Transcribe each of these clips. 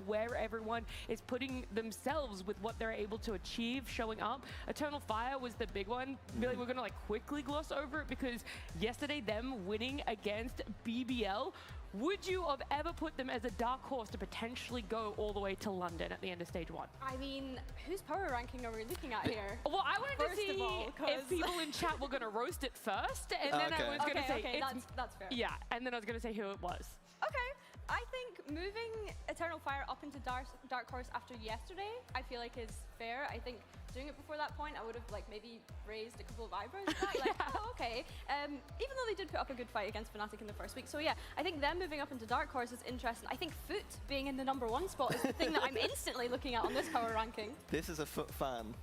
where everyone is putting themselves with what they're able to achieve, showing up. Eternal Fire was the big one. Really, we're gonna like quickly gloss over it because yesterday them winning against BBL, would you have ever put them as a dark horse to potentially go all the way to London at the end of stage 1? I mean, whose power ranking are we looking at here? Well, I wanted to see if people in chat were going to roast it first, and then I was going to say... Okay, that's fair. Yeah, and then I was going to say who it was. Okay, I think moving Eternal Fire up into Dark Horse after yesterday, I feel like is fair. I think doing it before that point, I would have like maybe raised a couple of eyebrows at that, like, oh, okay. Even though they did put up a good fight against Fnatic in the first week. So yeah, I think them moving up into Dark Horse is interesting. I think Foot being in the #1 spot is the thing that I'm instantly looking at on this power ranking. This is a Foot fan.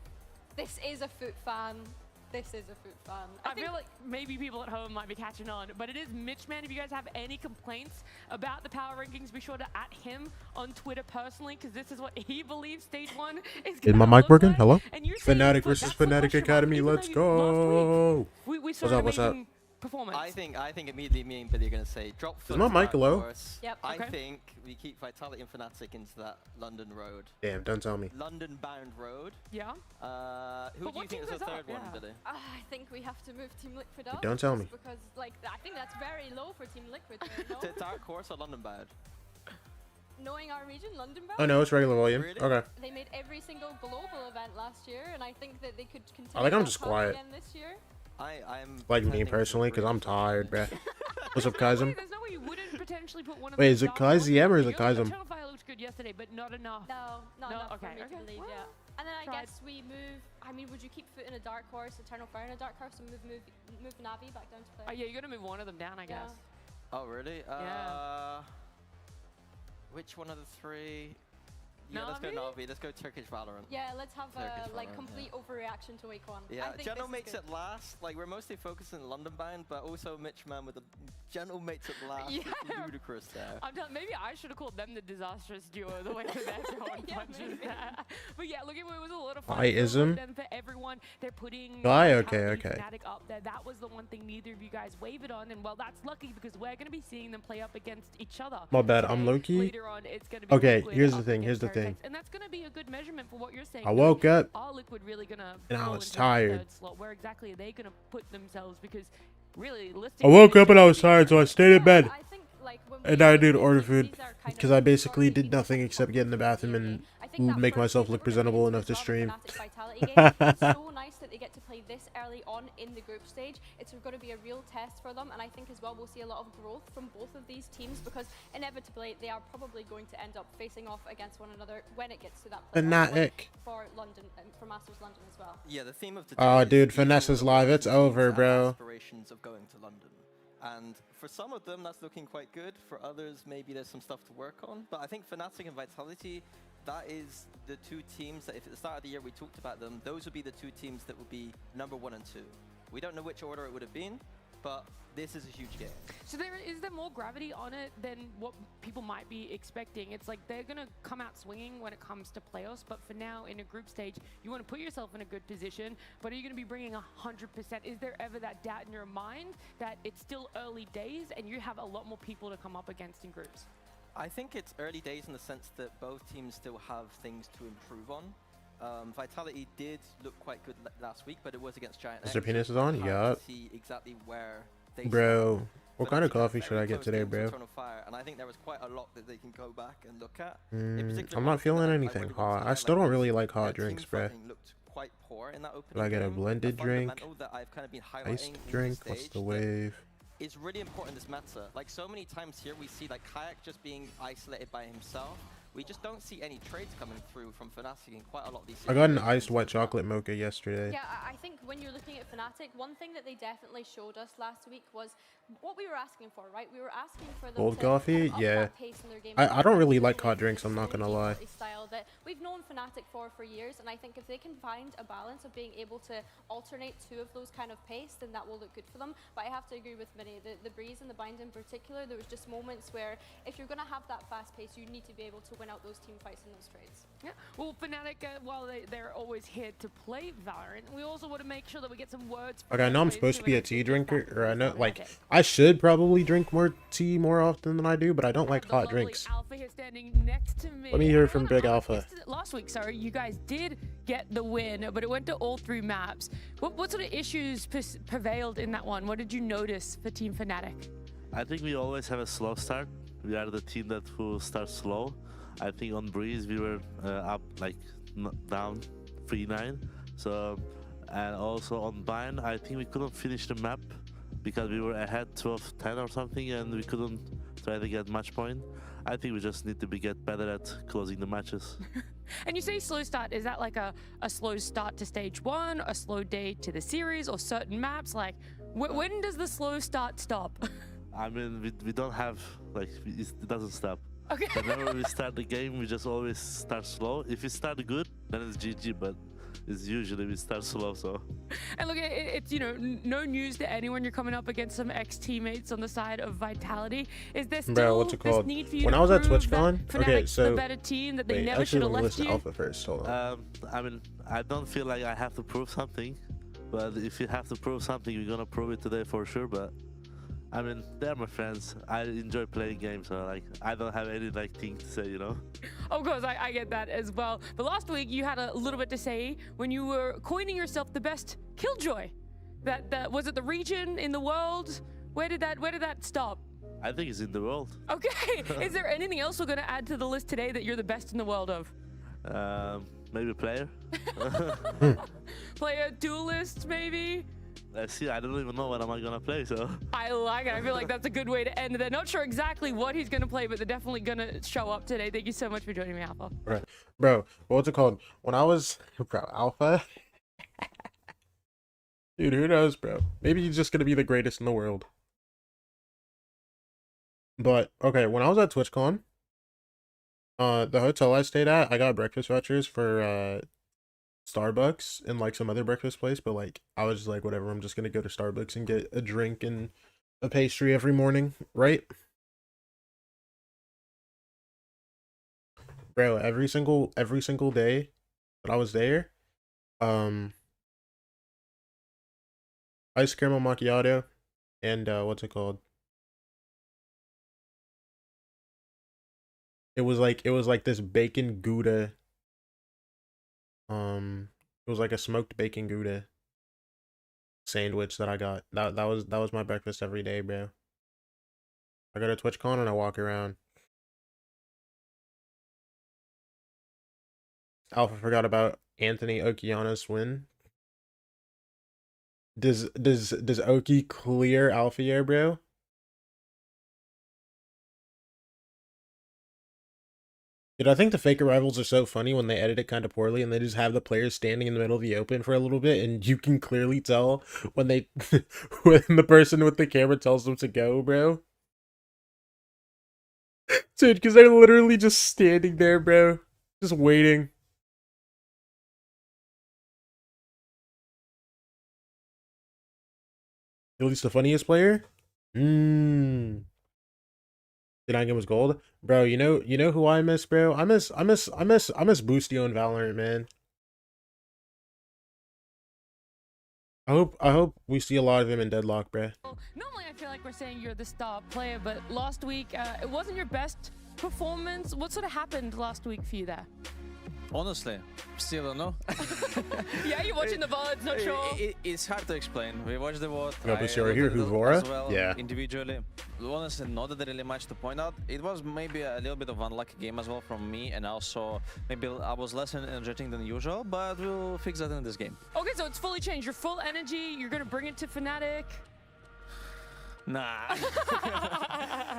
This is a Foot fan. This is a Foot fan. I feel like maybe people at home might be catching on, but it is Mitchman. If you guys have any complaints about the power rankings, be sure to @ him on Twitter personally, because this is what he believes stage 1 is. Is my mic working? Hello? Fnatic versus Fnatic Academy. Let's go. We saw an amazing performance. I think immediately me and Billy are going to say drop Foot. Is my mic low? Yep. I think we keep Vitality and Fnatic into that London road. Damn, don't tell me. London-bound road. Yeah. Who do you think is the third one, Billy? I think we have to move Team Liquid up. Don't tell me. Because like I think that's very low for Team Liquid. No? To Dark Horse or London-bound? Knowing our region, London-bound. Oh no, it's regular volume. Really? Okay. They made every single global event last year, and I think that they could continue. I think I'm that just path quiet. again this year. I'm Like me personally, because I'm tired, bruh. What's up, Kazim? There's no way you wouldn't potentially put one of Wait, those is it dark horses Kaziem or is on it the field. Kazim? Eternal Fire looked good yesterday, but not enough. No, not enough okay, for me to believe, well, yeah. And then I guess we move, I mean, would you keep Foot in a Dark Horse, Eternal Fire in a Dark Horse, and move Navi back down to play? Oh yeah, you're gonna move one of them down, I guess. Oh really? Yeah. Which one of the three? Yeah, let's go Navi. Let's go Turkish Valorant. Yeah, let's have a like Valorant, complete overreaction to week 1. Yeah, I think General this makes is it last. Like we're mostly focusing on London bound, but also Mitch Man with the General makes it last. Yeah. It's ludicrous there. I'm telling, maybe I should have called them the disastrous duo, the way that they're throwing punches there. But yeah, look, it was a lot of fun I-ism? for everyone. They're putting Okay. Fnatic up there. That was the one thing neither of you guys wavered on, and well, that's lucky because we're going to be seeing them play up against each other. My bad, Today, I'm low-key. Later on, it's going to be Okay, Liquid here's the up thing, against here's the Vertex, thing. and that's going to be a good measurement for what you're saying. I woke up Are Liquid really going to and I fall was into that tired. third slot? Where exactly are they going to put themselves? Because really, I woke up and I was tired, so I stayed in bed. I think, like, when And I did order food because I basically did nothing except get in the bathroom and make myself look presentable enough to stream. It's so nice that they get to play this early on in the group stage. It's going to be a real test for them, and I think as well we'll see a lot of growth from both of these teams because inevitably they are probably going to end up facing off against one another when it gets to that Fnatic. for London, for Masters London as well. Yeah, the theme of the Oh, dude, Finesse is live. It's over, bro. Aspirations of going to London. And for some of them, that's looking quite good. For others, maybe there's some stuff to work on. But I think Fnatic and Vitality, that is the two teams that if at the start of the year we talked about them, those would be the two teams that would be #1 and 2. We don't know which order it would have been, but this is a huge game. So is there more gravity on it than what people might be expecting? It's like they're going to come out swinging when it comes to playoffs, but for now in a group stage, you want to put yourself in a good position, but are you going to be bringing 100%? Is there ever that doubt in your mind that it's still early days and you have a lot more people to come up against in groups? I think it's early days in the sense that both teams still have things to improve on. Vitality did look quite good last week, but it was against Giant. Mr. Penis is on? Yeah. See exactly where they Bro, what kind of coffee should I get today, bro? Fire, and I think there was quite a lot that they can go back and look at. I'm not feeling anything hot. I still don't really like hot drinks, bro. Looked quite poor in that Should I get a blended drink? That I've kind of been Iced drink? What's the wave? It's really important this meta. Like so many times here we see like Kayak just being isolated by himself. We just don't see any trades coming through from Fnatic in quite a lot of these. I got an iced white chocolate mocha yesterday. Yeah, I think when you're looking at Fnatic, one thing that they definitely showed us last week was what we were asking for, right? We were asking for them Cold to coffee? kind of up Yeah. that pace in their game. I don't really like hot drinks, I'm not gonna lie. Style that we've known Fnatic for years, and I think if they can find a balance of being able to alternate two of those kind of pace, then that will look good for them. But I have to agree with Minnie, the Breeze and the Bind in particular, there was just moments where if you're going to have that fast pace, you need to be able to win out those team fights in those trades. Yeah, well, Fnatic, while they're always here to play Valorant, we also want to make sure that we get some words. Okay, I know I'm supposed to be a tea drinker, or I know, like, I should probably drink more tea more often than I do, but I don't like hot drinks. Alpha here standing next to me. Let me hear from Big Alpha. Last week, sorry, you guys did get the win, but it went to all 3 maps. What sort of issues prevailed in that one? What did you notice for Team Fnatic? I think we always have a slow start. We are the team that will start slow. I think on Breeze we were up like down 3-9. So, and also on Bind, I think we couldn't finish the map because we were ahead 12-10 or something, and we couldn't try to get match point. I think we just need to get better at closing the matches. And you say slow start, is that like a slow start to stage 1, a slow day to the series, or certain maps? Like, when does the slow start stop? I mean, we don't have, like, it doesn't stop. Okay. Whenever we start the game, we just always start slow. If we start good, then it's GG, but it's usually we start slow, so. And look, it's, you know, no news to anyone. You're coming up against some ex-teammates on the side of Vitality. Is there still this need for you when to I was at prove TwitchCon, that okay, Fnatic's so the better team, that they wait, never should have left you? Alpha first, hold on. I mean, I don't feel like I have to prove something, but if you have to prove something, you're gonna prove it today for sure. But I mean, they're my friends. I enjoy playing games, so like I don't have any like thing to say, you know. Of course, I get that as well. But last week you had a little bit to say when you were coining yourself the best Killjoy. That was it the region in the world? Where did that stop? I think it's in the world. Okay. Is there anything else we're gonna add to the list today that you're the best in the world of? Maybe player. Player, duelist, maybe. Let's see, I don't even know what am I gonna play, so. I like it. I feel like that's a good way to end it. They're not sure exactly what he's gonna play, but they're definitely gonna show up today. Thank you so much for joining me, Alpha. Right. Bro, what's it called? When I was, bro, Alpha? Dude, who knows, bro? Maybe he's just gonna be the greatest in the world. But, okay, when I was at TwitchCon, the hotel I stayed at, I got breakfast vouchers for, Starbucks and like some other breakfast place, but like I was just like, whatever, I'm just gonna go to Starbucks and get a drink and a pastry every morning, right? Bro, every single day that I was there, ice caramel macchiato and what's it called? It was like this bacon Gouda. It was like a smoked bacon Gouda sandwich that I got. That was my breakfast every day, bro. I go to TwitchCon and I walk around. Alpha forgot about Anthony Okiana's win. Does Oki clear Alpha here, bro? Dude, I think the fake arrivals are so funny when they edit it kind of poorly and they just have the players standing in the middle of the open for a little bit, and you can clearly tell when they when the person with the camera tells them to go, bro. Dude, because they're literally just standing there, bro. Just waiting. At least the funniest player? Did I get was gold? Bro, you know who I miss, bro? I miss Boostio in Valorant, man. I hope we see a lot of him in Deadlock, bro. Normally I feel like we're saying you're the star player, but last week it wasn't your best performance. What sort of happened last week for you there? Honestly, still don't know. Yeah, you're watching the VODs, not sure. It's hard to explain. We watched the VOD. Right here, Huvora? Well, yeah. Individually. Honestly, not really much to point out. It was maybe a little bit of unlucky game as well from me, and also maybe I was less energetic than usual, but we'll fix that in this game. Okay, so it's fully changed. You're full energy. You're going to bring it to Fnatic. Nah.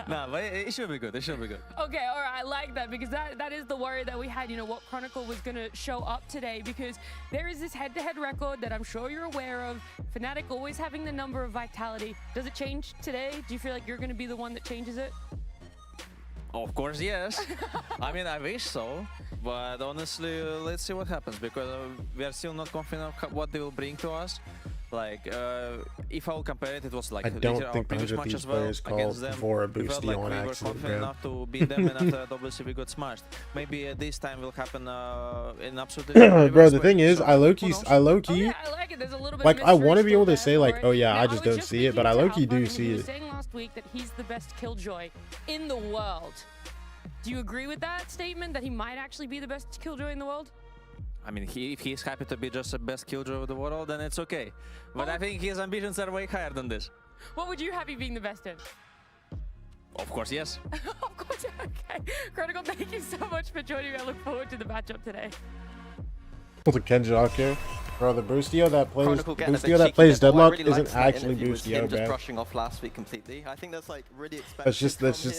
Nah, but it should be good. It should be good. Okay, all right. I like that because that is the worry that we had, you know, what Chronicle was going to show up today, because there is this head-to-head record that I'm sure you're aware of. Fnatic always having the number of Vitality. Does it change today? Do you feel like you're going to be the one that changes it? Of course, yes. I mean, I wish so. But honestly, let's see what happens, because we are still not confident of what they will bring to us. Like, if I will compare it, it was like I don't our think the previous 100 match Thieves as well players called against them. for a We felt boosty like on we were accident, confident bro. enough to beat them, and after that, obviously we got smashed. Maybe this time will happen in absolutely. Bro, the thing is, I low key, Oh, yeah, I like it. There's a little bit like, of I mystery want to be still able to there say for like, it. oh yeah, Now, I just was don't see it, but speaking I to low key Alpha, do and see he was it. saying last week that he's the best killjoy in the world. Do you agree with that statement, that he might actually be the best killjoy in the world? I mean, if he's happy to be just the best killjoy of the world, then it's okay. But I think his ambitions are way higher than this. What would you have him being the best in? Of course, yes. Of course, okay. Critical, thank you so much for joining me. I look forward to the matchup today. Was it Kenjaki? Bro, the Boostio that plays Chronicle getting a bit Boostio that cheeky plays there, but what I Deadlock really liked isn't from that actually interview was him Boostio, just bro. brushing off last week completely. I think that's like really expected.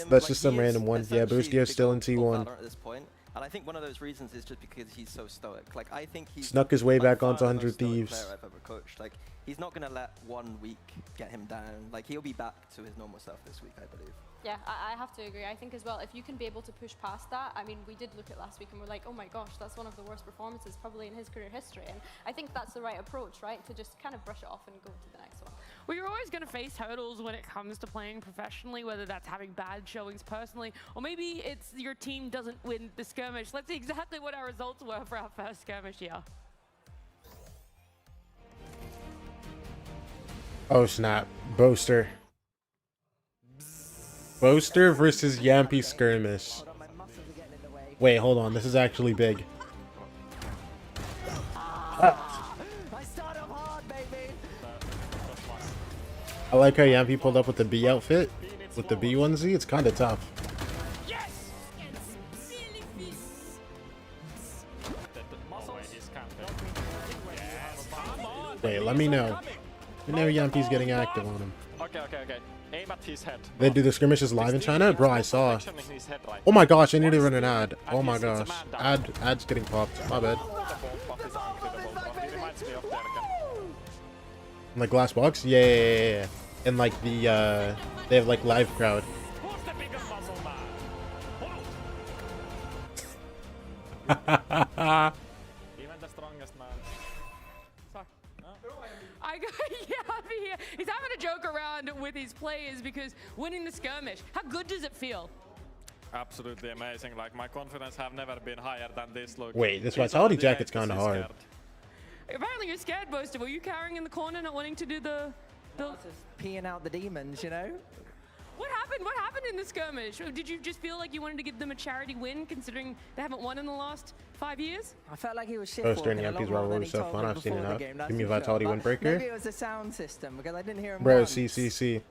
That's just some random one. Yeah, Boostio's still in T1. At this point. And I think one of those reasons is just because he's so stoic. Like, I think he's Snuck his way by back far onto the 100 most stoic Thieves. player I've ever coached. Like, he's not gonna let 1 week get him down. Like, he'll be back to his normal self this week, I believe. Yeah, I have to agree. I think as well, if you can be able to push past that, I mean, we did look at last week and we're like, oh my gosh, that's one of the worst performances probably in his career history. And I think that's the right approach, right? To just kind of brush it off and go to the next one. Well, you're always going to face hurdles when it comes to playing professionally, whether that's having bad showings personally, or maybe it's your team doesn't win the skirmish. Let's see exactly what our results were for our first skirmish here. Oh snap. Boaster. Boaster versus Yampy skirmish. Wait, hold on. This is actually big. I like how Yampy pulled up with the B outfit. With the B onesie. It's kind of tough. Wait, let me know. You know Yampy's getting active on him. Okay. Aim at his head. They do the skirmishes live in China? Bro, I saw. Oh my gosh, I need to run an ad. Oh my gosh. Ad's getting popped. My bad. In like glass box? Yeah. And like the they have like live crowd. Even the strongest man. Yeah, he's having a joke around with his players because winning the skirmish, how good does it feel? Absolutely amazing. Like, my confidence have never been higher than this look. Wait, this He's vitality already jacket's made kind of this hard. scared. Apparently you're scared, Boaster. Were you cowering in the corner, not wanting to do the... Just peeing out the demons, you know? What happened? What happened in the skirmish? Did you just feel like you wanted to give them a charity win, considering they haven't won in the last 5 years? I felt like he was shit Boaster and walking a Yampy's lot more rivalry than is he so told fun. me I've seen before it the up. game, that's Give me a for sure. vitality But windbreaker. Maybe it was the sound system because I didn't hear him Bro, once. see.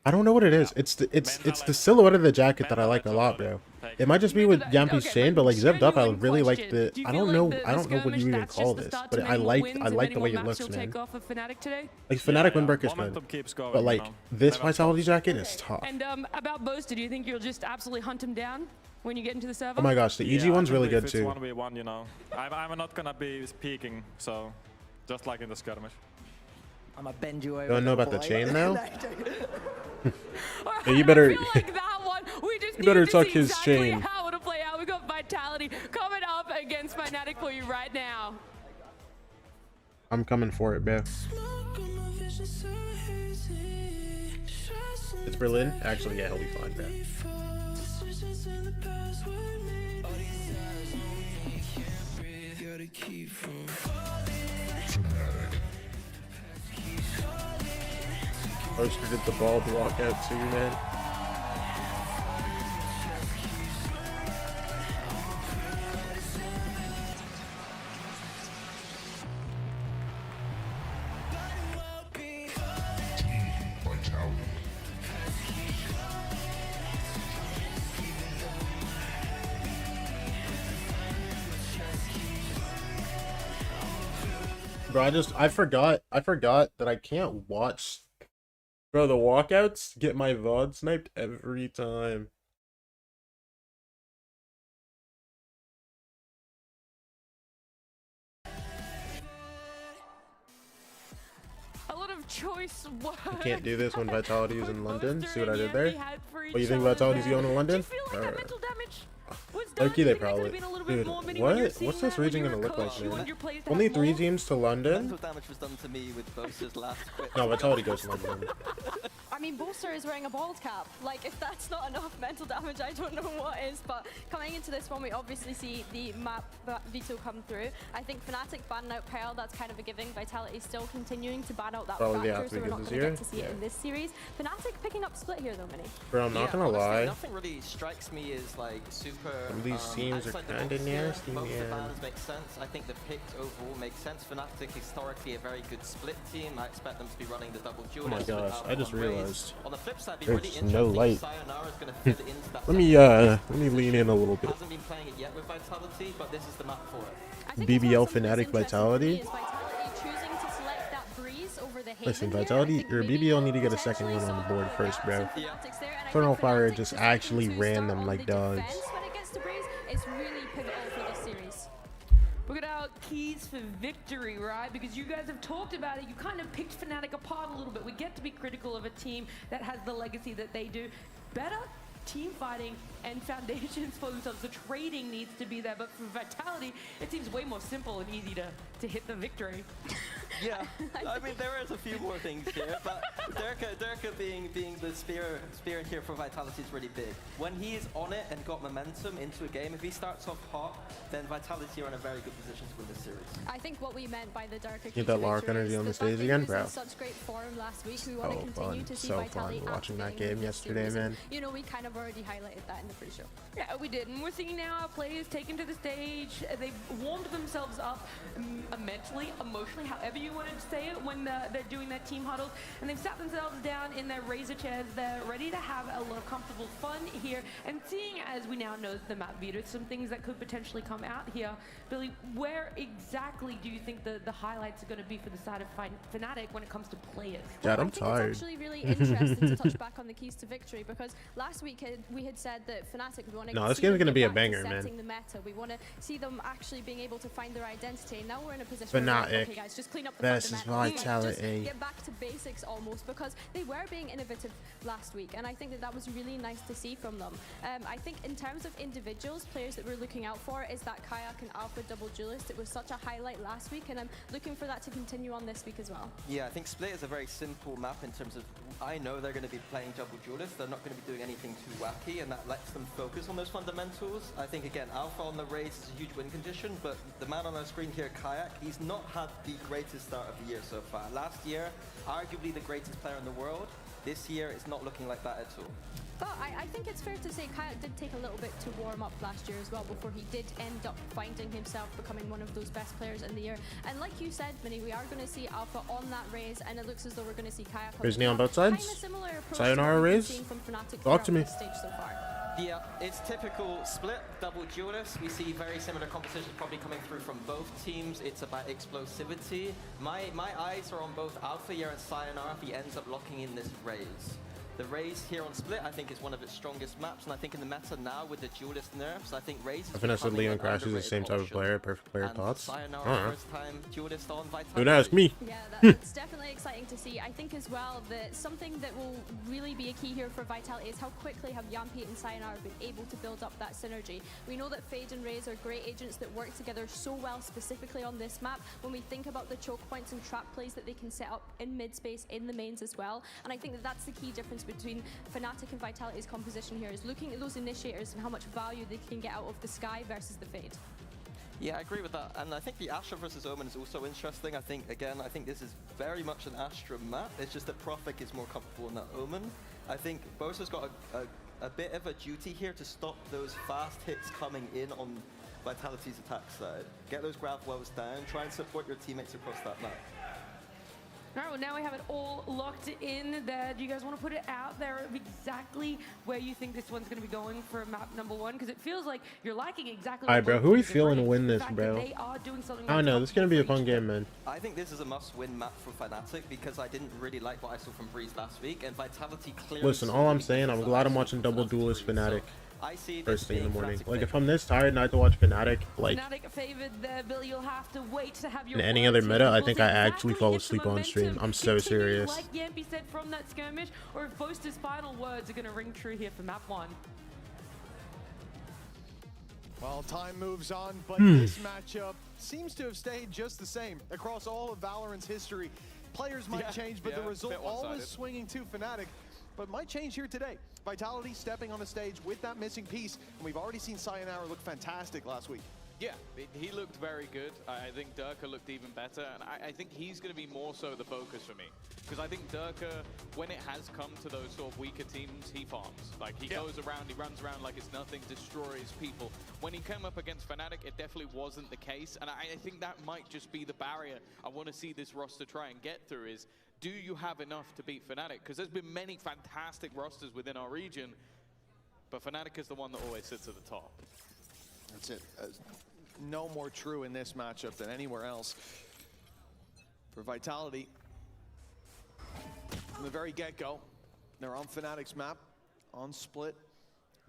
I don't know what it is. It's the silhouette of the jacket that I like a lot, bro. It might just be with Yampy's chain, but like zipped up, I really like the. I don't know what you even call this, but I like the way it looks, man. Like Fnatic windbreaker's good, Momentum keeps going, but like you know. this Never vitality stops. jacket is tough. And about Boaster, do you think you'll just absolutely hunt him down when you get into the server? Oh my gosh, the EG Yeah, one's I really think good if too. it's 1v1, you know. I'm not gonna be peeking, so just like in the skirmish. I'm gonna bend you over. Don't know about the boy. chain now? Alright, Yeah, you better- I feel like that one, we just you better need to tuck see his exactly chain. how it'll play out. We got Vitality coming up against Fnatic for you right now. I'm coming for it, bro. It's Berlin? Actually, yeah, he'll be fine, bro. Boaster did the ball block out too, man. Bro, I forgot that I can't watch. Bro, the walkouts get my VOD sniped every time. A lot of choice words. I can't do this when Vitality is in London. Boaster See what I and did there? Yampy had for What, you each think other Vitality's there. going to London? Do you feel like that mental damage was Low-key, they think that could've probably. been a little bit Dude, more mini when you're what? seeing What's this that when region you're gonna a look like, coach, you man? want your players to Only have 3 more. teams to London? Mental damage was done to me with Bosa's last quit. No, Vitality goes to London. I mean, Bolster is wearing a bald cap. Like, if that's not enough mental damage, I don't know what is. But coming into this one, we obviously see the map veto come through. I think Fnatic banning out Kyle, that's kind of a giving. Vitality still continuing to ban out that Probably factor, have to so we're get not this going to year. get to see it in this series. Fnatic picking up split here, though, Mini. Bro, I'm not gonna honestly, lie. Nothing really strikes me as like super. Some of these teams are outside the kinda box here. nasty, Both the man. bans make sense. I think the picks overall make sense. Fnatic historically a very good split team. I expect them to be running the double duel. Oh my gosh, I just realized On the flip side, be there's really no interesting. light. Sayonara is going to fit into that. Let me lean in a little bit. Hasn't been playing it yet with Vitality, but this is the map for it. I think BBL as well, something Fnatic that's interesting Vitality. to me is Vitality choosing to select that Breeze over the Haven Listen, here. I Vitality think or maybe BBL need to get a potentially second win on the some board of first, gaps bro. in Fnatic's there, and I Eternal think Fire Fnatic just looking actually to ran start them on like the dogs. defense when it gets to Breeze is really pivotal for this series. Look at our keys for victory, right? Because you guys have talked about it. You kind of picked Fnatic apart a little bit. We get to be critical of a team that has the legacy that they do. Better team fighting and foundations for themselves. The trading needs to be there, but for Vitality, it seems way more simple and easy to hit the victory. Yeah, I mean there is a few more things here, but Durka being the spear in here for Vitality is really big. When he is on it and got momentum into a game, if he starts off hot, then Vitality are in a very good position to win this series. I think what we meant by the darker Get that Lark energy on the stage again, bro. Such great form last week. We want to So continue fun, to see so Vitality fun watching that activating game in this yesterday, series. man. You know, we kind of already highlighted that in the pre-show. Yeah, we did. And we're seeing now our players taken to the stage. They've warmed themselves up mentally, emotionally, however you want to say it, when they're doing their team huddles. And they've sat themselves down in their Razor chairs. They're ready to have a lot of comfortable fun here. And seeing, as we now know, the map veto, some things that could potentially come out here. Billy, where exactly do you think the highlights are going to be for the side of Fnatic when it comes to players? Dad, I'm I think tired. it's actually really interesting to touch back on the keys to victory, because last week we had said that Fnatic, we want to No, this see game's them gonna get be a back to banger, man. setting the meta. We want to see them actually being able to find their identity. And now we're in a position where we're like, Fnatic okay, guys, just clean up the versus fundamentals. Vitality. Just get back to basics almost, because they were being innovative last week, and I think that was really nice to see from them. I think in terms of individuals, players that we're looking out for is that Kayak and Alpha double duelist. It was such a highlight last week, and I'm looking for that to continue on this week as well. Yeah, I think Split is a very simple map in terms of, I know they're going to be playing double duelist, they're not going to be doing anything too wacky, and that lets them focus on those fundamentals. I think, again, Alpha on the race is a huge win condition, but the man on our screen here, Kayak, he's not had the greatest start of the year so far. Last year, arguably the greatest player in the world. This year, it's not looking like that at all. But I think it's fair to say Kayak did take a little bit to warm up last year as well before he did end up finding himself becoming one of those best players in the year. And like you said, Minnie, we are going to see Alpha on that raise, and it looks as though we're going to see Kayak. Raise knee on both sides? Kind of similar approach Sayonara to what we've been raise? seeing from Fnatic Talk to throughout me. this stage so far. Yeah, it's typical Split, double duelist. We see very similar compositions probably coming through from both teams. It's about explosivity. My eyes are on both Alpha here and Sayonara if he ends up locking in this raise. The Raze here on Split, I think, is one of its strongest maps, and I think in the meta now with the duelist nerfs, I think Raze is I think that's what becoming Leon an Crash is the underrated same type of option. player, perfect player And thoughts. Sayonara, first time duelist on Vitality. Don't ask me. Yeah, that's definitely exciting to see. I think as well that something that will really be a key here for Vitality is how quickly have Yampi and Sayonara been able to build up that synergy. We know that Fade and Raze are great agents that work together so well, specifically on this map, when we think about the choke points and trap plays that they can set up in mid-space, in the mains as well. And I think that that's the key difference between Fnatic and Vitality's composition here, is looking at those initiators and how much value they can get out of the Sky versus the Fade. Yeah, I agree with that. And I think the Astra versus Omen is also interesting. I think this is very much an Astra map. It's just that Profik is more comfortable in that Omen. I think Bosa's got a bit of a duty here to stop those fast hits coming in on Vitality's attack side. Get those grab wells down, try and support your teammates across that map. All right, well, now we have it all locked in there. Do you guys want to put it out there of exactly where you think this one's going to be going for map number one? Because it feels like you're liking exactly. All right, what bro. both Who we teams are feeling to doing. win The this, fact bro? that they are doing something I don't know. that's This is gonna be a helpful fun for each game, man. I think this is a must-win map for Fnatic because I didn't really like what I saw from Breeze last week, and Vitality clearly. Listen, all I'm saying, I'm glad I'm watching double duelist Fnatic I see this first thing in the being morning. Fnatic Like, if favor. I'm this tired and I have to watch Fnatic, like, Fnatic favored there, Billy. You'll have to wait to have your in any words other here. meta, I We'll think see I exactly actually fall if the asleep on stream. momentum I'm so continues, serious. Like Yampi said from that skirmish, or if Boaster's final words are going to ring true here for map one. Well, time moves on, but this matchup seems to have stayed just the same across all of Valorant's history. Players might change, but the result always swinging to Fnatic. But might change here today. Vitality stepping on the stage with that missing piece, and we've already seen Sayonara look fantastic last week. Yeah, he looked very good. I think Durka looked even better, and I think he's going to be more so the focus for me. Because I think Durka, when it has come to those sort of weaker teams, he farms. Like, he goes around, he runs around like it's nothing, destroys people. When he came up against Fnatic, it definitely wasn't the case, and I think that might just be the barrier I want to see this roster try and get through is, do you have enough to beat Fnatic? Because there's been many fantastic rosters within our region, but Fnatic is the one that always sits at the top. That's it. No more true in this matchup than anywhere else. For Vitality, from the very get-go, they're on Fnatic's map, on split,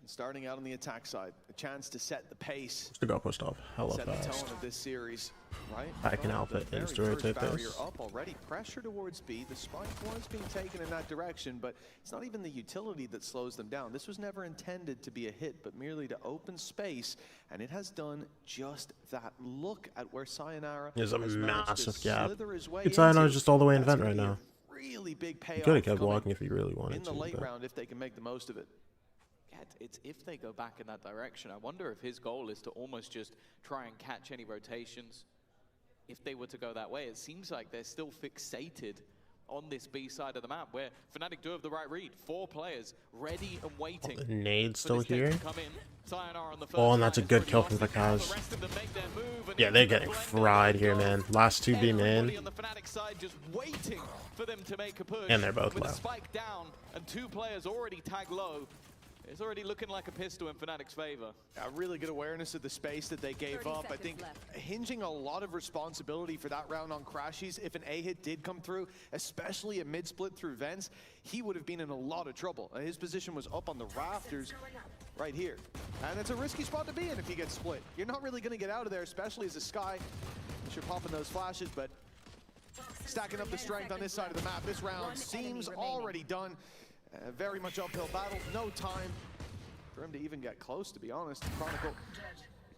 and starting out on the attack side. A chance to set the pace. Still got pushed off hella set fast. the tone of this series, right? I can alpha insta-rotate this. Up already, pressure towards B. The spike was being taken in that direction, but it's not even the utility that slows them down. This was never intended to be a hit, but merely to open space, and it has done just that. Look at where Sayonara There's a has managed massive to gap. slither his way Sayonara's into. just all the way in That's vent right gonna be now. a really big You payoff could have kept coming walking if you really wanted in the to. late but- round if they can make the most of it. Yeah, it's if they go back in that direction. I wonder if his goal is to almost just try and catch any rotations. If they were to go that way, it seems like they're still fixated on this B side of the map, where Fnatic do have the right read. 4 players ready and waiting. The nade's for still this take here. to come in. Sayonara on the first Oh, and that's a round, good it's kill already from lost it. Now Vakaz. the rest of them make their move, and Yeah, it's they're just getting blending fried and here, go. man. Last 2B Everybody man. on the Fnatic side just waiting for them to make a push. And they're both with low. a spike down and 2 players already tagged low. It's already looking like a pistol in Fnatic's favor. A really good awareness of the space that they gave up. I think hinging a lot of responsibility for that round on Crashies. If an A hit did come through, especially a mid-split through vents, he would have been in a lot of trouble. His position was up on the rafters right here. And it's a risky spot to be in if you get split. You're not really going to get out of there, especially as a Sky. You're popping those flashes, but stacking up the strength on this side of the map. This round seems already done. Very much uphill battle, no time for him to even get close, to be honest. Chronicle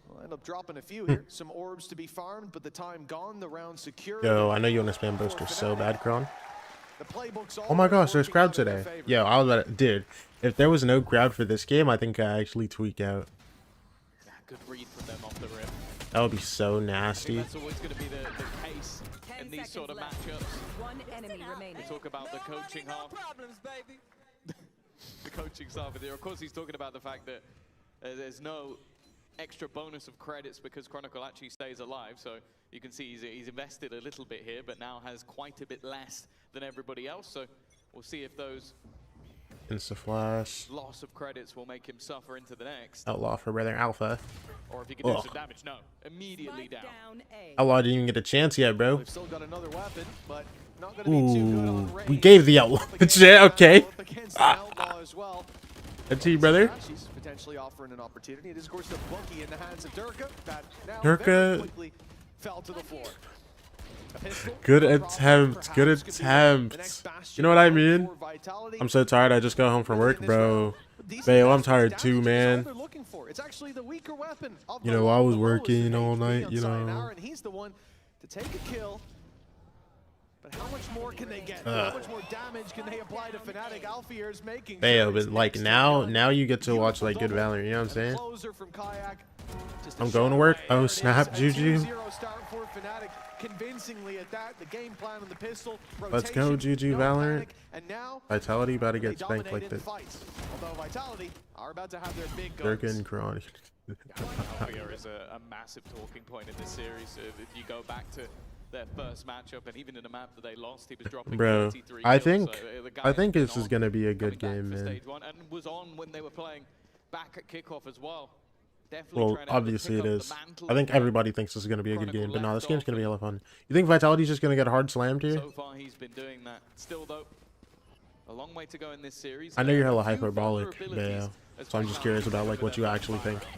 will end up dropping a few here. Some orbs to be farmed, but the time gone, the round secure. Yo, I know you want to spam booster so bad, Kron. The playbook's Oh my gosh, there's working crowd out in their today. favor. Yo, I was about to, dude, if there was no crowd for this game, I think I actually tweak out. Yeah, good read from them off the rip. That would be so I think nasty. that's always going to be the case in these sort of matchups. One enemy remaining. We talk about the coaching half. The coaching staff here. Of course, he's talking about the fact that there's no extra bonus of credits because Chronicle actually stays alive. So you can see he's invested a little bit here, but now has quite a bit less than everybody else. So we'll see if those Insta flash. loss of credits will make him suffer into the next. Outlaw for brother Alpha. Or if he can do Ugh. some damage. No, immediately Spike down. A. Outlaw didn't even get a chance yet, bro. They've still got another weapon, but not going to be too good on Ooh, range. we gave the Outlaw Up the against shit, okay. Up against the Outlaw as well. That's you, brother. She's potentially offering an opportunity. It is, of course, the bookie in the hands of Durka. That now Durka- very quickly fell to the floor. A pistol, Good a drop, attempt, good perhaps could be the attempt. next bastion You know what I of mean? for Vitality. I'm so tired, I just got home from work, In this bro. round, decent Bayo, I'm damage tired is too, all man. they're looking for. It's actually the weaker weapon of You the know, lot, I was the lowest working in all HP night, on you know. Sayonara, and he's the one to take a kill. But how much more can they get? How much more damage can they apply to Fnatic? Alfier is making Bayo, sure but it's like next to now none. you get to watch Beautiful like good double. Valorant, you know what I'm And saying? closer from Kayak. Just a I'm going to shot work. away. Oh, There it snap, is. A Juju. 2-0 start for Fnatic. Convincingly at that, the game plan on the pistol. Let's go, rotation, Juju no Valorant. panic, and now Vitality about to they get spanked dominate like in the this. fights. Although Vitality are about to have their big Durka guns. and Kron. Alpha is a massive talking point in this series. If you go back to their first matchup, and even in the map that they lost, he was dropping Bro, 33 I kills. think So, the guy I think has this been is on, gonna be a coming good back game, for man. Stage 1, and was on when they were playing back at kickoff as well. Definitely Well, trying to obviously pick it up is. the mantle I think of everybody thinks this is gonna be a good Chronicle game, but no, this left game's gonna off, be and hella fun. You think Vitality's just gonna get hard slammed here? So far, he's been doing that. Still, though, a long way to go in this series. I know you're A hella few hyperbolic, vulnerabilities Bayo. as So I'm just Vitality curious about go like for what you their actually backfire. think.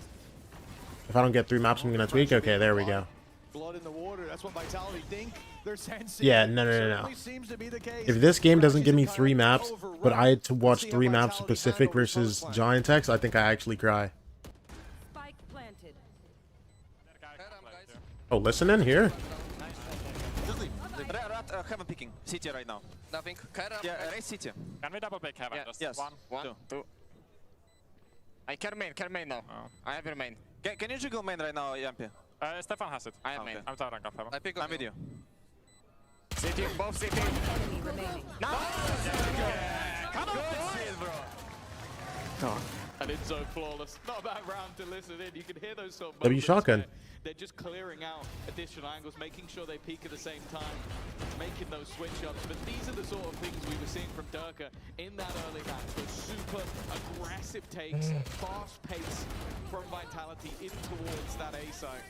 If I don't get 3 maps, I'm gonna tweak. Okay, there we go. Blood in the water. That's what Vitality think. They're sensing. Yeah, it. no. Certainly seems to be the case. If this game doesn't Crashes give me and 3 Kayak maps, overrun. but I had to Let's watch see how 3 maps Vitality Pacific handle this versus first one. Giant X, I think I actually cry. Spike planted. Oh, listen in here. Heaven picking. City right now. Nothing. Yeah, race City. Can we double pick heaven? Yeah. Just Yes. One, two. I can main now. Oh. I have your main. Can you jiggle main right now, Yampi? Stefan has it. I have Okay. main. I'm towering up heaven. I pick I'm on with you. City, both city. Enemy remaining. Come on, Oh. And it's so flawless. Not a bad round to listen in. You can hear those sort of W moments shotgun. where they're just clearing out additional angles, making sure they peak at the same time, making those switch-ups. But these are the sort of things we were seeing from Durka in that early match. Those super aggressive takes, fast pace from Vitality in towards that A site.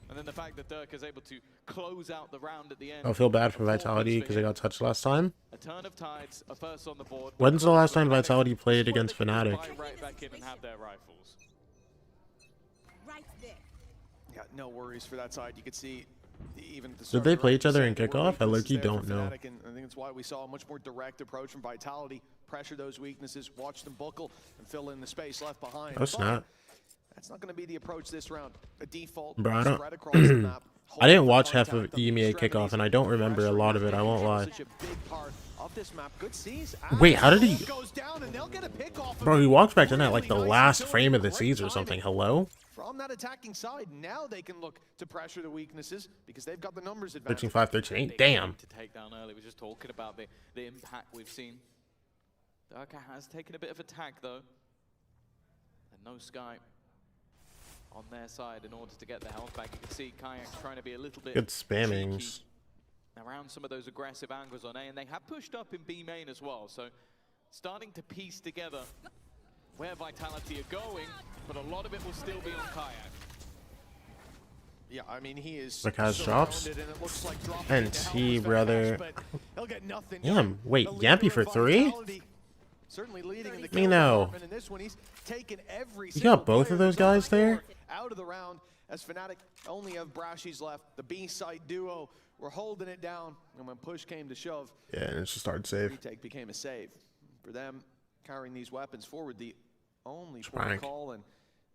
And then the fact that Durka is able to close out the round at the end. I feel bad for Vitality because they got touched last time. A turn of tides, a first on the board. When's the last time Vitality played against Fnatic? Right back in and have their rifles. Right there. Yeah, no worries for that side. You could see even at the Did start they of the play round, each other in there were kickoff? I weaknesses low-key there for don't know. Fnatic, and I think it's why we saw a much more direct approach from Vitality. Pressure those weaknesses, watch them buckle, and fill in the space left behind. Oh, snap. That's not going to be the approach this round. A default Bro, I don't- spread across the map. I didn't watch Hold half of contact on the EMEA kickoff, and I don't remember a lot of it. I won't lie. Such a big part of this map. Good seas. Wait, how did he- Goes down and they'll get a pick off of Bro, he it. walked back in at like the Really nice last utility, frame of the great seas or timing. something. Hello? From that attacking side, now they can look to pressure the weaknesses because they've got the numbers advantage. 13-5, 13-8. Damn. To take down early. We're just talking about the impact we've seen. Durka has taken a bit of a tag though. And no Sky on their side in order to get the health back. You can see Kayak's trying to be a little bit Good spammings. cheeky around some of those aggressive angles on A, and they have pushed up in B main as well. So starting to piece together where Vitality are going, but a lot of it will still be on Kayak. Yeah, I mean, he is Look, has drops. surrounded, and it looks like dropping And into hell he, was brother. fast, but he'll get nothing. Damn, wait, The leader Yampy for of 3? Vitality, certainly leading in the Me kill no. department, and this one he's taken every You single got both player of those who's on guys the there? court out of the round, as Fnatic only have Brashies left. The B-side duo were holding it down, and when push came to shove, Yeah, and it's just hard save. retake became a save. For them, carrying these weapons forward, the only Swank. call, and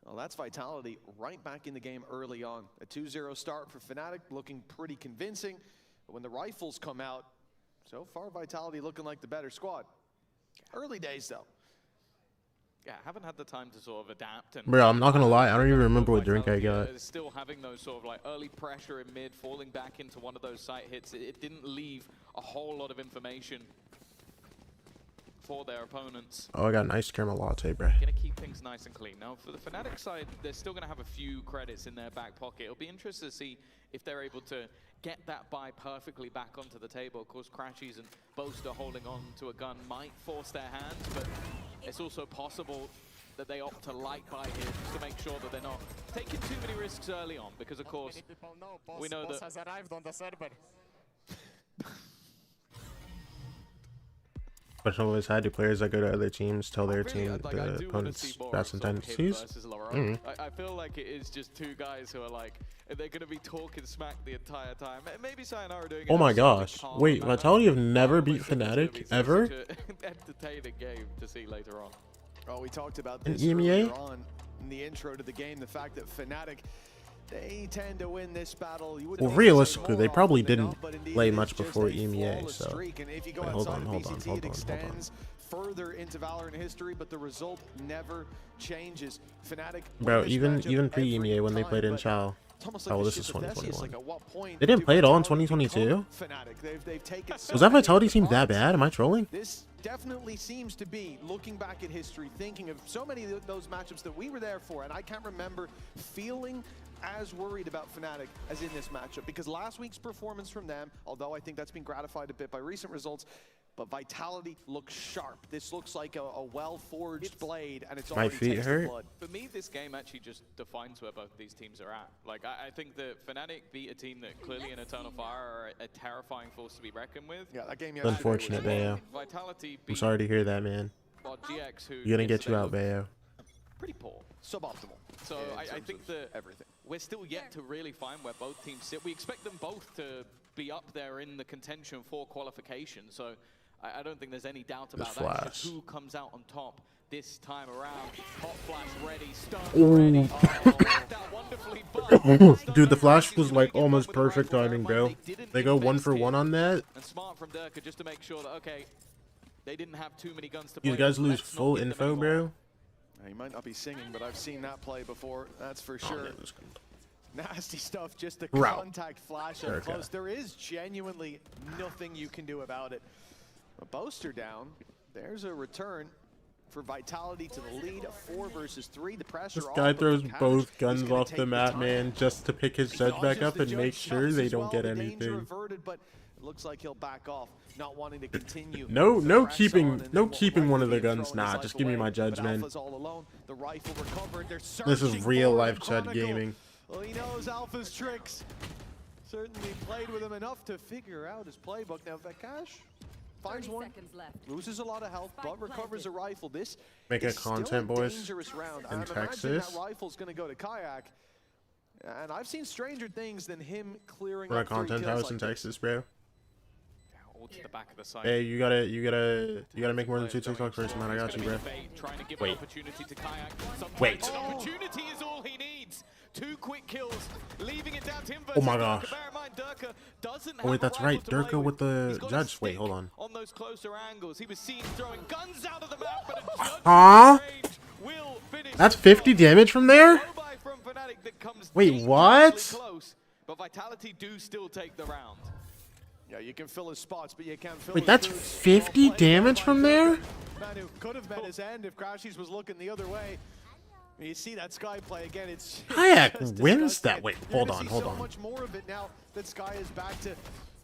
well, that's Vitality right back in the game early on. A 2-0 start for Fnatic, looking pretty convincing. But when the rifles come out, so far Vitality looking like the better squad. Early days, though. Yeah, haven't had the time to sort of adapt. And Bro, I'm not gonna lie. I don't even remember what drink I Vitality, got. Still having those sort of like early pressure in mid, falling back into one of those site hits. It didn't leave a whole lot of information for their opponents. Oh, I got an iced caramel latte, bro. Gonna keep things nice and clean. Now, for the Fnatic side, they're still gonna have a few credits in their back pocket. It'll be interesting to see if they're able to get that buy perfectly back onto the table. Of course, Crashies and Boaster holding on to a gun might force their hand, but it's also possible that they opt to light buy here just to make sure that they're not taking too many risks early on, because of course, we know that has arrived on the server. Question always had, do players that go to other teams tell their I really- team like, I the do wanna opponent's see more best of sort of him tendencies? versus Laurent. Mhm. I feel like it is just two guys who are like, they're going to be talking smack the entire time. Maybe Sayonara doing it Oh in my a sort of gosh. calm Wait, manner. Vitality have never beat It's gonna be Fnatic, such ever? an entertaining game to see later on. Oh, we talked about In this EMEA? earlier on in the intro to the game, the fact that Fnatic, they tend to win this battle. You wouldn't Well, think to say realistically, they more probably often than didn't not, but indeed play it is much just before a EMEA, flawless so- streak. And if you go Wait, hold outside on, of hold VCT, on, it hold on, hold on. extends further into Valorant history, but the result never changes. Fnatic Bro, win this even matchup pre-EMEA every when they time, played in but Chao. it's almost Oh, like this the is shift of Theseus, 2021. like at what point They didn't did play it all in Vitality 2022? become Fnatic? They've taken so Was that many Vitality team that parts. bad? Am I trolling? This definitely seems to be, looking back at history, thinking of so many of those matchups that we were there for, and I can't remember feeling as worried about Fnatic as in this matchup, because last week's performance from them, although I think that's been gratified a bit by recent results, but Vitality looks sharp. This looks like a well-forged blade, and it's My already feet tasted hurt. blood. For me, this game actually just defines where both these teams are at. Like, I think that Fnatic beat a team that clearly in Eternal Fire are a terrifying force to be reckoned with. Yeah, that game yesterday was Unfortunate, Bayo. Vitality I'm beat sorry to hear that, man. GX, who You're gonna get you yesterday out, looked Bayo. pretty poor. suboptimal. So in I terms think of that everything. we're still yet to really find where both teams sit. We expect them both to be up there in the contention for qualification. So I don't think there's any doubt about This that. It's just flash. who comes out on top this time around. Hot flash ready, stun Ooh. ready. Oh, worked out wonderfully, but Dude, the flash was like almost perfect timing, bro. They go 1 for 1 on that. And smart from Durka just to make sure that, okay, they didn't have too many guns to You play. guys lose Let's not full give them info, any more. bro. He might not be singing, but I've seen that play before. That's for sure. Nasty stuff, just the Route. contact flash up Okay. close. There is genuinely nothing you can do about it. A Boaster down. There's a return for Vitality to the lead. 4 versus 3. The pressure This off, guy but throws for Cash, both he's guns gonna off take the map, time. man, just to pick his judge back Dodges up the and judge make sure shots they as don't well. get The danger anything. averted, but it looks like he'll back off, not wanting to continue. No the press keeping, on, and no then what keeping will one of the likely be a guns. throw in his Nah, life just give me away, my judge, but man. Alpha's all alone. The rifle recovered. They're This is searching real for life him. Chud Chronicle, gaming. well, he knows Alpha's tricks. Certainly played with him enough to figure out his playbook. Now, Vakash finds 30 one, seconds left. loses a lot of health, but recovers a rifle. This Make it is still content, a boys, dangerous round. in I'm imagining Texas. that rifle's going to go to Kayak. And I've seen stranger things than him clearing We're up at content 3 kills house in like this. Texas, bro. All to the back of the site. Hey, you gotta make more than 2 TikToks first, man. I got you, bro. Trying to give Wait. an opportunity to Kayak. Sometimes Wait. an opportunity is all he needs. 2 quick kills, leaving it down to him. Oh my versus gosh. Durka. Bear in mind, Durka doesn't Oh wait, have a that's rifle right. to play Durka with the He's got a judge. Wait, stick hold on. On those closer angles, he was seen throwing guns out of the map, but a judge Huh? range will finish That's the 50 job. damage from there? Throw-by from Fnatic that comes Wait, dangerously what? Close, but Vitality do still take the round. Yeah, you can fill his spots, but you can't fill Wait, his that's boots. 50 Well played damage by from Durka. there? Manu could have met his end if Crashies was looking the other way. You see that Sky play again. It's Kayak just wins disgusting. that. Wait, You're hold gonna on, see hold so on. much more of it now that Sky is back to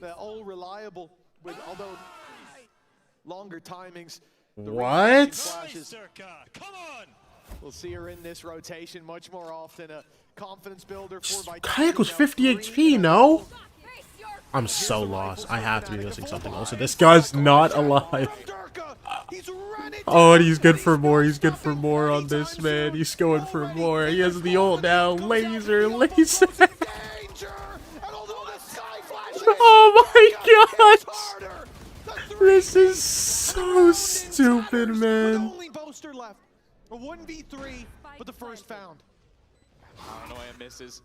the old reliable, with although longer timings. The What? range flashes. Come on! We'll see her in this rotation much more often. A confidence builder for Vitality. Kayak was Now 50 3 HP, in a no? row. I'm so lost. I have to be missing something. Also, this guy's not alive. Oh, and he's good for more. He's good for more on this, man. He's going for more. He has the ult now. Laser, laser. Oh my gosh. This is so stupid, man. Only Boaster left. A 1v3, but the first found. Paranoia misses.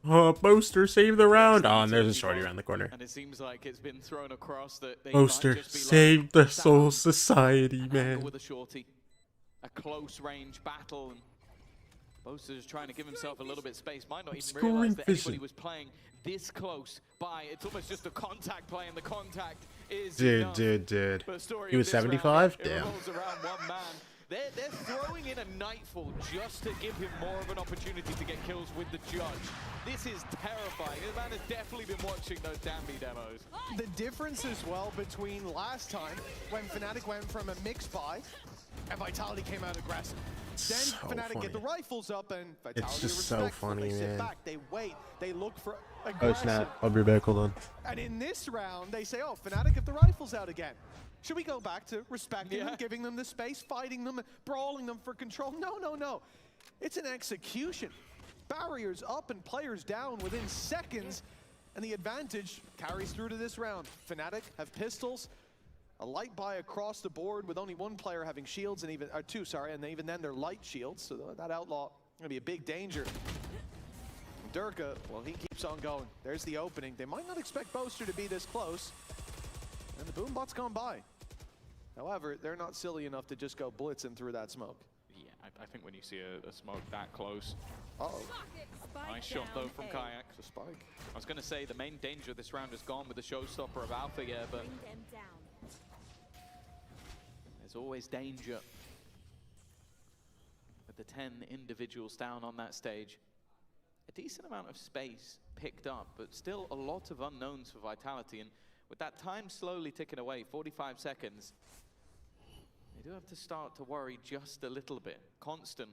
Oh, Boaster, save the round. Oh, and there's a shorty around the corner. And it seems like it's been thrown across that they Boaster, might just be save the Soul Society, angle man. with a shorty. A close range battle. And Boaster's trying to give himself a little bit space. Might not even scoring realize that anybody vision. was playing this close by. It's almost just a contact play, and the contact is Dude, enough. dude. But the story He of was this round, 75? it Damn. revolves around one man. They're throwing in a Nightfall just to give him more of an opportunity to get kills with the judge. This is terrifying. This man has definitely been watching those Danby demos. The difference as well between last time when Fnatic went from a mix buy and Vitality came out aggressive. Then So Fnatic get the funny. rifles up and Vitality It's just so respectful. funny, They sit man. back, they wait, they look for Oh, aggression. snap. I'll be back. Hold on. And in this round, they say, oh, Fnatic have the rifles out again. Should we go back to respecting them, giving them the space, fighting them, brawling them for control? No, no, no. It's an execution. Barriers up and players down within seconds, and the advantage carries through to this round. Fnatic have pistols, a light buy across the board with only one player having shields, and even, or two, sorry, and even then they're light shields, so that Outlaw gonna be a big danger. Durka, well, he keeps on going. There's the opening. They might not expect Boaster to be this close, and the Boombot's gone by. However, they're not silly enough to just go blitzing through that smoke. Yeah, I think when you see a smoke that close. Uh-oh. Nice shot though from Kayak. It's a spike. I was going to say the main danger of this round is gone with the showstopper of Alpha, yeah, but there's always danger with the 10 individuals down on that stage. A decent amount of space picked up, but still a lot of unknowns for Vitality. And with that time slowly ticking away, 45 seconds, they do have to start to worry just a little bit. Constant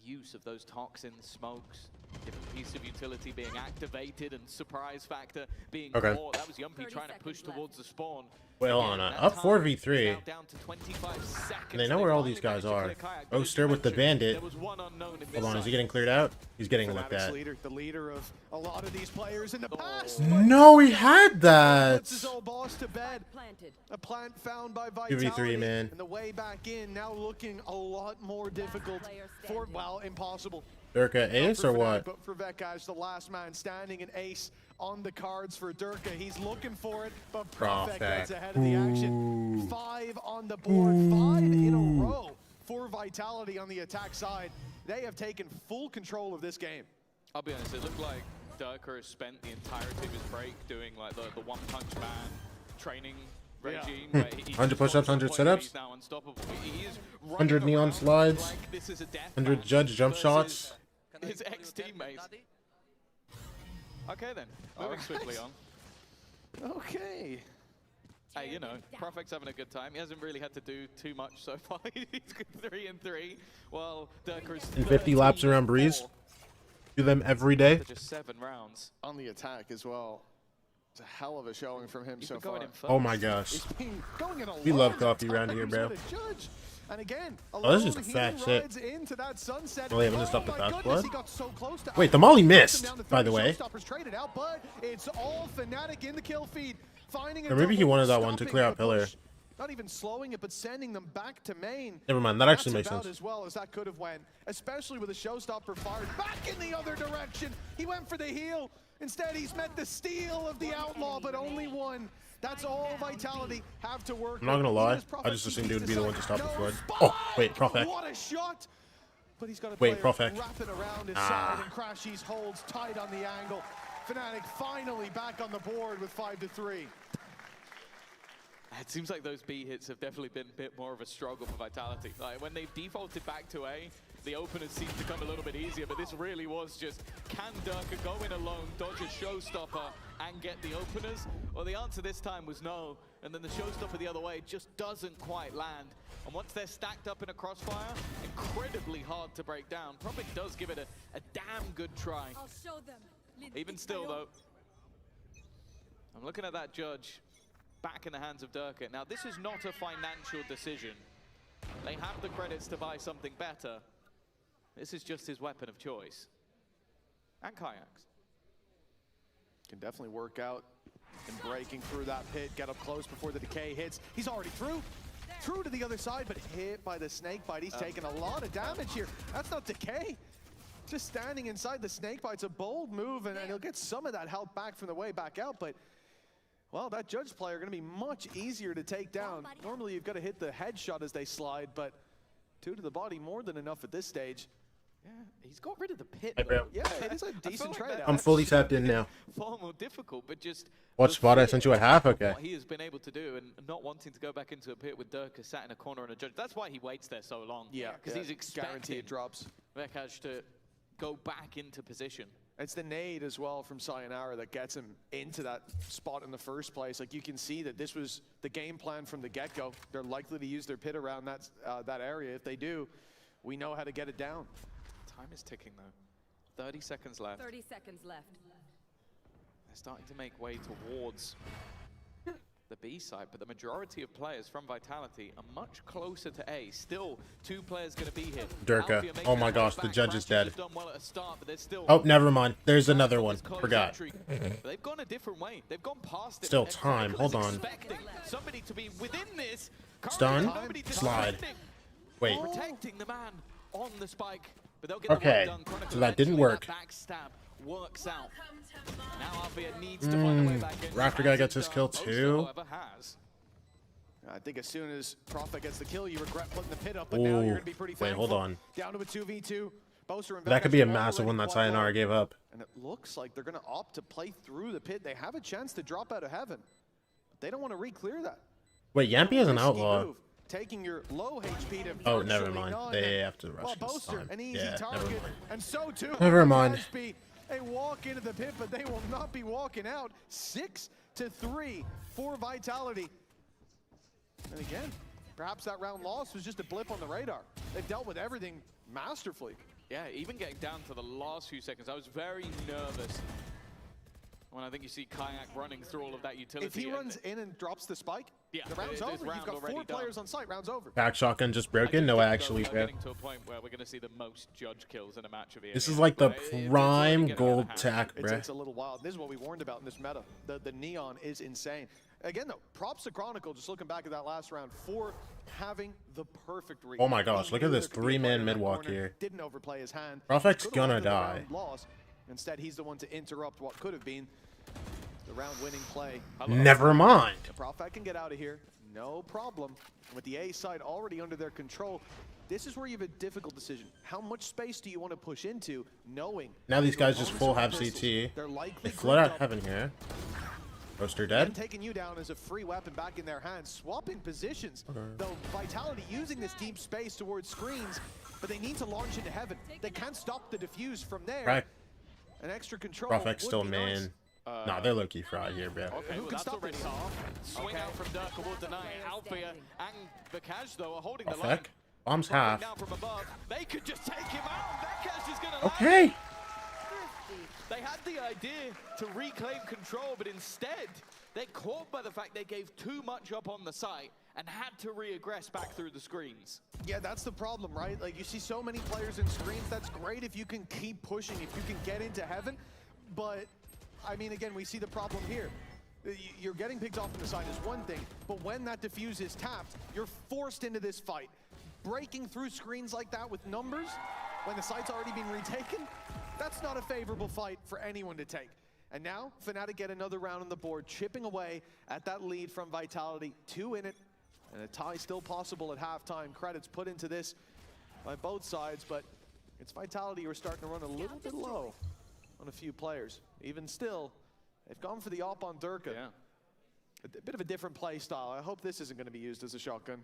use of those toxins, smokes, giving piece of utility being activated and surprise factor being Okay. caught. That was Yumpy trying to push towards the spawn. Well, Again, on that up time 4v3. is now down to 25 seconds. And they know where all these guys are. Oster with the bandit. There was one unknown in Hold on, is he mid-side. getting cleared out? He's getting looked Fnatic's at. leader, the leader of a lot of these players in the past. No, he had that. Puts his old boss to bed. Planted. A plant found by Vitality. 2v3, man. And the way back in now looking a lot more difficult for, well, impossible. Durka ace or For Fnatic, what? But for Vekaj, the last man standing, an ace on the cards for Durka. He's looking for it, but Prophet gets ahead of the action. 5 on the board, 5 in a row for Vitality on the attack side. They have taken full control of this game. I'll be honest, it looked like Durka has spent the entirety of his break doing like the one punch man training regime. Where he 100 push-ups, 100 sit-ups, he's now unstoppable. He is 100 running neon around slides, like this is a death 100 match judge jump versus shots. His ex-teammates. Okay then, moving swiftly on. Okay. Hey, you know, Prophet's having a good time. He hasn't really had to do too much so far. He's good 3-3. Well, Durka is And 50 laps around Breeze. Do them every day. just 7 rounds. On the attack as well. It's a hell of a showing from him He's so been far. going in first. Oh my gosh. He's been going in a We lot love of coffee around times here, bro. with a judge. And again, Oh, this is alone, just a fat he shit. rides into that sunset. Oh, yeah, I'm gonna stop the my fast goodness, blood. he got so close to Wait, the molly Down missed, to by the 30 way. showstoppers traded out, but it's all Fnatic in the kill feed. Finding a Or maybe he double, wanted that one to stopping clear out the pillar. push. Not even slowing it, but sending them back to main. Never mind, that actually makes That's about sense. as well as that could have went, especially with a showstopper fired back in the other direction. He went for the heal. Instead, he's met the steal of the outlaw, but only one. That's all Vitality have to work. I'm not gonna with. lie, Even as I Prophet just assumed keeps he would be the one to stop the no flood. spot! Oh, wait, Prophet. What a shot! But he's got a Wait, player Prophet. wrapping around his side, and Crashies holds tight on the angle. Fnatic finally back on the board with 5-3. It seems like those B hits have definitely been a bit more of a struggle for Vitality. Like when they've defaulted back to A, the openers seem to come a little bit easier, but this really was just, can Durka go in alone, dodge a showstopper, and get the openers? Well, the answer this time was no, and then the showstopper the other way just doesn't quite land. And once they're stacked up in a crossfire, incredibly hard to break down. Prophet does give it a damn good try. I'll show them. Even still, though, I'm looking at that judge back in the hands of Durka. Now, this is not a financial decision. They have the credits to buy something better. This is just his weapon of choice. And kayaks. Can definitely work out in breaking through that pit, get up close before the decay hits. He's already through to the other side, but hit by the snake bite. He's taking a lot of damage here. That's not decay. Just standing inside the snake bite's a bold move, and he'll get some of that health back from the way back out, but well, that judge player going to be much easier to take down. Normally you've got to hit the headshot as they slide, but 2 to the body more than enough at this stage. Yeah, he's got rid of the pit. Hey, bro. Yeah, it is a decent trade. I'm fully tapped in now. Far more difficult, but just What the spot I fear sent you at half? of Okay. What he has been able to do and not wanting to go back into a pit with Durka sat in a corner and a judge. That's why he waits there so long. Yeah, because he's expecting guaranteed drops. Vekaj to go back into position. It's the nade as well from Sayonara that gets him into that spot in the first place. Like, you can see that this was the game plan from the get-go. They're likely to use their pit around that area. If they do, we know how to get it down. Time is ticking though. 30 seconds left. 30 seconds left. They're starting to make way towards the B side, but the majority of players from Vitality are much closer to A. Still, 2 players going to be here. Durka. Alfia Oh making my their gosh, way the back. judge is Crashies dead. have done well at a start, but there's still Oh, never mind. There's another one. Close Forgot. entry. They've gone a different way. They've gone past it. Still And time. Chronicle is Hold on. expecting somebody to be within this. Stun. Currently, nobody Slide. defending. Wait. Protecting the man on the spike. But they'll get Okay, the work done. Chronicle so that didn't eventually, work. that backstab works out. Now Alfia needs to find a way back in. Raptor guy gets his kill Most, too. however, has. I think as soon as Prophet gets the kill, you regret putting the pit up, but now you're Ooh. going to be pretty Wait, hold thankful. on. Down to a 2v2. Boaster and That could Vekaj be a are massive already one that quite low. Sayonara gave up. And it looks like they're going to opt to play through the pit. They have a chance to drop out of heaven. But they don't want to re-clear that. Wait, Yampy is an Risky outlaw. move, taking your low HP to Oh, never virtually mind. none. They have to rush Well, this Boaster, time. an easy Yeah, never target, mind. and so too. Never mind. Ashby. They walk into the pit, but they will not be walking out. 6-3 for Vitality. And again, perhaps that round loss was just a blip on the radar. They dealt with everything masterfully. Yeah, even getting down to the last few seconds, I was very nervous when I think you see Kayak running through all of that utility. If he runs in and drops the spike, yeah, the round's over. You've got 4 players on site. Round's over. Back shotgun just broken. No, actually, we're getting to a point where we're going to see the most judge kills in a match of EMEA. This is like the prime gold tack, It bruh. takes a little while. This is what we warned about in this meta. The neon is insane. Again, though, props to Chronicle, just looking back at that last round, for having the perfect read. Oh my gosh, He look at knew this there could be a player 3-man in that mid walk corner, here. Didn't overplay his hand. Prophet's Could've gonna led to the die. round loss. Instead, he's the one to interrupt what could have been the round-winning play. Never mind. The Prophet can get out of here, no problem. With the A side already under their control, this is where you have a difficult decision. How much space do you want to push into, knowing Now these guys your just full have opponents are CT. pistols? They're likely They flood out grouped up. heaven here. Roaster And dead. taking you down as a free weapon back in their hands, swapping positions. Though Vitality using this deep space towards screens, but they need to launch into heaven. They can't stop the diffuse from there. Right. An extra control. Prophet's would still be nice. man. Nah, they're low-key fried here, bro. Okay, Who well, can that's stop already this? half. Swing out from Durka will deny it. Althea and Vikaj, though, are holding the line. Prophet. Bomb's Dropping half. down from above. They could just take him out. Vikaj is gonna Okay. land. They had the idea to reclaim control, but instead, they're caught by the fact they gave too much up on the site and had to reaggress back through the screens. Yeah, that's the problem, right? Like, you see so many players in screens. That's great if you can keep pushing, if you can get into heaven. But, I mean, again, we see the problem here. You're getting picked off on the side is one thing, but when that diffuse is tapped, you're forced into this fight. Breaking through screens like that with numbers, when the site's already been retaken, that's not a favorable fight for anyone to take. And now, Fnatic get another round on the board, chipping away at that lead from Vitality. 2 in it, and a tie still possible at halftime. Credits put into this by both sides, but it's Vitality who are starting to run a little bit low on a few players. Even still, they've gone for the op on Durka. Yeah. A bit of a different play style. I hope this isn't going to be used as a shotgun.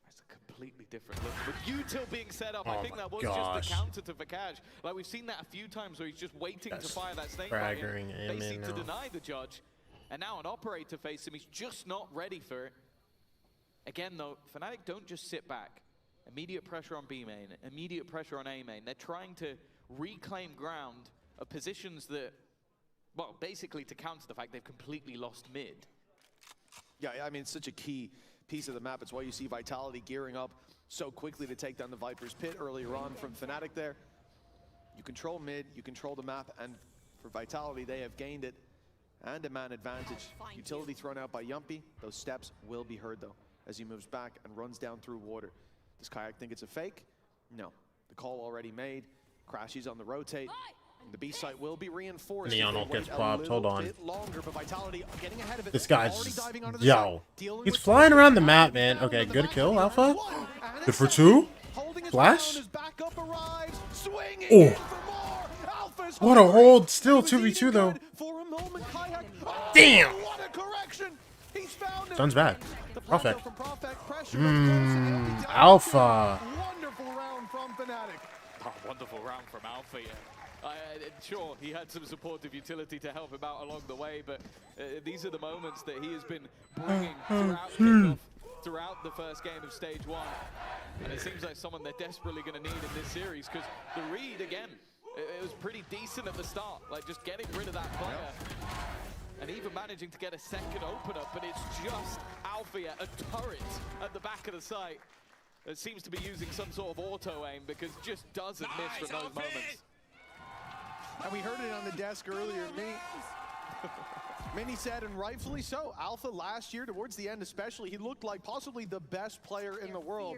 It's a completely different look. With util being set up, I Oh think my that was gosh. just the counter to Vikaj. Like, we've seen that a few times where he's just waiting to fire that snake Fraggering dragon, him basically in to now. deny the judge. And now an operator faced him. He's just not ready for it. Again, though, Fnatic don't just sit back. Immediate pressure on B main, immediate pressure on A main. They're trying to reclaim ground of positions that, well, basically to counter the fact they've completely lost mid. Yeah, I mean, it's such a key piece of the map. It's why you see Vitality gearing up so quickly to take down the Viper's Pit earlier on from Fnatic there. You control mid, you control the map, and for Vitality, they have gained it and a man advantage. Utility thrown out by Yumpy. Those steps will be heard, though, as he moves back and runs down through water. Does Kayak think it's a fake? No. The call already made. Crashies on the rotate. The B site will be reinforced. Neon if ult they gets wait a popped. Hold little on. bit longer, but Vitality getting ahead of it. This guy's Already just, diving onto the yo. site, dealing He's with flying pressure, around the map, down man. on Okay, the good back kill, of the Alpha. one, and Good for it's 2. holding his Flash. ground as backup arrives, swinging Oh. in for more. Alpha's What a hungry. hold. Still He was 2v2 eating though. good for a moment. Kayak, oh, Damn. what a correction. He's found him. Sun's back. The Prophet. from Prophet, pressure up close, and he'll be down. Alpha. Wonderful round from Fnatic. Oh, wonderful round from Alpha. Yeah. Sure, he had some supportive utility to help him out along the way, but these are the moments that he has been bringing throughout kickoff, throughout the first game of Stage 1. And it seems like someone they're desperately going to need in this series, because the read, again, it was pretty decent at the start, like just getting rid of that player. And even managing to get a second opener, but it's just Althea, a turret at the back of the site that seems to be using some sort of auto-aim, because just doesn't miss from those moments. And we heard it on the desk earlier. Minnie said, and rightfully so, Alpha last year, towards the end especially, he looked like possibly the best player in the world.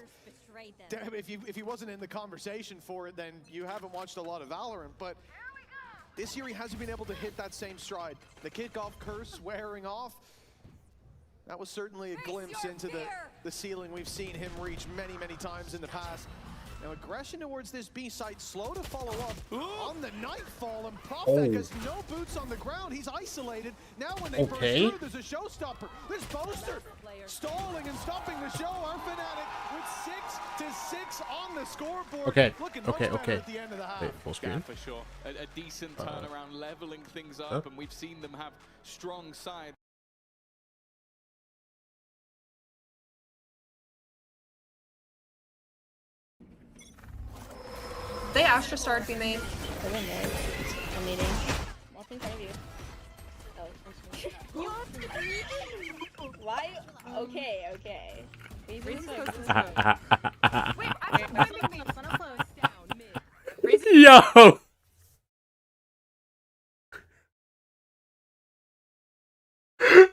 Damn, if he wasn't in the conversation for it, then you haven't watched a lot of Valorant. But this year he hasn't been able to hit that same stride. The kickoff curse wearing off. That was certainly a glimpse into the ceiling we've seen him reach many, many times in the past. Now aggression towards this B site, slow to follow up on the Nightfall, and Prophet has no boots on the ground. He's isolated. Now when they burst through, there's a showstopper. There's Boaster stalling and stopping the show. Our Fnatic with 6-6 on the scoreboard. Okay, Looking much better at the end of the half. Wait, full screen. Yeah, for sure. A decent turnaround, leveling things up, and we've seen them have strong sides. They Astra started B main. They're in there. I'm meeting. Walk in front of you. Oh, why? Okay, okay. Yo!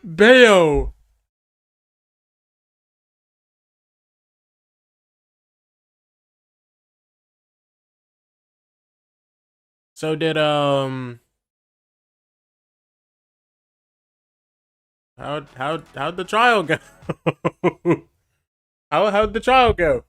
Bayo! So did how'd the trial go? how'd the trial go?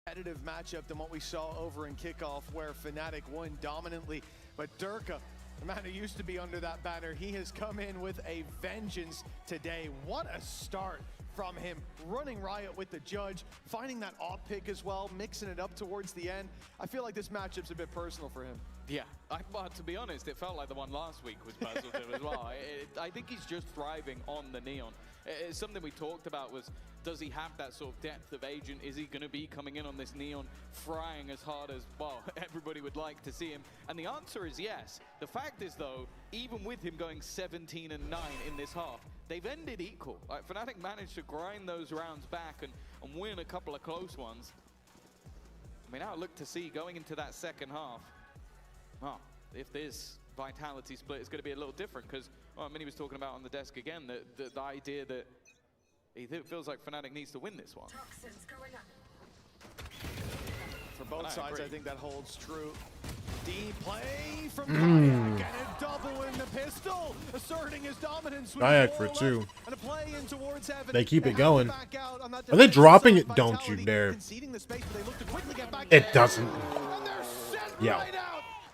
Competitive matchup than what we saw over in kickoff, where Fnatic won dominantly, but Durka, the man who used to be under that banner, he has come in with a vengeance today. What a start from him, running riot with the judge, finding that off pick as well, mixing it up towards the end. I feel like this matchup's a bit personal for him. Yeah, but to be honest, it felt like the one last week was personal to him as well. I think he's just thriving on the Neon. It's something we talked about was, does he have that sort of depth of agent? Is he going to be coming in on this Neon frying as hard as, well, everybody would like to see him? And the answer is yes. The fact is, though, even with him going 17-9 in this half, they've ended equal. Like, Fnatic managed to grind those rounds back and win a couple of close ones. I mean, now look to see going into that second half. Well, if this Vitality split is going to be a little different, because Minnie was talking about on the desk again, the idea that he feels like Fnatic needs to win this one. For both sides, I think that holds true. D play from Kayak, and a double in the pistol, asserting his dominance with Kayak for two. And a play in towards heaven. They keep it going. Are they dropping it? Don't you dare. It doesn't. Yeah.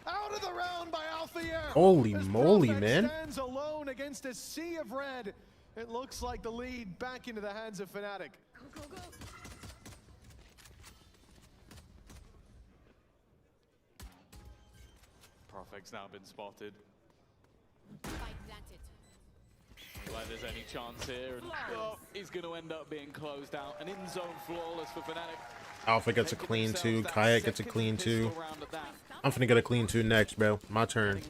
Out of the round by Alphair. Holy moly, man. Stands alone against a sea of red. It looks like the lead back into the hands of Fnatic. Go, go, go. Profec's now been spotted. Like there's any chance here, and he's going to end up being closed out. An in-zone flawless for Fnatic. Alpha gets a clean 2. Kayak gets a clean 2. I'm finna get a clean 2 next, bro. My turn.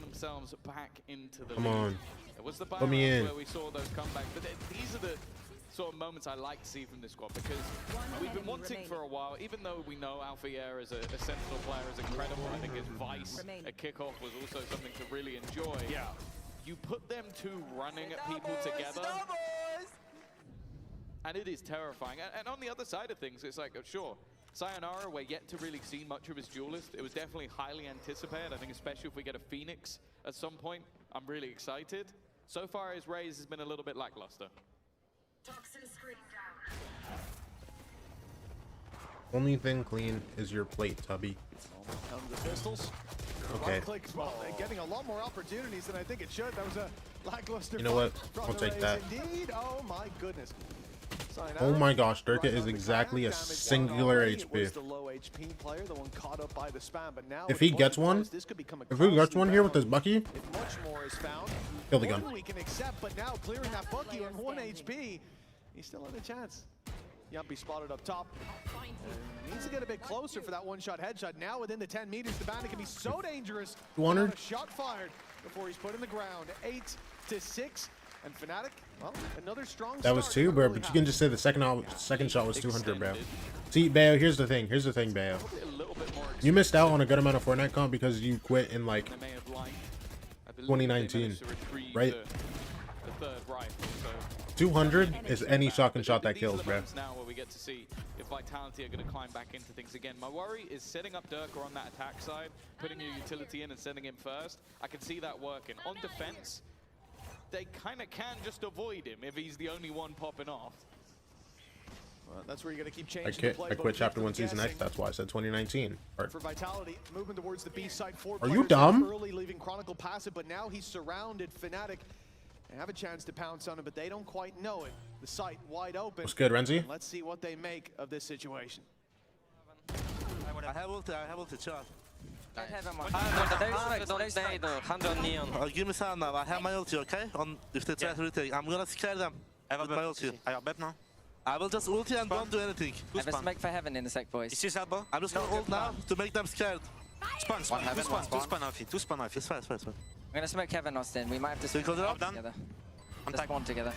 Come on. Put me in. Where we saw those comebacks, but these are the sort of moments I like to see from this squad, because we've been wanting for a while, even though we know Alphair as a Sentinel player is incredible. I think his Vice at kickoff was also something to really enjoy. Yeah. You put them two running at people together, and it is terrifying. And on the other side of things, it's like, sure, Sayonara, we're yet to really see much of his duelist. It was definitely highly anticipated. I think especially if we get a Phoenix at some point, I'm really excited. So far, his Raze has been a little bit lackluster. Only thing clean is your plate, Tubby. Comes the pistols. Okay. Well, getting a lot more opportunities than I think it should. That was a lackluster. You know what? I'll take that. Indeed. Oh my goodness. Oh my gosh, Durka is exactly a singular HP. If he gets one, if he gets one here with this Bucky, kill the gun. We can accept, but now clearing that Bucky on 1 HP, he's still had a chance. Yumpy spotted up top. Needs to get a bit closer for that one-shot headshot. Now within the 10 meters, the bandit can be so dangerous. 200. Shot fired before he's put in the ground. 8-6. And Fnatic, well, another strong That was 2, bro, but you can just say the second shot was 200, bro. See, Bayo, here's the thing, Bayo. You missed out on a good amount of Fortnite comp because you quit in, like, 2019, right? The third rifle, so 200 is any shotgun shot that kills, bro. Now where we get to see if Vitality are going to climb back into things again. My worry is setting up Durka on that attack side, putting your utility in and sending him first. I can see that working. On defense, they kind of can just avoid him if he's the only one popping off. Well, that's where you're going to keep changing. I quit chapter 1 season X. That's why I said 2019. For Vitality, moving towards the B side. Are you dumb? Early leaving Chronicle passive, but now he's surrounded. Fnatic have a chance to pounce on him, but they don't quite know it. The site wide open. What's good, Renzi? Let's see what they make of this situation. I have ulti, chill. Give me sound now. I have my ulti, okay? If they try to retake, I'm gonna scare them with my ulti. I have bet now. I will just ulti and don't do anything. I have a smack for heaven in a sec, boys. Is this elbow? I'm just gonna ult now to make them scared. Spawn, two spawn alfie. It's fine. I'm gonna smoke heaven, Austin. We might have to So you close it up? together. Just spawn together.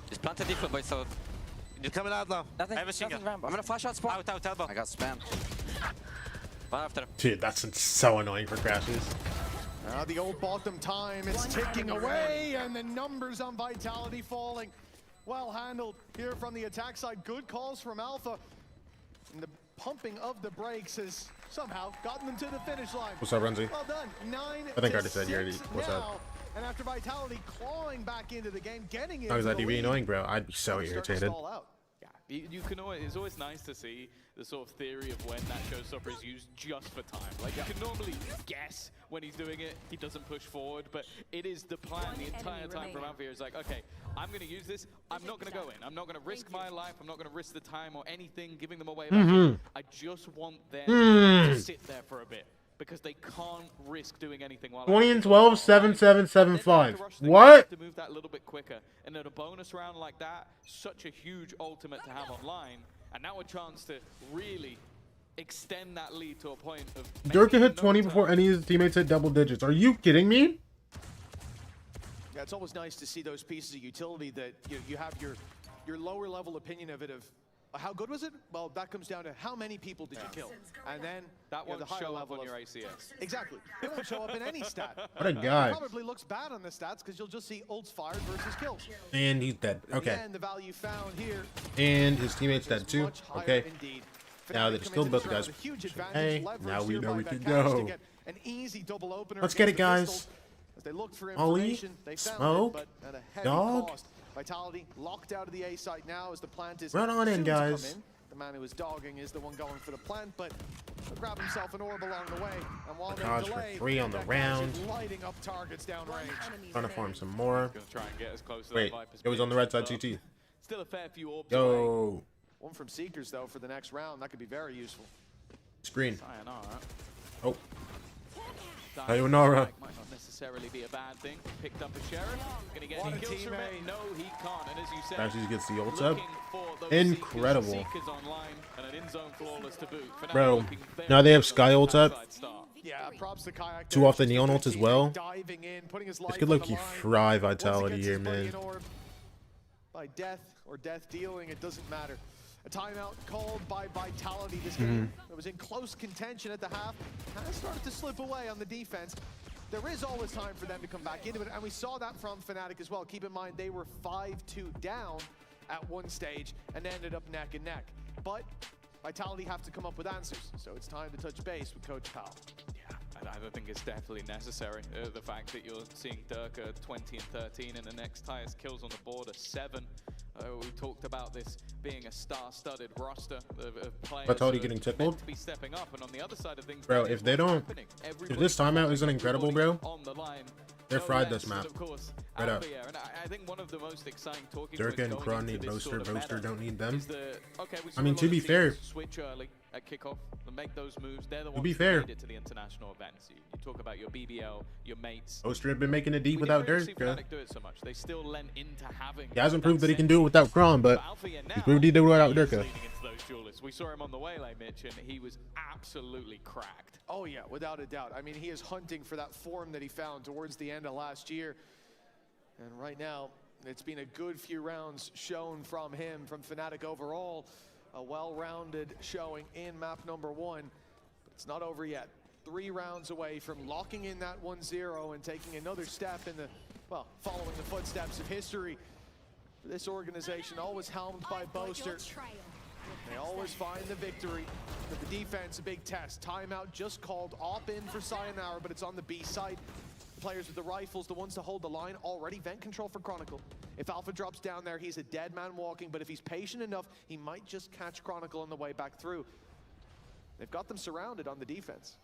Just planted default, boys, so... You're coming out now. Nothing, I have a single. nothing ramp. I'm gonna flash out spawn. Out, elbow. I got spammed. One after. Dude, that's so annoying for crashes. The old bottom time is ticking away, and the numbers on Vitality falling. Well handled here from the attack side. Good calls from Alpha. And the pumping of the brakes has somehow gotten them to the finish line. What's up, Renzi? Well done. 9 I think I already said you already. What's up? And after Vitality clawing back into the game, getting it. How is that DB annoying, bro? I'd be so irritated. Yeah, you can always, it's always nice to see the sort of theory of when that showstopper is used just for time. Like, you can normally guess when he's doing it, he doesn't push forward, but it is the plan the entire time from Alpha. It's like, okay, I'm going to use this, I'm not going to go in, I'm not going to risk my life, I'm not going to risk the time or anything, giving them away. I just want them to sit there for a bit, because they can't risk doing anything while 20 and 12, 7, 7, 7, 5. What? To move that a little bit quicker, and then a bonus round like that, such a huge ultimate to have online, and now a chance to really extend that lead to a point of. Durka hit 20 before any of his teammates hit double digits. Are you kidding me? Yeah, it's always nice to see those pieces of utility that you have your lower level opinion of it of. How good was it? Well, that comes down to how many people did you kill, and then that won't the higher show up level on of, your ACS. Exactly, it won't show up in any stat. What a guy! It probably looks bad on the stats because you'll just see ults fired versus kills. And he's dead. Okay. And the value found here. And his teammate's dead too. Okay. Now they just killed both the guys. Hey, now we know we can go. An easy double opener. Let's get it, guys. As they looked for Ollie, information, they found smoke, it, but at a heavy dog. cost. Vitality locked out of the A site now as the plant is Run on in, soon to come guys. in. The man who was dogging is the one going for the plant, but he'll grab himself an orb along the way. And while Dodge they for delay, 3 on the that round. is lighting up targets downrange. Trying to farm some more. Gonna try and get as close to Wait, that Viper's it was on the right side, pitch, CT. Still a fair few orbs away. Yo. One from Seekers, though, for the next round. That could be very useful. Screen. Sayonara. Oh. Sayonara Sayonara. might not necessarily be a bad thing. Picked up a Sheriff. Gonna get any kills from it? No, he can't. And as you said, Actually gets the ult up. looking for those Incredible. Seekers online and an in-zone flawless to boot. For now, Bro, looking very now they have good Sky on ult the up. outside start. Yeah, props to Kayak. 2 off the Neon ult as well. Diving in, putting his This life could on look the line. fry Once he Vitality gets here, his buddy man. an orb, by death or death dealing, it doesn't matter. A timeout called by Vitality. This game that was in close contention at the half kind of started to slip away on the defense. There is always time for them to come back into it, and we saw that from Fnatic as well. Keep in mind, they were 5-2 down at one stage and ended up neck and neck. But Vitality have to come up with answers, so it's time to touch base with Coach Powell. Yeah, I think it's definitely necessary. The fact that you're seeing Durka 20 and 13 and the next highest kills on the board are 7. We talked about this being a star-studded roster of players. Vitality getting tickled. To be stepping up, and on the other side of things, Bro, if they don't, if this timeout isn't incredible, bro, on the line, they're fried this map. of course, Right up. and I think one of the most exciting talking Durka and points Kron going need into this Boaster. sort of Boaster meta don't need them. is the, okay, we saw I mean, a lot to of be teams fair, switch early at kickoff and make those moves. They're the To ones be who fair. made it to the international events. You talk about your BBL, your mates. Boaster had been making it deep We without didn't really see Durka. Fnatic do it so much. They still lent into having. He hasn't that proved that he can sense. do it without Kron, but Alpha, yeah, he's now, proved he did it without he is Durka. leaning into those duelists. We saw him on the waylay, Mitch, and he was absolutely cracked. Oh yeah, without a doubt. I mean, he is hunting for that form that he found towards the end of last year. And right now, it's been a good few rounds shown from him, from Fnatic overall. A well-rounded showing in map number 1. But it's not over yet. 3 rounds away from locking in that 1-0 and taking another step in the, well, following the footsteps of history. This organization always helmed by Boaster. They always find the victory. But the defense, a big test. Timeout just called. Op in for Sayonara, but it's on the B side. Players with the rifles, the ones to hold the line, already vent control for Chronicle. If Alpha drops down there, he's a dead man walking, but if he's patient enough, he might just catch Chronicle on the way back through. They've got them surrounded on the defense.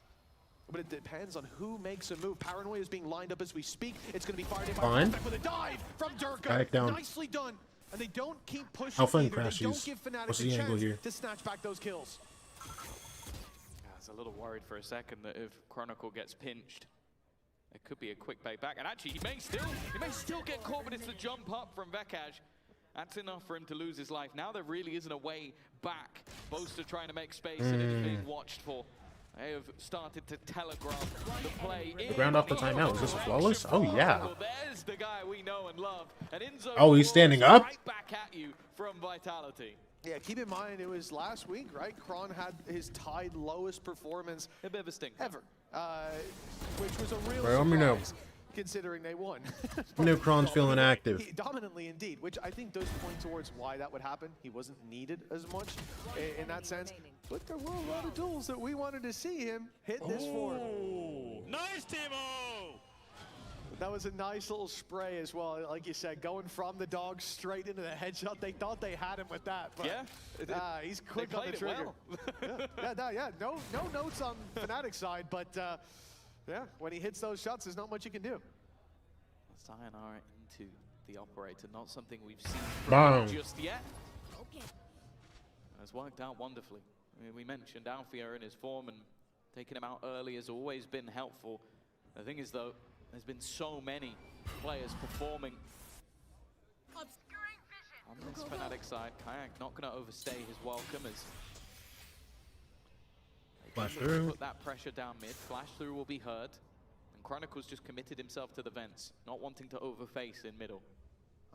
But it depends on who makes a move. Paranoia is being lined up as we speak. It's going to be fired in by Perfect with a dive from Durka. Nicely done. And they don't keep pushing Alpha and either. They Crashies. don't give Fnatic What's a the angle chance here? to snatch back those kills. I was a little worried for a second that if Chronicle gets pinched, it could be a quick payback. And actually, he may still get caught, but it's the jump up from Vekaj. That's enough for him to lose his life. Now there really isn't a way back. Boaster trying to make space, and it's being watched for. They have started to telegraph the play. The ground off the timeout. Is this a flawless? Oh, yeah. Well, there's the guy we know and love. And Enzo Oh, he's standing up? right back at you from Vitality. Yeah, keep in mind, it was last week, right? Kron had his tied lowest performance A bit of a stink. ever, which was a real Well, let me know. surprise, considering they won. I know Kron's feeling active. Dominantly indeed, which I think does point towards why that would happen. He wasn't needed as much in that sense. But there were a lot of duels that we wanted to see him hit this for. Nice, Timo! That was a nice little spray as well. Like you said, going from the dog straight into the headshot. They thought they had him with that. But, Yeah. he's quick on the trigger. No notes on Fnatic's side, but yeah, when he hits those shots, there's not much you can do. Sayonara into the operator, not something we've seen Bang. just yet. Has worked out wonderfully. I mean, we mentioned Alfia in his form, and taking him out early has always been helpful. The thing is, though, there's been so many players performing on this Fnatic side. Kayak not going to overstay his welcome as Flash through. put that pressure down mid. Flash through will be heard. And Chronicles just committed himself to the vents, not wanting to overface in middle.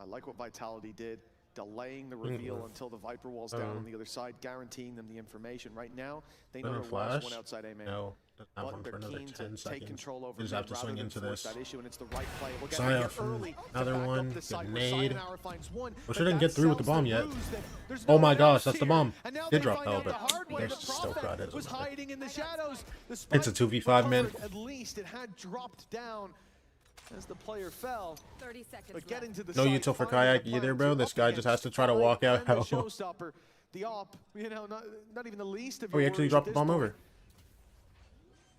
I like what Vitality did, delaying the reveal until the Viper wall's down on the other side, guaranteeing them the information. Right now, they know there was one outside A main. No, not But one they're for another keen 10 to take seconds. control over Just mid have to rather swing than into force this. that issue, and it's the right play. We'll get Saya here from early to another back up one. the Good site where nade. Sayonara finds one, Wish but I didn't that get through with the sells bomb the yet. ruse that there's Oh no my one gosh, else that's the here. bomb. And now Did they drop find though, out the but hard way there's that still Prophet crowd. It was doesn't matter. hiding in the shadows. The It's spike a 2v5, man. recovered. At least it had dropped down as the player fell. 30 seconds But getting to the No site, util for finding Kayak the either, plan bro. to This up guy just has to try to against walk out. and the showstopper, the op, you know, not even the least of Oh, he your actually worries dropped at the this bomb point. over.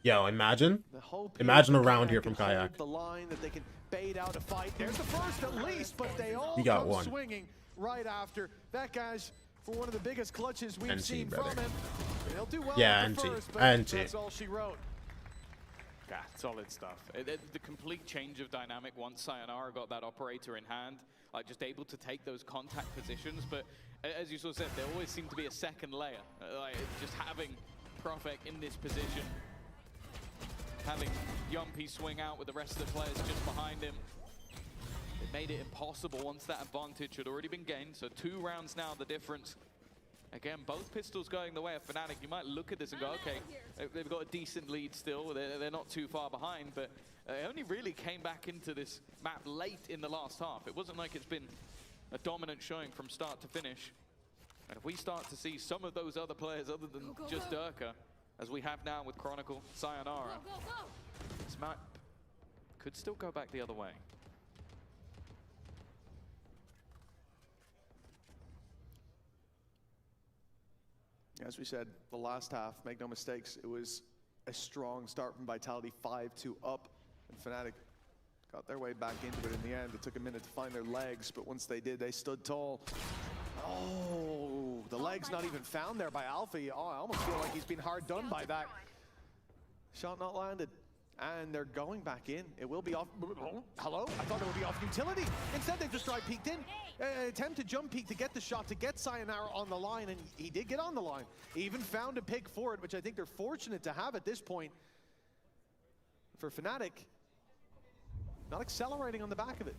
Yo, imagine. The hope Imagine here a that round Kayak here can from Kayak. hold the line, that they can bait out a fight. There's the first at least, but they all He got come one. swinging right after. That guy's for one of the biggest clutches we've NT, seen brother. from him. He'll do well Yeah, at the NT. first, but NT. that's all she wrote. Yeah, solid stuff. The complete change of dynamic once Sayonara got that operator in hand, like just able to take those contact positions. But as you sort of said, there always seemed to be a second layer. Like just having Prophet in this position, having Yumpy swing out with the rest of the players just behind him. It made it impossible once that advantage had already been gained. So 2 rounds now, the difference. Again, both pistols going the way of Fnatic. You might look at this and go, okay, they've got a decent lead still. They're not too far behind, but they only really came back into this map late in the last half. It wasn't like it's been a dominant showing from start to finish. And if we start to see some of those other players other than just Durka, as we have now with Chronicle, Sayonara, this map could still go back the other way. As we said, the last half, make no mistakes, it was a strong start from Vitality, 5-2 up, and Fnatic got their way back into it in the end. It took a minute to find their legs, but once they did, they stood tall. Oh, the leg's not even found there by Alpha. Oh, I almost feel like he's been hard done by that. Shot not landed. And they're going back in. It will be off. Hello? I thought it would be off utility. Instead, they've just dry peeked in. Attempt to jump peek to get the shot, to get Sayonara on the line, and he did get on the line. He even found a pick for it, which I think they're fortunate to have at this point. For Fnatic, not accelerating on the back of it.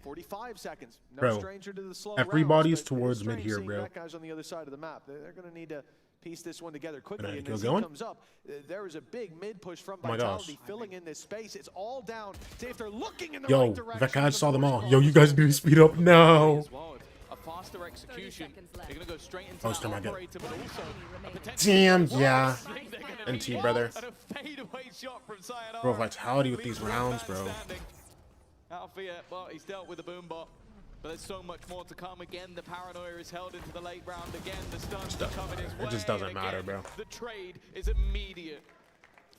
45 seconds. No Bro, stranger to the slow everybody's rounds, but towards it's mid strange here, seeing bro. that guy's on the other side of the map. They're going to need to piece this one together quickly. Gonna And keep as he going. comes up, there is a big mid push from Oh my Vitality gosh. filling in this space. It's all down to if they're looking in the Yo, right direction. Vekaj saw them all. Yo, you guys need to speed up now. As well. A faster execution. They're going to go straight into Poster that might get- operator, but also a potential- Damn, yeah. I think they're gonna NT, be- brother. And a fadeaway shot from Sayonara. Bro, Vitality with Leaves these one rounds, man bro. standing. Althea, well, he's dealt with the boom bot, but there's so much more to come. Again, the paranoia is held into the late round. Again, the stuns are coming his way. It just doesn't and matter, again, bro. The trade is immediate.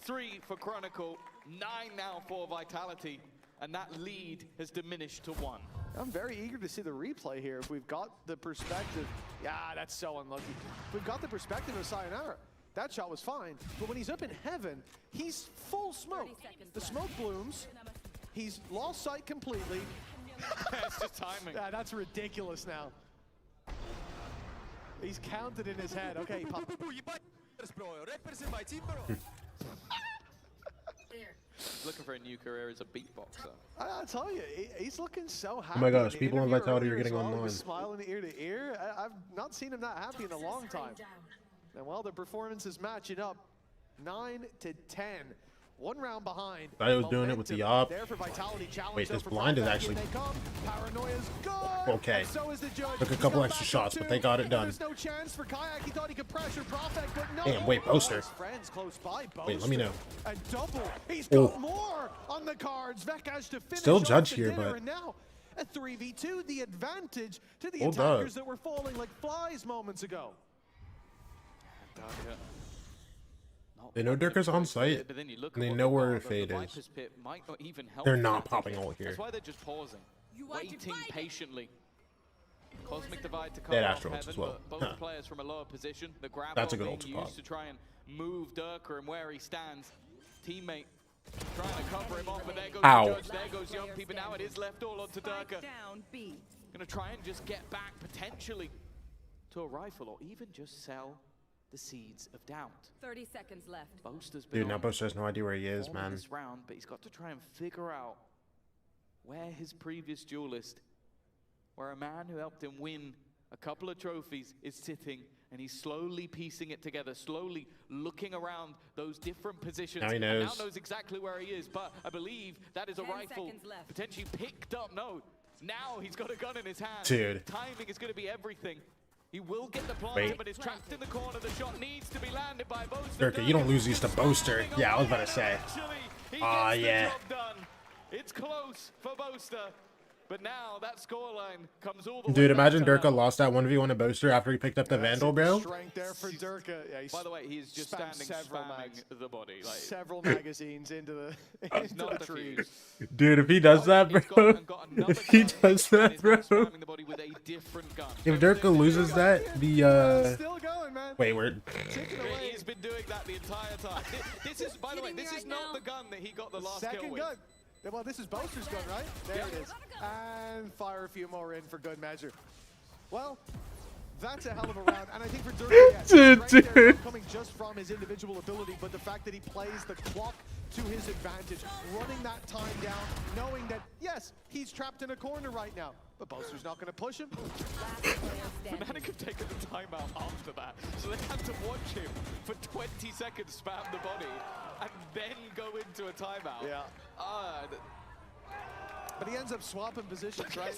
3 for Chronicle, 9 now for Vitality, and that lead has diminished to 1. I'm very eager to see the replay here. If we've got the perspective, yeah, that's so unlucky. If we've got the perspective of Sayonara, that shot was fine. But when he's up in heaven, he's full smoke. The smoke blooms. He's lost sight completely. It's just timing. Yeah, that's ridiculous now. He's counted in his head. Okay, he popped. Looking for a new career as a beatboxer. I'll tell you, he's looking so happy. Oh my gosh, In the people in interview Vitality are earlier as getting well, he online. was smiling ear to ear. I've not seen him that happy in a long time. And while the performance is matching up, 9 to 10. 1 round behind. Thought he was doing it with the op. There for Vitality. Challenge Wait, though this for blind is Brad. actually- Here they come. Paranoia's good. Okay. And so is the judge. Took a He's couple got extra back shots, up but two. they got it done. There's no chance for Kayak. He thought he could pressure Prophet, but no. Damn, wait, Boaster. His friends close by. Wait, let me know. A double. He's Oh. got more on the cards. Vekaj to finish Still off judge the here, dinner, but- and now a 3v2. The advantage to the Hold up. attackers that were falling like flies moments ago. They know Durka's on site, But then you look and at they what know the where bar- the Fade Viper's is. Pit might not even help They're them. not popping ult here. That's why they're just pausing, waiting patiently. Cosmic Divide to They had cover off Astro ults as Heaven, well. but both Huh. players from a lower position. The grab That's a good being ult to used pop. to try and move Durka and where he stands. Teammate trying to cover him off, but there goes Ow. the judge, there goes Young People. Now it is left all onto Durka. Gonna try and just get back potentially to a rifle or even just sell the seeds of doubt. 30 seconds left. Boaster's been Dude, now on Boaster has no idea where he is, form in man. this round, but he's got to try and figure out where his previous duelist, where a man who helped him win a couple of trophies, is sitting, and he's slowly piecing it together, slowly looking around those different positions. Now he And knows. now knows exactly where he is, but I believe that is a 10 rifle seconds left. potentially picked up. No, now he's got a gun in his hand. Dude. Timing is going to be everything. He will get the plant, Wait. but is trapped in the corner. The shot needs to be landed by Boaster. Durka, you don't lose these to Boaster. Yeah, I was about to say. Aw, yeah. It's close for Boaster, but now that scoreline comes all the way Dude, back imagine to Durka level. lost that 1v1 to Boaster after he picked up the Vandal, bro. Strength there for Durka. Yeah, he's By the way, he's just spammed standing several spamming mags. the body. Like, Several magazines into the he's into not the tree. defused. Dude, if he does that, He's bro. got another If he gun, does and that, he's bro. now spamming the body with a different gun. If Durka loses that, the, Still going, man. Wait, we're... Ticking away. He's been doing that the entire time. This is, by the way, this is not the gun that he got the last kill Second with. gun. Yeah, well, this is Boaster's gun, right? There it is. And fire a few more in for good measure. Well, that's a hell of a round. And I think for Durka, yes, Dude, strength there dude. not coming just from his individual ability, but the fact that he plays the clock to his advantage, running that time down, knowing that, yes, he's trapped in a corner right now, but Boaster's not going to push him. Fnatic have taken the timeout after that, so they had to watch him for 20 seconds spam the body and then go into a timeout. Yeah. But he ends up swapping positions, right?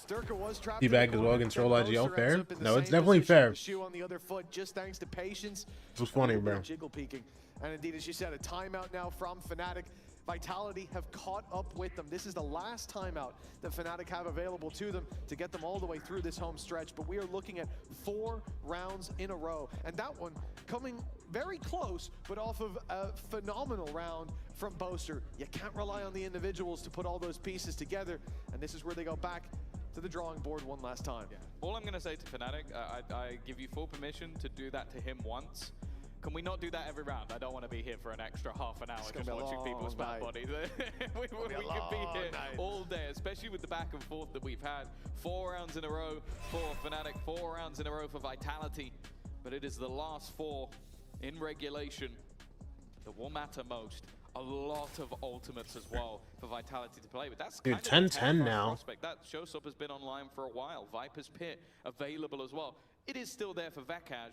Durka was trapped. He in the bagged as well corner, against then Roll IGL, Boaster fair? ends up in the No, it's same definitely position, fair. the shoe on the other foot, just thanks to patience. It was funny, A little bit bro. of jiggle peeking. And indeed, as you said, a timeout now from Fnatic. Vitality have caught up with them. This is the last timeout that Fnatic have available to them to get them all the way through this home stretch. But we are looking at 4 rounds in a row. And that one coming very close, but off of a phenomenal round from Boaster. You can't rely on the individuals to put all those pieces together. And this is where they go back to the drawing board one last time. Yeah. All I'm going to say to Fnatic, I give you full permission to do that to him once. Can we not do that every round? I don't want to be here for an extra half an hour just watching people spam bodies. we could be here all day, especially with the back and forth that we've had. 4 rounds in a row for Fnatic, 4 rounds in a row for Vitality. But it is the last 4 in regulation that will matter most. A lot of ultimates as well for Vitality to play. But that's Dude, kind of a 10-10 terrifying now. prospect. That showstop has been online for a while. Viper's Pit available as well. It is still there for Vekaj.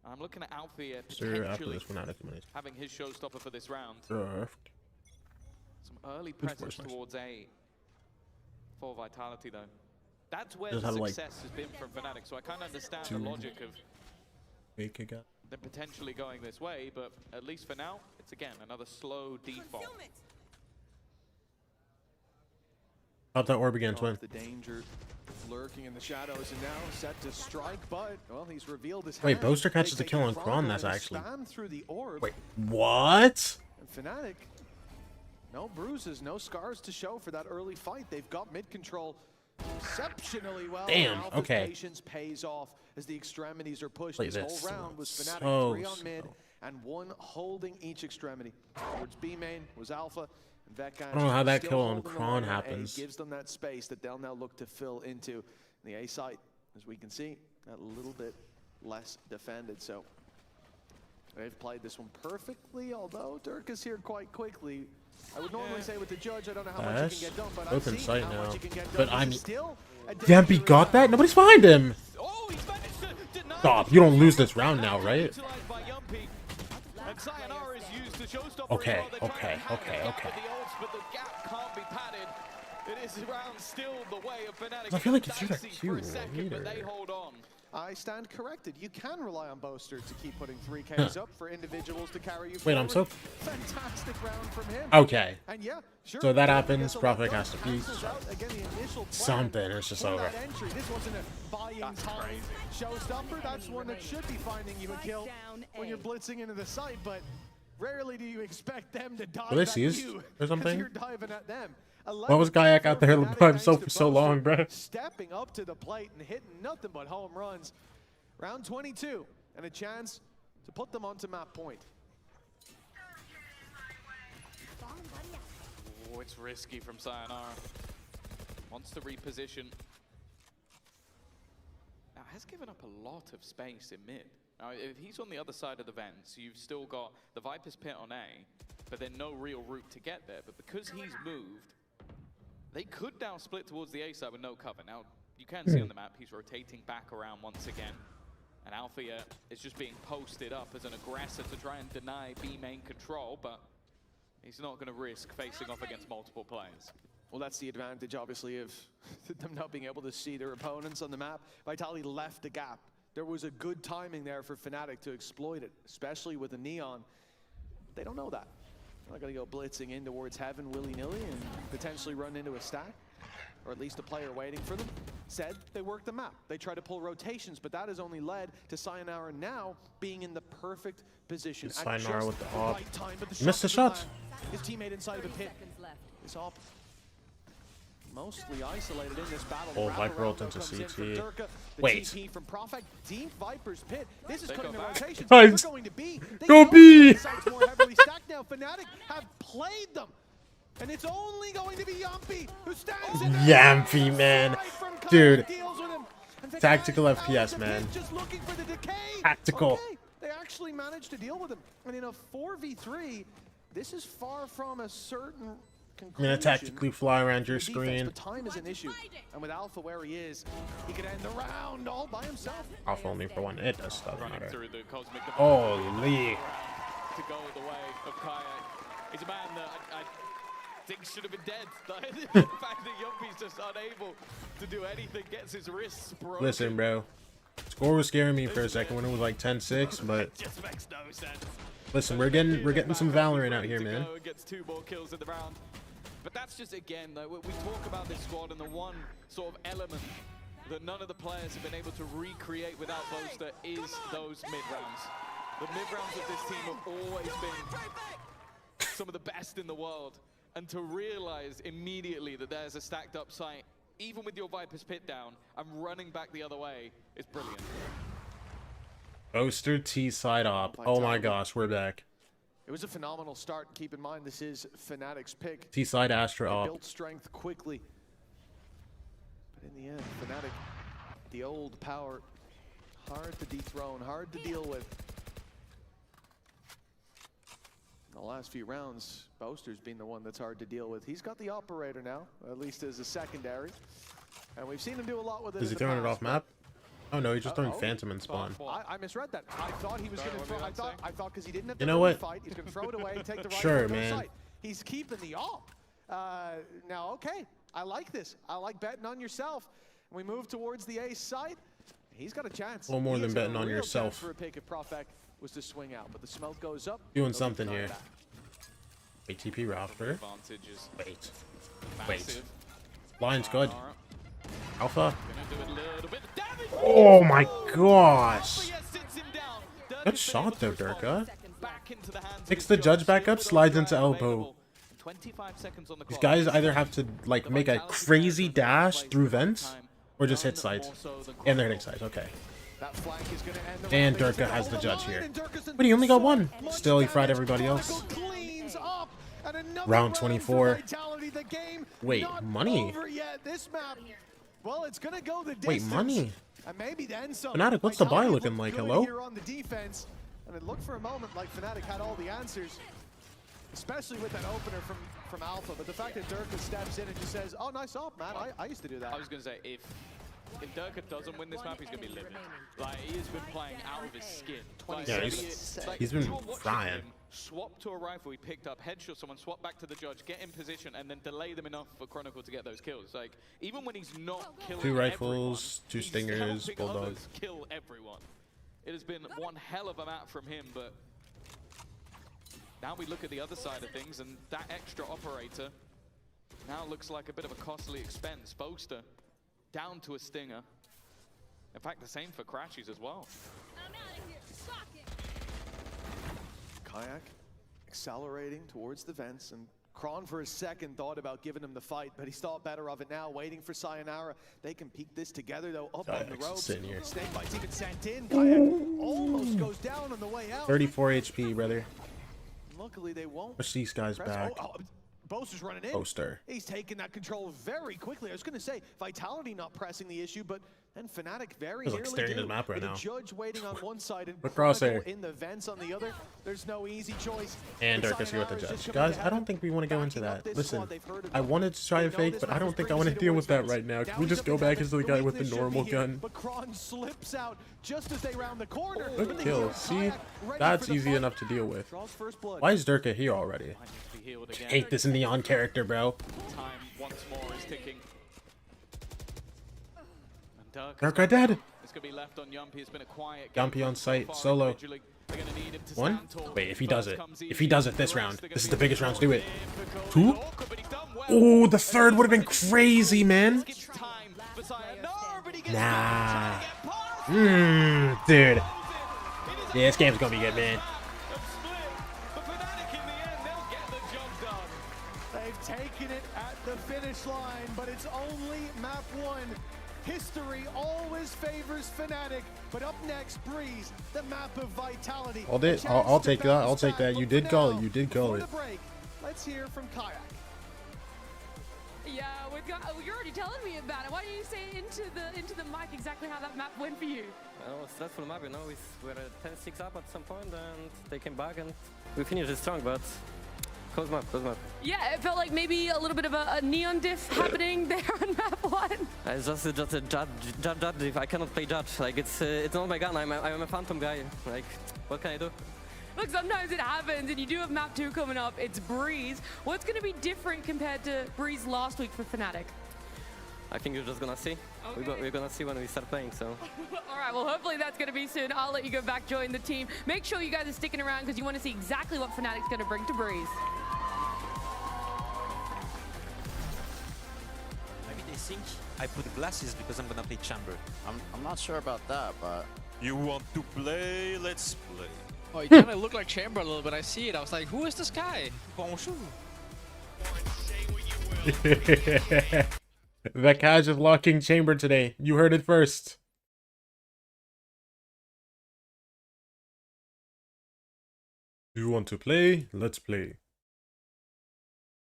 I'm looking at Alfie After potentially this Fnatic money. having his showstopper for this round. Draft. Some early presence towards A for Vitality, though. That's where Just the have, like, success has been from Fnatic, so I kind of understand the logic of them potentially going this way, but at least for now, it's again another slow default. How'd that orb again, Twin? The danger lurking in the shadows and now set to strike, but well, he's revealed his Wait, hand. Boaster catches They the kill on take Kron. That's and actually. spam through the orb. Wait, what? And Fnatic, no bruises, no scars to show for that early fight. They've got mid control exceptionally well. Damn, Alpha's okay. patience pays off as the extremities are pushed. Play This this whole round was Fnatic, so 3 on mid slow. and 1 holding each extremity. Towards B main was Alpha. And Vetkai I don't know how that still kill on holding the Kron line. happens. It gives them that space that they'll now look to fill into the A site. As we can see, a little bit less defended. So they've played this one perfectly, although Dirk is here quite quickly. I would normally say with the judge, I don't know how much you can get done, but Both I've in seen sight how now. much you can get done. But This I'm. is still a Yampy dangerous got that? round. Nobody's behind him. Oh, he's managed to deny. Stop. You don't lose this round now, right? Utilized by Yumpy. And Sayonara is used to showstopper. Okay, as well. They're trying okay, to pad okay, the gap okay. with the ults, but the gap can't be padded. It is around still the way of Fnatic. I feel like you threw that Dicey Q for a second, but they later. hold on. I stand corrected. You can rely on Boaster to keep putting 3Ks up for individuals to carry you Wait, I'm so. forward. Fantastic round from him. Okay. And yeah, sure, So that Dirk happens. gets a Prophet lot has to done, peek. cancels out, again, the initial plan Something. It's just for over. that entry. This wasn't a buying time showstopper. That's one that should be finding you a kill when you're blitzing into the site, but rarely do you expect them to dive Were they at seized you or as something? you're diving at them. Why was Gaiak out there by himself for so long, bro? Stepping up to the plate and hitting nothing but home runs. Round 22, and a chance to put them onto map point. Oh, it's risky from Sayonara. Wants to reposition. Now, has given up a lot of space in mid. Now, if he's on the other side of the vents, you've still got the Viper's Pit on A, but then no real route to get there. But because he's moved, they could now split towards the A side with no cover. Now, you can see on the map, he's rotating back around once again. And Althea is just being posted up as an aggressor to try and deny B main control, but he's not going to risk facing off against multiple players. Well, that's the advantage, obviously, of them not being able to see their opponents on the map. Vitality left the gap. There was a good timing there for Fnatic to exploit it, especially with the Neon. They don't know that. They're not going to go blitzing in towards Heaven willy-nilly and potentially run into a stack, or at least a player waiting for them. Said they work the map. They try to pull rotations, but that has only led to Sayonara now being in the perfect position. Sayonara with the op. Right time, but Missed the doesn't shot. land. His teammate inside of a pit. This op mostly isolated in this battle. Oh, The Viper wraparound ult into comes in from CT. Durka. The Wait. TP from Prophet, deep Viper's pit. This is They cutting go the back. rotations. Guys, They're going to B. They go know B. the site's more heavily stacked now. Fnatic have played them. And it's only going to be Yumpy who stands in there. Yampy, man. Right from Kyle Dude. deals with him. And Vetkai Tactical out FPS, of the man. pit, just looking for the decay. Tactical. Okay, they actually managed to deal with him. And in a 4v3, this is far from a certain I'm conclusion. gonna tactically fly around your Defense, screen. but time is an issue. And with Alpha where he is, he could end the round all by himself. Off only for one. It does stuff Running matter. through the cosmic Holy. to go the way of Kayak. He's a man that I think should have been dead. The fact that Yumpy's just unable to do anything, gets his wrists broken. Listen, bro. Score was scaring me for a second when it was like 10-6, but It just makes no sense. listen, we're getting some Valorant out here, man. Gets 2 more kills in the round. But that's just, again, though, we talk about this squad and the one sort of element that none of the players have been able to recreate without Boaster is those mid-rounds. The mid-rounds of this team have always been some of the best in the world. And to realize immediately that there's a stacked up site, even with your Viper's Pit down, and running back the other way, is brilliant. Boaster T side op. Oh my gosh, we're back. It was a phenomenal start. Keep in mind, this is Fnatic's pick. T side Astra They op. built strength quickly. But in the end, Fnatic, the old power, hard to dethrone, hard to deal with. In the last few rounds, Boaster's been the one that's hard to deal with. He's got the operator now, at least as a secondary. And we've seen him do a lot with it. Is he in the throwing it past, off map? Oh no, he's just throwing Phantom and Spawn. I misread that. I thought he was going to throw. I thought because he didn't have You the know what? fight, he's going to throw it away, take the right. Sure, man. Side. He's keeping the op. Now, okay, I like this. I like betting on yourself. We move towards the ace side. He's got a chance. A little more than betting on yourself. For a pick if Profek was to swing out, but the smoke goes up. Doing something here. Wait, TP Rafter. Wait. Lion's good. Alpha. Oh my gosh. Good shot though, Durka. Picks the judge back up, slides into elbow. These guys either have to like make a crazy dash through vents or just hit sides. And they're hitting sides, okay. And Durka has the judge here. But he only got one. Still, he fried everybody else. Round 24. Wait, money? Wait, money? Fnatic, what's the buy looking like? Hello? And it looked for a moment like Fnatic had all the answers, especially with that opener from Alpha. But the fact that Durka steps in and just says, "Oh, nice op, man. I used to do that." I was going to say, if Durka doesn't win this map, he's going to be livid. Like, he has been playing out of his skin. Like, Yeah, he's been frying. Swap to a rifle, he picked up, headshot someone, swap back to the judge, get in position, and then delay them enough for Chronicle to get those kills. Like, even when he's not killing 2 rifles, 2 stingers, Bulldog. Kill everyone. It has been one hell of a map from him, but now we look at the other side of things, and that extra operator now looks like a bit of a costly expense. Boaster down to a stinger. In fact, the same for Crashies as well. Kayak accelerating towards the vents, and Kron for a second thought about giving him the fight, but he's thought better of it now, waiting for Sayonara. They can peek this together though, up on the ropes. Snake bites even sent in. Kayak almost goes down on the way out. 34 HP, brother. Luckily they won't. Push these guys back. Boaster's running in. Boaster. He's taking that control very quickly. I was going to say, Vitality not pressing the issue, but then Fnatic very nearly staring at the map right now. now. Judge waiting on one side and Crosshair in the vents on the other. There's no easy choice. And Durka's here with the judge. Guys, I don't think we want to go into that. Listen, I wanted to try a fake, but I don't think I want to deal with that right now. Can we just go back into the guy with the normal gun? But Kron slips out just as they round the corner. Good kill. See? That's easy enough to deal with. Why is Durka here already? Hate this Neon character, bro. Time once more is ticking. Durka dead. It's going to be left on Yumpy. It's been a quiet Yumpy on site, solo. One? Wait, if he does it. If he does it this round. This is the biggest round to do it. 2? Oh, the third would have been crazy, man. Nah. Dude. Yeah, this game's gonna be good, man. They've taken it at the finish line, but it's only map 1. History always favors Fnatic, but up next, Breeze, the map of Vitality. I'll take that. I'll take that. You did call it. You did call it. Let's hear from Kayak. Yeah, you're already telling me about it. Why don't you say into the mic exactly how that map went for you? Well, stressful map, you know. We were 10-6 up at some point, and they came back, and we finished it strong, but close map, close map. Yeah, it felt like maybe a little bit of a neon diff happening there on map 1. It's just a judge diff. I cannot play judge. Like, it's not my gun. I'm a phantom guy. Like, what can I do? Look, sometimes it happens, and you do have map 2 coming up. It's Breeze. What's going to be different compared to Breeze last week for Fnatic? I think you're just gonna see. Okay. We're gonna see when we start playing, so. All right, well, hopefully that's gonna be soon. I'll let you go back, join the team. Make sure you guys are sticking around because you want to see exactly what Fnatic's gonna bring to Breeze. Maybe they think I put glasses because I'm gonna play chamber. I'm not sure about that, but. You want to play? Let's play. Oh, he kind of looked like Chamber a little bit. I see it. I was like, who is this guy? Bonjour. The Kaj is locking chamber today. You heard it first. You want to play? Let's play.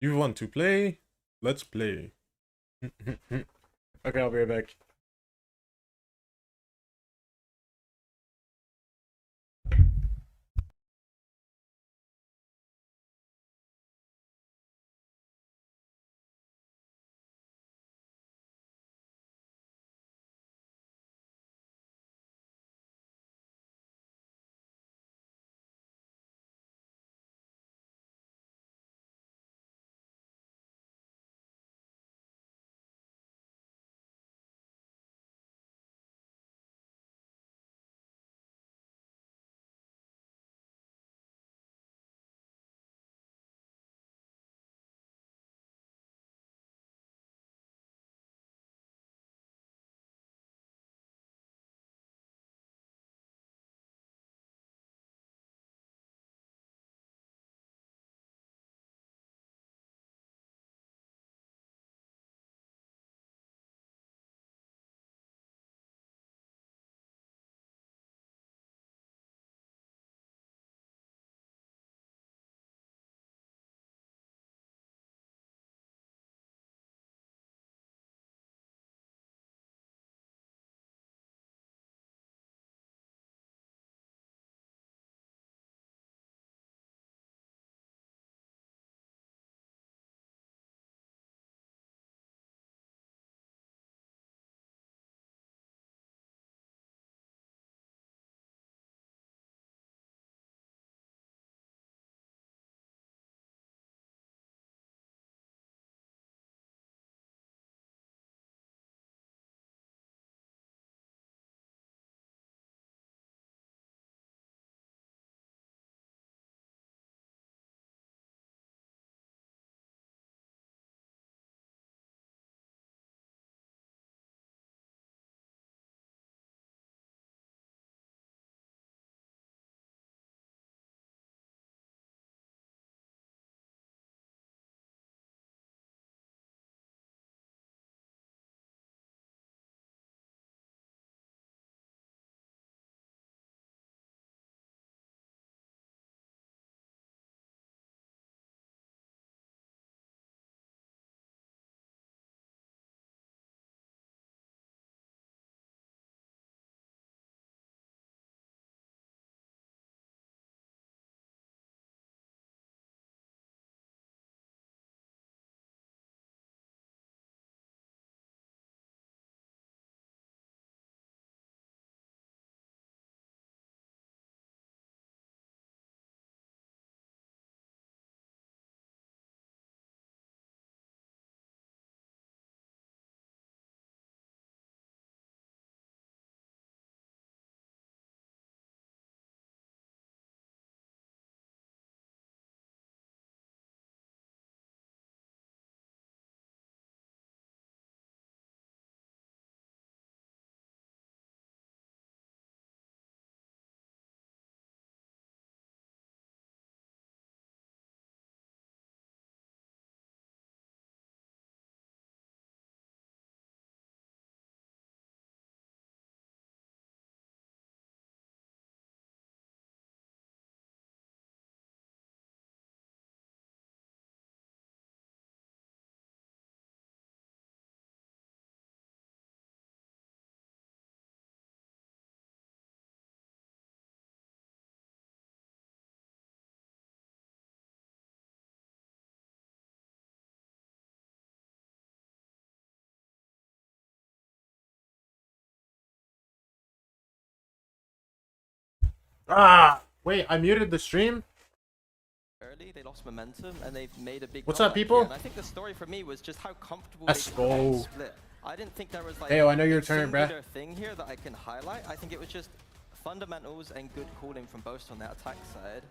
You want to play? Let's play. Okay, I'll be right back. Ah, wait, I muted the stream. Early, they lost momentum and they've made a big. What's up, comeback people? here. And I think the story for me was just how comfortable Let's they go. split. I didn't think there was like Hey, I know your a turn, bruh. singular thing here that I can highlight. I think it was just fundamentals and good calling from both on their attack side.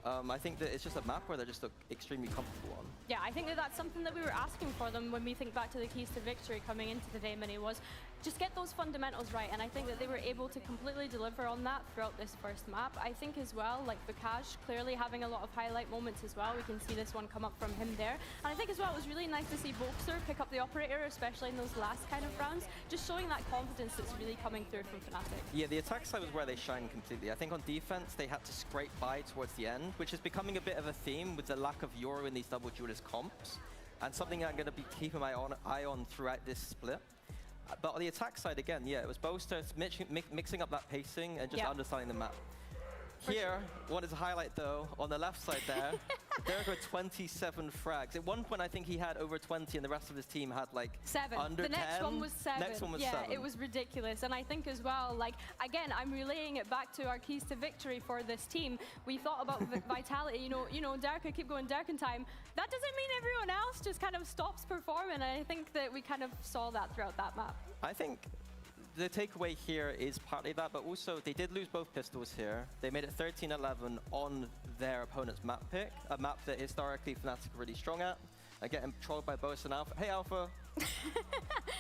I think that it's just a map where they just look extremely comfortable on. Yeah, I think that that's something that we were asking for them when we think back to the keys to victory coming into the day, Mini, was just get those fundamentals right, and I think that they were able to completely deliver on that throughout this first map. I think as well, like Vikash clearly having a lot of highlight moments as well. We can see this one come up from him there. And I think as well, it was really nice to see Bolster pick up the operator, especially in those last kind of rounds, just showing that confidence that's really coming through from Fnatic. Yeah, the attack side was where they shined completely. I think on defense, they had to scrape by towards the end, which is becoming a bit of a theme with the lack of Euro in these double duelist comps, and something I'm going to be keeping my eye on throughout this split. But on the attack side, again, yeah, it was Bolster mixing up that pacing and just understanding the map. Here, wanted to highlight though, on the left side there, Derek with 27 frags. At one point, I think he had over 20, and the rest of his team had like 7. under 10. The next one was 7. Next one was yeah, 7. It was ridiculous. And I think as well, like, again, I'm relaying it back to our keys to victory for this team. We thought about Vitality, you know, Derka, keep going Derka time. That doesn't mean everyone else just kind of stops performing. And I think that we kind of saw that throughout that map. I think the takeaway here is partly that, but also they did lose both pistols here. They made it 13-11 on their opponent's map pick, a map that historically Fnatic are really strong at. Getting trolled by Boast and Alpha. Hey, Alpha!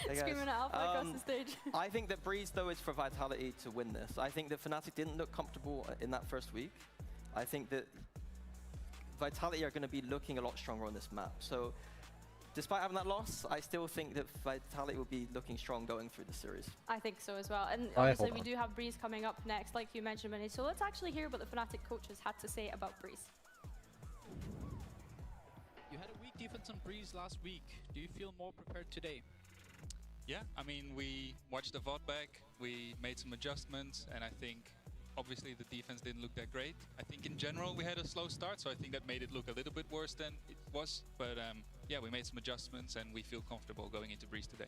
Hey, Screaming at Alpha across the stage. I think that Breeze, though, is for Vitality to win this. I think that Fnatic didn't look comfortable in that first week. I think that Vitality are going to be looking a lot stronger on this map. So, despite having that loss, I still think that Vitality will be looking strong going through the series. I think so as well. And obviously we do have Breeze coming up next, like you mentioned, Minnie. So let's actually hear what the Fnatic coaches had to say about Breeze. You had a weak defense on Breeze last week. Do you feel more prepared today? Yeah, I mean, we watched the VOD back, we made some adjustments, and I think obviously the defense didn't look that great. I think in general we had a slow start, so I think that made it look a little bit worse than it was. But yeah, we made some adjustments and we feel comfortable going into Breeze today.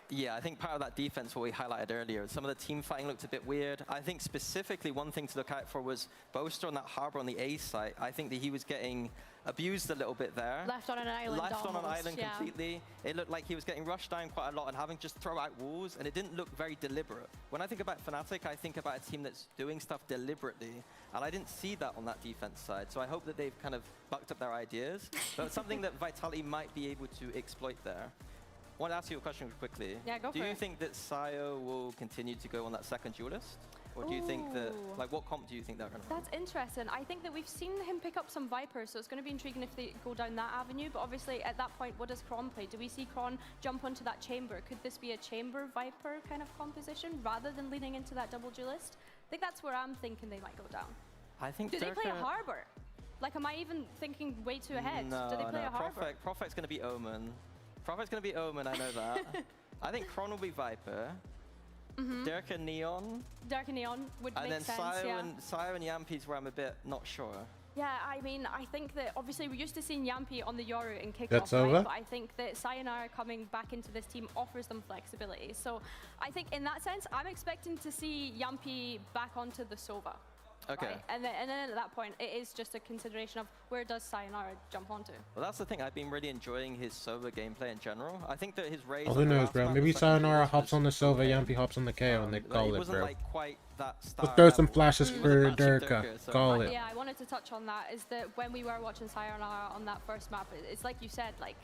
Yeah, I think part of that defense, what we highlighted earlier, some of the team fighting looked a bit weird. I think specifically one thing to look out for was Boaster on that Harbor on the A site. I think that he was getting abused a little bit there. Left on an island Left on an almost, island yeah. completely. It looked like he was getting rushed down quite a lot and having to just throw out walls, and it didn't look very deliberate. When I think about Fnatic, I think about a team that's doing stuff deliberately, and I didn't see that on that defense side. So I hope that they've kind of bucked up their ideas, but something that Vitality might be able to exploit there. I want to ask you a question quickly. Yeah, go for it. Do you think that Sayo will continue to go on that second duelist? Or do you think that, like, what comp do you think they're going to run? That's interesting. I think that we've seen him pick up some Vipers, so it's going to be intriguing if they go down that avenue. But obviously, at that point, what does Kron play? Do we see Kron jump onto that chamber? Could this be a chamber Viper kind of composition rather than leaning into that double duelist? I think that's where I'm thinking they might go down. I think Do they play a Harbor? Like, am I even thinking way too ahead? No, Do they play a Harbor? Prophet's going to be Omen. Prophet's going to be Omen, I know that. I think Kron will be Viper. Derek and Neon. Derek and Neon would make sense, Sayo and Yampi's where I'm a bit not sure. Yeah, I mean, I think that obviously we're used to seeing Yampi on the Yoru in kickoff, That's right? over. But I think that Sayonara coming back into this team offers them flexibility. So I think in that sense, I'm expecting to see Yampi back onto the Sova. Okay. Right? And then at that point, it is just a consideration of where does Sayonara jump onto. Well, that's the thing. I've been really enjoying his Sova gameplay in general. I think that his raise. Oh, who knows, bro? Maybe Sayonara hops on the Sova, Yampi hops on the KO, and they call it, bro. Like quite that Let's throw some flashes for Durka. Call it. Yeah, I wanted to touch on that. Is that when we were watching Sayonara on that first map, it's like you said, like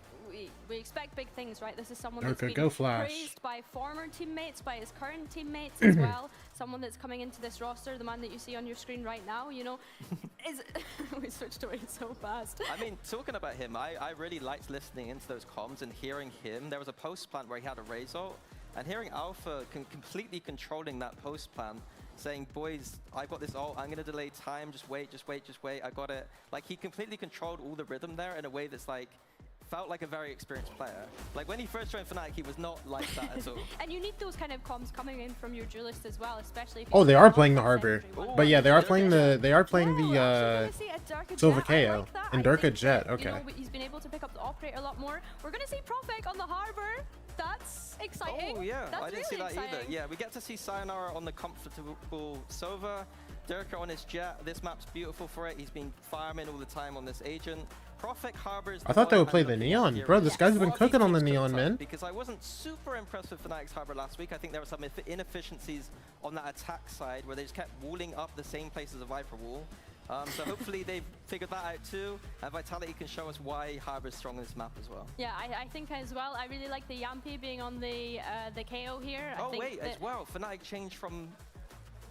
we expect big things, right? This is someone that's been praised by former teammates, by his current teammates as well. Someone that's coming into this roster, the man that you see on your screen right now, you know, we switched away so fast. I mean, talking about him, I really liked listening into those comms and hearing him. There was a post plant where he had a raise ult, and hearing Alpha completely controlling that post plant, saying, boys, I've got this ult, I'm going to delay time, just wait, I got it. Like, he completely controlled all the rhythm there in a way that's like, felt like a very experienced player. Like when he first joined Fnatic, he was not like that at all. And you need those kind of comms coming in from your duelist as well, especially if you They are playing the Harbor, but yeah, they are playing the Silva KO and Durka Jet. Okay. You know, he's been able to pick up the operator a lot more. We're gonna see Profek on the Harbor. That's exciting. Oh yeah, That's I didn't really see that exciting. either. Yeah, we get to see Sayonara on the comfortable Sova, Durka on his jet. This map's beautiful for it. He's been farming all the time on this agent. Prophet harbors. I thought they would play the Neon. Bro, this guy's been cooking on the Neon, man. Because I wasn't super impressed with Fnatic's harbor last week. I think there were some inefficiencies on that attack side where they just kept walling up the same place as a Viper wall. So hopefully they've figured that out too. And Vitality can show us why Harbor's strong on this map as well. Yeah, I think as well. I really like the Yampi being on the KO here. Oh I think wait, as well, Fnatic changed from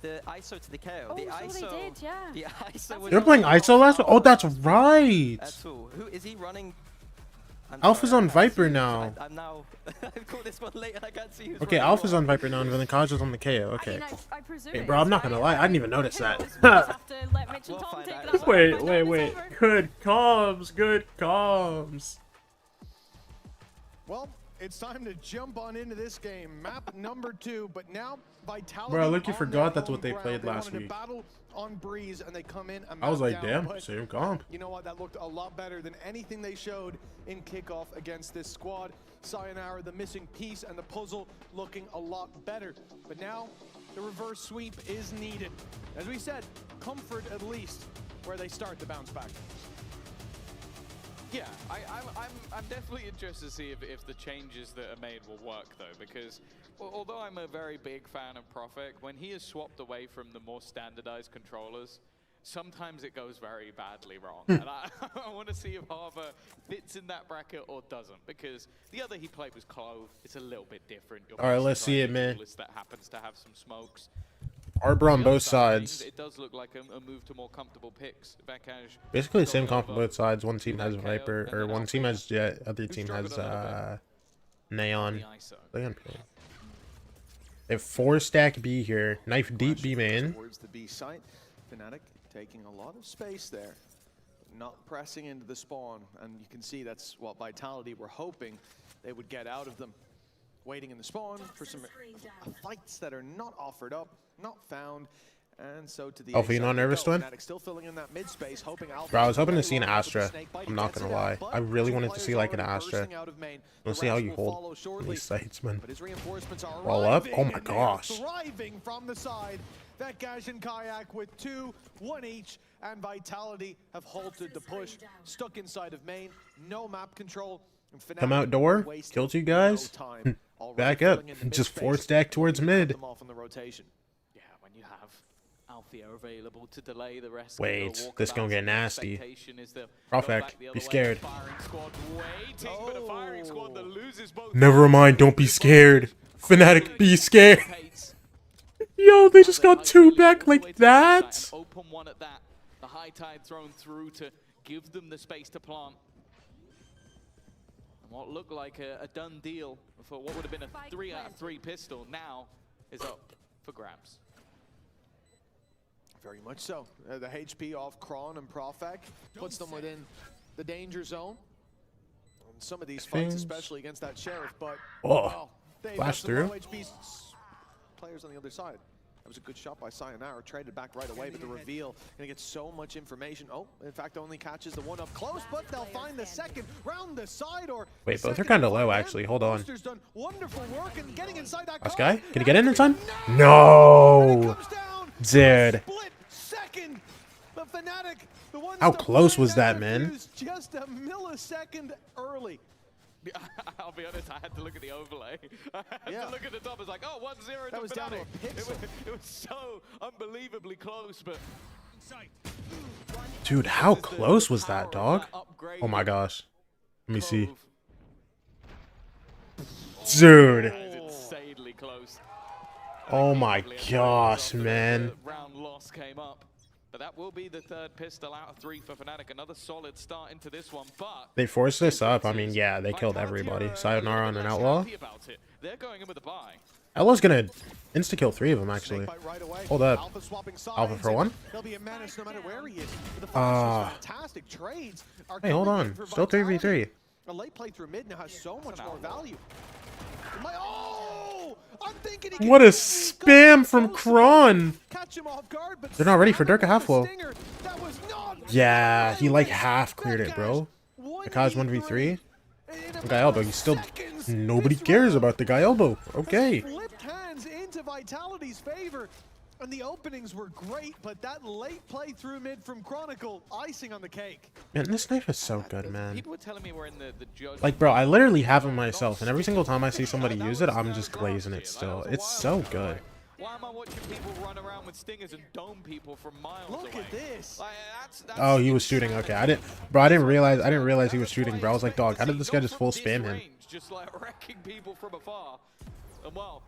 the ISO to the KO. Oh, the so ISO, they did, yeah. The ISO was They're playing ISO last week? Oh, that's right. That's all. Who is he running? Alpha's on Viper now. I'm now. I've caught this one late and I can't see who's Okay, running Alpha's what. on Viper now, and Vinakaj is on the KO. Okay. I presume Hey, bro, I'm not gonna lie. I didn't even notice that. Wait. Good comms. Good comms. Well, it's time to jump on into this game. Map number 2, but now Vitality. Bro, look, you on forgot their that's what own they ground. played They last wanted to week. battle on Breeze, and they come in. I was like, down, damn, but same comp. You know what? That looked a lot better than anything they showed in kickoff against this squad. Sayonara, the missing piece, and the puzzle looking a lot better. But now, the reverse sweep is needed. As we said, comfort at least where they start the bounce back. Yeah, I'm definitely interested to see if the changes that are made will work though, because although I'm a very big fan of Prophet, when he is swapped away from the more standardized controllers, sometimes it goes very badly wrong. And I want to see if Harbour fits in that bracket or doesn't, because the other he played was Clove. It's a little bit different. All right, let's see it, man. That happens to have some smokes. Arbor on both sides. It does look like a move to more comfortable picks. Basically the same comp on both sides. One team has Viper, or one team has Jet, other team has Neon. They have 4-stack B here. Knife deep B main. Towards the B site, Fnatic taking a lot of space there, not pressing into the spawn, and you can see that's what Vitality were hoping they would get out of them. Waiting in the spawn for some fights that are not offered up, not found, and so to the Alpha, you not nervous, twin? Still filling in that mid space, hoping Alpha. Bro, I was hoping to see an Astra. I'm not gonna lie. I really wanted to see like an Astra. We'll see how you hold these sites, man. Roll up. Oh my gosh. Thriving from the side. That Gash and Kayak with 2, 1 each, and Vitality have halted the push. Stuck inside of main, no map control. Come out door, kill 2 guys, back up, just 4-stack towards mid. Yeah, when you have Althea available to delay the rest. Wait, this gonna get nasty. Prophet, be scared. Never mind, don't be scared. Fnatic, be scared. Yo, they just got 2 back like that. Open one at that. The high tide thrown through to give them the space to plant. What looked like a done deal for what would have been a 3 out of 3 pistol now is up for grabs. Very much so. The HP off Kron and Profek puts them within the danger zone. On some of these fights, especially against that Sheriff, but oh, flash through. Players on the other side. That was a good shot by Sayonara, traded back right away, but the reveal gonna get so much information. Oh, in fact, only catches the one up close, but they'll find the second round the side or. Wait, both are kind of low actually. Hold on. Done wonderful work in getting inside that Last guy, can he get in time? No, dude. Second, the Fnatic, the one. How close was that, man? Just a millisecond early. I'll be honest, I had to look at the overlay. I had to look at the top. It's like, oh, 1-0 to was down to a pixel. It was so unbelievably close, but. Dude, how close was that, dog? Oh my gosh. Let me see. Dude. Insanely close. Oh my gosh, man. Round loss came up. But that will be the 3rd pistol out of 3 for Fnatic. Another solid start into this one, but They forced this up. I mean, yeah, they killed everybody. Sayonara on an Outlaw. They're going in with a buy. Outlaws gonna insta-kill 3 of them, actually. Hold up. Alpha for 1? Hey, hold on. Still 3v3. A late play through mid now has so much more value. Oh! I'm thinking he What a spam from Kron! They're not ready for Durka half flow. Yeah, he like half cleared it, bro. Akaj 1v3. Guy elbow. You still nobody cares about the guy elbow. Okay. Flipped hands into Vitality's favor. And the openings were great, but that late play through mid from Chronicle, icing on the cake. Man, this knife is so good, man. People were telling me we're in the judge. Like, bro, I literally have it myself, and every single time I see somebody use it, I'm just glazing it still. It's so good. Why am I watching people run around with stingers and dome people from miles away? Look at this. Like, that's Oh, he was shooting. Okay, I didn't realize he was shooting, bro. I was like, dog, how did this guy just full spam him? Just like wrecking people from afar. And well,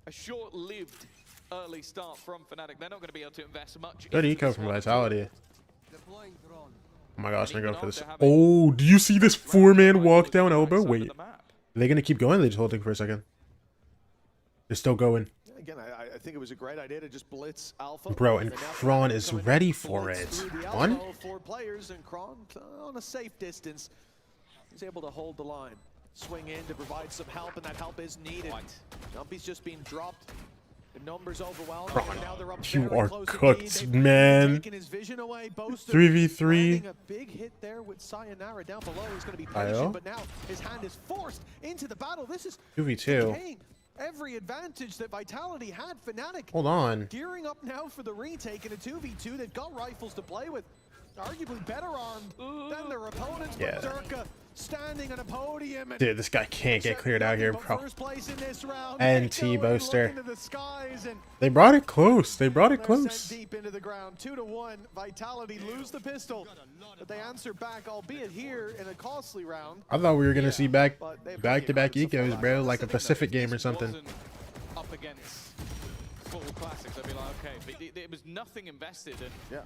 a short-lived early start from Fnatic. They're not going to be able to invest much. Good eco from Vitality. Oh my gosh, I'm gonna go for this. Oh, do you see this 4-man walk down elbow? Wait, are they gonna keep going? They're just holding for a second. They're still going. Again, I think it was a great idea to just blitz Alpha. Bro, and Kron is ready for it. One? 4 players, and Kron on a safe distance. He's able to hold the line. Swing in to provide some help, and that help is needed. Jumpy's just being dropped. The numbers overwhelming. Kron, now they're up you very are close cooked, indeed. man. His vision away. 3v3. A big hit there with Sayonara down below. He's going to be Io. patient, but now his hand is forced into the battle. This is 2v2. decaying every advantage that Vitality had. Fnatic Hold on. gearing up now for the retake in a 2v2. They've got rifles to play with. Arguably better armed than their opponents. Yeah. But Durka standing on a podium. And Dude, this guy can't get cleared out here, bro. first place in this round. NT Boaster. Into the skies, and They brought it close. They brought it they're sent close. deep into the ground. 2-1. Vitality lose the pistol, but they answer back, albeit here in a costly round. I thought we were gonna see back-to-back ecos, bro, like a Pacific game or something. Up against full classics, I'd be like, okay, but it was nothing invested, and yeah.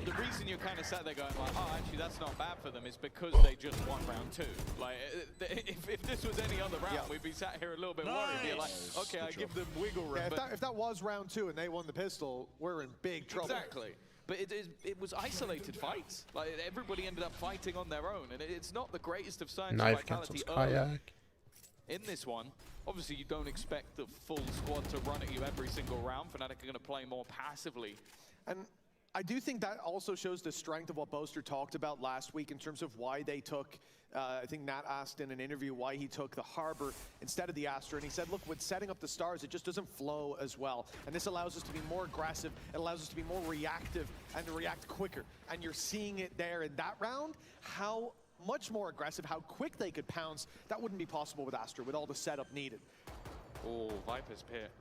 The reason you're kind of sat there going like, oh, actually that's not bad for them is because they just won round 2. Like, if this was any other round, we'd be sat here a little bit worried. Be like, okay, I give them wiggle room. Yeah, if that was round 2 and they won the pistol, we're in big trouble. Exactly. But it was isolated fights. Like, everybody ended up fighting on their own, and it's not the greatest of signs of Knife Vitality cancels kayak. in this one. Obviously, you don't expect the full squad to run at you every single round. Fnatic are going to play more passively. And I do think that also shows the strength of what Boaster talked about last week in terms of why they took, I think Nat asked in an interview why he took the Harbor instead of the Astra, and he said, look, with setting up the stars, it just doesn't flow as well. And this allows us to be more aggressive, it allows us to be more reactive and to react quicker. And you're seeing it there in that round, how much more aggressive, how quick they could pounce. That wouldn't be possible with Astra, with all the setup needed. Oh, Viper's Pit.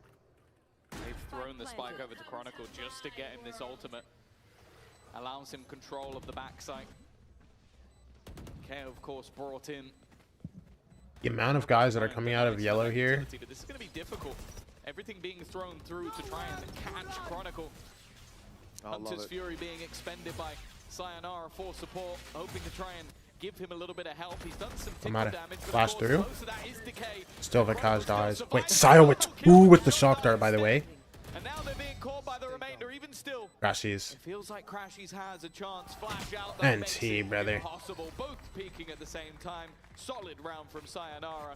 They've thrown the spike over to Chronicle just to get him this ultimate. Allows him control of the backside. KO, of course, brought in. The amount of guys that are coming out of yellow here. But this is going to be difficult. Everything being thrown through to try and catch Chronicle. Hunter's Fury being expended by Sayonara for support, hoping to try and give him a little bit of help. He's done some tickle damage. Flash through. Most of that is decay. Still Vikaz dies. Wait, Sayo with 2 with the shock dart, by the way. And now they're being caught by the remainder, even still. Crashies. It feels like Crashies has a chance. Flash out. That makes NT, it brother. impossible. Both peaking at the same time. Solid round from Sayonara.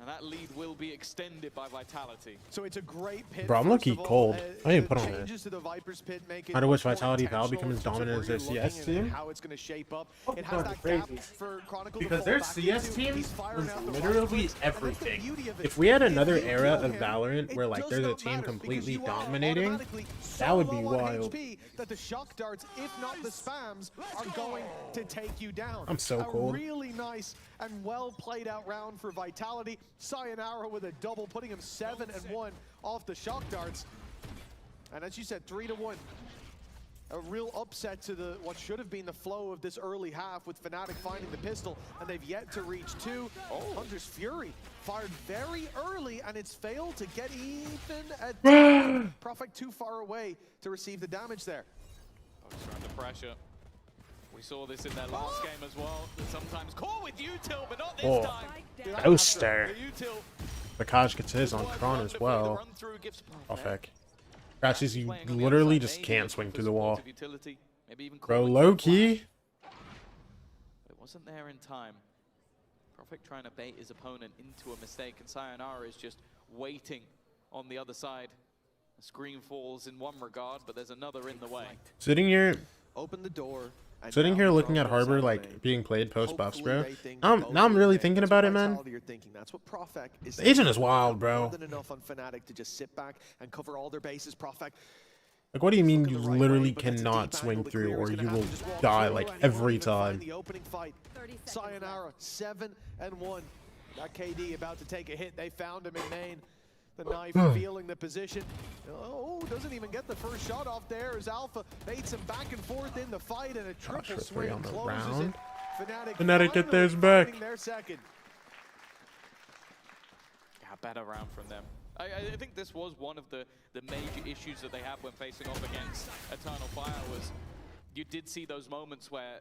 And that lead will be extended by Vitality. So it's a great pit. Bro, I'm low-key cold. I didn't put on changes to the Viper's pit make it I wish much more Vitality Val intentional becomes in terms of dominant as where their you're CS looking and team. how it's going to shape up. It has that gap for Chronicle to Because fall their back CS into. team He's firing was out the literally rifles, and that's the everything. beauty of it. If we had If another you era kill of him, Valorant it where like does there's a not team matter, completely because you are dominating, automatically that would so be low on wild. HP that the shock darts, if not the spams, are going to take you down. I'm so cold. A really nice and well played out round for Vitality. Sayonara with a double, putting him 7-1 off the shock darts. And as you said, 3-1. A real upset to the what should have been the flow of this early half, with Fnatic finding the pistol, and they've yet to reach 2. Hunter's Fury fired very early, and it's failed to get even at Prophet too far away to receive the damage there. Both are under pressure. We saw this in their last game as well. Sometimes caught with util, but not this time. Toaster. The util. Vikaz gets his on Kron as well. Oh, heck. Crashies, you literally just can't swing through the wall. Bro, low key. It wasn't there in time. Prophet trying to bait his opponent into a mistake, and Sayonara is just waiting on the other side. The screen falls in one regard, but there's another in the way. Sitting here. Open the door. And Sitting now here the looking drone at goes Harbor out like main. being played post buffs, Hopefully bro. they think Now both I'm will really win. thinking That's about what it, man. Vitality are thinking. That's what Profec is The agent thinking. is wild, More bro. than enough on Fnatic to just sit back and cover all their bases. Profec Like, what do you mean you looking the right literally way, but that's a cannot deep swing angle. The through, clear is or gonna you have will to just walk die through, like and he won't every even find time? the opening fight. Sayonara, 7-1. That KD about to take a hit. They found him in main. The knife feeling the position. Oh, doesn't even get the first shot off there as Alpha baits him back and forth in the fight, and a triple swing on the closes round. it. Fnatic get theirs back. Finding their second. Yeah, better round from them. I think this was one of the major issues that they had when facing off against Eternal Fire was you did see those moments where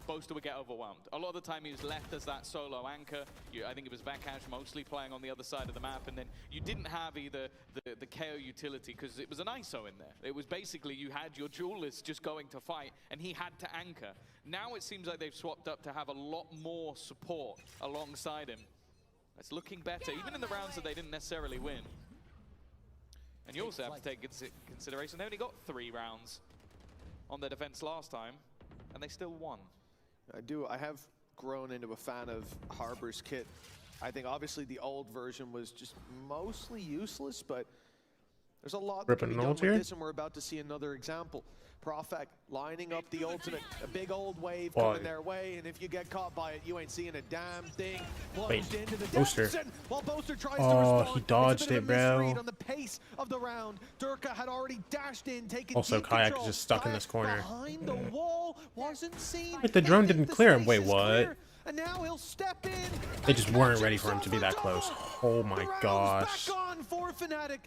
Boaster would get overwhelmed. A lot of the time he was left as that solo anchor. I think it was Vakash mostly playing on the other side of the map, and then you didn't have either the KO utility because it was an ISO in there. It was basically you had your duelist just going to fight, and he had to anchor. Now it seems like they've swapped up to have a lot more support alongside him. It's looking better, even in the rounds that they didn't necessarily win. And you also have to take into consideration they only got 3 rounds on their defense last time, and they still won. I have grown into a fan of Harbor's kit. I think obviously the old version was just mostly useless, but there's a lot that can be done with this, and we're about to see another example. Profec lining up the ultimate, a big old wave coming their way, and if you get caught by it, you ain't seeing a damn thing. Plunged into the Boaster. depths, and while Boaster tries to Oh, respond, he dodged it's a bit it, of a misread bro. on the pace of the round. Durka had already dashed in, taking Also, deep Kayak control. is just stuck in Kayak this corner. behind the wall, wasn't seen. Wait, the drone didn't clear him. Wait, what? Clear, and now he'll step in. They just weren't ready for him to be that close. Oh my gosh. Back on for Fnatic.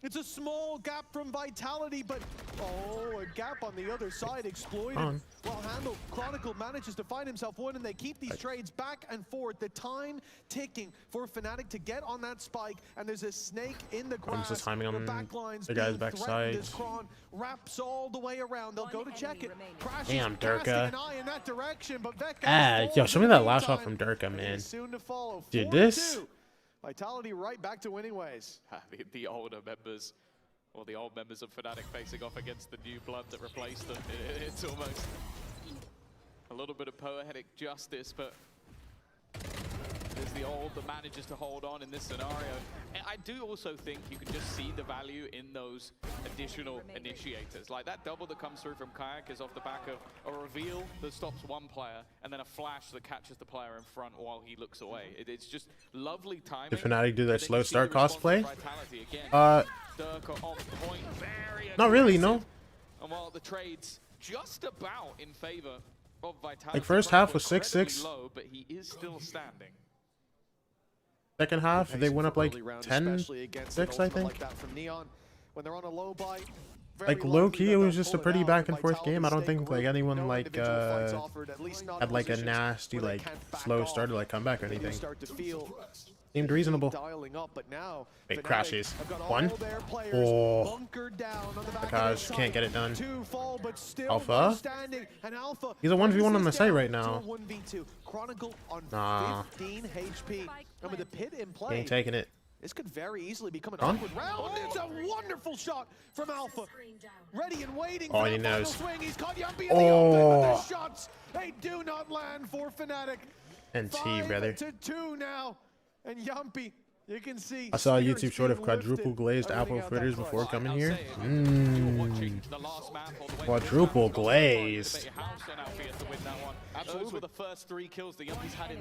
It's a small gap from Vitality, but a gap on the other side exploited. Well handled. Chronicle manages to find himself one, and they keep these trades back and forth. The time ticking for Fnatic to get on that spike, and there's a snake in the grass. Just timing on backlines the guy's backside. Kron wraps all the way around. They'll go to check it. Damn, Casting Durka. an eye in that direction, but Vekash Yo, show me that last shot from Durka, and man. he's soon to follow. Dude, 4-2. this. Vitality right back to winning ways. The older members, or the old members of Fnatic facing off against the new blood that replaced them. It's almost a little bit of poetic justice, but there's the old that manages to hold on in this scenario. And I do also think you can just see the value in those additional initiators. Like that double that comes through from Kayak is off the back of a reveal that stops one player, and then a flash that catches the player in front while he looks away. It's just lovely timing. Did Fnatic do their slow start cosplay? Not really, no. And while the trades just about in favor of Vitality. Like, first half was 6-6. Low, but he is still standing. Second half, they went up like 10-6, I think. Like that from Neon. When they're on a low buy, Like, low-key, it was just a pretty back-and-forth game. I don't think, like, anyone, like, had, like, a nasty, like, slow start to, like, come back or anything. Seemed reasonable. Wait, crashes. One. Oh. Because can't get it done. Alpha? He's a 1v1 on the site right now. Nah. He ain't taking it. This could very easily become an On? awkward round. It's a wonderful shot from Alpha. Ready and waiting Oh, for he the final knows. swing. He's caught Yumpy in the open, but the shots, they do not land for Fnatic. NT, brother. 5-2 now. And Yumpy, you can see. I saw a spirits YouTube short of being quadruple lifted, glazed everything apple out that fritters clutch. before coming here. Quadruple glazed. Those were the first 3 kills the Yuppies had in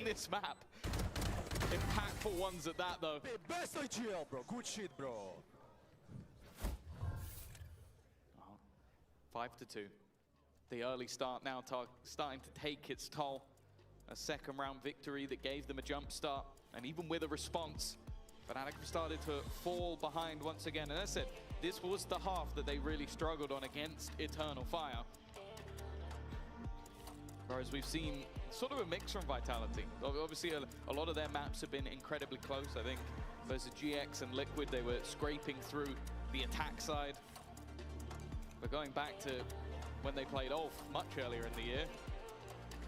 this map. Impactful ones at that, though. Best IGL, bro. Good shit, bro. 5-2. The early start now starting to take its toll. A second round victory that gave them a jump start. And even with a response, Fnatic started to fall behind once again. And as I said, this was the half that they really struggled on against Eternal Fire. Whereas we've seen sort of a mix from Vitality. Obviously, a lot of their maps have been incredibly close. I think versus GX and Liquid, they were scraping through the attack side. But going back to when they played Ulf much earlier in the year,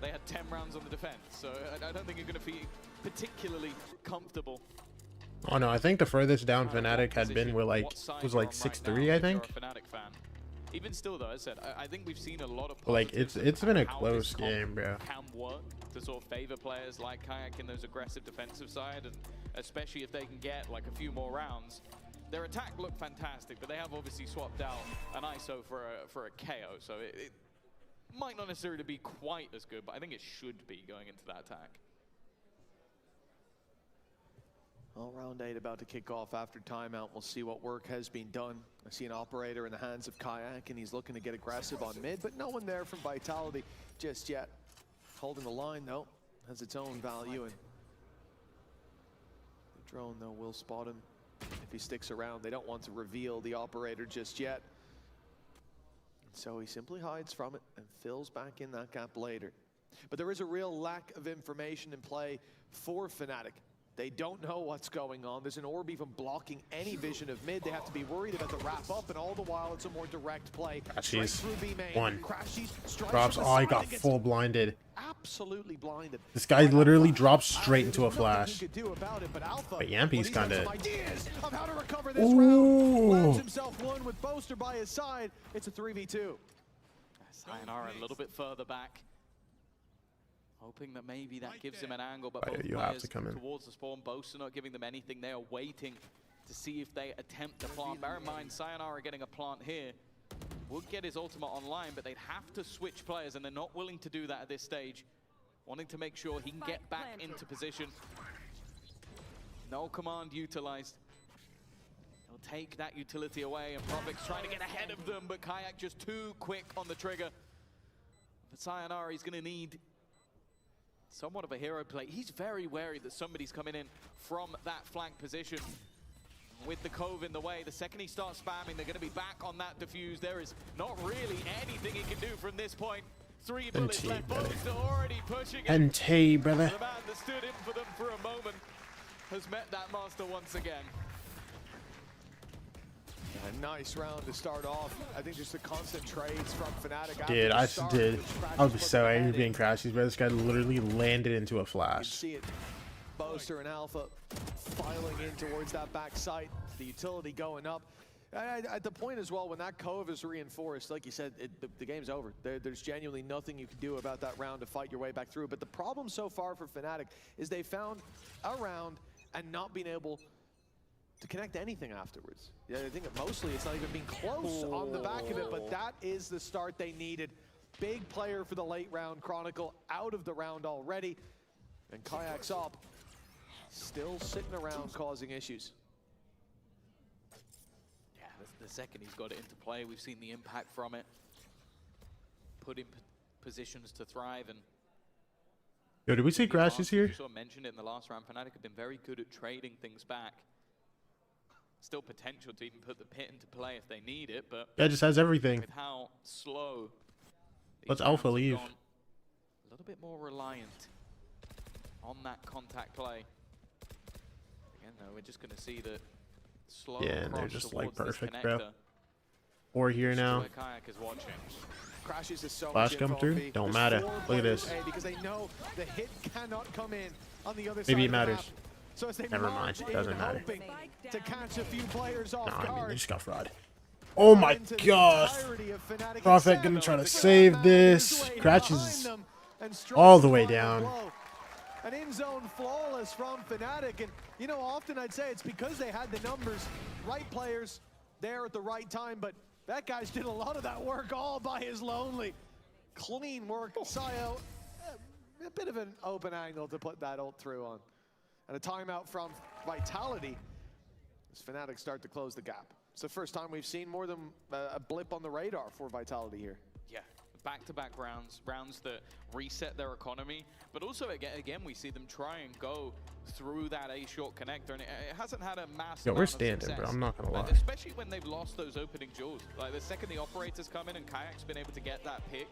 they had 10 rounds on the defense. So I don't think you're going to be particularly comfortable. Oh no, I think the furthest down Fnatic had been were like, was like 6-3, I think. Even still, though, as I said, I think we've seen a lot of Like it's been a close game, bro. Can work to sort of favor players like Kayak in those aggressive defensive side, and especially if they can get like a few more rounds. Their attack looked fantastic, but they have obviously swapped out an ISO for a KO, so it might not necessarily be quite as good, but I think it should be going into that attack. Well, round 8 about to kick off after timeout. We'll see what work has been done. I see an operator in the hands of Kayak, and he's looking to get aggressive on mid, but no one there from Vitality just yet. Holding the line, though, has its own value, and the drone, though, will spot him if he sticks around. They don't want to reveal the operator just yet. So he simply hides from it and fills back in that gap later. But there is a real lack of information in play for Fnatic. They don't know what's going on. There's an orb even blocking any vision of mid. They have to be worried about the wrap up, and all the while it's a more direct play. Crashies. One. Drops. Oh, I got full blinded. Absolutely blinded. This guy literally drops straight into a flash. But Yampy's kind of. Ooh. Himself one with Boaster by his side. It's a 3v2. Sayonara a little bit further back. Hoping that maybe that gives him an angle, but both you players have to come in towards the spawn. Boaster not giving them anything. They are waiting to see if they attempt to plant. Bear in mind, Sayonara getting a plant here would get his ultimate online, but they'd have to switch players, and they're not willing to do that at this stage. Wanting to make sure he can get back into position. No command utilized. He'll take that utility away, and Propic's trying to get ahead of them, but Kayak just too quick on the trigger. But Sayonara, he's going to need somewhat of a hero play. He's very wary that somebody's coming in from that flank position. With the Cove in the way, the second he starts spamming, they're going to be back on that defuse. There is not really anything he can do from this point. 3 bullets left. Both are already pushing it. NT, brother. The man that stood in for them for a moment has met that master once again. A nice round to start off. I think just the constant trades from Fnatic. Dude, I was so angry being Crashies, but this guy literally landed into a flash. You see it. Boaster and Alpha filing in towards that back site. The utility going up. At the point as well, when that Cove is reinforced, like you said, the game's over. There's genuinely nothing you can do about that round to fight your way back through. But the problem so far for Fnatic is they found a round and not being able to connect anything afterwards. Yeah, I think mostly it's not even being close on the back of it, but that is the start they needed. Big player for the late round. Chronicle out of the round already. And Kayak's up. Still sitting around causing issues. Yeah, the second he's got it into play, we've seen the impact from it. Put in positions to thrive. And yo, did we see Crashies here? You sort of mentioned it in the last round. Fnatic have been very good at trading things back. Still potential to even put the pit into play if they need it, but yeah, just has everything. With how slow let's Alpha leave. A little bit more reliant on that contact play. Again, though, we're just going to see that slow. Yeah, and they're just like perfect, bro. Or here now. Kayak is watching. Crashies is so Flash come through? Don't matter. Look at this. Because they know the hit cannot come in on the other Maybe side it matters. of the map. So as they never mind. It doesn't matter. To catch a few players off Nah, I mean, guard. they just got fraud. Oh my gosh. Prophet gonna try to save this. Crashes all the way down. An in-zone flawless from Fnatic, and you know, often I'd say it's because they had the numbers, right players there at the right time, but that guy's did a lot of that work all by his lonely. Clean work, Sayo. A bit of an open angle to put that ult through on. And a timeout from Vitality as Fnatic start to close the gap. It's the first time we've seen more than a blip on the radar for Vitality here. Yeah, back-to-back rounds that reset their economy, but also again we see them try and go through that A-short connector, and it hasn't had a massive Yo, we're standing, bro. I'm not gonna lie. Especially when they've lost those opening jewels. Like the second the operators come in and Kayak's been able to get that pick,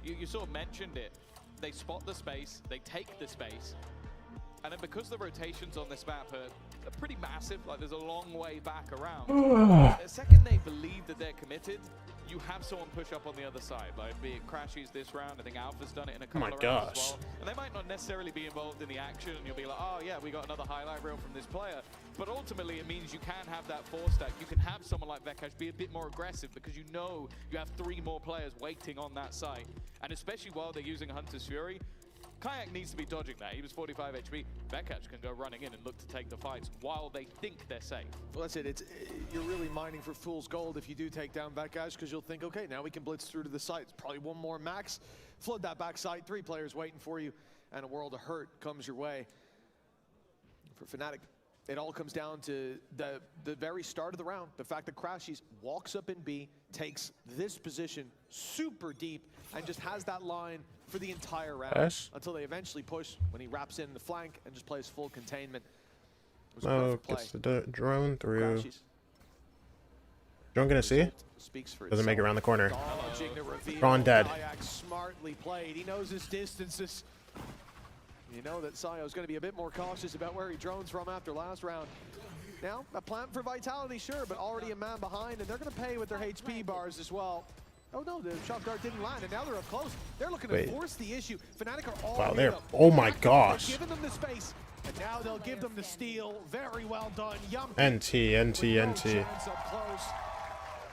you sort of mentioned it. They spot the space, they take the space, and then because the rotations on this map are pretty massive. Like, there's a long way back around. The second they believe that they're committed, you have someone push up on the other side. Like, be it Crashies this round, I think Alpha's done it in a couple of rounds as well. And they might not necessarily be involved in the action, and you'll be like, oh yeah, we got another highlight reel from this player. But ultimately, it means you can have that 4-stack. You can have someone like Vekash be a bit more aggressive because you know you have 3 more players waiting on that site. And especially while they're using Hunter's Fury, Kayak needs to be dodging that. He was 45 HP. Vekash can go running in and look to take the fights while they think they're safe. Well, that's it. You're really mining for fool's gold if you do take down Vekash, because you'll think, okay, now we can blitz through to the site. It's probably one more max. Flood that backside. 3 players waiting for you, and a world of hurt comes your way. For Fnatic, it all comes down to the very start of the round. The fact that Crashies walks up in B, takes this position super deep, and just has that line for the entire round until they eventually push when he wraps in the flank and just plays full containment. Oh, gets the drone through. Drone gonna see? Doesn't make it around the corner. Ron dead. Smartly played. He knows his distances. You know that Sayo's going to be a bit more cautious about where he drones from after last round. Now, a plant for Vitality, sure, but already a man behind, and they're going to pay with their HP bars as well. Oh no, the shock dart didn't land, and now they're up close. They're looking to force the issue. Fnatic are all there. Oh my gosh. Giving them the space, and now they'll give them the steal. Very well done. NT. Up close.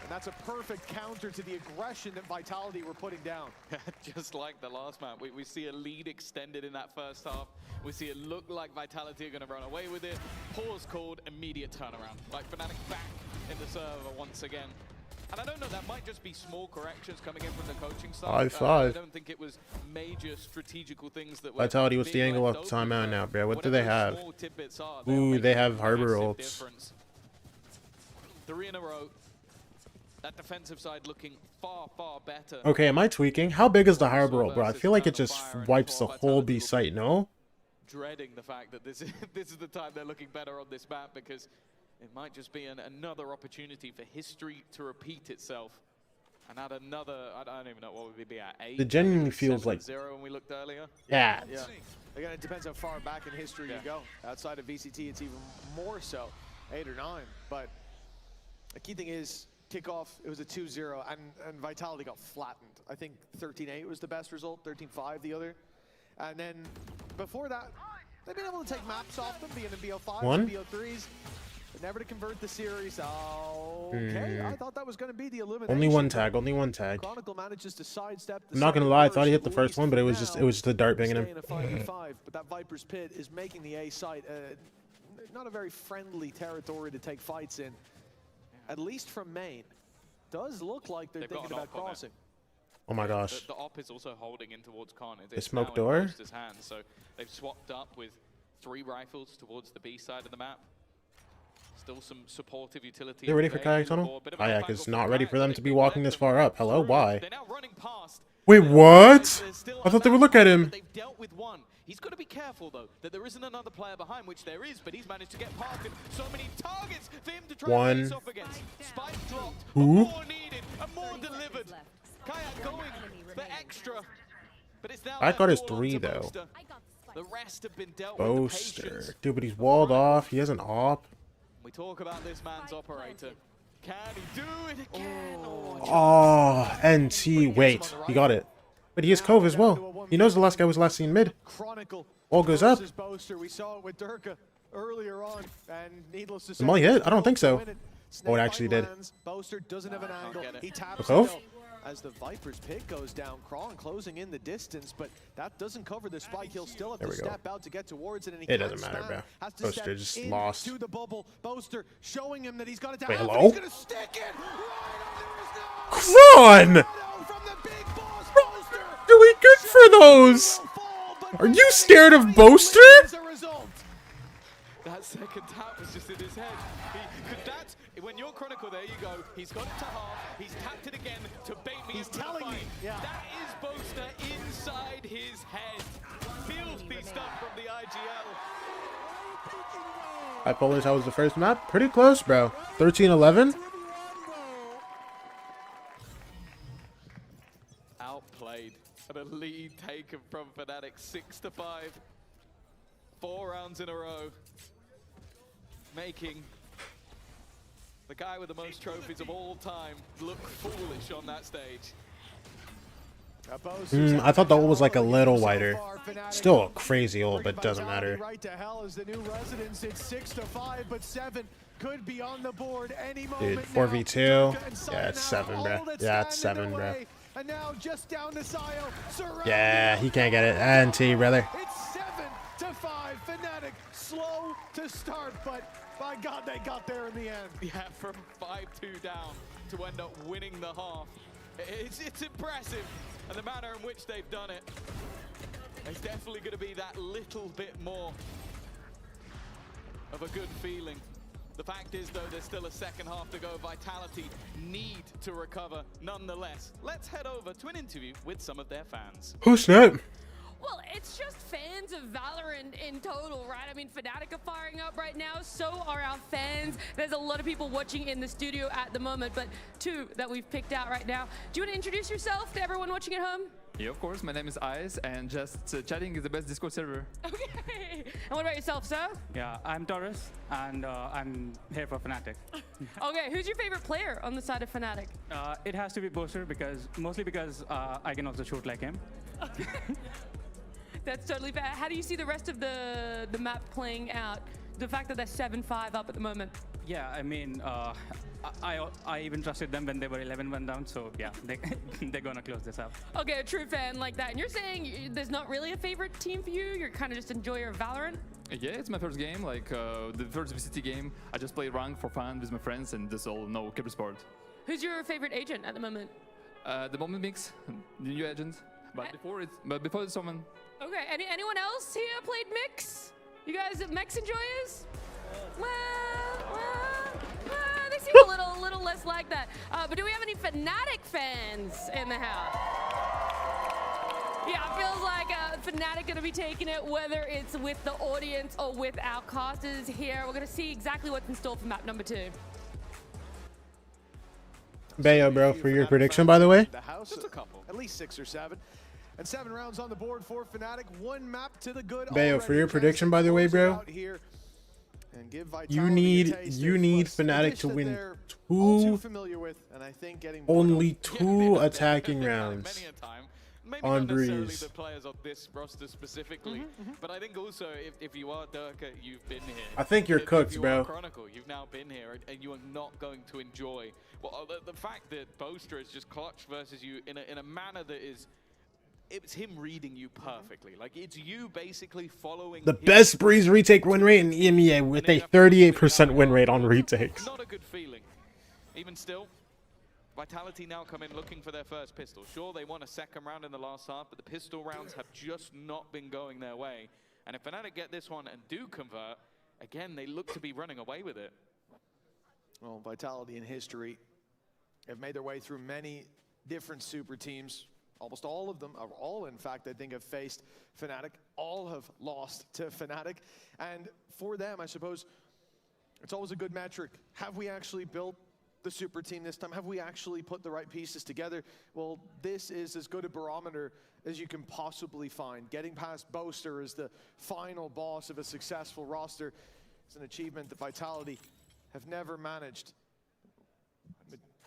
And that's a perfect counter to the aggression that Vitality were putting down. Just like the last map, we see a lead extended in that first half. We see it look like Vitality are going to run away with it. Pause called, immediate turnaround. Like Fnatic back in the server once again. And I don't know, that might just be small corrections coming in from the coaching side. 5-5. I don't think it was major strategical things that were... Vitality, what's the angle off the timeout now, bro? What do they have? Ooh, they have Harbor ults. 3 in a row. That defensive side looking far, far better. Okay, am I tweaking? How big is the Harbor ult, bro? I feel like it just wipes the whole B site, no? Dreading the fact that this is the time they're looking better on this map, because it might just be another opportunity for history to repeat itself. And add another, I don't even know what would we be at, 8? It genuinely feels like 0 when we looked earlier. Yeah. Again, it depends how far back in history you go. Outside of VCT, it's even more so, 8 or 9. But the key thing is, kickoff, it was a 2-0, and Vitality got flattened. I think 13-8 was the best result, 13-5 the other. And then before that, they've been able to take maps off them, being in BO5s, BO3s, but never to convert the series. Okay, I thought that was going to be the elimination. Only one tag. Chronicle manages to sidestep the I'm not gonna lie, I thought he hit the first one, but it was just the dart banging him. In a 5v5, but that Viper's Pit is making the A site not a very friendly territory to take fights in. At least from main. Does look like they're thinking about crossing. Oh my gosh. The op is also holding in towards Khan. The smoke door? Hands, so they've swapped up with 3 rifles towards the B side of the map. Still some supportive utility. They're ready for Kayak tunnel? Kayak is not ready for them to be walking this far up. Hello, why? They're now running past. Wait, what? I thought they would look at him. They've dealt with one. He's got to be careful, though, that there isn't another player behind, which there is, but he's managed to get past him. So many targets for him to try and face off against. Spike dropped. Who? More needed and more delivered. Kayak going for extra. But it's now I got his 3, though. The rest have been dealt Boaster. Dude, but he's walled off. He has an op. We talk about this man's operator. Can he do it again? Oh, NT. Wait, he got it. But he has Cove as well. He knows the last guy was last seen mid. All goes up. We saw it with Durka earlier on, and needless to say, Am I hit? I don't think so. Oh, it actually did. Boaster doesn't have an angle. He taps Cove? as the Viper's Pit goes down. Kron closing in the distance, but that doesn't cover the spike. He'll still have to step out to get towards it, and he it doesn't matter, bro. Boaster just lost. To the bubble. Boaster showing him that he's got it down. Wait, hello? He's gonna stick it right under his nose. Kron! Doing good for those. Are you scared of Boaster? That second tap was just in his head. When you're Chronicle, there you go. He's got it to half. He's tapped it again to bait me. He's telling me. Yeah. That is Boaster inside his head. Filthy stuff from the IGL. Bipolars, how was the first map? Pretty close, bro. 13-11. Outplayed. And a lead taken from Fnatic, 6-5. 4 rounds in a row. making the guy with the most trophies of all time look foolish on that stage. I thought the ult was like a little wider. Still a crazy ult, but doesn't matter. Right to hell is the new residence. It's 6-5, but 7 could be on the board any moment. Dude, 4v2. Yeah, it's 7, bro. Yeah, it's 7, bro. And now just down to Sayo. Yeah, he can't get it. NT, brother. It's 7-5. Fnatic slow to start, but by God, they got there in the end. Yeah, from 5-2 down to end up winning the half. It's impressive, and the manner in which they've done it, it's definitely going to be that little bit more of a good feeling. The fact is, though, there's still a second half to go. Vitality need to recover nonetheless. Let's head over to an interview with some of their fans. Oh, snap. Well, it's just fans of Valorant in total, right? I mean, Fnatic are firing up right now, so are our fans. There's a lot of people watching in the studio at the moment, but 2 that we've picked out right now. Do you want to introduce yourself to everyone watching at home? Yeah, of course. My name is Ice, and just chatting is the best Discord server. Okay. And what about yourself, sir? Yeah, I'm Taurus, and I'm here for Fnatic. Okay, who's your favorite player on the side of Fnatic? It has to be Booster, mostly because I can also shoot like him. That's totally fair. How do you see the rest of the map playing out? The fact that they're 7-5 up at the moment. Yeah, I mean, I even trusted them when they were 11-1 down, so yeah, they're gonna close this out. Okay, a true fan like that. And you're saying there's not really a favorite team for you? You're kind of just enjoyer of Valorant? Yeah, it's my first game, like the first VCT game. I just play rank for fun with my friends, and that's all, no Kipper sport. Who's your favorite agent at the moment? The moment Mix, the new agent. But before it's someone. Okay, anyone else here played Mix? You guys Mix enjoyers? They seem a little less like that. But do we have any Fnatic fans in the house? Yeah, it feels like Fnatic going to be taking it, whether it's with the audience or with our casters here. We're going to see exactly what's in store for map number 2. Bayo, bro, for your prediction, by the way. The house, just a couple. At least 6 or 7. And 7 rounds on the board for Fnatic. 1 map to the good. Bayo, for your prediction, by the way, bro. You need Fnatic to win 2, only 2 attacking rounds on Breeze. The players on this roster specifically, but I think also if you are Durka, you've been here. I think you're cooked, bro. Chronicle, you've now been here, and you are not going to enjoy the fact that Boaster is just clutch versus you in a manner that is. It's him reading you perfectly. Like, it's you basically following the best Breeze retake win rate in EMEA with a 38% win rate on retakes. Not a good feeling. Even still, Vitality now come in looking for their first pistol. Sure, they won a second round in the last half, but the pistol rounds have just not been going their way. And if Fnatic get this one and do convert, again, they look to be running away with it. Well, Vitality in history have made their way through many different super teams. Almost all of them, or all in fact, I think have faced Fnatic. All have lost to Fnatic. And for them, I suppose, it's always a good metric. Have we actually built the super team this time? Have we actually put the right pieces together? Well, this is as good a barometer as you can possibly find. Getting past Boaster as the final boss of a successful roster is an achievement that Vitality have never managed.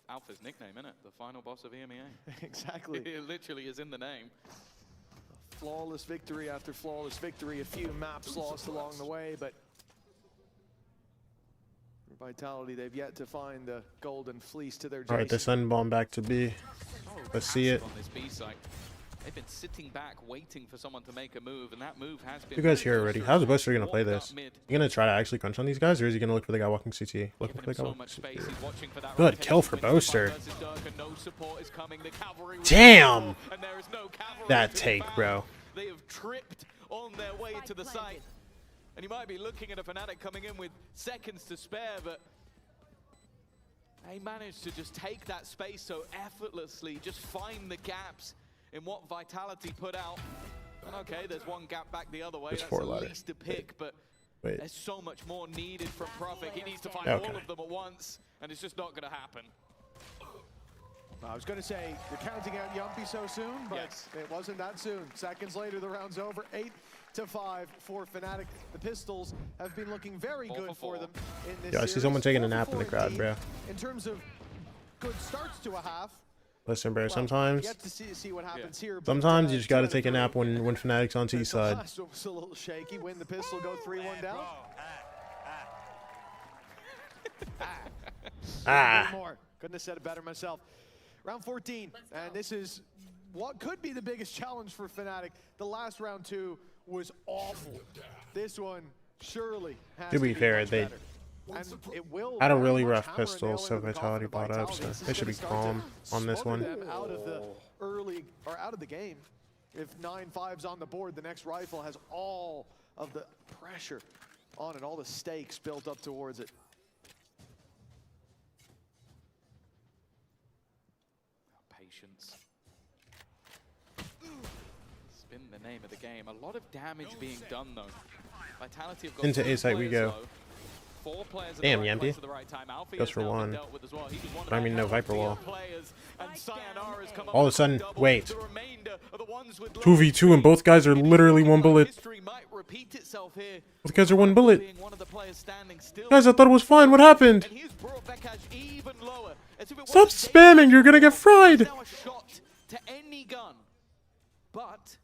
Alpha's nickname, isn't it? The final boss of EMEA. Exactly. It literally is in the name. Flawless victory after flawless victory. A few maps lost along the way, but for Vitality, they've yet to find the golden fleece to their Jason. All right, the sun bomb back to B. Let's see it. On this B site. They've been sitting back, waiting for someone to make a move, and that move has been. You guys here already. How's Buster gonna play this? You gonna try to actually crunch on these guys, or is he gonna look for the guy walking CT? Looking for the guy walking CT. Good kill for Boaster. Damn! That take, bro. They have tripped on their way to the site, and you might be looking at a Fnatic coming in with seconds to spare, but they managed to just take that space so effortlessly, just find the gaps in what Vitality put out. And okay, there's one gap back the other way. There's That's 4 at ladder. least a pick, but there's so much more needed from Prophet. He needs to find Okay. all of them at once, and it's just not going to happen. I was going to say, you're counting out Yumpy so soon, but it wasn't that soon. Seconds later, the round's over. 8 5 for Fnatic. The Pistols have been looking very good for them in this Yo, I see series. someone taking a 4 for nap in the 4 crowd, indeed. bro. In terms of good starts to a half. Listen, bro, Well, sometimes yet to see what happens here, but, sometimes you just gotta 2 out of take a 3. nap when Fnatic's on T The side. last one was a little shaky. Win the pistol, go 3-1 down. More. Couldn't have said it better myself. Round 14, and this is what could be the biggest challenge for Fnatic. The last round 2 was awful. This one surely has To be fair, much they better. And it will had a very really much rough hammer a pistol, nail so into the Vitality coffin of bought up, Vitality. so This is they should be gonna start to calm on this smother one. them out of the early or out of the game. If 9-5's on the board, the next rifle has all of the pressure on it, all the stakes built up towards it. Patience. It's been the name of the game. A lot of damage being done though. Vitality have got Into 3 A site we players go. low, 4 players Damn, at the right place Yempty. at the right time. Alfie Goes has for now been 1. dealt with as well. He was one of I mean, their no Viper healthier wall. players, and Sayonara's come up All of a with sudden, double. wait. The remainder are the ones with low 2v2 and both guys are literally 1 bullet. history might repeat itself here. Both guys are 1 bullet. Being one of the players standing still. Guys, I thought it was fine. What happened? And he's brought Bekash even lower. As if it Stop wasn't spamming. You're gonna get fried. now a shot to any gun. But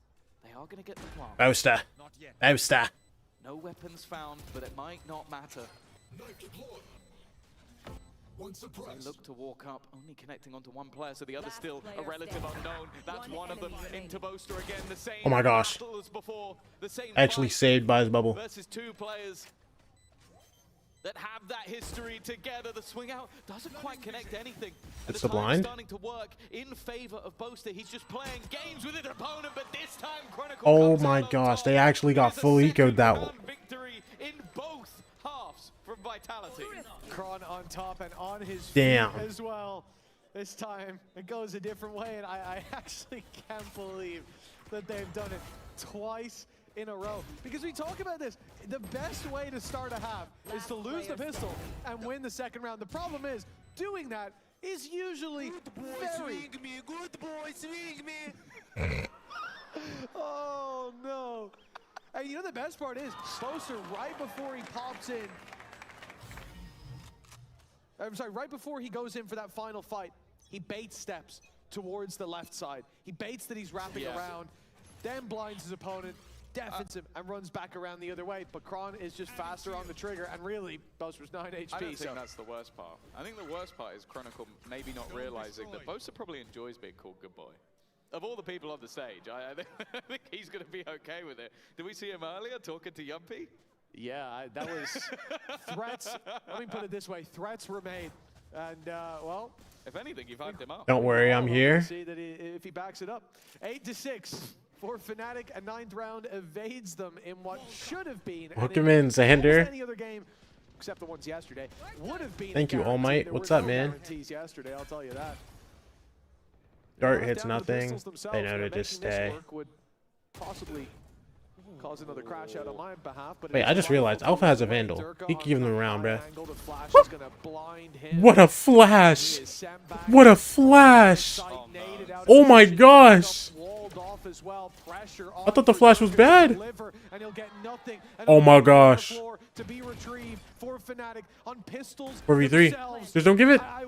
they are going to get the plant. Boaster. Boaster. No weapons found, but it might not matter. They look to walk up, only connecting onto 1 player, so the other still a relative unknown. That's one of them into Boaster again. The same Oh my gosh. battle as before. The same Actually fight saved by his bubble. versus 2 players that have that history together. The swing out doesn't quite connect anything. And It's the the time's blind. starting to work in favor of Boaster. He's just playing games with his opponent, but this time Chronicle Oh comes my out on gosh, top. they actually got full eco'd that one. Victory in both halves from Vitality. Kron on top and on his Damn. feet as well. This time it goes a different way, and I actually can't believe that they've done it twice in a row. Because we talk about this, the best way to start a half is to lose the pistol and win the second round. The problem is, doing that is usually very... Good boy, swing me. Oh no. And you know the best part is, Boaster, right before he pops in, I'm sorry, right before he goes in for that final fight, he bait steps towards the left side. He baits that he's wrapping around, then blinds his opponent, deafens him, and runs back around the other way. But Kron is just faster on the trigger, and really, Boaster's 9 HP. I don't think that's the worst part. I think the worst part is Chronicle maybe not realizing that Boaster probably enjoys being called good boy. Of all the people on the stage, I think he's going to be okay with it. Did we see him earlier talking to Yumpy? Yeah, that was threats. Let me put it this way, threats were made. And, well... If anything, you fucked him up. Don't worry, I'm here. See that if he backs it up. 8-6 for Fnatic. A 9th round evades them in what should have been. Welcome in, Xander. Any other game, except the ones yesterday, would have been. Thank you, All guarantee. Might. There What's were up, no man? guarantees yesterday, I'll tell you that. Dart Now hits down to the nothing. Pistols themselves, They know to making just this stay. work would possibly cause another crash out on my behalf. But Wait, I just realized Alpha has a Vandal. He can give them the round, bruh. What What a flash! What a flash! Oh my gosh! I thought the flash was bad. Oh my gosh. 4v3. Just don't give it. I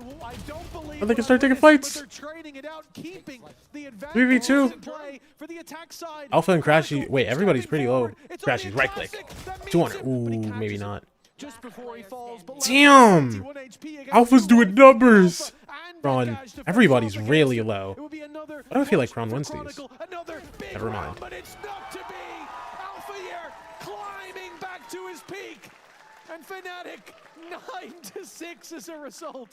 think I start taking fights. 3v2. Alpha and Crashy. Wait, everybody's pretty low. Crashy's right click. 200. Ooh, maybe not. Damn! Alpha's doing numbers! Kron, everybody's really low. I don't feel like Kron wins these. Never mind. But it's not to be. Alpha here climbing back to his peak. And Fnatic 9-6 as a result.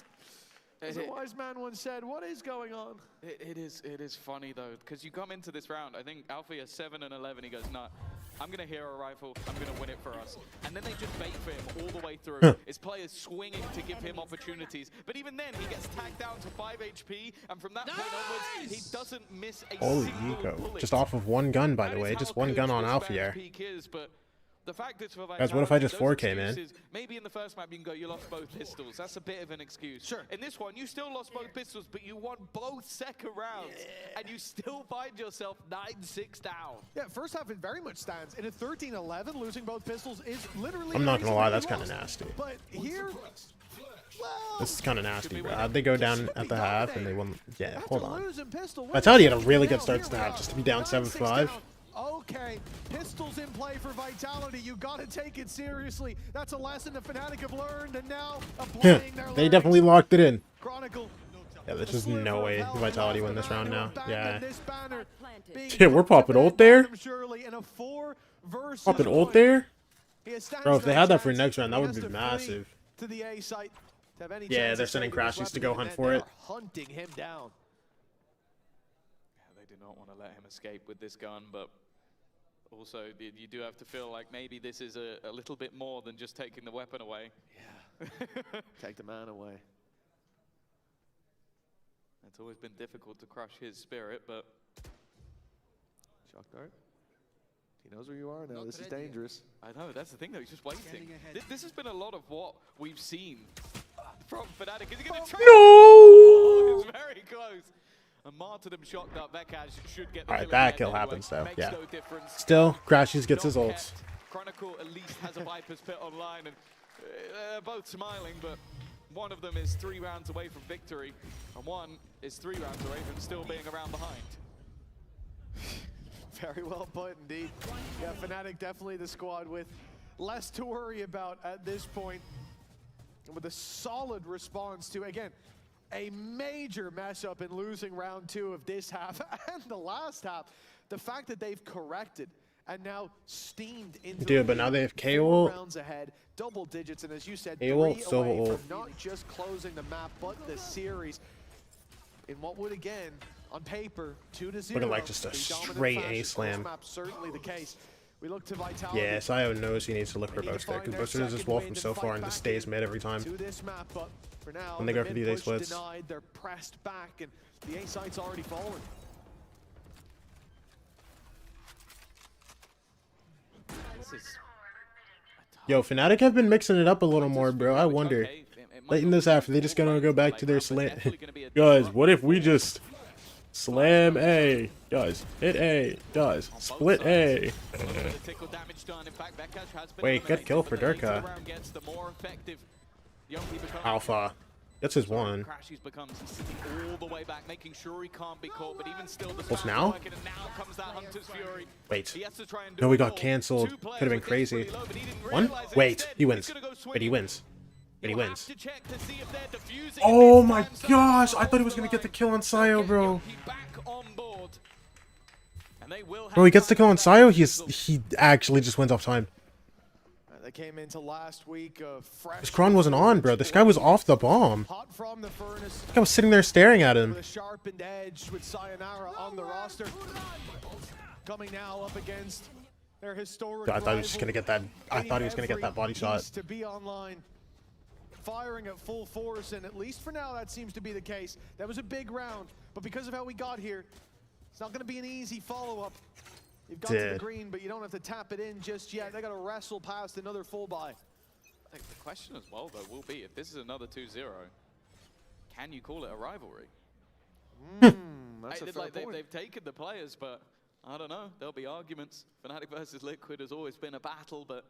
As a wise man once said, what is going on? It is funny though, because you come into this round, I think Alpha is 7 and 11. He goes, nah, I'm gonna hero rifle, I'm gonna win it for us. And then they just bait for him all the way through. His players swinging to give him opportunities. But even then, he gets tagged down to 5 HP, and from that point onwards, he doesn't miss a Holy single eco. bullet. Just off of one gun, by the That way. is Just how one good gun on this Alpha Spanish here. peak is, but The fact is for Guys, what if I just those 4K, man? excuses, maybe in the first map you can go, you lost both pistols. That's a bit of an excuse. Sure. In this one, you still lost both pistols, but you won both second rounds, and you still find yourself 9-6 down. Yeah, first half it very much stands. In a 13-11, losing both pistols is literally. I'm not gonna lie, that's kind of nasty. But here, This is kind of nasty, bro. How'd they go down at the half and they won? Yeah, hold on. pistol, Vitality had a really good start to the half, just to be down 7-5. Okay, pistols in play for Vitality. You gotta take it seriously. That's a lesson the Fnatic have learned, and now applying their They definitely locked it in. Chronicle. Yeah, there's just no way Vitality win this round now. Yeah. Yeah, we're popping ult there. Popping ult there? Bro, if they had that for next round, that would be massive. To the A site. To have any Yeah, they're sending Crashies to go hunt for it. Hunting him down. Yeah, they do not want to let him escape with this gun, but also you do have to feel like maybe this is a little bit more than just taking the weapon away. Yeah. Take the man away. It's always been difficult to crush his spirit, but... Shock dart. He knows where you are now. This is dangerous. I know, that's the thing though, he's just waiting. This has been a lot of what we've seen from Fnatic. Is he going to try? No! Oh, it's very close. A martyrdom shot that Vekash should get the Alright, that kill anyway. happens though. Makes Yeah. no difference. Still, Crashies gets his ults. Chronicle at least has a Viper's Pit online, and they're both smiling, but one of them is 3 rounds away from victory, and one is 3 rounds away from still being around behind. Very well put indeed. Yeah, Fnatic definitely the squad with less to worry about at this point. And with a solid response to, again, a major mess up in losing round 2 of this half and the last half. The fact that they've corrected and now steamed into Dude, but now they have 4 KO. rounds ahead, double digits, and as you said, KO, 3 Silver away ult. from not just closing the map, but the series. In what would, again, on paper, 2-0. Looking like just a straight A slam. Certainly the case. We look to Vitality. Yeah, Sio knows he needs to look for Boaster, because Boaster does this wall from so far and just stays mid every time. To this map, but for now, When they go for these A mid push splits. denied, they're pressed back, and the A site's already fallen. Yo, Fnatic have been mixing it up a little more, bro. I wonder. Late in this half, are they just gonna go back to their slant? Guys, what if we just slam A? Guys, hit A. Guys, split A. Wait, good kill for Durka. Alpha. That's his one. What's now? Wait. No, we got cancelled. Could have been crazy. One? Wait, he wins. Wait, he wins. Wait, he wins. Oh my gosh! I thought he was gonna get the kill on Sio, bro. Bro, he gets the kill on Sio. He actually just wins off time. They came into last week fresh. This Kron wasn't on, bro. This guy was off the bomb. Hot from the furnace. This guy was sitting there staring at him. With a sharpened edge with Sayonara on the roster. Coming now up against their historic God, I thought he was just gonna get that. I thought he was gonna get that body shot. To be online, firing at full force, and at least for now that seems to be the case. That was a big round, but because of how we got here, it's not gonna be an easy follow-up. You've got to the green, but you don't have to tap it in just yet. They got to wrestle past another full buy. I think the question as well, though, will be if this is another 2-0, can you call it a rivalry? That's a fair point. They've taken the players, but I don't know. There'll be arguments. Fnatic versus Liquid has always been a battle, but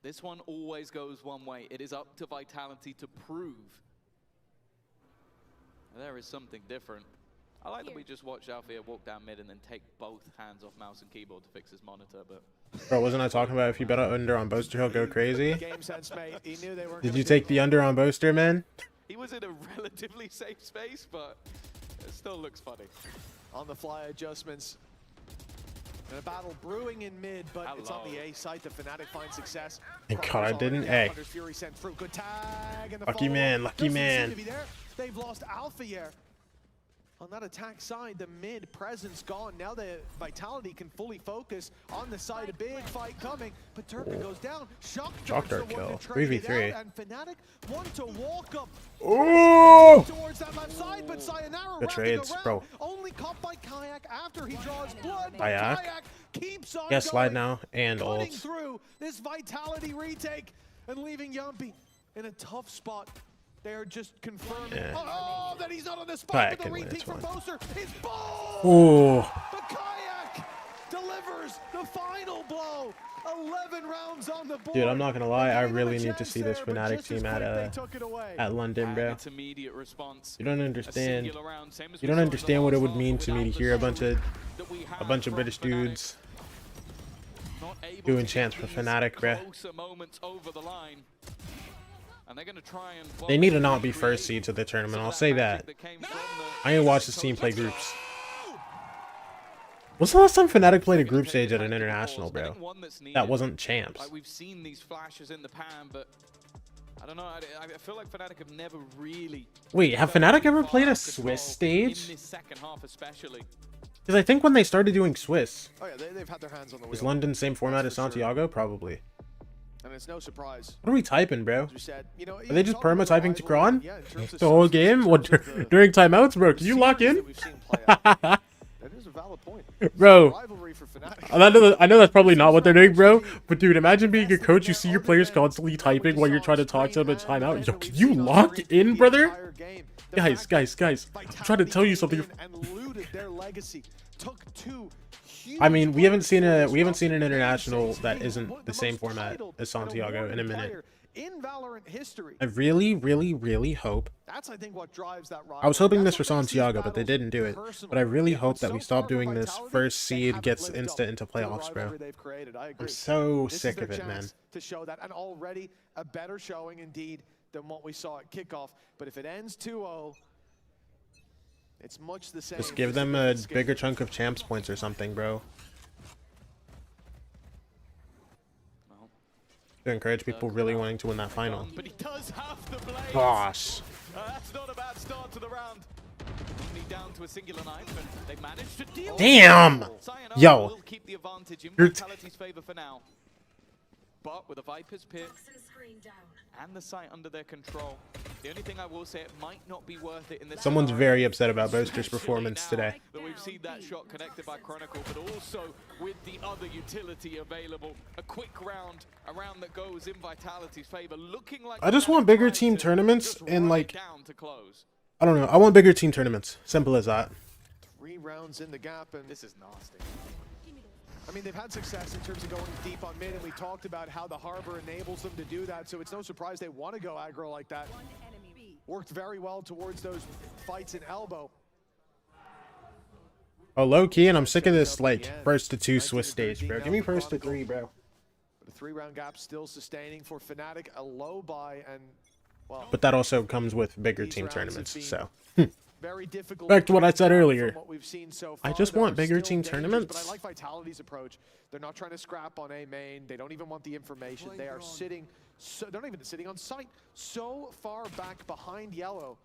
this one always goes one way. It is up to Vitality to prove there is something different. I like that we just watched Alfia walk down mid and then take both hands off mouse and keyboard to fix his monitor, but... Bro, wasn't I talking about if you bet under on Boaster, he'll go crazy? Game sense, mate. He knew they weren't Did you take the under on Boaster, man? He was in a relatively safe space, but it still looks funny. On the fly adjustments. And a battle brewing in mid, but it's on the A side. The Fnatic find success. Thank God I didn't. A. Fury sent through. Good tag. And the Lucky man, lucky man. They've lost Alpha here. On that attack side, the mid presence gone. Now the Vitality can fully focus on the side. A big fight coming, but Turka goes down. Shock dart kill. 3v3. And Fnatic want to walk up towards that left side, but Sayonara Good trades, bro. only caught by Kayak after he draws blood. Kayak keeps on Yeah, slide going, now and cutting ult. through this Vitality retake and leaving Yumpy in a tough spot. They're just confirming. Yeah. Oh, that he's not on the spot. Kayak But the can win retake this from one. Boaster is boom! Oh. The Kayak delivers the final blow. 11 rounds on the board. Dude, I'm not gonna lie, I They gave him a really need to chance see this there, but Fnatic just as team quick, they took it away. at London, bro. It's immediate response. You don't A understand. singular round, same as You we don't saw in the understand what it last would half, mean but to me to without hear the a bunch of strength that we have British from Fnatic, dudes not able doing to chants get for these Fnatic, bro. closer moments over the line. And they're gonna try and They need to not be first seed to the tournament. I'll say that. I ain't watched this team play groups. When's the last time Fnatic played a group stage at an international, bro? That wasn't champs. Like, we've seen these flashes in the pan, but I don't know. I feel like Fnatic have never really. Wait, have Fnatic ever played a Swiss stage? In this second half, especially. Because I think when they started doing Swiss, Oh yeah, they've had their hands on the wheel. is London same format as for sure. Santiago? Probably. And it's no surprise. What are we typing, bro? As we said, you know, Are they just perma typing to Kron? Yeah, in terms of The whole game? What, during timeouts, bro? Can you lock in? That is a valid point. Bro, Rivalry for Fnatic. I know that's probably not what they're doing, bro. But dude, imagine being a coach. You see your players constantly typing while you're trying to talk to them in timeout. Yo, can you lock in, brother? Guys, I'm trying to tell you something. And looted their legacy. Took two I mean, we haven't seen an international that isn't the same format as Santiago in a minute. In Valorant history. I really hope. That's, I think, what drives that rivalry. I was hoping this for Santiago, but they didn't do it. But I really hope that we stop doing this first seed gets instant into playoffs, bro. I'm so sick of it, man. To show that, and already a better showing indeed than what we saw at kickoff. But if it ends 2-0, it's much the same. Just give them a bigger chunk of champs points or something, bro. To encourage people really wanting to win that final. But he does have the blades. Gosh. That's not a bad start to the round. Only down to a singular knife, and they managed to deal. Damn! Yo. Will keep the advantage in You're Vitality's favor for now. But with a Viper's Pit and the site under their control, the only thing I will say, it might not be worth it in this. Someone's very upset about Boaster's performance today. That we've seen that shot connected by Chronicle, but also with the other utility available. A quick round, a round that goes in Vitality's favor, looking like. I just want bigger team tournaments and like, down to close. I don't know. I want bigger team tournaments. Simple as that. 3 rounds in the gap, and this is nasty. I mean, they've had success in terms of going deep on mid, and we talked about how the Harbor enables them to do that, so it's no surprise they want to go aggro like that. Worked very well towards those fights in elbow. Oh, low key, and I'm sick of this like first to 2 Swiss stage, bro. Give me first to 3, bro. But a 3-round gap still sustaining for Fnatic, a low buy, and well. But that also comes with bigger team tournaments, so. Very difficult. Back to what I said earlier. What we've seen so I far, just there want are bigger still team dangers, tournaments. But I like Vitality's approach. They're not trying to scrap on A main. They don't even want the information. They are sitting, they're not even sitting on site, so far back behind yellow.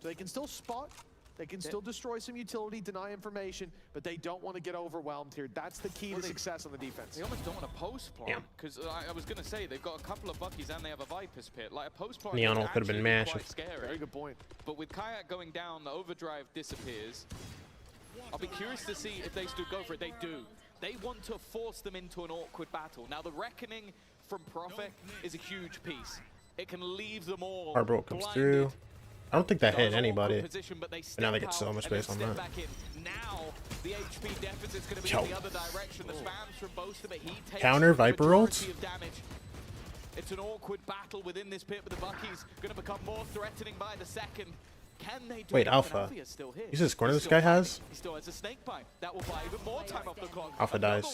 So they can still spot, they can still destroy some utility, deny information, but they don't want to get overwhelmed here. That's the key to success on the defense. They almost don't want to post plant, because I was going to say they've got a couple of Buckies and they have a Viper's Pit. Like a post plant Neon could have been mashed. Very good point. But with Kayak going down, the overdrive disappears. I'll be curious to see if they still go for it. They do. They want to force them into an awkward battle. Now the Reckoning from Prophet is a huge piece. It can leave them all Harbor comes blinded. through. I don't think that hit anybody. But now they get so much space on that. Now the HP deficit's going to be in the other direction. The spams from both of it. He takes Counter Viper ult. It's an awkward battle within this pit, but the Buckies going to become more threatening by the second. Can they do Wait, it? Alpha. Alpha is still here. You see this corner this guy has? He still has a snake bite. That will buy even more time off the clock. Alpha dies.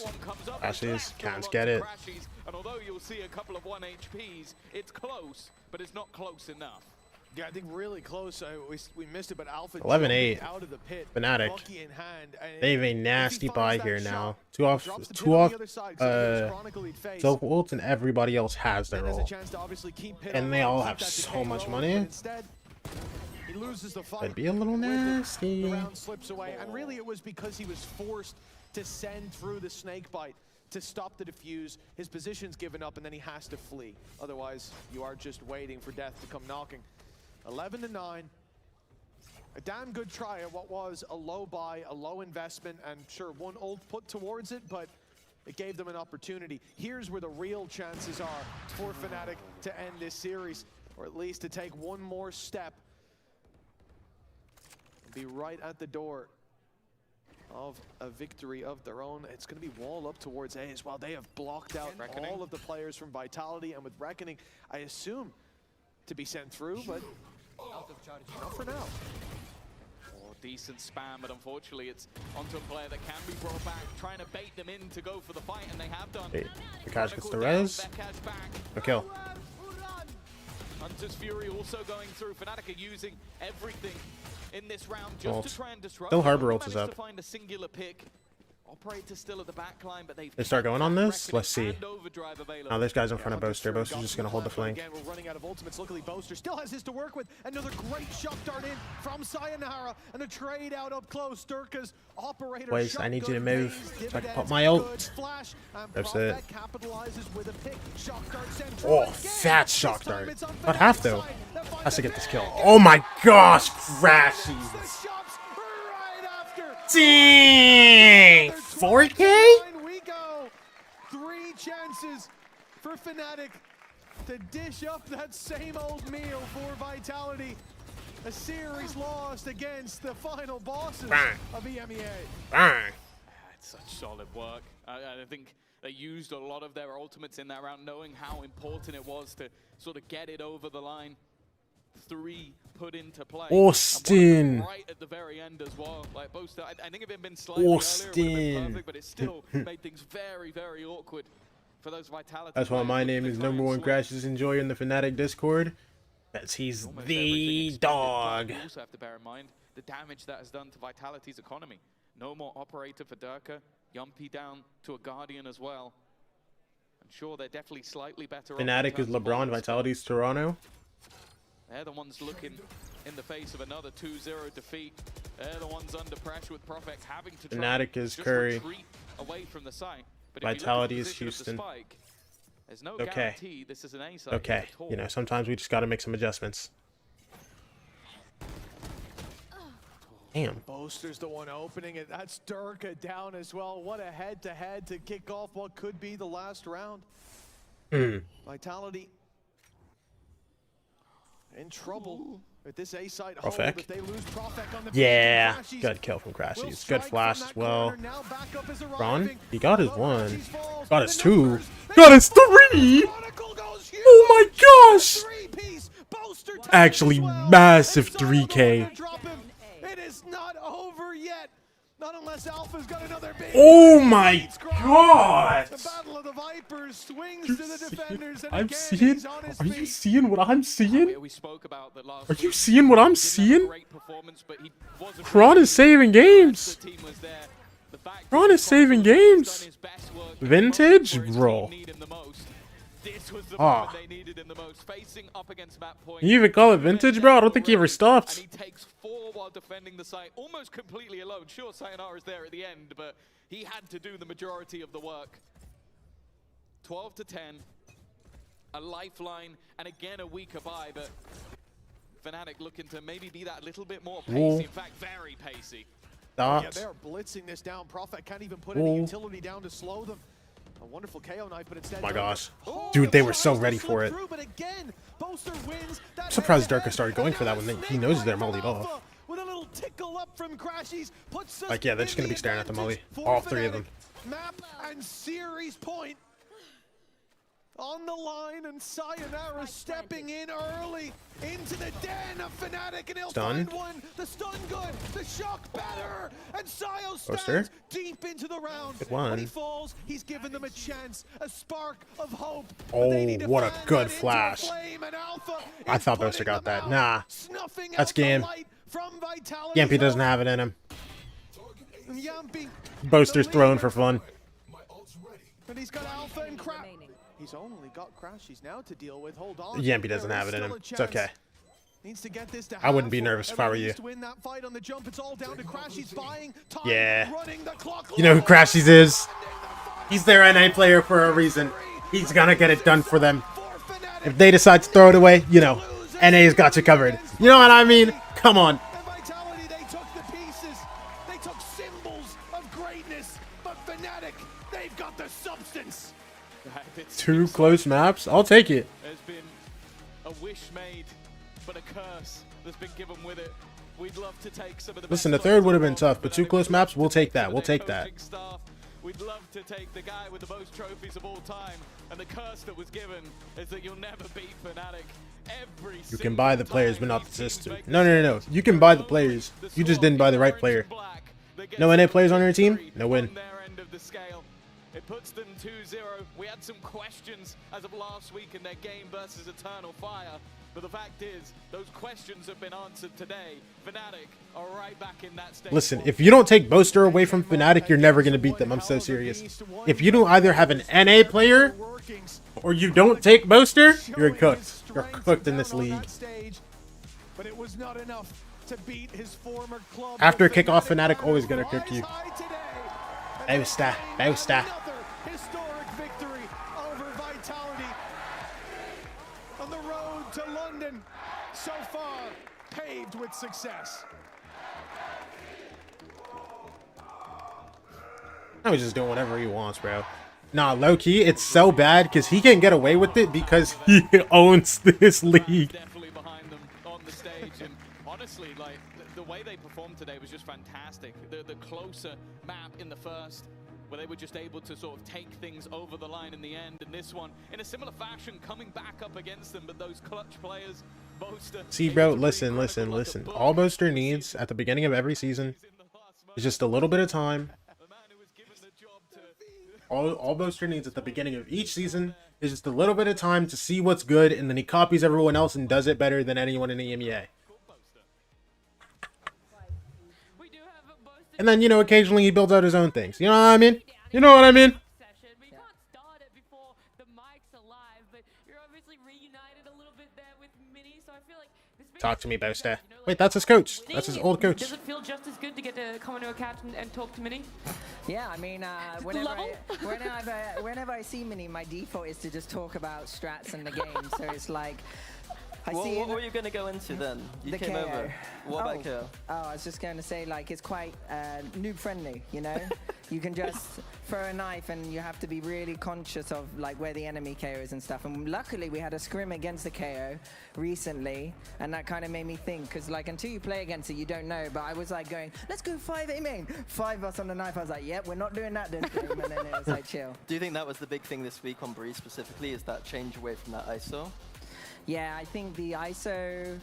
Crashes, can't get it. And although you'll see a couple of 1 HPs, it's close, but it's not close enough. Yeah, I think really close. We missed it, but Alpha 11-8. out of the pit. Fnatic. Bucky in hand, and They have a nasty buy here now. Two off Silk ult, and everybody else has their ult. And they all have so much money. He loses the fight. That'd be a little nasty. The round slips away, and really it was because he was forced to send through the snake bite to stop the defuse. His position's given up, and then he has to flee. Otherwise, you are just waiting for death to come knocking. 11-9. A damn good try at what was a low buy, a low investment, and sure, one ult put towards it, but it gave them an opportunity. Here's where the real chances are for Fnatic to end this series, or at least to take one more step and be right at the door of a victory of their own. It's going to be wall up towards A as well. They have blocked out all of the players from Vitality, and with Reckoning, I assume to be sent through, but not for now. Decent spam, but unfortunately it's onto a player that can be brought back, trying to bait them in to go for the fight, and they have done. Hey, Vikash gets the res. No kill. Hunter's Fury also going through. Fnatic are using everything in this round just to try and disrupt. Still Harbor ult is Managed up. to find a singular pick. Operator still at the back line, but They start going on this? Let's see. Now this guy's in front of Boaster. Boaster's just gonna hold the flank. Again, we're running out of ultimates. Luckily, Boaster still has his to work with. Another great shock dart in from Sayonara, and a trade out up close. Durka's operator. Wait, I need you to move so I can pop my ult. That's it. Oh, fat shock dart. Not half though. Has to get this kill. Oh my gosh, crashes. Dang! 4K? We go. 3 chances for Fnatic to dish up that same old meal for Vitality. A series lost against the final bosses of EMEA. It's such solid work. I think they used a lot of their ultimates in that round, knowing how important it was to sort of get it over the line. 3 put into play. Austin. Right at the very end as well. Like Boaster, I think if it had been slightly earlier, it would have been perfect, but it still made things very, very awkward for those Vitality. That's why my name is #1 Crashes Enjoyer in the Fnatic Discord. As he's the dog. You also have to bear in mind the damage that has done to Vitality's economy. No more operator for Durka. Yumpy down to a Guardian as well. I'm sure they're definitely slightly better. Fnatic is LeBron, Vitality's Toronto. They're the ones looking in the face of another 2-0 defeat. They're the ones under pressure with Profek having to try Fnatic is Curry. Away from the site. But Vitality is Houston. Spike, there's no okay. guarantee this is an A side. Okay. You know, sometimes we just got to make some adjustments. Damn. Boaster's the one opening it. That's Durka down as well. What a head-to-head to kick off what could be the last round. Vitality in trouble with this A side hold. If they lose Profek on the yeah, good kill from Crashies. Good flash as well. Ron, he got his 1. Got his 2. Got his 3! Oh my gosh! Actually, massive 3K. It is not over yet. Not unless Alpha's got another big. Oh my god! The battle of the Vipers swings to the defenders. And I'm seeing. Are you seeing what I'm seeing? We spoke about that last Are you seeing what I'm seeing? great performance, but he wasn't Kron is saving games. Kron is saving games. Vintage, bro. This was the moment they needed in the most. Facing up against map point. You even call it vintage, bro? I don't think he ever stopped. And he takes 4 while defending the site, almost completely alone. Sure, Sayonara is there at the end, but he had to do the majority of the work. 12 to 10, a lifeline, and again a weaker buy, but Fnatic looking to maybe be that little bit more pacey. In fact, very pacey. Yeah, they're blitzing this down. Profek can't even put any utility down to slow them. A wonderful KO knife, but instead. Oh my gosh. Dude, they were so ready for it. I'm surprised Durka started going for that when he knows they're mollied off. With a little tickle up from Crashies, like, yeah, they're just going to be staring at the molly. All 3 of them. Map and series point on the line, and Sayonara stepping in early into the den of Fnatic, and he'll find one. The stun good, the shock better, and Sayo stands deep into the round. When he falls, he's given them a chance, a spark of hope. Oh, what a good flash. I thought Boaster got that. Nah, that's game. Yampy doesn't have it in him. Boaster's thrown for fun. And he's got Alpha and Crap. He's only got Crashies now to deal with. Hold on. Yampy doesn't have it in him. It's okay. Needs to get this to I wouldn't be nervous if I were you. Win that fight on the jump. It's all down to Crashies buying time, yeah. Running the clock. You know who Crashies is? He's their NA player for a reason. He's gonna get it done for them. If they decide to throw it away, you know, NA's got you covered. You know what I mean? Come on. the pieces. They took symbols of greatness, but Fnatic, they've got the substance. Two close maps. I'll take it. There's been a wish made, but a curse that's been given with it. We'd love to take some of the Listen, the third would have been tough, but two close maps, we'll take that. We'll take that. We'd love to take the guy with the most trophies of all time, and the curse that was given is that you'll never beat Fnatic. You can buy the players, but not the system. No. You can buy the players. You just didn't buy the right player. No NA players on your team? No win. It puts them 2-0. We had some questions as of last week in their game versus Eternal Fire. But the fact is, those questions have been answered today. Fnatic are right back in that stage. Listen, if you don't take Boaster away from Fnatic, you're never going to beat them. I'm so serious. If you don't either have an NA player or you don't take Boaster, you're cooked. You're cooked in this league. But it was not enough to beat his former club. After kickoff, Fnatic always going to cook you. Boaster. Historic victory over Vitality on the road to London. So far, paved with success. Now he's just doing whatever he wants, bro. Nah, low-key, it's so bad because he can get away with it because he owns this league. Definitely behind them on the stage, and honestly, like the way they performed today was just fantastic. The closer map in the first, where they were just able to sort of take things over the line in the end, and this one in a similar fashion coming back up against them, but those clutch players, Boaster. See, bro, listen. All Boaster needs at the beginning of every season is just a little bit of time. All Boaster needs at the beginning of each season is just a little bit of time to see what's good, and then he copies everyone else and does it better than anyone in the EMEA. And then, you know, occasionally he builds out his own things. You know what I mean? You know what I mean? Talk to me, Boaster. Wait, that's his coach. That's his old coach. Does it feel just as good to get to come into a couch and talk to Mini? Yeah, I mean, whenever I see Mini, my default is to just talk about strats and the game. So it's like, what were you going to go into then? You came over. What about KO? Oh, I was just going to say, like, it's quite noob friendly, you know? You can just throw a knife and you have to be really conscious of, like, where the enemy KO is and stuff. And luckily, we had a scrim against the KO recently, and that kind of made me think, because, like, until you play against it, you don't know. But I was, like, going, let's go 5A main. 5 us on the knife. I was like, yep, we're not doing that this game. And then it was, like, chill. Do you think that was the big thing this week on Breeze specifically, is that change away from that ISO? Yeah, I think the ISO,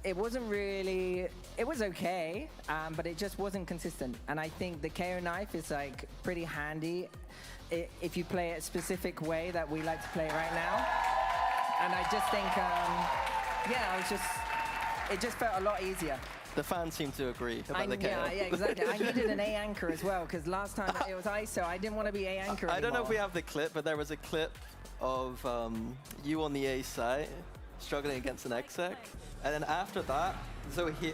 it wasn't really, it was okay, but it just wasn't consistent. And I think the KO knife is like pretty handy if you play it a specific way that we like to play it right now. And I just think, yeah, it just felt a lot easier. The fans seem to agree about the KO. Yeah, exactly. I needed an A anchor as well, because last time it was ISO, I didn't want to be A anchor anymore. I don't know if we have the clip, but there was a clip of you on the A side struggling against an exec, and then after that, so he,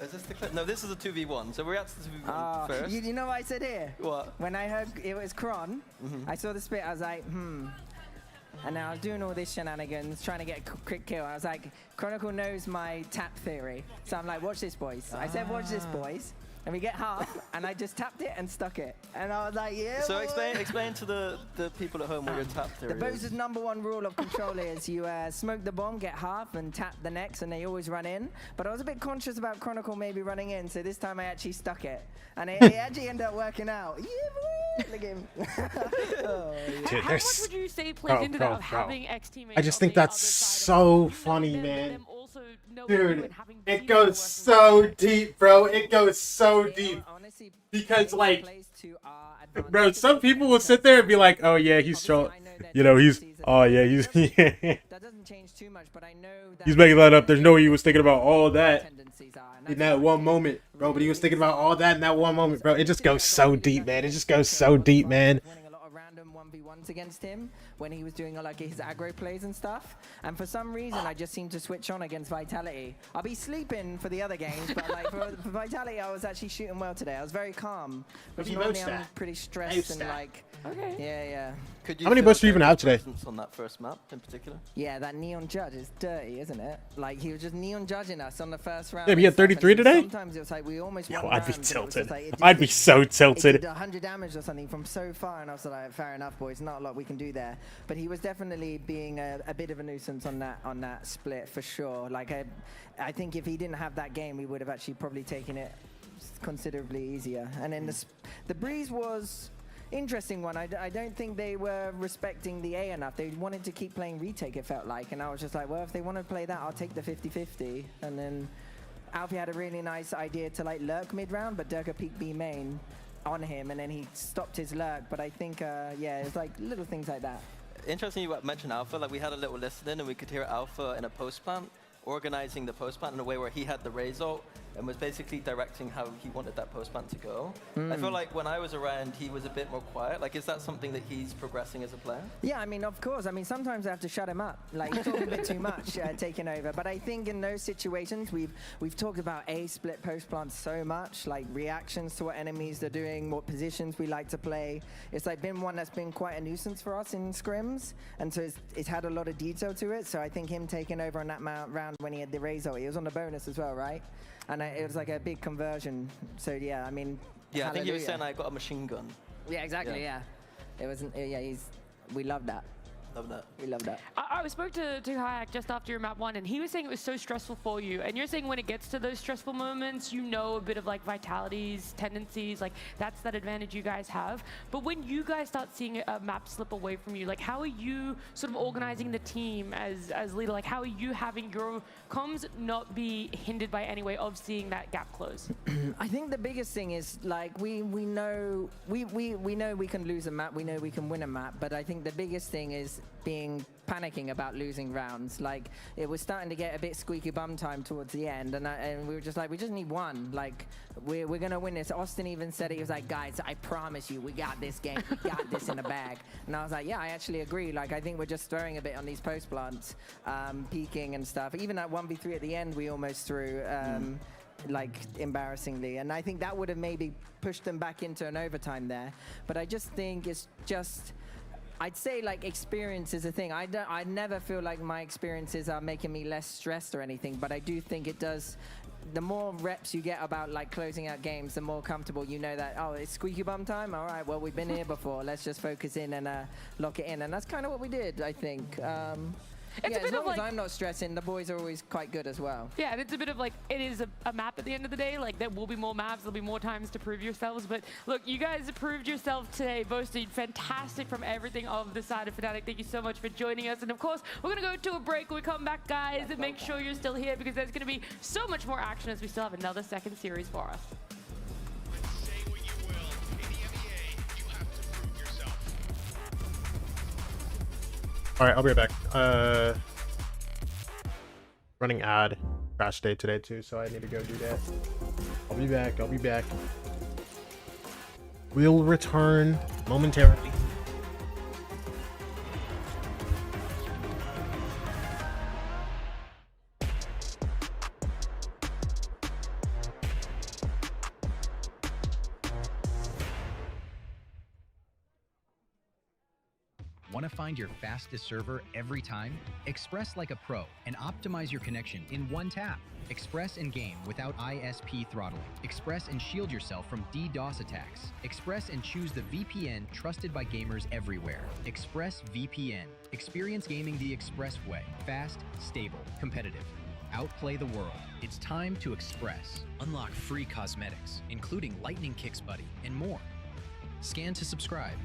is this the clip? No, this is a 2v1, so we're at the 2v1 first. You know what I said here? What? When I heard it was Kron, I saw the split, I was like, and now I was doing all this shenanigans, trying to get a quick kill. I was like, Chronicle knows my tap theory, so I'm like, watch this, boys. I said, watch this, boys. And we get half, and I just tapped it and stuck it. And I was like, yeah. So explain to the people at home what your tap theory is. The Bose's #1 rule of control is you smoke the bomb, get half, and tap the next, and they always run in. But I was a bit conscious about Chronicle maybe running in, so this time I actually stuck it. And it actually ended up working out. Yeah, look at him. How much would you say plays into that of having ex-teammates? I just think that's so funny, man. Dude, it goes so deep, bro. It goes so deep. Because, like, bro, some people will sit there and be like, oh, yeah, he's strong. You know, he's, oh, yeah, he's, yeah. He's making that up. There's no way he was thinking about all that in that one moment, bro. But he was thinking about all that in that one moment, bro. It just goes so deep, man. It just goes so deep, man. 1v1s against him when he was doing like his aggro plays and stuff. And for some reason, I just seemed to switch on against Vitality. I'll be sleeping for the other games, but like for Vitality, I was actually shooting well today. I was very calm, which normally I'm pretty stressed and like, yeah. Could you How many busts do you even have today? On that first map in particular? Yeah, that Neon Judge is dirty, isn't it? Like, he was just Neon Judging us on the first round. Yeah, he had 33 today? Sometimes it was like, we almost won I'd be rounds, and it was just tilted. like, I'd be so tilted. It did 100 damage or something from so far, and I was like, fair enough, boys, not a lot we can do there. But he was definitely being a bit of a nuisance on that split, for sure. Like, I think if he didn't have that game, we would have actually probably taken it considerably easier. And then the Breeze was... interesting one. I don't think they were respecting the A enough. They wanted to keep playing retake, it felt like, and I was just like, well, if they want to play that, I'll take the 50-50. And then Alfie had a really nice idea to like lurk mid-round, but Durka peeked B main on him, and then he stopped his lurk. But I think, yeah, it's like little things like that. Interesting you mentioned Alpha. Like, we had a little listen in, and we could hear Alpha in a post plant, organizing the post plant in a way where he had the Raze ult and was basically directing how he wanted that post plant to go. I feel like when I was around, he was a bit more quiet. Like, is that something that he's progressing as a player? Yeah, I mean, of course. I mean, sometimes I have to shut him up. Like, he's talking a bit too much, taking over. But I think in those situations, we've talked about A split post plants so much, like reactions to what enemies are doing, what positions we like to play. It's like been one that's been quite a nuisance for us in scrims, and so it's had a lot of detail to it. So I think him taking over on that round when he had the Raze ult, he was on the bonus as well, right? And it was like a big conversion. So yeah, I mean, yeah, I think you were saying I got a machine gun. Yeah, exactly. Yeah, it wasn't. Yeah, we love that. Love that. We love that. I spoke to Hayak just after your map 1, and he was saying it was so stressful for you. And you're saying when it gets to those stressful moments, you know a bit of like Vitality's tendencies, like that's that advantage you guys have. But when you guys start seeing a map slip away from you, like how are you sort of organizing the team as leader? Like how are you having your comms not be hindered by any way of seeing that gap close? I think the biggest thing is like we know we know we can lose a map, we know we can win a map, but I think the biggest thing is panicking about losing rounds. Like it was starting to get a bit squeaky bum time towards the end, and we were just like, we just need one. Like we're gonna win this. Austin even said it. He was like, guys, I promise you, we got this game. We got this in the bag. And I was like, yeah, I actually agree. Like I think we're just throwing a bit on these post plants, peeking and stuff. Even that 1v3 at the end, we almost threw. Like embarrassingly, and I think that would have maybe pushed them back into an overtime there. But I just think it's just, I'd say like experience is a thing. I never feel like my experiences are making me less stressed or anything, but I do think it does. The more reps you get about like closing out games, the more comfortable you know that, oh, it's squeaky bum time. All right, well, we've been here before. Let's just focus in and lock it in. And that's kind of what we did, I think. It's yeah, a bit as long of like, as I'm not stressing, the boys are always quite good as well. Yeah, and it's a bit of like, it is a map at the end of the day. Like, there will be more maps, there'll be more times to prove yourselves. But look, you guys proved yourself today. Both did fantastic from everything of the side of Fnatic. Thank you so much for joining us. And of course, we're going to go to a break. When we come back, guys, and make sure you're still here because there's going to be so much more action as we still have another second series for us. All right, I'll be right back. Running ad crash day today too, so I need to go do that. I'll be back. I'll be back. We'll return momentarily. Want to find your fastest server every time? Express like a pro and optimize your connection in one tap. Express and game without ISP throttling. Express and shield yourself from DDoS attacks. Express and choose the VPN trusted by gamers everywhere. Express VPN. Experience gaming the Express way. Fast, stable, competitive. Outplay the world. It's time to Express. Unlock free cosmetics, including Lightning Kicks Buddy and more. Scan to subscribe.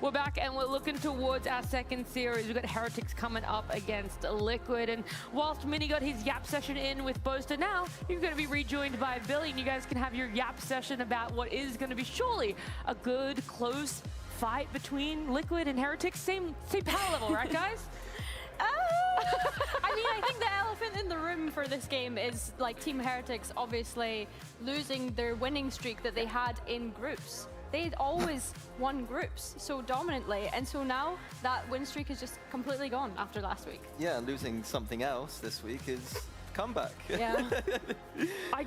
We're back and we're looking towards our second series. We've got Heretics coming up against Liquid. And whilst Mini got his yap session in with Boaster, now you're going to be rejoined by Billy, and you guys can have your yap session about what is going to be surely a good, close fight between Liquid and Heretics. Same power level, right, guys? I mean, I think the elephant in the room for this game is like Team Heretics obviously losing their winning streak that they had in groups. They'd always won groups so dominantly, and so now that win streak is just completely gone after last week. Yeah, and losing something else this week is comeback. Yeah. I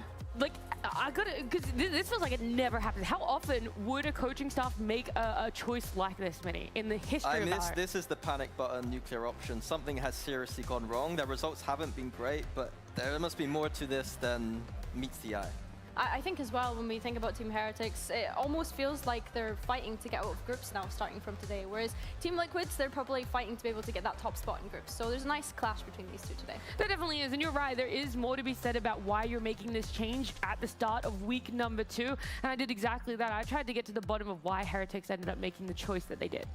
gotta, because this feels like it never happens. How often would a coaching staff make a choice like this, Mini, in the history of Valorant? This is the panic button nuclear option. Something has seriously gone wrong. Their results haven't been great, but there must be more to this than meets the eye. I think as well, when we think about Team Heretics, it almost feels like they're fighting to get out of groups now, starting from today. Whereas Team Liquids, they're probably fighting to be able to get that top spot in groups. So there's a nice clash between these two today. There definitely is, and you're right. There is more to be said about why you're making this change at the start of week number 2. And I did exactly that. I tried to get to the bottom of why Heretics ended up making the choice that they did.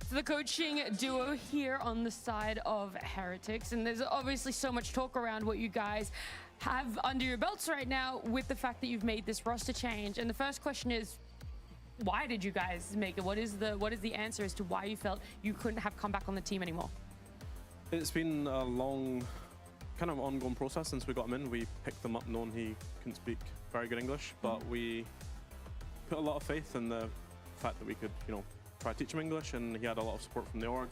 So the coaching duo here on the side of Heretics, and there's obviously so much talk around what you guys have under your belts right now with the fact that you've made this roster change. And the first question is, why did you guys make it? What is the answer as to why you felt you couldn't have come back on the team anymore? It's been a long, kind of ongoing process since we got him in. We picked him up knowing he couldn't speak very good English, but we put a lot of faith in the fact that we could, you know, try to teach him English, and he had a lot of support from the org.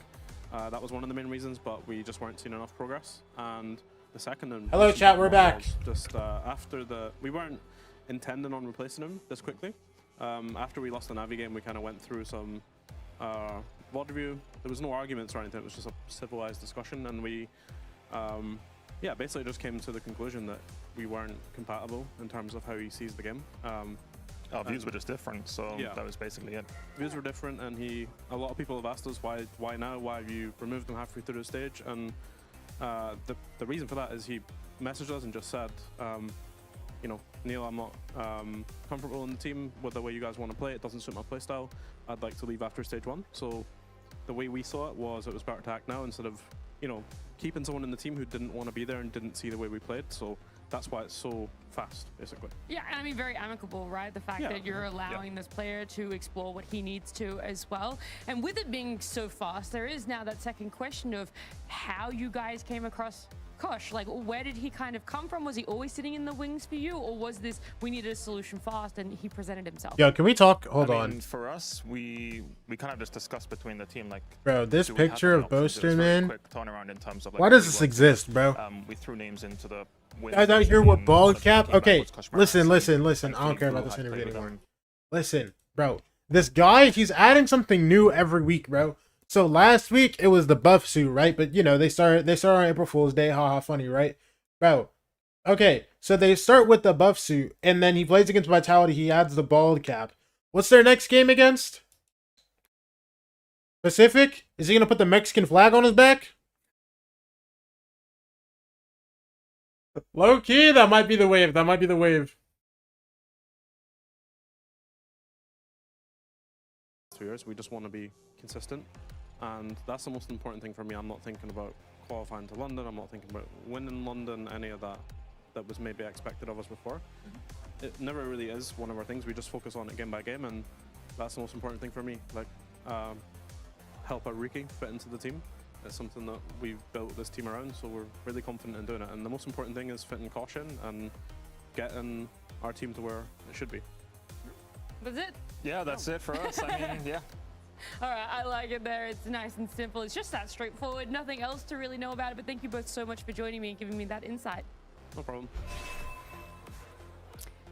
That was one of the main reasons, but we just weren't seeing enough progress. And the second and hello chat, we're back. Just after we weren't intending on replacing him this quickly. After we lost the Navi game, we kind of went through some VOD review. There was no arguments or anything. It was just a civilized discussion, and we, yeah, basically just came to the conclusion that we weren't compatible in terms of how he sees the game. Our views were just different, so yeah, that was basically it. Views were different, and a lot of people have asked us why now, why have you removed him halfway through the stage, and the reason for that is he messaged us and just said, you know, Neil, I'm not comfortable in the team with the way you guys want to play. It doesn't suit my playstyle. I'd like to leave after stage 1. So the way we saw it was better to act now instead of, you know, keeping someone in the team who didn't want to be there and didn't see the way we played. So that's why it's so fast, basically. Yeah, and I mean, very amicable, right? The fact that you're allowing this player to explore what he needs to as well. And with it being so fast, there is now that second question of how you guys came across Kosh. Like, where did he kind of come from? Was he always sitting in the wings for you? Or was this, we needed a solution fast and he presented himself? Yo, can we talk? Hold on. For us, we kind of just discussed between the team, like, bro, this picture of Boaster, man. Quick turnaround in terms of, like, why does this exist, bro? We threw names into the guys out here with bald cap. Okay, listen. I don't care about this interview anymore. Listen, bro. This guy, he's adding something new every week, bro. So last week it was the buff suit, right? But you know, they started on April Fool's Day, haha, funny, right? Bro. Okay, so they start with the buff suit, and then he plays against Vitality, he adds the bald cap. What's their next game against? Pacific? Is he gonna put the Mexican flag on his back? Low key, that might be the wave. That might be the wave. 2 years, we just want to be consistent, and that's the most important thing for me. I'm not thinking about qualifying to London. I'm not thinking about winning London, any of that was maybe expected of us before. It never really is one of our things. We just focus on it game by game, and that's the most important thing for me. Like, help out Riki fit into the team. It's something that we've built this team around, so we're really confident in doing it. And the most important thing is fitting Kosh in and getting our team to where it should be. That's it? Yeah, that's it for us. I mean, yeah. All right, I like it there. It's nice and simple. It's just that straightforward. Nothing else to really know about it, but thank you both so much for joining me and giving me that insight. No problem.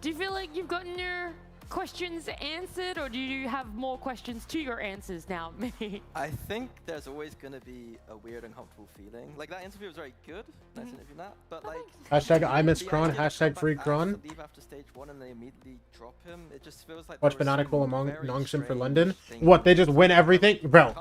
Do you feel like you've gotten your questions answered, or do you have more questions to your answers now, Minnie? I think there's always going to be a weird, uncomfortable feeling. Like, that interview was very good. Nice interview, that. But, like... Hashtag I miss Kron, hashtag free Kron. Leave after stage 1 and they immediately drop him. It just feels like... Watch Fanatical among Nongshim for London. What, they just win everything? Bro,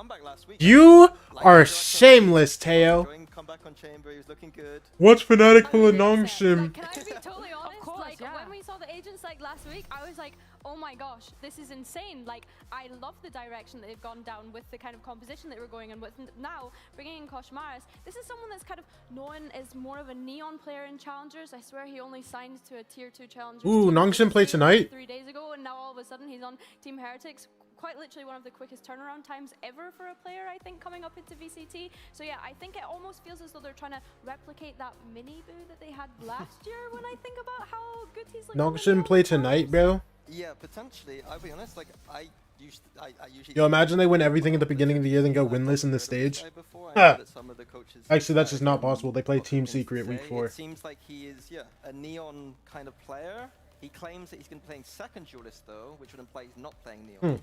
you are shameless, Teo. Comeback on Chamber, he was looking good. Watch Fanatical and Nongshim. Can I be totally honest? Of course, like, when we saw the agents like last week, I was like, oh my gosh, this is insane. Like, I love the direction that they've gone down with the kind of composition that we're going in with. Now, bringing in Koshmaris, this is someone that's kind of known as more of a Neon player in Challengers. I swear he only signed to a Tier 2 Challengers. Ooh, Nongshin play tonight. 3 days ago, and now all of a sudden he's on Team Heretics. Quite literally one of the quickest turnaround times ever for a player, I think, coming up into VCT. So yeah, I think it almost feels as though they're trying to replicate that mini boo that they had last year when I think about how good he's looking. Nongshin play tonight, bro. Yeah, potentially. I'll be honest, like, I usually... Yo, imagine they win everything at the beginning of the year, then go winless in the stage. Actually, that's just not possible. They play Team Secret week 4. It seems like he is, yeah, a Neon kind of player. He claims that he's going to be playing second duelist, though, which would imply he's not playing Neon.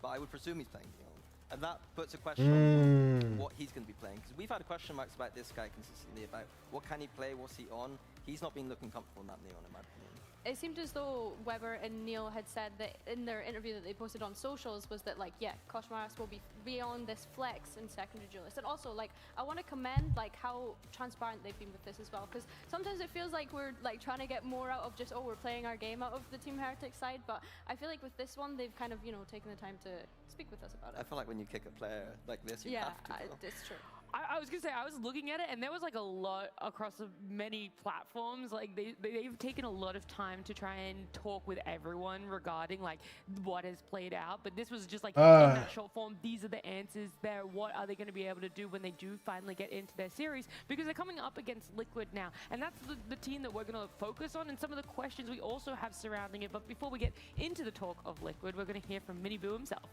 But I would presume he's playing Neon. And that puts a question on what he's going to be playing. Because we've had question marks about this guy consistently, about what can he play, what's he on. He's not been looking comfortable in that Neon, in my opinion. It seemed as though Weber and Neil had said that in their interview that they posted on socials was that, like, yeah, Koshmaris will be on this flex in secondary duelist. And also, like, I want to commend, like, how transparent they've been with this as well. Because sometimes it feels like we're, like, trying to get more out of just, oh, we're playing our game out of the Team Heretic side. But I feel like with this one, they've kind of, you know, taken the time to speak with us about it. I feel like when you kick a player like this, you have to. It's true. I was gonna say, I was looking at it, and there was like a lot across many platforms. Like they've taken a lot of time to try and talk with everyone regarding like what has played out. But this was just like in that short form. These are the answers. There. What are they going to be able to do when they do finally get into their series? Because they're coming up against Liquid now, and that's the team that we're going to focus on. And some of the questions we also have surrounding it. But before we get into the talk of Liquid, we're going to hear from Mini Boo himself.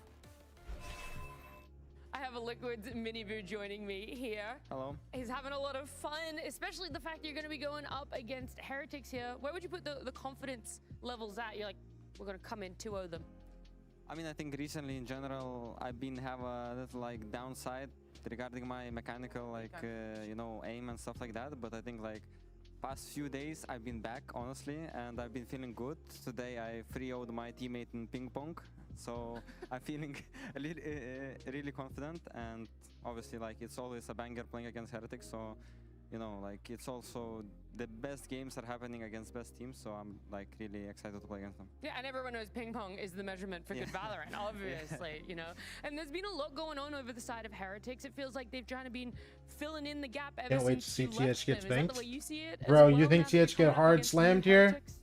I have a Liquid's Mini Boo joining me here. Hello. He's having a lot of fun, especially the fact you're going to be going up against Heretics here. Where would you put the confidence levels at? You're like, we're going to come in 2-0 them. I mean, I think recently in general, I've been have a little like downside regarding my mechanical like you know, aim and stuff like that. But I think like past few days I've been back honestly, and I've been feeling good. Today I 3-0'd my teammate in ping pong. So I'm feeling really confident, and obviously like it's always a banger playing against Heretics, so you know, like it's also the best games are happening against best teams, so I'm like really excited to play against them. Yeah, and everyone knows ping pong is the measurement for good Valorant, obviously, you know. And there's been a lot going on over the side of Heretics. It feels like they've trying to be filling in the gap ever Can't wait since to see you left TH gets them. Is that banked. the way you see it? Bro, as well, you think now that TH you're get coming up hard against slammed Team here? Heretics?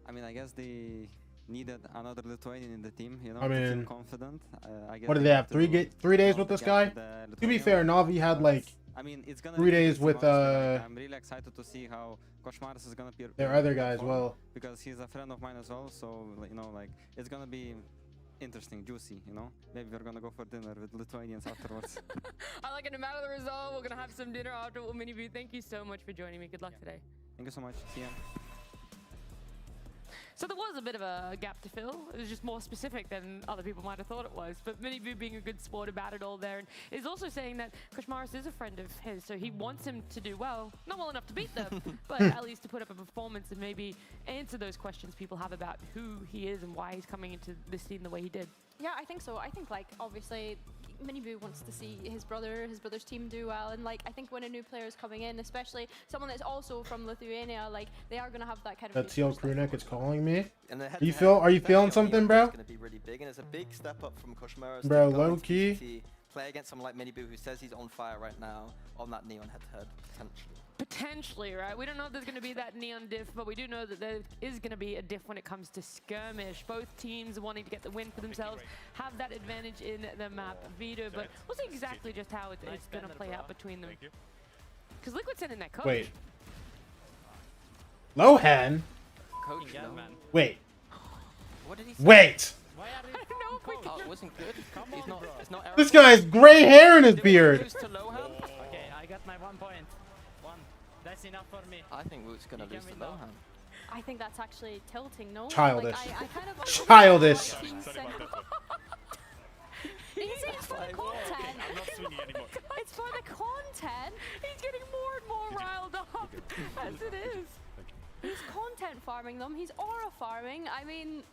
I mean, I guess they needed another Lithuanian in the team, you know, I to mean, feel confident. I guess what did they have? 3 days with this guy? To be fair, Navi had like I mean, it's gonna 3 days with I'm really excited to see how Koshmaris is gonna their other guy as well, because he's a friend of mine as well. So you know, like it's gonna be interesting, juicy. You know, maybe we're gonna go for dinner with Lithuanians afterwards. I like it. No matter the result, we're gonna have some dinner after Mini Boo. Thank you so much for joining me. Good luck today. Thank you so much. See ya. So there was a bit of a gap to fill. It was just more specific than other people might have thought it was. But Mini Boo being a good sport about it all there, and is also saying that Koshmaris is a friend of his, so he wants him to do well. Not well enough to beat them, but at least to put up a performance and maybe answer those questions people have about who he is and why he's coming into this scene the way he did. Yeah, I think so. I think, like, obviously, Mini Boo wants to see his brother's team do well, and like I think when a new player is coming in, especially someone that's also from Lithuania, like they are gonna have that kind of. That TL Crewneck is calling me. And Are you feeling something, bro? It's gonna be really big, and it's a big step up from Koshmaris. Bro, low key. Play against someone like Mini Boo, who says he's on fire right now on that Neon head-to-head potentially. Potentially, right? We don't know if there's going to be that Neon diff, but we do know that there is going to be a diff when it comes to skirmish. Both teams wanting to get the win for themselves have that advantage in the map veto, but we'll see exactly just how it's going to play out between them. Because Liquid's sending that coach. Wait. Lohan? Coach, no. Wait. What did he say? Wait! Oh, it wasn't good. It's not This guy has gray hair in his beard! Okay, I got my 1 point. That's enough for me. I think Woot's gonna lose to Lohan. I think that's actually tilting, no? Childish. Like, I kind of Childish. It's for the content. I'm not swinging anymore. It's for the content. He's getting more and more riled up, as it is. He's content farming them. He's aura farming. I mean,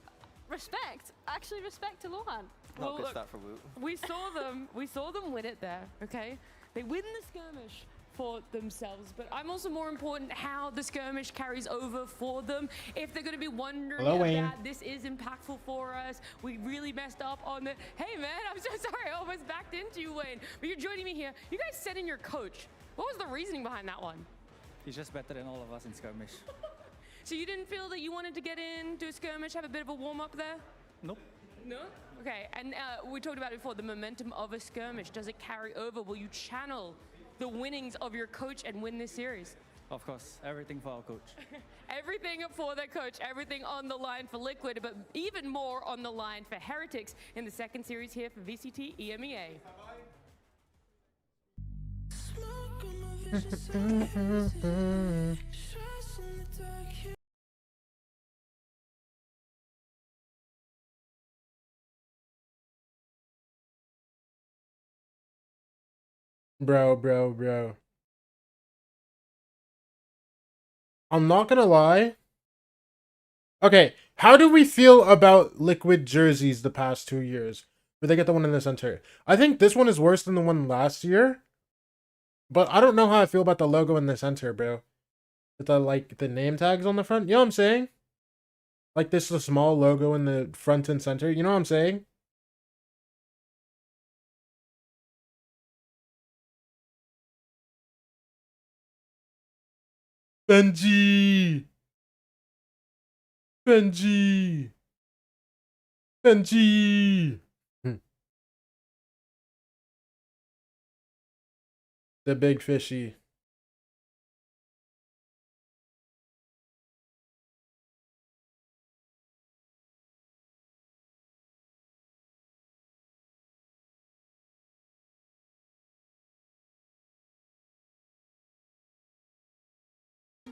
respect. Actually, respect to Lohan. Not good start for Woot. We saw them win it there, okay? They win the skirmish for themselves, but I'm also more important how the skirmish carries over for them. If they're going to be wondering about this is impactful for us, we really messed up on the, hey man, I'm so sorry, I almost backed into you, Wayne, but you're joining me here. You guys said in your coach, what was the reasoning behind that one? He's just better than all of us in skirmish. So you didn't feel that you wanted to get in, do a skirmish, have a bit of a warm-up there? Nope. No? Okay, and we talked about it before, the momentum of a skirmish. Does it carry over? Will you channel the winnings of your coach and win this series? Of course, everything for our coach. Everything for their coach, everything on the line for Liquid, but even more on the line for Heretics in the second series here for VCT EMEA. Bro. I'm not gonna lie. Okay, how do we feel about Liquid jerseys the past 2 years? Where they get the one in the center. I think this one is worse than the one last year. But I don't know how I feel about the logo in the center, bro. With the, like, the name tags on the front. You know what I'm saying? Like, this is a small logo in the front and center. You know what I'm saying? Benji! The big fishy.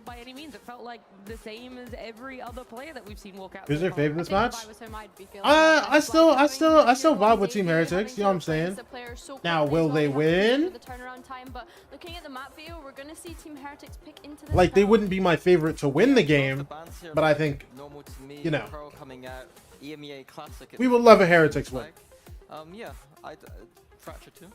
By any means, it felt like the same as every other player that we've seen walk out. Who's your favorite this match? I still vibe with Team Heretics. You know what I'm saying? Now, will they win? The turnaround time, but looking at the map view, we're going to see Team Heretics pick into this. Like, they wouldn't be my favorite to win the game, but I think, you know, we would love a Heretics win. Yeah, I'd Fracture too.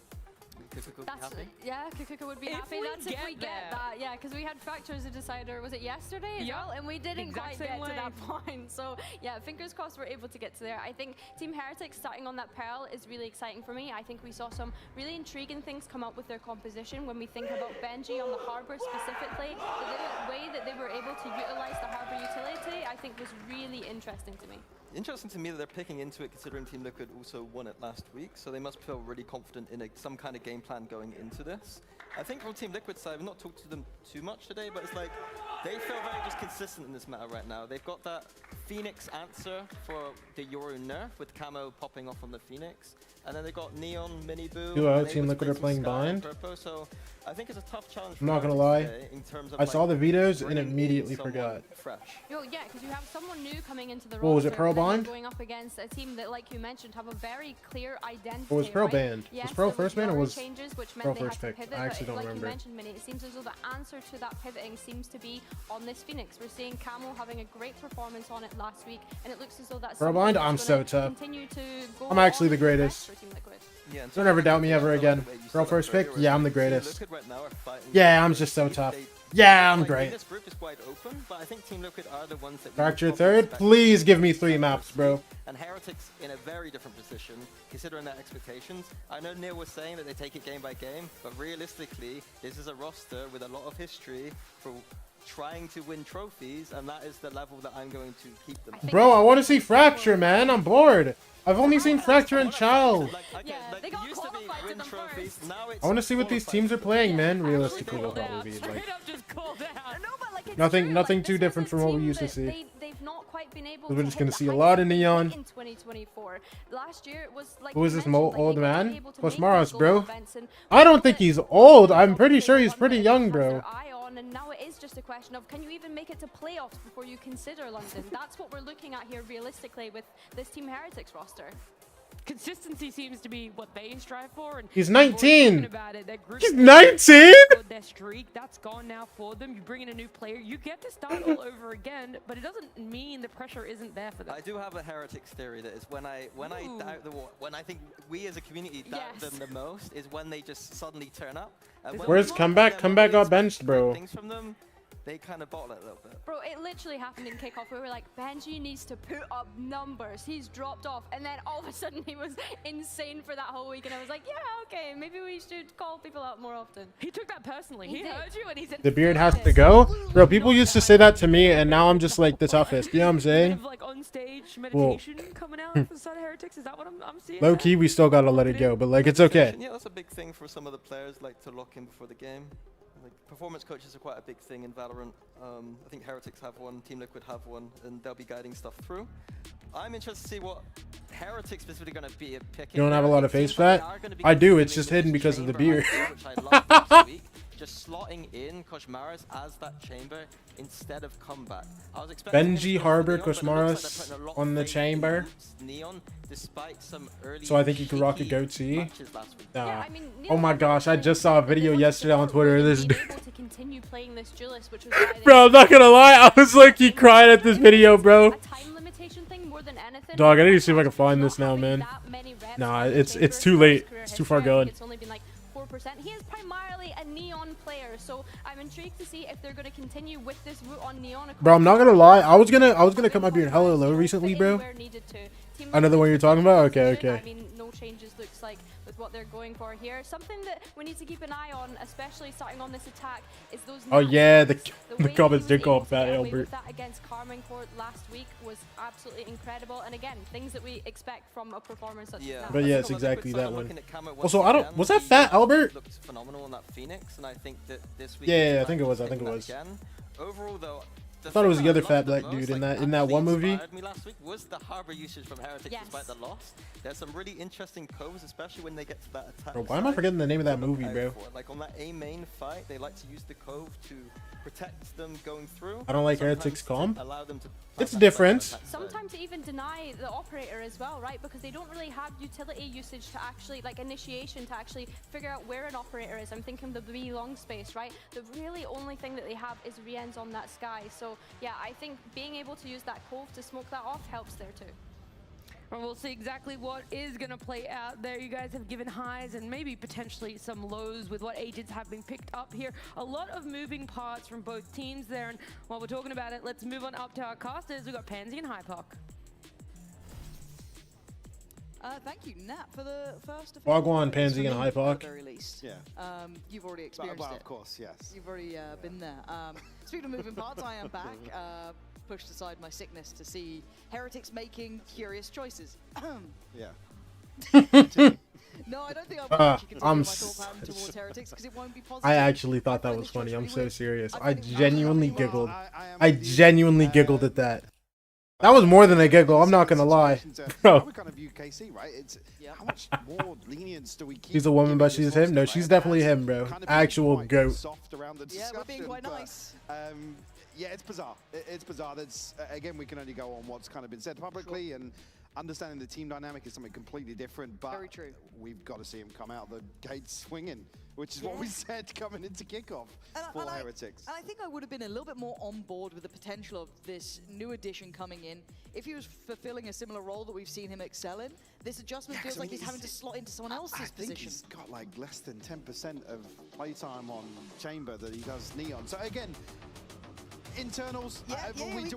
Yeah, Kukuka would be happy. That's if we get that. Yeah, because we had Fracture as a decider, was it yesterday as well? And we didn't quite get to that point. So yeah, fingers crossed we're able to get to there. I think Team Heretics starting on that Pearl is really exciting for me. I think we saw some really intriguing things come up with their composition when we think about Benji on the Harbor specifically. The way that they were able to utilize the Harbor utility, I think was really interesting to me. Interesting to me that they're picking into it, considering Team Liquid also won it last week, so they must feel really confident in some kind of game plan going into this. I think from Team Liquid side, I've not talked to them too much today, but it's like they feel very just consistent in this matter right now. They've got that Phoenix answer for the Yoru nerf with camo popping off on the Phoenix, and then they got Neon, Mini Boo. Duo, Team Liquid are playing bind. So I think it's a tough challenge. I'm not gonna lie. I saw the videos and immediately forgot. Yo, yeah, because you have someone new coming into the roster. What was it, Pearl bind? Going up against a team that, like you mentioned, have a very clear identity. Or was Pearl banned? Yes, was Pearl first banned or was changes, which meant Pearl they had first to pick? pivot, I actually don't like remember. You mentioned, Minnie, it seems as though the answer to that pivoting seems to be on this Phoenix. We're seeing Camo having a great performance on it last week, and it looks as though that's Pearl bind? I'm so tough. To I'm actually the greatest. Yeah, Don't ever doubt me ever again. Pearl first pick? Yeah, I'm the greatest. Yeah, I'm just so tough. Yeah, I'm great. This group is quite open, but I think Team Liquid are the ones that Fracture third? Please give me 3 maps, bro. And Heretics in a very different position, considering their expectations. I know Neil was saying that they take it game by game, but realistically, this is a roster with a lot of history for trying to win trophies, and that is the level that I'm going to keep them. Bro, I want to see Fracture, man. I'm bored. I've only seen Fracture and Child. I want to see what these teams are playing, man. Realistically, will probably be like nothing too different from what we used to see. They've not quite been able. We're just gonna see a lot of Neon. In 2024, last year it was like. Who is this old man? Postmaros, bro. I don't think he's old. I'm pretty sure he's pretty young, bro. And now it is just a question of, can you even make it to playoffs before you consider London? That's what we're looking at here realistically with this Team Heretics roster. consistency seems to be what they strive for. And He's we've already 19. spoken about it. Their group He's stage 19? scored their streak. That's gone now for them. You bring in a new player, you get to start all over again, but it doesn't mean the pressure isn't there for them. I do have a Heretics theory that is when I doubt when I think we as a community doubt them the most is when they just suddenly turn up. And when Where's we comeback? get Comeback got expect benched, bro. Things from them, they kind of bottle it a little bit. Bro, it literally happened in kickoff. We were like, Benji needs to put up numbers. He's dropped off. And then all of a sudden he was insane for that whole week. And I was like, yeah, okay, maybe we should call people out more often. He took that personally. He heard you and he said, The beard has to go? Bro, people used to say that to me, and now I'm just like the toughest. You know what I'm saying? like on stage meditation coming out for the side of Heretics. Is that what I'm seeing? Low key, we still gotta let it go, but like it's okay. Yeah, that's a big thing for some of the players, like to lock in before the game. Like performance coaches are quite a big thing in Valorant. I think Heretics have one, Team Liquid have one, and they'll be guiding stuff through. I'm interested to see what Heretics specifically going to be picking. You don't have a lot of face fat? I do, it's just hidden because of the beard. Which I loved last week. Just slotting in Koshmaras as that chamber instead of comeback. I was expecting Benji Harbor Koshmaras on the chamber. Neon, despite some early So I think he could rock a goatee. matches last week. Nah. Yeah, I mean, Oh my gosh, I just saw a video yesterday on Twitter of this dude. able to continue playing this duelist, which was why they Bro, I'm not gonna lie, I was like, he cried at this video, bro. time limitation thing more than anything. Dog, I need to see if I can find this now, man. Nah, it's too late. It's too far gone. It's only been like 4%. He is primarily a Neon player, so I'm intrigued to see if they're going to continue with this route on Neon. Bro, I'm not gonna lie, I was gonna cut my beard hella low recently, bro. Another one you're talking about? Okay, okay. I mean, no changes looks like with what they're going for here. Something that we need to keep an eye on, especially starting on this attack, is those. Oh yeah, the way comments he did was call able to Fat get away Albert. with that against Carmen Court last week was absolutely incredible. And again, things that we expect from a performance such as that. But yeah, it's exactly that one. Camo Also, once I don't. again, Was that he Fat Albert? Looked phenomenal on that Phoenix, and I think that this week. Yeah, I think it was. I think it was. Again. Overall, though, I thought it was the other fat black dude in that one movie. Me last week was the harbor usage from Heretics despite the loss. There's some really interesting coves, especially when they get to that attack. Bro, why am I forgetting the name of that movie, bro? Like on that A main fight, they like to use the cove to protect them going through. I don't like Heretics comp. Allow them to It's different. Sometimes even deny the operator as well, right? Because they don't really have utility usage to actually, like initiation to actually figure out where an operator is. I'm thinking the B long space, right? The really only thing that they have is Rien's on that sky. So yeah, I think being able to use that cove to smoke that off helps there too. Well, we'll see exactly what is going to play out there. You guys have given highs and maybe potentially some lows with what agents have been picked up here. A lot of moving parts from both teams there. And while we're talking about it, let's move on up to our casters. We've got Pansy and Hypoc. Thank you, Nat, for the first. Wagwan, Pansy, and Hypoc. At the very least. Yeah. You've already experienced well, it. of course, yes. You've already been there. Speaking of moving parts, I am back. Pushed aside my sickness to see Heretics making curious choices. Yeah. No, I don't think I will actually continue my thought pattern towards Heretics because it won't be positive. I actually thought that was funny. I'm so serious. I genuinely giggled. I genuinely giggled at that. That was more than a giggle. I'm not gonna lie, bro. We kind of view KC, right? It's how much more lenience do we keep? She's a woman, but she's him. No, she's definitely him, bro. Actual goat. Soft around the discussion, we're being quite nice. Yeah, it's bizarre. It's bizarre. That's again, we can only go on what's kind of been said publicly, and understanding the team dynamic is something completely different. But very true. We've got to see him come out the gates swinging, which is what we said coming into kickoff for Heretics. And I think I would have been a little bit more on board with the potential of this new addition coming in if he was fulfilling a similar role that we've seen him excel in. This adjustment feels like he's having to slot into someone else's position. I think he's got like less than 10% of playtime on Chamber that he does Neon. So again, internals,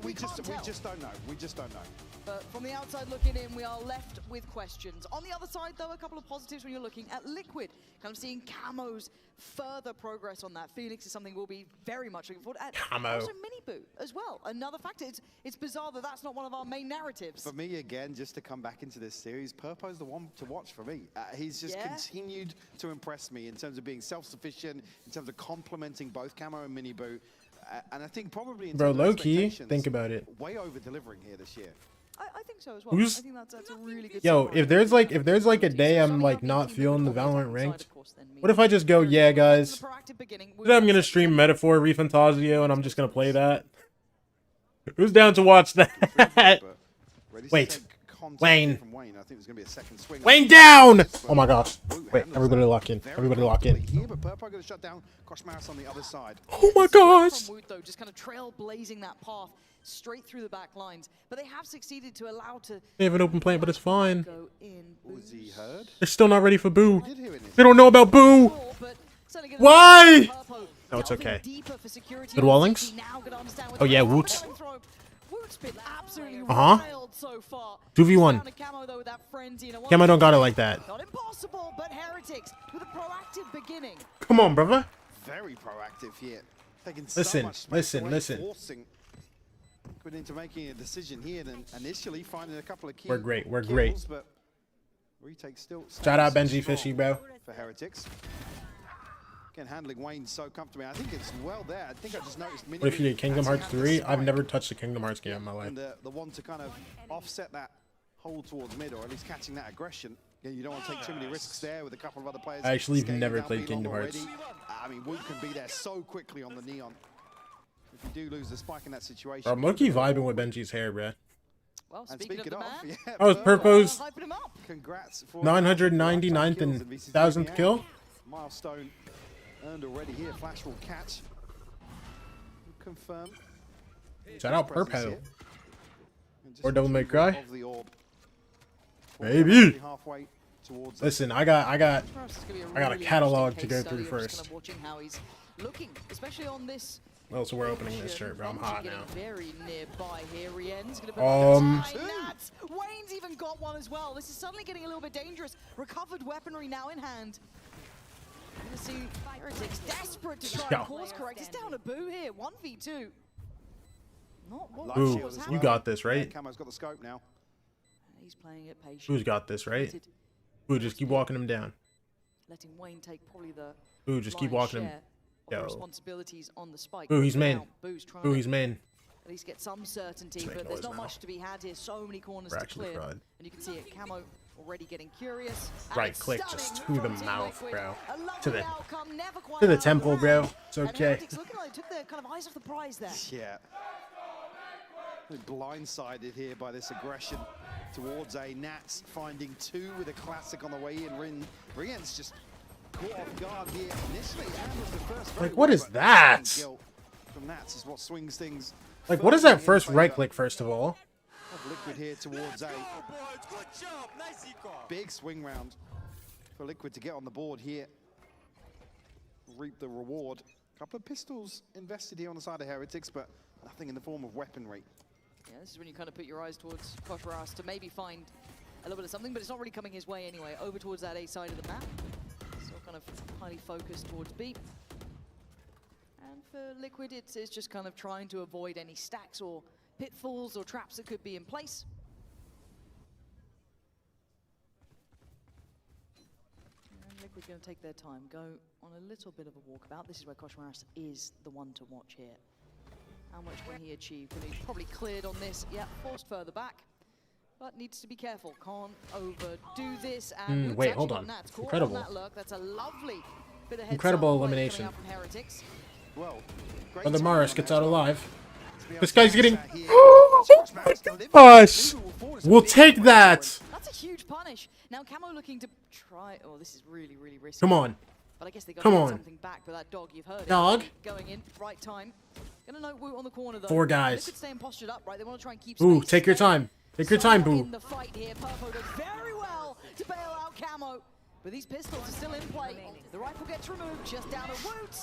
we just don't know. We just don't know. But from the outside looking in, we are left with questions. On the other side, though, a couple of positives when you're looking at Liquid. Kind of seeing Camo's further progress on that. Phoenix is something we'll be very much looking forward to. Camo. Also Miniboo as well. Another factor. It's bizarre that that's not one of our main narratives. For me, again, just to come back into this series, Purpo's the one to watch for me. He's just continued to impress me in terms of being self-sufficient, in terms of complementing both Camo and Miniboo. And I think probably in Bro, terms of low-key, expectations, think about it. way over-delivering here this year. I think so as well. Who's- I think that's a really good Yo, sign. if there's like a day I'm like not feeling the Valorant ranked, what if I just go, yeah guys, today I'm gonna stream Metaphor Refantasio and I'm just gonna play that? Who's down to watch that? Wait, contact Wayne. from Wayne. I think there's going to be a second swing. Wayne down! Oh my gosh. Wait, everybody lock in. Everybody lock in. Here, but Purpo going to shut down Koshmaris on the other side. Oh my gosh! From Woot, though, just kind of trailblazing that path straight through the back lines. But they have succeeded to allow to They have an open plant, but it's fine. go in. Was he heard? They're still not ready for Boo. They don't know about Boo. Why? No, it's okay. Good wallings? Oh yeah, Woot. Uh-huh. 2v1. Camo don't got it like that. Not impossible, but Heretics with a proactive beginning. Come on, brother. Very proactive here. Taking Listen, so much listen, away, listen. Forcing Liquid into making a decision here, then initially finding a couple of key We're great, we're kills, great. But retake still Shout out stands Benji strong Fishy, bro. For Heretics. Again, handling Wayne so comfortably. I think it's well there. I think I just noticed. What if you did Kingdom Hearts 3? I've never touched a Kingdom Hearts game in my life. And the one to kind of offset that hold towards mid, or at least catching that aggression. Yeah, you don't want to take too many risks there with a couple of other players. I actually have scaling never down played B Kingdom long Hearts. already. I mean, Woot can be there so quickly on the Neon. If you do lose the spike in that situation. Bro, I'm low-key vibing with Benji's hair, bro. Well, and speak it off, yeah, I was Purpo's Congrats for 999th and 1000th kill. Milestone earned already here. Flash will catch. Confirm. Shout out Purpo. And just Or Devil May retrieval Cry. of the orb. Baby. Halfway towards Listen, I got a catalog to go through first. Watching how he's looking, especially on this. Well, so we're opening this shirt, bro. I'm hot now. Very nearby here. Rien's gonna put Nats. Wayne's even got one as well. This is suddenly getting a little bit dangerous. Recovered weaponry now in hand. You're gonna see Heretics desperate to try and course correct. It's down to Boo here. 1v2. Not what Boo, was you happening. got this, right? Camo's got the scope now. He's playing it patient. Boo's got this, right? Boo, just keep walking him down. Letting Wayne take probably the Boo, just keep lion's walking him. share of the responsibilities on the spike. Boo, he's But main. now Boo's trying Boo, to he's main. at least get some certainty, Let's make but there's noise not now. much to be had here. So many corners We're to actually clear. fried. And you can see it. Camo already getting curious. And Right it's click stunning just to from the Team mouth, Liquid. bro. A lovely To the outcome, never quite to the out of temple, hand. bro. It's And okay. Heretics looking like they took their kind of eyes off the prize there. Yeah. Blindsided here by this aggression towards a Nats, finding two with a classic on the way in. Rien's just caught off guard here initially, and was the first. Like, what is that? From Nats is what swings things. Like, what is that first right click, first of all? Liquid here towards a big swing round for Liquid to get on the board here. Reap the reward. A couple of pistols invested here on the side of Heretics, but nothing in the form of weaponry. Yeah, this is when you kind of put your eyes towards Koshmaris to maybe find a little bit of something, but it's not really coming his way anyway. Over towards that A side of the map. Still kind of highly focused towards B. And for Liquid, it's just kind of trying to avoid any stacks or pitfalls or traps that could be in place. And Liquid going to take their time, go on a little bit of a walkabout. This is where Koshmaris is the one to watch here. How much can he achieve? Can he probably cleared on this? Yeah, forced further back. But needs to be careful. Can't overdo this. And Wait, hold on. Incredible. That look. That's a lovely bit of Incredible elimination. from Heretics. Well, Brother Morris gets out alive. This guy's getting. Oh my gosh! We'll take that! That's a huge punish. Now Camo looking to try. Oh, this is really, really risky. Come on. But I guess they got Come to get on. something back. But that dog, you've heard it. Dog. Going in, right time. Gonna note Woot on the corner though. 4 guys. Liquid staying postured up, right? They want to try and keep Ooh, space. take your time. Take your time, Boo. In the fight here, Purpo does very well to bail out Camo. But these pistols are still in play. The rifle gets removed just down at Woot.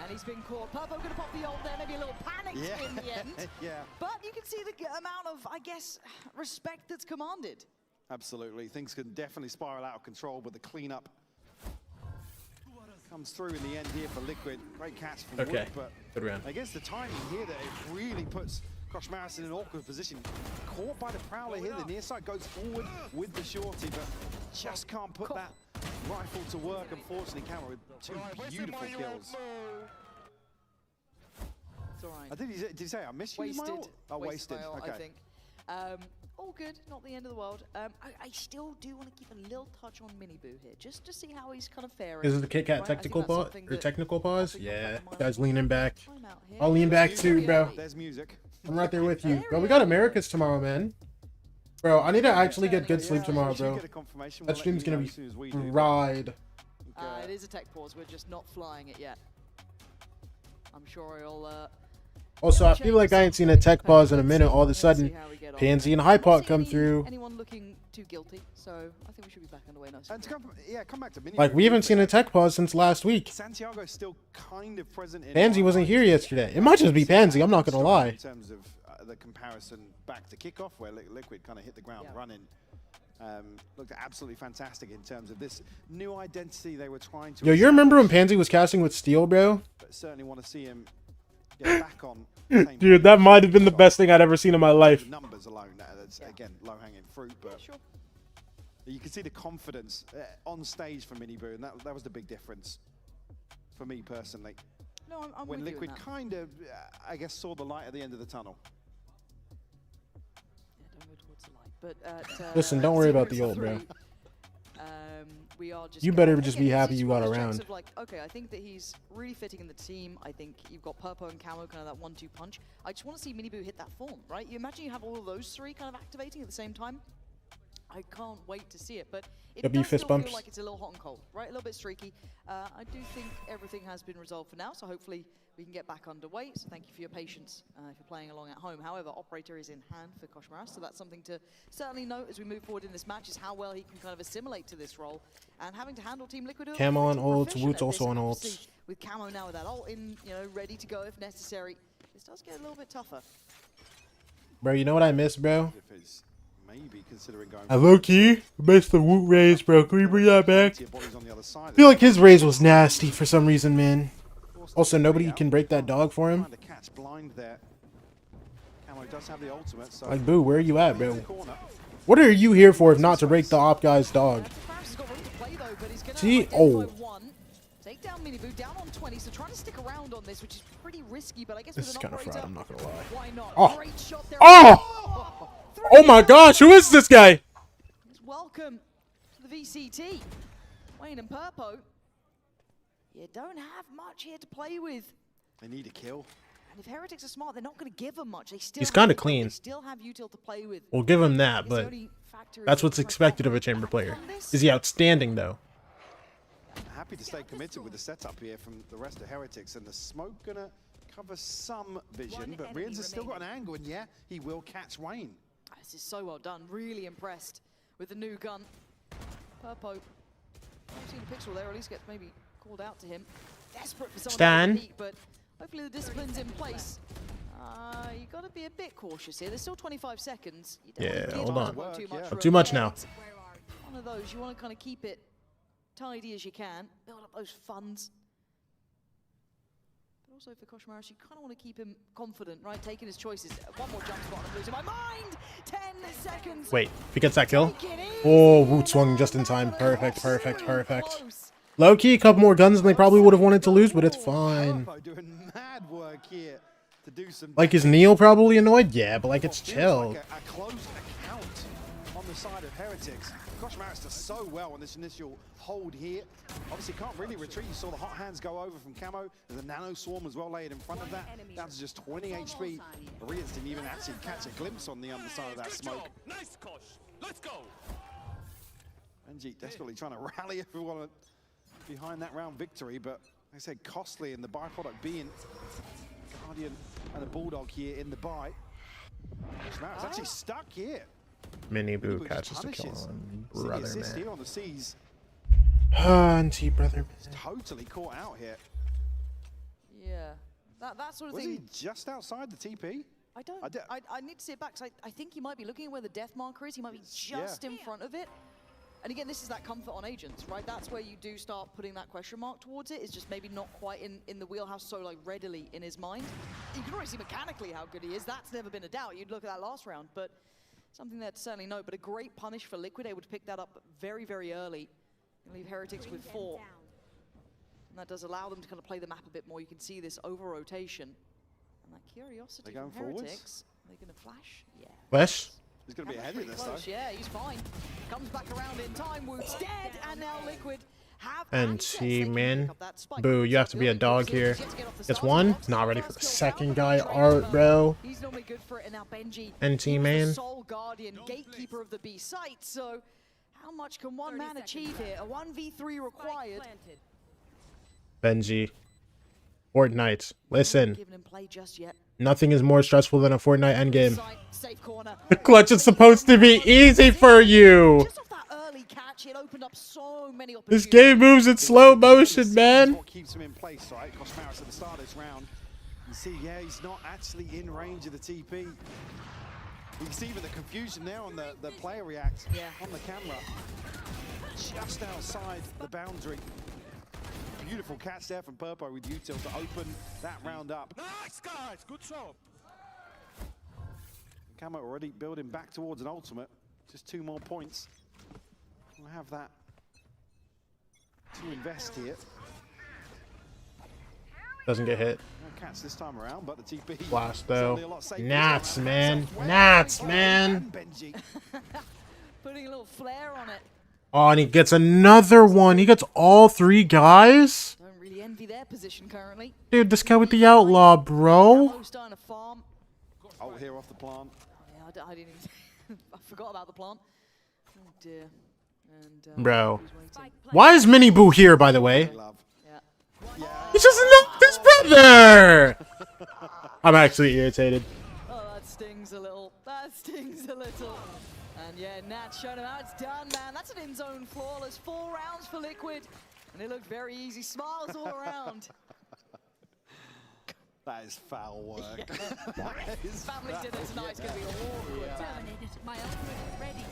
And he's been caught. Purpo gonna pop the ult there, maybe a little panic in the end. Yeah. But you can see the amount of, I guess, respect that's commanded. Absolutely. Things can definitely spiral out of control, but the cleanup comes through in the end here for Liquid. Great catch from Okay. Woot, but Good round. I guess the timing here that it really puts Koshmaris in an awkward position. Caught by the Prowler here, the near side goes forward with the shorty, but just can't put that rifle to work, unfortunately. Camo with 2 beautiful kills. It's all right. Did you say I missed you? Wasted. Ismail? Oh, wasted. Fail, Okay. I think. All good, not the end of the world. I still do want to keep a little touch on Mini Boo here, just to see how he's kind of faring. Is it the Kit Kat right? technical I think that's pause something or that technical pause? I think Yeah, I'll guys leaning back. time out here. I'll lean back too, bro. There's music. I'm right there with you. Bro, we got Americas tomorrow, man. Bro, I need to actually get good sleep tomorrow, Once you bro. get a confirmation, That we'll let stream's you gonna know be as soon as we do. fried. It is a tech pause. We're just not flying it yet. I'm sure it'll. Also, I feel like I ain't seen a tech pause in a minute. All of a sudden, Pansy and Hypot come through. Anyone looking too guilty, so I think we should be back underway now. And to come back to mini. Like, we haven't seen a tech pause since last week. Santiago is still kind of present in Pansy wasn't here yesterday. It might just be Pansy, I'm not gonna lie. in terms of the comparison back to kickoff, where Liquid kind of hit the ground running. Looked absolutely fantastic in terms of this new identity they were trying to. Yo, you remember when Pansy was casting with Steel, bro? But certainly want to see him get back on. Dude, that might have been the best thing I'd ever seen in my life. The numbers alone, that's again low-hanging fruit, but you can see the confidence on stage for Miniboo, and that was the big difference for me personally. No, I'm when with you Liquid on that. kind of, I guess, saw the light at the end of the tunnel. Yeah, don't go towards the light. But Listen, don't worry about the ult, bro. We are just You better just be happy you got around. Of like, okay, I think that he's really fitting in the team. I think you've got Purpo and Camo, kind of that 1-2 punch. I just want to see Miniboo hit that form, right? You imagine you have all of those three kind of activating at the same time. I can't wait to see it, but it Yep, you does fist still bumps. feel like it's a little hot and cold, right? A little bit streaky. I do think everything has been resolved for now, so hopefully we can get back underway. So thank you for your patience if you're playing along at home. However, Operator is in hand for Koshmaras, so that's something to certainly note as we move forward in this match, is how well he can kind of assimilate to this role. And having to handle Team Liquid, Camo on ults, proficient Woot's at also this, on obviously, ults. with Camo now with that ult in, you know, ready to go if necessary, this does get a little bit tougher. Bro, you know what I miss, bro? Maybe considering going. I low-key missed the Woot raise, bro. Can we bring that back? I feel like his raise was nasty for some reason, man. Also, nobody can break that dog for him. Catch blind there. Camo does have the ultimate, so Like, Boo, where are you at, bro? What are you here for if not to break the op guy's dog? See? Oh. Take down Miniboo, down on 20, so trying to stick around on this, which is pretty risky, but I guess This with is an kind of operator, fried, I'm not gonna lie. why not? Oh! Great shot there. Oh! Oh my gosh, who is this guy? Welcome to the VCT. Wayne and Purpo, you don't have much here to play with. They need a kill. And if Heretics are smart, they're not going to give them much. They still He's have kinda the- clean. They still have util to play with. We'll give him that, but that's what's expected of a chamber player. Is he outstanding, though? Happy to stay committed with the setup here from the rest of Heretics, and the smoke gonna cover some vision, but Rians has still got an angle, and yeah, he will catch Wayne. This is so well done. Really impressed with the new gun. Purpo, I've seen the pixel there, at least gets maybe called out to him. Desperate for someone Stan. to peek, but hopefully the discipline's in place. You got to be a bit cautious here. There's still 25 seconds. You don't Yeah, want to hold give on. up too much. Not too much now. One of those, you want to kind of keep it tidy as you can, build up those funds. But also for Koshmaras, you kind of want to keep him confident, right? Taking his choices. One more jump spot and I'm losing my mind! 10 seconds! Wait, if he gets that kill? Oh, Woot swung just in time. Perfect, perfect, perfect. Low-key, a couple more guns than they probably would have wanted to lose, but it's fine. Doing mad work here to do some. Like, is Neil probably annoyed? Yeah, but like, it's Feels chill. like a close account on the side of Heretics. Koshmaras does so well on this initial hold here. Obviously can't really retreat. You saw the hot hands go over from Camo. There's a nano swarm as well laid in front of that. Down to just 20 HP. Rians didn't even actually catch a glimpse on the underside of that smoke. Nice, Kosh. Let's go. Benji desperately trying to rally everyone behind that round victory, but like I said, costly, and the byproduct being Guardian and a Bulldog here in the buy. Koshmaras actually stuck here. Miniboo catches the kill on brother, Assist man. here on the seas. Auntie, brother, man. Totally caught out here. Yeah, that sort of Was thing. he just outside the TP? I don't. I need to see it back, because I think he might be looking at where the death marker is. He might be just in front of it. And again, this is that comfort on agents, right? That's where you do start putting that question mark towards it. It's just maybe not quite in the wheelhouse so like readily in his mind. You can already see mechanically how good he is. That's never been a doubt. You'd look at that last round, but something there to certainly note. But a great punish for Liquid, able to pick that up very, very early and leave Heretics with 4. And that does allow them to kind of play the map a bit more. You can see this over rotation. And that curiosity They're from going forwards? Heretics. Are they going to flash? Yeah. Flash? He's going to be ahead of this, though. Close, yeah, he's fine. Comes back around in time. Woot's dead, and now Liquid NC, man. Boo, you have to be a dog here. Gets one. Not ready for the second guy. Art, bro. He's normally good for it, and now Benji, NT, man. sole guardian, gatekeeper of the B site. So how much can one man achieve here? A 1v3 required. Benji. Fortnite. Listen. Giving him play just yet. Nothing is more stressful than a Fortnite endgame. The clutch is supposed to be easy for you. This game moves in slow motion, man. What keeps him in place, right? Koshmaris at the start of this round. You see, yeah, he's not actually in range of the TP. You can see even the confusion there on the player react on the camera. Just outside the boundary. Beautiful catch there from Purpo with Util to open that round up. Nice, guys. Good job. Camo already building back towards an ultimate. Just 2 more points. We'll have that to invest here. Doesn't get hit. No catch this time around, but the TP. Blast though. Nats, man. Nats, man. Putting a little flare on it. Oh, and he gets another one. He gets all 3 guys? Don't really envy their position currently. Dude, this guy with the outlaw, bro. Starting to farm. Oh, here off the plant. Yeah, I didn't even I forgot about the plant. Oh dear. And, Bro. Why is Mini Boo here, by the way? He just looked his brother! I'm actually irritated. Oh, that stings a little. That stings a little. And yeah, Nat showing him how it's done, man. That's an in-zone flawless. 4 rounds for Liquid. And it looked very easy. Smiles all around. That is foul work. Family dinner tonight is going to be awkward. My ultimate is ready.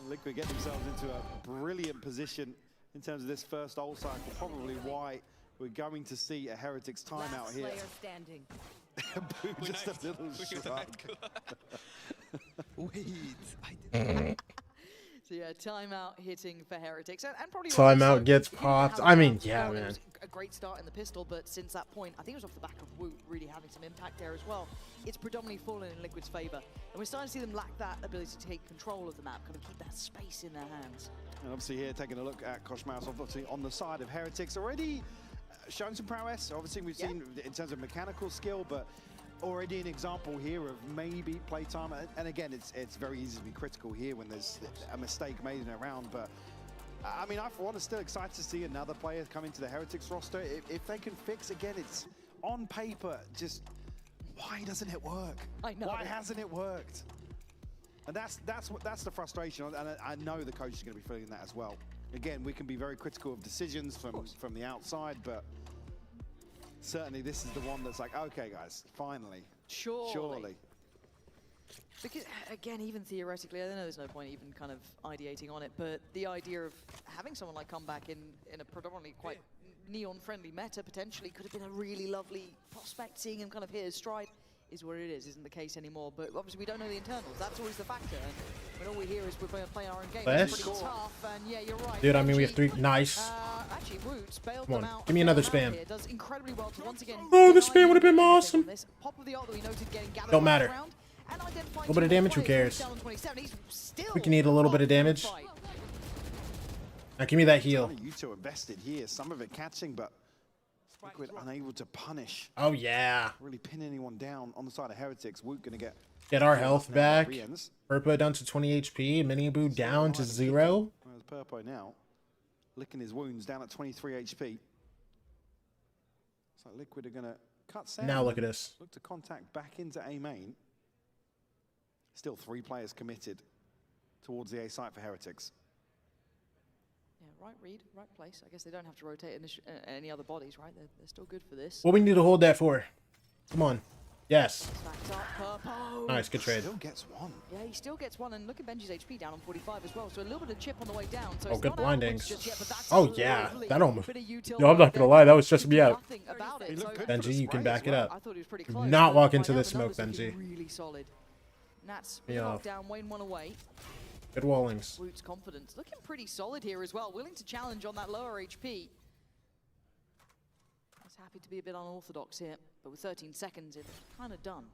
Liquid get themselves into a brilliant position in terms of this first ult cycle. Probably why we're going to see a Heretics timeout here. Standing. Boo, just a little shrug. Wait, I didn't. So yeah, timeout hitting for Heretics, and probably Timeout gets popped. I mean, yeah, man. It was a great start in the pistol, but since that point, I think it was off the back of Woot really having some impact there as well. It's predominantly fallen in Liquid's favor, and we're starting to see them lack that ability to take control of the map, kind of keep that space in their hands. And obviously here, taking a look at Koshmaris, obviously on the side of Heretics, already shown some prowess. Obviously, we've seen in terms of mechanical skill, but already an example here of maybe playtime. And again, it's very easy to be critical here when there's a mistake made in a round. But I mean, I for one, am still excited to see another player come into the Heretics roster. If they can fix, again, it's on paper, just why doesn't it work? I know. Why hasn't it worked? And that's the frustration, and I know the coach is going to be feeling that as well. Again, we can be very critical of decisions from the outside, but certainly this is the one that's like, okay, guys, finally, surely. Because again, even theoretically, I know there's no point even kind of ideating on it, but the idea of having someone like Comeback in a predominantly quite neon-friendly meta potentially could have been a really lovely prospect. Seeing him kind of hit his stride is what it is. Isn't the case anymore. But obviously we don't know the internals. That's always the factor. And when all we hear is we're playing our own game, it's pretty tough. And yeah, you're right. Dude, I mean, we have 3. Nice. Actually, Roots bailed Come them on, out. give me another spam. Here. Does incredibly well to once again. Oh, the spam would have been awesome. Pop of the ult that we noted getting gathered Don't matter. around, and A little bit of damage, who cares? We can eat a little bit of damage. Now give me that heal. You two invested here, some of it catching, but Liquid unable to punish. Oh yeah. Really pin anyone down on the side of Heretics. Woot gonna get our health back. Re-ends. Purpo down to 20 HP. Mini Boo down to 0. Whereas Purpo now licking his wounds down at 23 HP. So Liquid are gonna cut sound. Now look at us. Look to contact back into A main. Still 3 players committed towards the A site for Heretics. Yeah, right read, right place. I guess they don't have to rotate any other bodies, right? They're still good for this. What we need to hold that for? Come on. Yes. Up, Nice, good trade. Still gets one. Yeah, he still gets one, and look at Benji's HP down on 45 as well. So a little bit of chip on the way down. So Oh, it's good not blindings. just yet, but that's Oh yeah, that almost. bit of util Yo, I'm not gonna lie, that was stressing me out. nothing about it. So Benji, you can back it up. I thought he was pretty Do close. not but walk right into now this the smoke, numbers looking Benji. Really solid. Nats Me off. down, Wayne one away. Good wallings. Woot's confidence looking pretty solid here as well. Willing to challenge on that lower HP. I was happy to be a bit unorthodox here, but with 13 seconds, it's kind of done.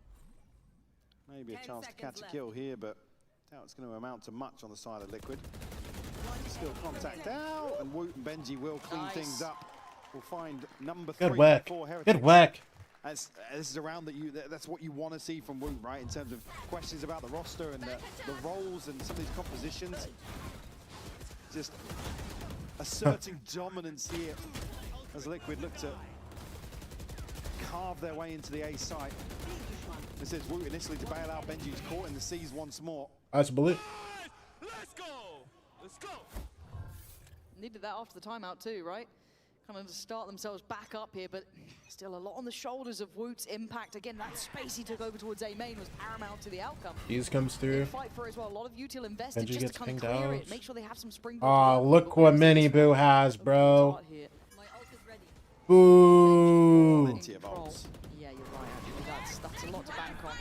Maybe a chance to catch a kill here, but doubt it's going to amount to much on the side of Liquid. Still contact out, and Woot and Benji will clean things up. We'll find number 3 Good whack. for Heretics. Good whack. This is a round that's what you want to see from Woot, right? In terms of questions about the roster and the roles and some of these compositions. Just asserting dominance here as Liquid look to carve their way into the A site. This is Woot initially to bail out Benji's caught in the C's once more. That's bullet. Let's go! Let's go! Needed that after the timeout too, right? Kind of to start themselves back up here, but still a lot on the shoulders of Woot's impact. Again, that space he took over towards A main was paramount to the outcome. He's comes through. Fight for as well. A lot of util invested Benji just gets to kind of pinged clear out. it. Make sure they have some spring. Oh, look what Mini Boo has, bro. Boo. Yeah, you're right. Actually, that's a lot to bank on.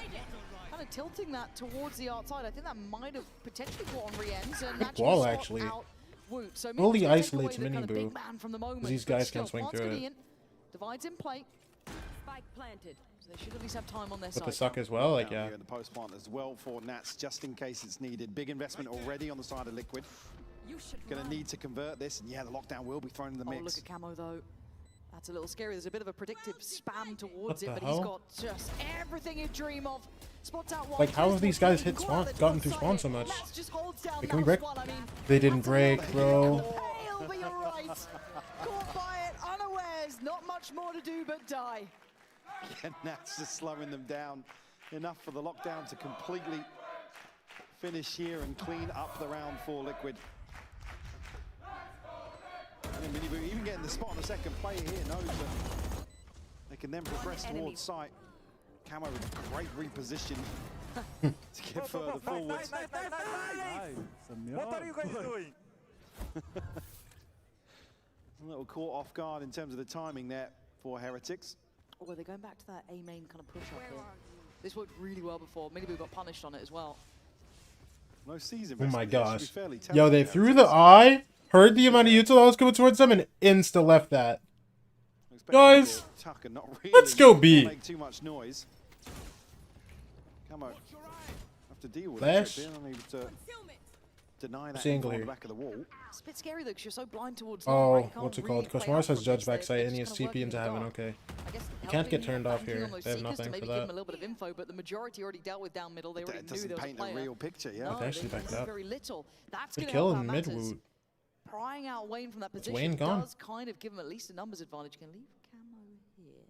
Kind of tilting that towards the outside. I think that might have potentially caught on Rienz and Wall spot actually. out Woot. So Fully Mini's gonna take isolates away the Mini kind of Boo. big man from the moment, These but guys still, can swing Plant's through gonna be it. in. Divides in play. Spike planted. So they should at least have time on their With side. the suck as well, like yeah. Here in the post plant as well for Nats, just in case it's needed. Big investment already on the side of Liquid. Going to need to convert this, and yeah, the lockdown will be thrown in the mix. Oh, look at Camo though. That's a little scary. There's a bit of a predictive spam towards What it, the but he's hell? got just everything you dream of. Spots out one. Like, how have these guys hit spawn, gotten through spawn so much? Nats just holds down Wait, can we Mouse break? one, I mean, They didn't break, bro. fail, but you're right. Caught by it, unawares. Not much more to do but die. And Nats just slowing them down. Enough for the lockdown to completely finish here and clean up the round for Liquid. And then Miniboo even getting the spot on the second player here knows that they can then progress towards site. Camo with a great reposition to get further forward. What are you guys doing? A little caught off guard in terms of the timing there for Heretics. Oh, they're going back to that A main kind of push up here. This worked really well before. Miniboo got punished on it as well. No season. Oh my gosh. Fairly Yo, they threw the eye, heard the amount of util that was coming towards them, and insta left that. Guys, Tucker not really let's go B. make too much noise. Come on. Have to deal with Flash. it. They're unable to deny that Single info on here. the back of the wall. It's a bit scary though, because you're so blind towards Oh, right? You can't what's it really called? play Cosmaris out has from judge this. They're backside and he has just kinda TP into working in heaven. the Okay. dark. I guess You can't get helping turned off banking here. on those They have seekers nothing to for maybe give them a that. little bit of info, but the majority already dealt with down middle. They already It knew doesn't there was a paint a player. real picture, yeah. No, They actually backed this is up. very little. That's They're going to help killing out mid matters. woot. Prying out Wayne from that It's position Wayne gone. does kind of give him at least a numbers advantage. Can leave Camo here.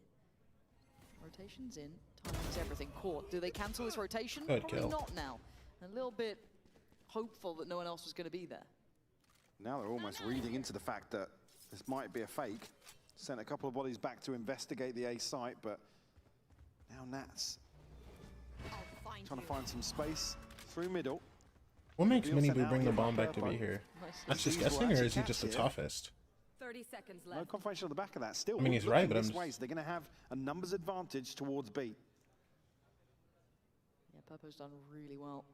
Rotations in. Timing's everything. Caught. Do they cancel this rotation? Good Probably kill. not now. A little bit hopeful that no one else was going to be there. Now they're almost reading into the fact that this might be a fake. Sent a couple of bodies back to investigate the A site, but now Nats trying to find some space through middle. What makes Reveal Mini sent Boo out bring the here by bomb back to Purpo. be here? Nice. That's just These were guessing, or actually is he just the capped here. toughest? 30 seconds No left. confirmation on the back of that. Still, I mean, he's looking right, but this I'm just- way, so they're going to have a numbers advantage towards B. Yeah, Purpo's done really well.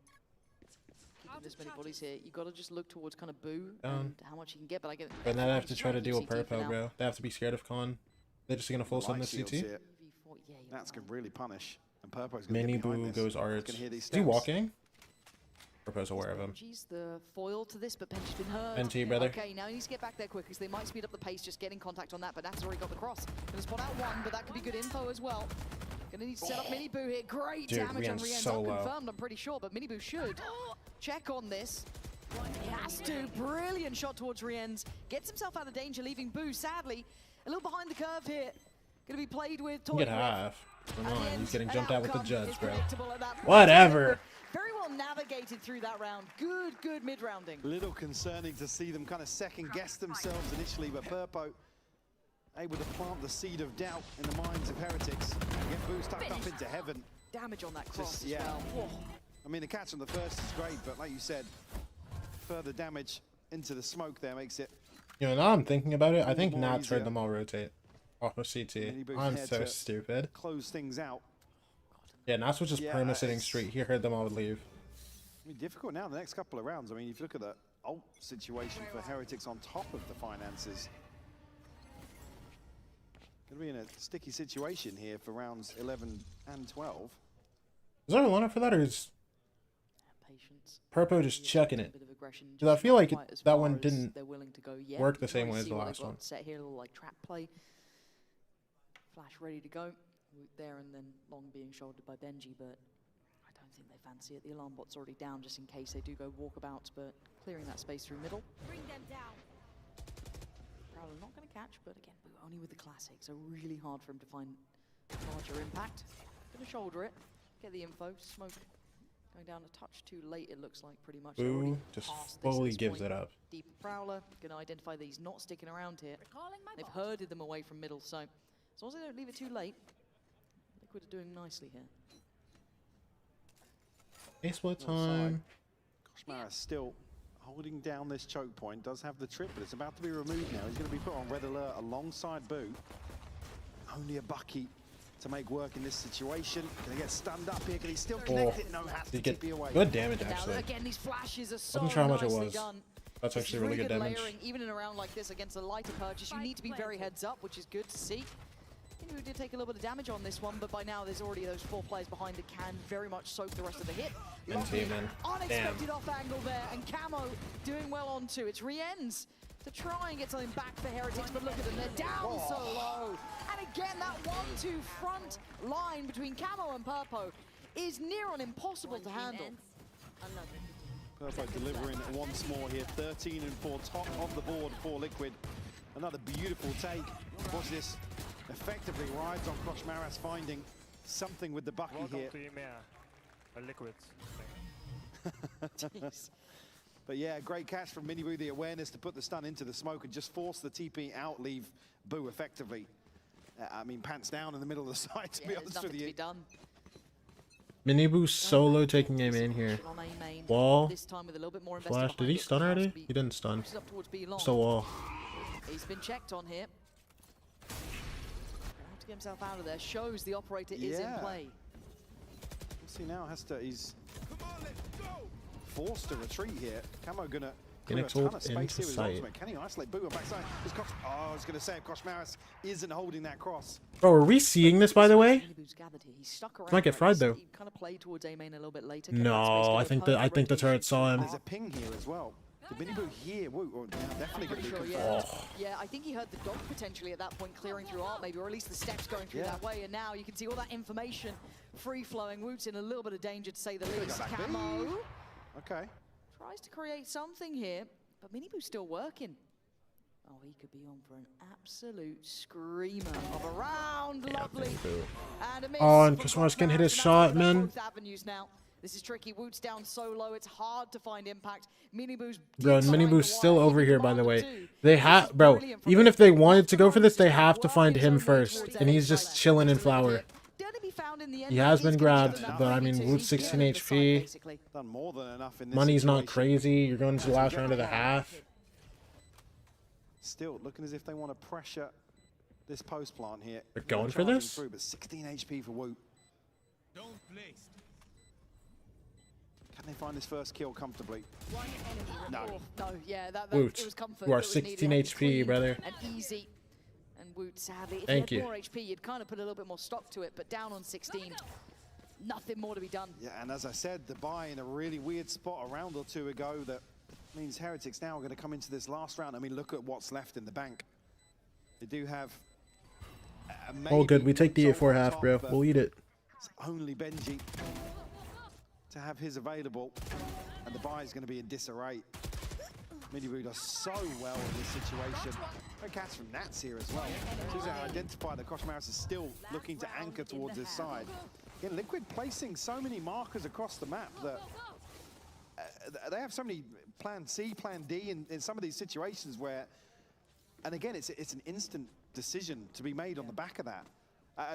Keeping this many bodies here, you got to just look towards kind of Boo and how much you can get. But I get. But now they have to try to deal with CT for Purpo, now. bro. They have to be scared of Con. They're just gonna full send the Light shields CT. here. V4, yeah, you're Nats can really punish, and Purpo's going to Mini get behind Boo this. goes He's arch. gonna hear these Is he steps. walking? Purpo's aware of him. She's the foil to this, but Benji's been hurt. NT, brother. Okay, now he needs to get back there quick because they might speed up the pace, just getting contact on that, but Nat's already got the cross. Gonna spot out one, but that could be good info as well. Gonna need to set up Mini Boo here. Great Dude, damage on Rien's Rien's so low. unconfirmed, I'm pretty sure, but Mini Boo should check on this. He has to. Brilliant shot towards Rienz. Gets himself out of danger, leaving Boo, sadly, a little behind the curve here. Gonna be played with. You can get toyed with. half. Come At the on, end, he's getting an jumped out with the outcome judge, is bro. predictable at that point. Whatever. Very well navigated through that round. Good mid-rounding. A little concerning to see them kind of second guess themselves initially, but Purpo able to plant the seed of doubt in the minds of Heretics and get Boo stuck up into heaven. Damage on that cross as Yeah. well. Whoa. I mean, the catch on the first is great, but like you said, further damage into the smoke there makes it. You know, now I'm thinking about it, I think More Nats heard easier. them all rotate off of CT. Mini Boo's I'm here so to stupid. Close things out. Yeah, Nats was just Yeah, perma sitting it's- street. He heard them all leave. I mean, difficult now the next couple of rounds. I mean, if you look at the ult situation for Heretics on top of the finances, going to be in a sticky situation here for rounds 11 and 12. Is there a lineup for that, or is Purpo just chucking it. Because I feel like that one didn't work the same way as the last one. Set here, a little like trap play. Flash ready to go. Root there and then long being shouldered by Benji, but I don't think they fancy it. The alarm bot's already down just in case they do go walkabouts, but clearing that space through middle. Bring them down. Prowler not going to catch, but again, Boo only with the classic, so really hard for him to find larger impact. Going to shoulder it, get the info, smoke going down a touch too late, it looks like pretty much. Boo just fully gives it up. Deep Prowler, going to identify that he's not sticking around here. They've herded them away from middle, so as long as they don't leave it too late, Liquid are doing nicely here. A-split time. Koshmara still holding down this choke point, does have the trip, but it's about to be removed now. He's going to be put on red alert alongside Boo. Only a Bucky to make work in this situation. Gonna get stunned up here. Can he still connect it? No, has to get TP away. good damage actually. Again, these flashes are so Wasn't sure how much it nicely was. done. That's actually really good damage. Layering, even in a round like this against a lighter purchase, you need to be very heads up, which is good to see. We did take a little bit of damage on this one, but by now there's already those 4 players behind that can very much soak the rest of the hit. Unexpected off angle there, and Camo doing well on 2. It's Rien's to try and get something back for Heretics, but look at them, they're down so low. And again, that 1-2 front line between Camo and Purpo is near on impossible to handle. Purpo delivering once more here, 13 and 4, top of the board for Liquid. Another beautiful take. Watch this. Effectively rides on Koshmaras, finding something with the Bucky here. To EMEA, Liquid. Jeez. But yeah, great catch from Miniboo, the awareness to put the stun into the smoke and just force the TP out, leave Boo effectively. I mean, pants down in the middle of the side, to be honest with you. Miniboo solo taking aim in here. Wall. Flash. Did he stun already? He didn't stun. Just a wall. He's been checked on here. To get himself out of there, shows the operator is in play. We'll see now, he's forced to retreat here. Camo gonna put a ton of space here with his ultimate. Can he isolate Boo on backside? I was gonna say, if Koshmaras isn't holding that cross. Bro, are we seeing this by the way? Might get fried though. He kind of played towards A main a little bit later. No, I think the turret saw him. There's a ping here as well. The Miniboo here, definitely going to be confirmed. Yeah, I think he heard the dog potentially at that point clearing through art maybe, or at least the steps going through that way, and now you can see all that information free-flowing. Woot's in a little bit of danger to say the least. Camo tries to create something here, but Miniboo's still working. Oh, he could be on for an absolute screamer of a round. Lovely. And a miss. Oh, and Koshmaras can hit his shot, man. Both avenues now. This is tricky. Woot's down so low, it's hard to find impact. Miniboo's bro, and Miniboo's still over here, by the way. They have, bro, even if they wanted to go for this, they have to find him first. And he's just chilling in flower. He has been grabbed, but I mean, Woot's 16 HP. Money's not crazy. You're going to the last round of the half. Still looking as if they want to pressure this post plant here. They're going for this? Through, but 16 HP for Woot. Can they find this first kill comfortably? No. No, yeah, Woot, it was comfort. you are 16 HP, brother. And easy. And Woot, sadly, if Thank you you. had more HP, you'd kind of put a little bit more stock to it, but down on 16, nothing more to be done. Yeah, and as I said, the buy in a really weird spot a round or two ago that means Heretics now are going to come into this last round. I mean, look at what's left in the bank. They do have all good. We take the A4 half, bro. We'll eat it. It's only Benji to have his available, and the buy is going to be in disarray. Miniboo does so well in this situation. No catch from Nats here as well. Choosing to identify that Koshmaras is still looking to anchor towards his side. Again, Liquid placing so many markers across the map that they have so many plan C, plan D in some of these situations where, and again, it's an instant decision to be made on the back of that.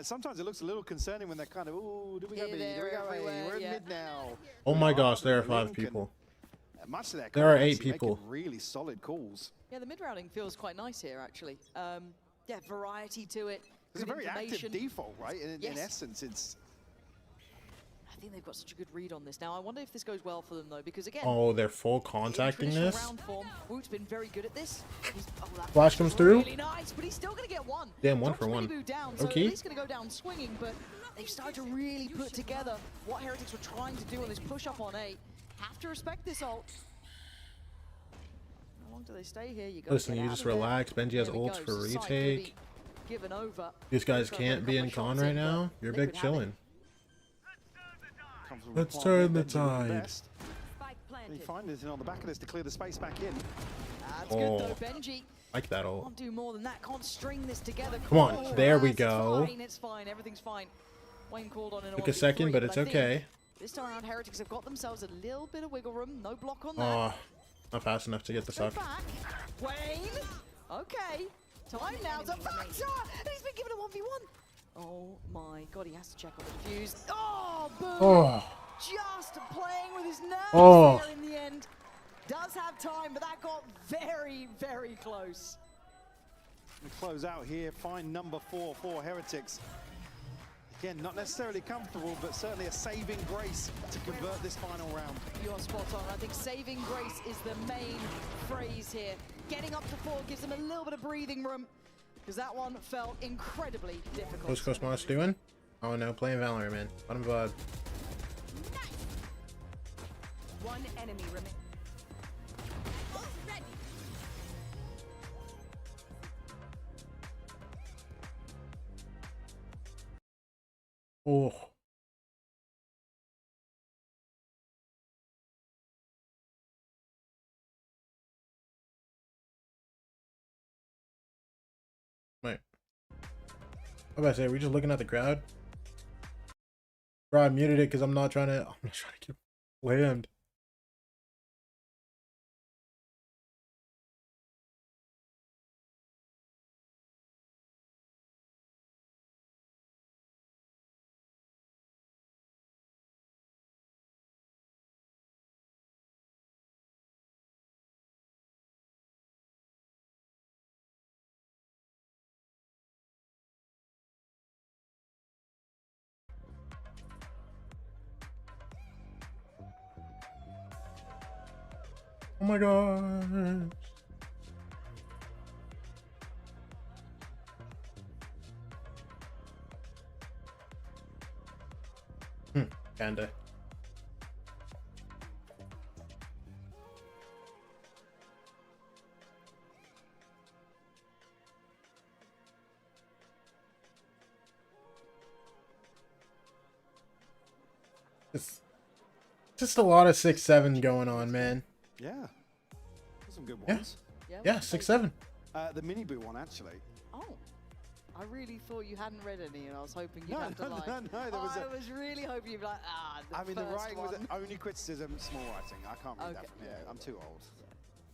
Sometimes it looks a little concerning when they're kind of, ooh, do we go B, do we go A, we're in mid now. Oh my gosh, there are 5 people. Much of that there are 8 people. Really solid calls. Yeah, the mid-routing feels quite nice here, actually. Yeah, variety to it. It's a very active default, right? In essence, it's... I think they've got such a good read on this. Now, I wonder if this goes well for them, though, because again... Oh, they're full contacting this? Form, Woot's been very good at this. Flash comes through. Really nice, but he's still going to get one. Damn, 1 for 1. Down, so okay. He's going to go down swinging, but they've started to really put together what Heretics were trying to do on this push-up on A. have to respect this ult. How long do they stay here? You Listen, you just relax. Benji has ult for retake. Given over. These guys can't be in con right now. You're big chilling. Let's turn the tide. He finds anything on the back of this to clear the space back in. That's good though, Benji. Like that ult. Can't do more than that. Can't string this together. Come on, there we go. It's fine, it's fine. Everything's fine. Wayne called on an Took a second, but it's okay. This time around, Heretics have got themselves a little bit of wiggle room. No block on that. Oh, not fast enough to get the suck. Wayne. Okay. Time now to factor. And he's been given a 1v1. Oh my god, he has to check on the defuse. Oh, boom. Oh. Just playing with his nerves there in the end. Does have time, but that got very, very close. We close out here. Find number 4 for Heretics. Again, not necessarily comfortable, but certainly a saving grace to convert this final round. You're spot on. I think saving grace is the main phrase here. Getting up to 4 gives them a little bit of breathing room, because that one felt incredibly difficult. What's Cosmos doing? Oh no, playing Valorant, man. Let him vibe. One enemy remaining. Oh. Wait. What about to say? Are we just looking at the crowd? Bro, I muted it because I'm not trying to get land. Oh my god. Kinda. It's just a lot of 6-7 going on, man. Yeah. Some good ones. Yeah, 6-7. The mini boot one, actually. Oh. I really thought you hadn't read any, and I was hoping you'd have to lie. No, there was I was really hoping you'd be like, I mean, the writing one. was only criticism, small writing. I can't read that from here. I'm too old.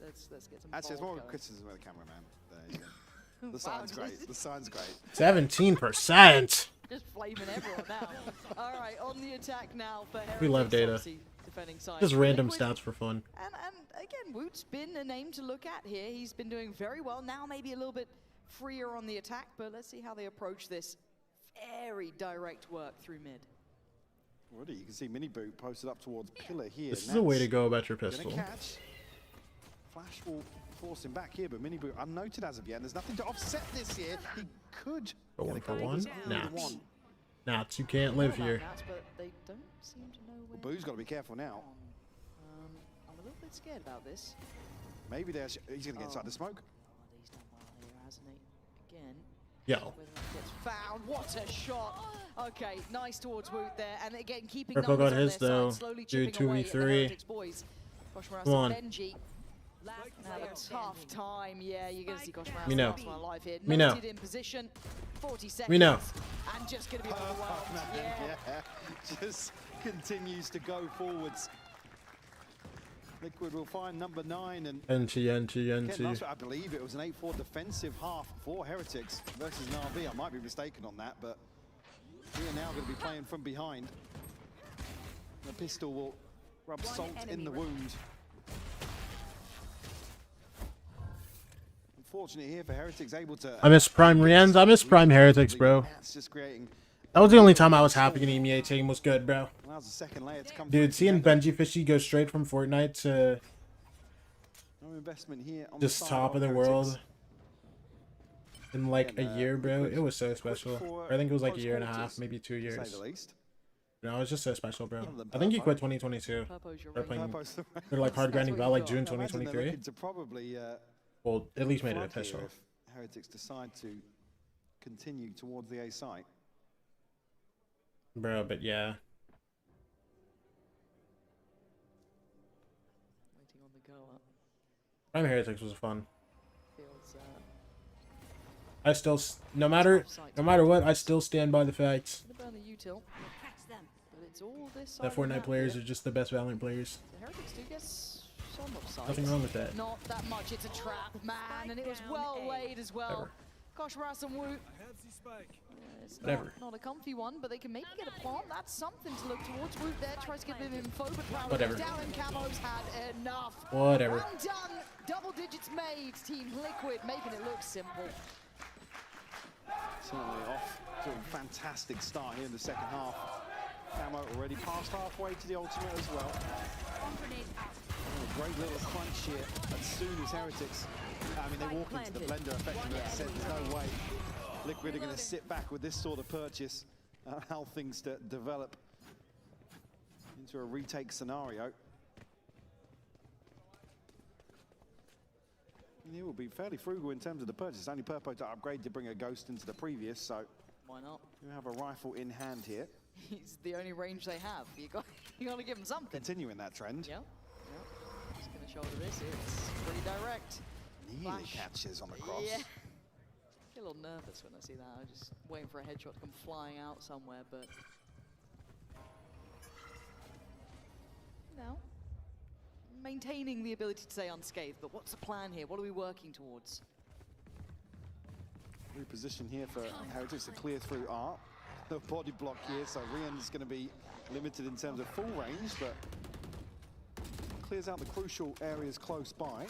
Let's get some. Actually, it's more going. criticism of the cameraman. There you go. The sign's great. The sign's great. 17%. Just flaming everyone now. All right, on the attack now for Heretics. We love data. Defending side. Just random Liquid. stats for fun. And again, Woot's been a name to look at here. He's been doing very well. Now maybe a little bit freer on the attack, but let's see how they approach this very direct work through mid. Already, you can see mini boot posted up towards pillar here. This is the way to go about your pistol. Catch. Flash will force him back here, but mini boot unnoted as of yet. And there's nothing to offset this here. He could Go one for one. Nats. Nats, you can't live here. Nats, but they don't seem to know where. Boo's got to be careful now. I'm a little bit scared about this. Maybe he's going to get inside the smoke. He's done well here, hasn't he? Again. Yo. Whether that gets found. What a shot. Okay, nice towards Woot there. And again, keeping Purple numbers got on his their though. side, slowly Dude, chipping away at the 2v3. Heretics boys. Goshmaras Come on. and Benji. Have a tough time. Yeah, you're going to see Goshmaras Me know. last one alive here. Me know. Noted in position. 40 seconds. Me know. And just going to be overwhelmed. Yeah. Just continues to go forwards. Liquid will find number 9 and NT. I believe it was an 8-4 defensive half for Heretics versus Na'Vi. I might be mistaken on that, but we are now going to be playing from behind. The pistol will rub salt in the wound. Unfortunately here for Heretics, able to... I miss Prime Riens. I miss Prime Heretics, bro. That's just creating... That was the only time I was happy an EMEA team was good, bro. That was the second layer to come Dude, seeing Benji Fishy go straight from Fortnite to no investment here on just the top of the Heretics. world in like a year, bro. It was so special. I think it was like a year and a half, maybe 2 years. To say the least. No, it's just so special, bro. Other than I think he Purpo. quit 2022. Purpo's your They're range. playing Purpo's the they're like hard grinding what val you like got. June I imagine they're 2023. looking to probably Well, at least made it flood here official. if Heretics decide to continue towards the A site. Bro, but yeah. Waiting on the go up. Prime Heretics was fun. Feels, I still, no matter what, I still stand by the fact gonna burn the util. But it's all this that side of the Fortnite map players here. are just the best Valorant players. The Heretics do get some upside. Nothing wrong with that. Not that much. It's a trap, man, and it was well laid as well. Whatever. Gosh, Ras and Woot. It's Whatever. not a comfy one, but they can maybe get a plant. That's something to look towards. Woot there tries to get a bit of info, but Prowler Whatever. goes down and Camo's had enough. Whatever. Round done. Double digits made. Team Liquid making it look simple. Certainly off to a fantastic start here in the second half. Camo already past halfway to the ultimate as well. A great little crunch here as soon as Heretics, I mean, they walk into the blender effectively and said there's no way Liquid are going to sit back with this sort of purchase, how things develop into a retake scenario. It will be fairly frugal in terms of the purchase. Only Purpo to upgrade to bring a Ghost into the previous, so Why not? you have a rifle in hand here. He's the only range they have. You got to give him something. Continuing that trend. Yeah. Just gonna shoulder this. It's pretty direct. Nearly Flash. catches on the cross. Yeah. Get a little nervous when I see that. I'm just waiting for a headshot to come flying out somewhere, but no. Maintaining the ability to stay unscathed, but what's the plan here? What are we working towards? Reposition here for Heretics to clear through art. The body block here, so Rian's going to be limited in terms of full range, but clears out the crucial areas close by.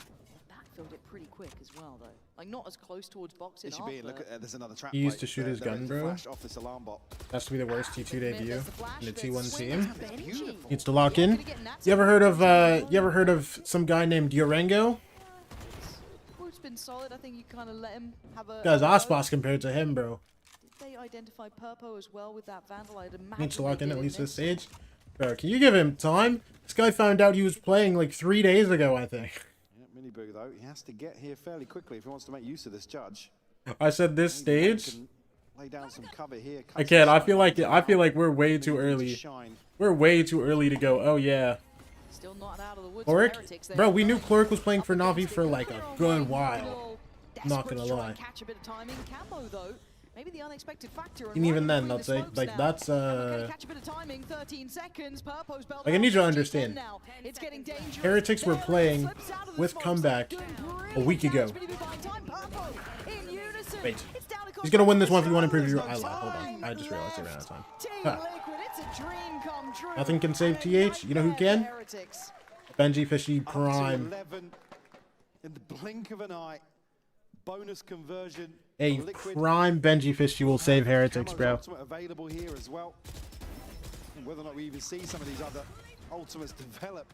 That filled it pretty quick as well, though. Like, not as close towards box in It should art, be. Look but at there's another trap. He used plate. to shoot his There gun, is the bro. flash off this alarm bot. Has to be the worst T2 debut there's the flash, in the there's T1 swing, team. there's the Benji. Needs to lock in. You ever heard of some guy named Durango? Woot's been solid. I think you kind of let him have a... Guy's a go. Ospas compared to him, bro. Did they identify Purpo as well with that Vandal? I'd imagine Needs to lock they in at did least this this. stage. Bro, can you give him time? This guy found out he was playing like 3 days ago, I think. Yeah, Mini Boo though, he has to get here fairly quickly if he wants to make use of this judge. I said this Maybe he stage. can lay down some cover here. I can't. I feel like we're way too early. Shine. We're way too early to go. Oh yeah. Still not out of the woods for Cloric? Heretics. Bro, we knew Cloric was playing for Navi for like a good while. Not gonna lie. Catch a bit of timing. Camo though, maybe the unexpected factor. And even then, that's like that's catch a bit of timing. 13 seconds. Purpo's belt like I need you to down, understand. now. It's getting dangerous. Heretics were playing Slips out of the with smokes. comeback Doing a brilliant week ago. damage, but he'll be buying time. Purpo in unison. Wait. It's down to He's gonna win this one if you want to There's preview. no I lied. Hold on. time I just realized I ran out of time. Team Ha. Liquid, it's a dream come true. Nothing can save TH. You know who can? Heretics. Benji Fishy Up to Prime. 11 in the blink of an eye. Bonus conversion. A Liquid. prime Benji Fishy will save Heretics, Camo's bro. ultimate available here as well. And whether or not we even see some of these other ultimates develop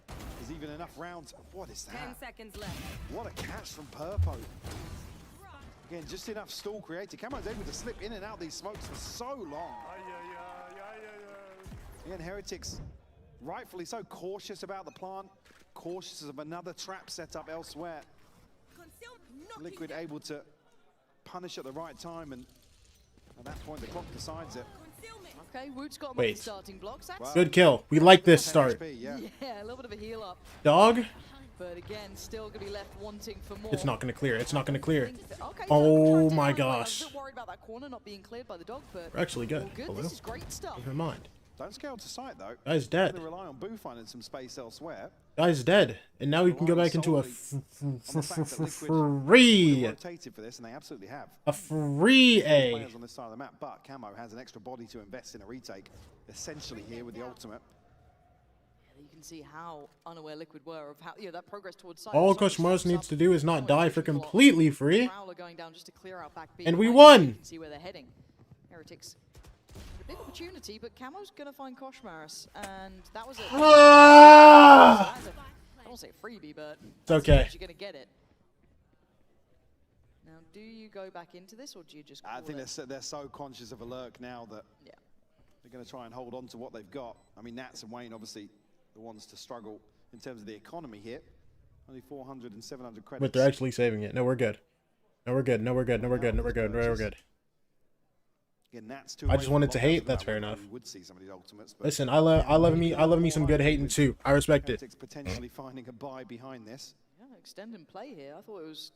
is even enough rounds. What is that? 10 seconds left. What a catch from Purpo. Again, just enough stall created. Camo's able to slip in and out these smokes for so long. Again, Heretics, rightfully so, cautious about the plant, cautious of another trap set up elsewhere. Liquid able to punish at the right time, and at that point the clock decides it. Okay, Woot's got him Wait. off the starting blocks. That's Wow. Good kill. We like this start. yeah. yeah, a little bit of a heal up. Dog. But again, still going to be left wanting for more. It's not gonna clear. It's not gonna clear. Okay, Oh so my I was gosh. a bit worried about that corner not being cleared by the dog, but We're actually good. all good. Hello? This is great stuff. Never mind. Don't scale to sight though. Guy's dead. Gonna rely on Boo finding some space elsewhere. Guy's dead. And now we can go back into a free. Rotated for this, and they absolutely have. A free A. Players on this side of the map, but Camo has an extra body to invest in a retake, essentially here with the ultimate. You can see how unaware Liquid were of how that progress towards side. All Koshmaros needs to do is not die for completely free. Prowler going down just to clear out back B. And we You won. can see where they're heading. Heretics. A big opportunity, but Camo's gonna find Koshmaros, and that was it. Ah! I don't say a freebie, but It's okay. you're gonna get it. Now, do you go back into this, or do you just? I call think it? they're so conscious of a lurk now that They're going to try and hold on to what they've got. I mean, Nats and Wayne, obviously, the ones to struggle in terms of the economy here. Only 400 and 700 credits. But they're actually saving it. No, we're good. No, we're good. No, we're good. No, we're good. No, we're good. We're good. Again, Nats I just wanted to hate. That's fair enough. Would see some of these ultimates, but Listen, I love me some good hating too. I respect it. Heretics potentially finding a buy behind this. Yeah, extend and play here. I thought it was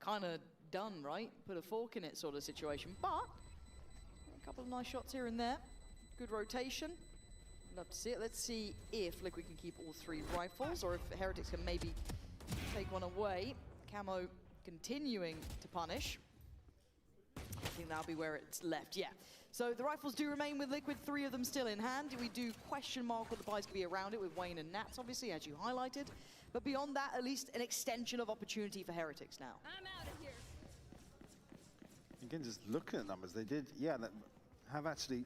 kind of done, right? Put a fork in it sort of situation. But a couple of nice shots here and there. Good rotation. Love to see it. Let's see if Liquid can keep all 3 rifles, or if Heretics can maybe take one away. Camo continuing to punish. I think that'll be where it's left, yeah. So the rifles do remain with Liquid, 3 of them still in hand. We do question mark what the buys could be around it with Wayne and Nats, obviously, as you highlighted. But beyond that, at least an extension of opportunity for Heretics now. I'm out of here. Again, just looking at numbers, they did, yeah, that have actually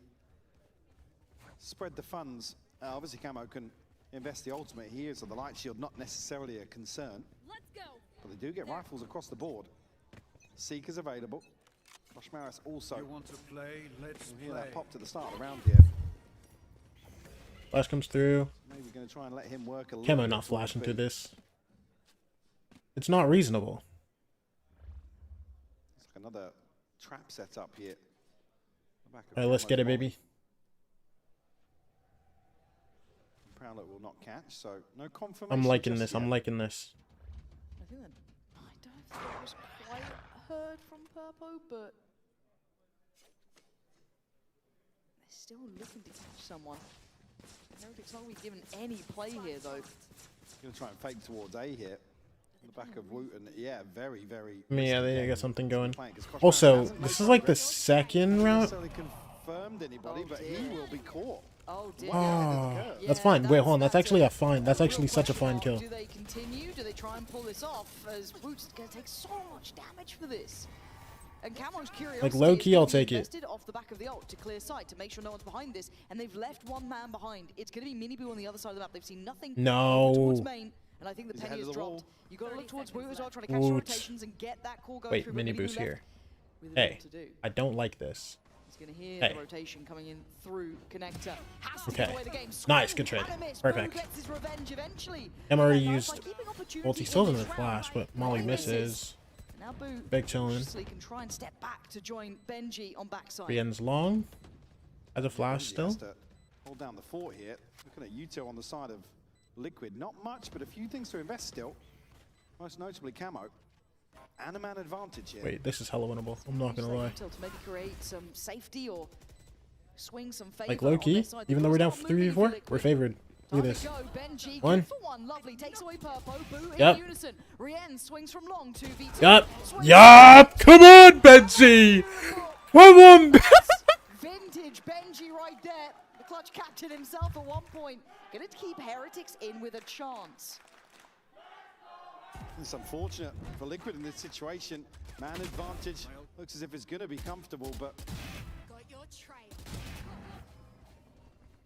spread the funds. Obviously, Camo can invest the ultimate here, so the light shield not necessarily a concern. Let's go. But they do get rifles across the board. Seekers available. Josh Maris also. You want to play? Let's hear play. that popped at the start of the round here. Flash comes through. Maybe going to try and let him work a little Camo bit not forward, flashing but through this. It's not reasonable. It's like another trap set up here. All right, let's get it, Camo's baby. Prowler will not catch, so no confirmation. I'm liking just this. yet. I'm liking this. I think that, I don't think that was quite heard from Purpo, but they're still looking to catch someone. Heretics not really given any play here, though. Going to try and fake towards A here. On the back of Wooten. Yeah, very, very. Yeah, they got something going. Playing, 'cause Kosh Also, Maris hasn't this made is like the progress. second Hasn't round. necessarily confirmed anybody, but he will be caught. Oh dear. Oh, that's fine. Wait, hold on. That's actually a fine. That's actually such a fine kill. Do they continue? Do they try and pull this off? As Woot's going to take so much damage for this. And Camo's curiosity Like, low key, is I'll gonna be take it. invested off the back of the ult to clear sight to make sure no one's behind this, and they've left one man behind. It's going to be Miniboo on the other side of the map. They've seen nothing No. towards main, and I think the He's penny ahead has of the dropped. wall. You got to look towards Woot as well, trying to catch the Woot. rotations and get that call going Wait, through. but Miniboo's Miniboo here. left with Hey, little to do. I don't like this. He's going to hear Hey. the rotation coming in through connector. Has to Okay. give away the game. Nice, Swing good trade. and a miss. Perfect. Boo gets his revenge eventually. Em already And used. by keeping opportunity Well, he still in doesn't this flash, round, but Molly misses. misses. Now Boo Big chillin'. cautiously can try and step back to join Benji on backside. Brienne's long. Has a flash Benji still. has to hold down the fort here. Looking at Yuto on the side of Liquid. Not much, but a few things to invest still. Most notably Camo. And a man advantage here. Wait, this is hella winnable. I'm not gonna lie. To maybe create some safety or swing some favor Like low on key, their side. even though we're down for 3v4, we're favored. Look at this. Go, Benji, One. good for one, lovely, takes away Purpo, Boo in Yep. unison. Rien swings from long to VT. Yup. Swings Yup. Come on, Benji. Come on. Vintage Benji right there. The clutch captain himself at one point. Gonna keep Heretics in with a chance. It's unfortunate for Liquid in this situation. Man advantage. Looks as if it's going to be comfortable, but Got your trail.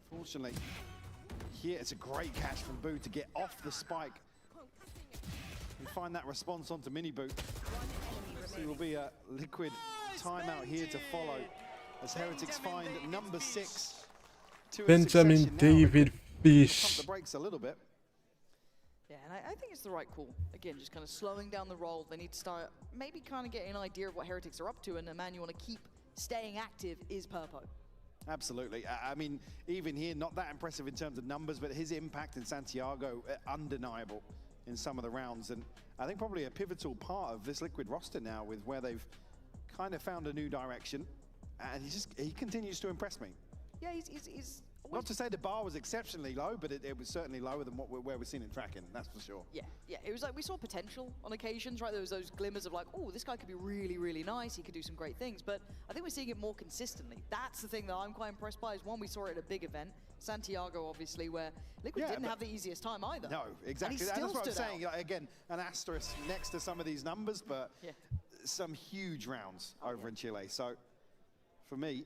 fortunately, here it's a great catch from Boo to get off the spike and find that response onto Miniboo. So it will be a Liquid timeout here to follow as Heretics find number 6. Two in Benjamin succession now. David Pump Fish. the brakes a little bit. Yeah, and I think it's the right call. Again, just kind of slowing down the roll. They need to start maybe kind of getting an idea of what Heretics are up to, and the man you want to keep staying active is Purpo. Absolutely. I mean, even here, not that impressive in terms of numbers, but his impact in Santiago, undeniable in some of the rounds. And I think probably a pivotal part of this Liquid roster now with where they've kind of found a new direction. And he continues to impress me. Yeah, he's Not to say the bar was exceptionally low, but it was certainly lower than where we're seeing in tracking, that's for sure. Yeah, it was like we saw potential on occasions, right? There was those glimmers of like, oh, this guy could be really, really nice. He could do some great things, but I think we're seeing it more consistently. That's the thing that I'm quite impressed by is one, we saw it at a big event, Santiago, obviously, where Liquid didn't have the easiest time either. No, exactly. And he That's still what I'm stood out. saying. Like, again, an asterisk next to some of these numbers, but some huge rounds over in Chile. So for me,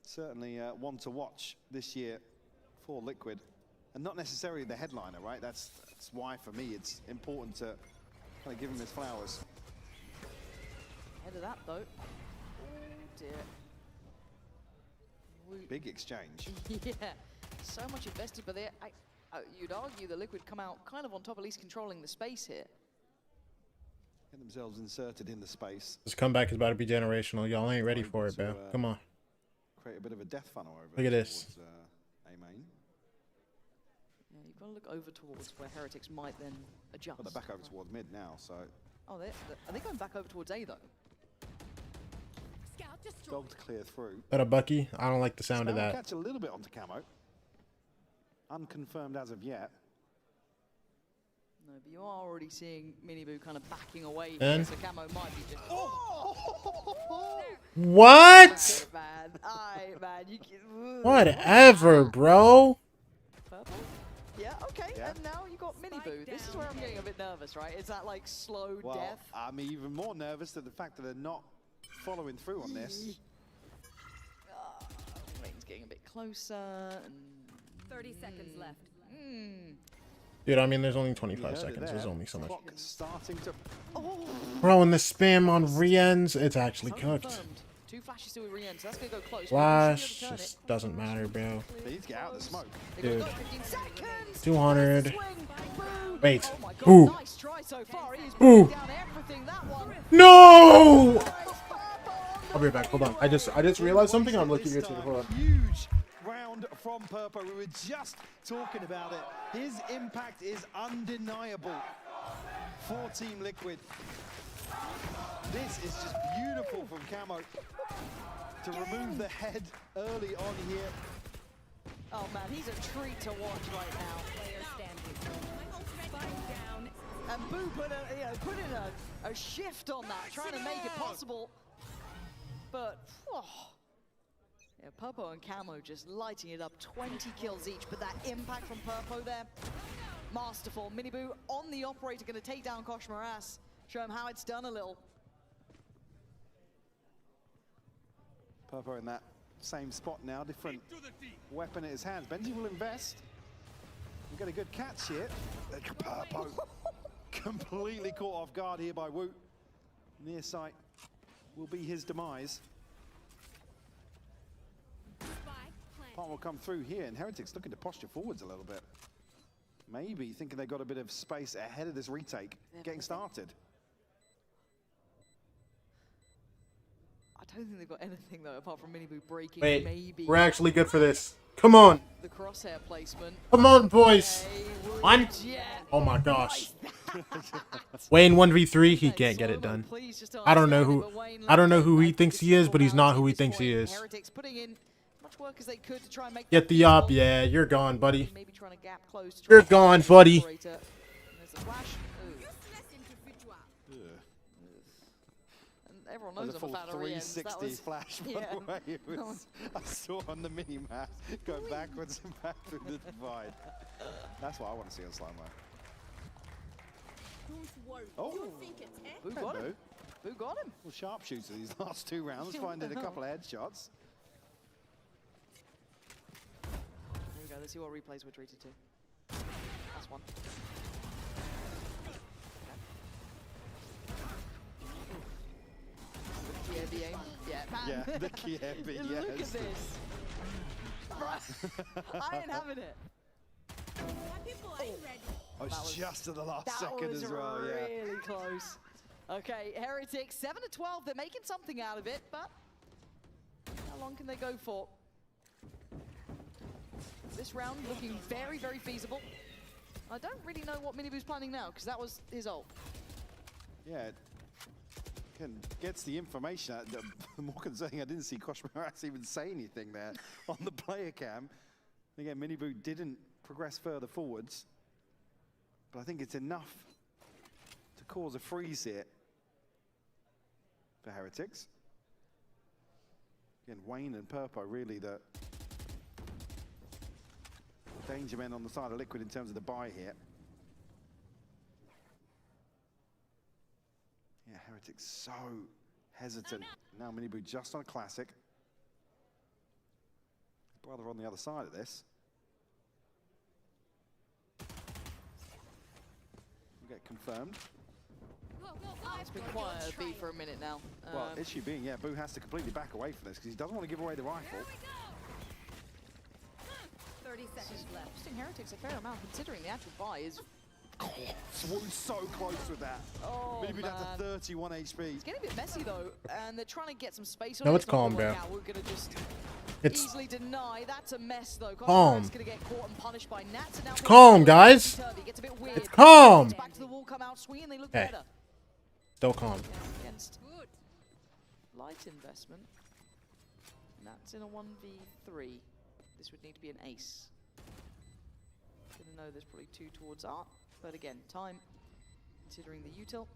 certainly one to watch this year for Liquid, and not necessarily the headliner, right? That's why for me it's important to kind of give him his flowers. Ahead of that though. Oh dear. Big exchange. Yeah, so much invested, but you'd argue the Liquid come out kind of on top, at least controlling the space here. Get themselves inserted in the space. This comeback is about to be generational. Y'all ain't ready for it, bro. Come on. Create a bit of a death funnel over. Look at this. A main. Yeah, you've got to look over towards where Heretics might then adjust. Well, they're back over towards mid now, so. Oh, are they going back over towards A though? 12 to clear through. That a Bucky? I don't like the sound of that. Catch a little bit onto Camo. Unconfirmed as of yet. No, but you are already seeing Miniboo kind of backing away. And? So Camo might be just. What? Man, you can. Whatever, bro. Purple? Yeah, okay. Yeah. And now you got Miniboo. This is where I'm getting a bit nervous, right? Is that like slow Well, death? I'm even more nervous at the fact that they're not following through on this. Rain's getting a bit closer. And 30 seconds left. Dude, I mean, there's only 25 seconds. There's only so much. Clock starting to. Bro, and the spam on re-ends, it's actually cooked. Confirmed. 2 flashes still with re-ends. That's going to go close. Flash just doesn't matter, bro. They need to get out of the smoke. Dude. 15 seconds. 200. Boom. Wait. Oh my God, Ooh. nice try so far. He is Ooh. down everything. That one. No! I'll be right back. Hold on. I just realized something. I'm looking at you. Hold on. Huge round from Purpo. We were just talking about it. His impact is undeniable for Team Liquid. This is just beautiful from Camo to remove the head early on here. Oh man, he's a treat to watch right now. And Boo put in a shift on that, trying to make it possible. But, yeah, Purpo and Camo just lighting it up, 20 kills each, but that impact from Purpo there, masterful. Miniboo on the operator, going to take down Kosh Maras, show him how it's done a little. Purpo in that same spot now, different weapon in his hands. Benji will invest. We've got a good catch here. Purpo completely caught off guard here by Woot. Near sight will be his demise. Part will come through here, and Heretics looking to posture forwards a little bit. Maybe thinking they got a bit of space ahead of this retake, getting started. I don't think they've got anything though, apart from Miniboo breaking. Wait, maybe we're actually good for this. Come on. the crosshair placement. Come on, boys. Okay, One. Oh my gosh. Wayne 1v3, he can't get it done. I don't know who he thinks he is, but he's not who he thinks he is. Heretics putting in much work as they could to try and make Get the op, yeah, you're gone, buddy. maybe trying to gap close to You're gone, buddy. And there's a flash. And everyone knows That was a I'm a full fan of re-ends. 360 flash, by the way. It was, I saw on the mini-map, go backwards and back through the divide. That's what I want to see on Slime Life. Oh, Boo got him. Boo got him. Well, sharpshooter these last 2 rounds, finding a couple of headshots. There we go. Let's see what replays we're treated to. Last one. Okay. The aim. Yeah, man. Yeah, the Kiev, yes. Look at this. Bruh, I ain't having it. Oh, it's just at the last second as well, That was yeah. really close. Okay, Heretics, 7 to 12. They're making something out of it, but how long can they go for? This round looking very, very feasible. I don't really know what Miniboo's planning now, because that was his ult. Yeah, gets the information out. The more concerning, I didn't see Kosh Maras even say anything there on the player cam. Again, Miniboo didn't progress further forwards, but I think it's enough to cause a freeze here for Heretics. Again, Wayne and Purpo really the danger men on the side of Liquid in terms of the buy here. Yeah, Heretics so hesitant. Now Miniboo just on a classic. Brother on the other side of this. We'll get confirmed. It's been quiet at B for a minute now. Well, issue being, yeah, Boo has to completely back away from this because he doesn't want to give away the rifle. 30 seconds left. Costing Heretics a fair amount considering the actual buy is... Swoon's so close with that. Oh, Maybe down man. to 31 HP. It's getting a bit messy though, and they're trying to get some space on No, it. it's not calm, gonna work bro. out. We're gonna just It's easily deny. That's a mess though. calm. It's gonna get caught and punished by Nats. And now It's calm, guys. Gets a bit weird. It's calm. Back to the wall, come out swinging. They look Hey. better. Still calm. Against light investment. Nats in a 1v3. This would need to be an ace. Didn't know there's probably 2 towards art, but again, time. Considering the util.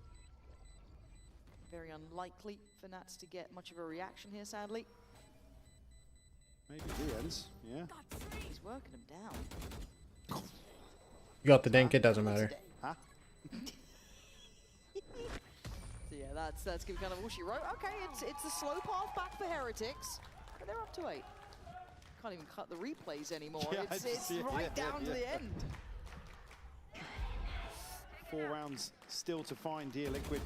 Very unlikely for Nats to get much of a reaction here, sadly. Maybe the ends, yeah. He's working him down. You got the dink, it doesn't matter. Huh? So yeah, that's gonna be kind of all she wrote. Okay, it's the slow path back for Heretics, but they're up to 8. Can't even cut the replays anymore. Yeah, It's right down to the end. 4 rounds still to find here, Liquid.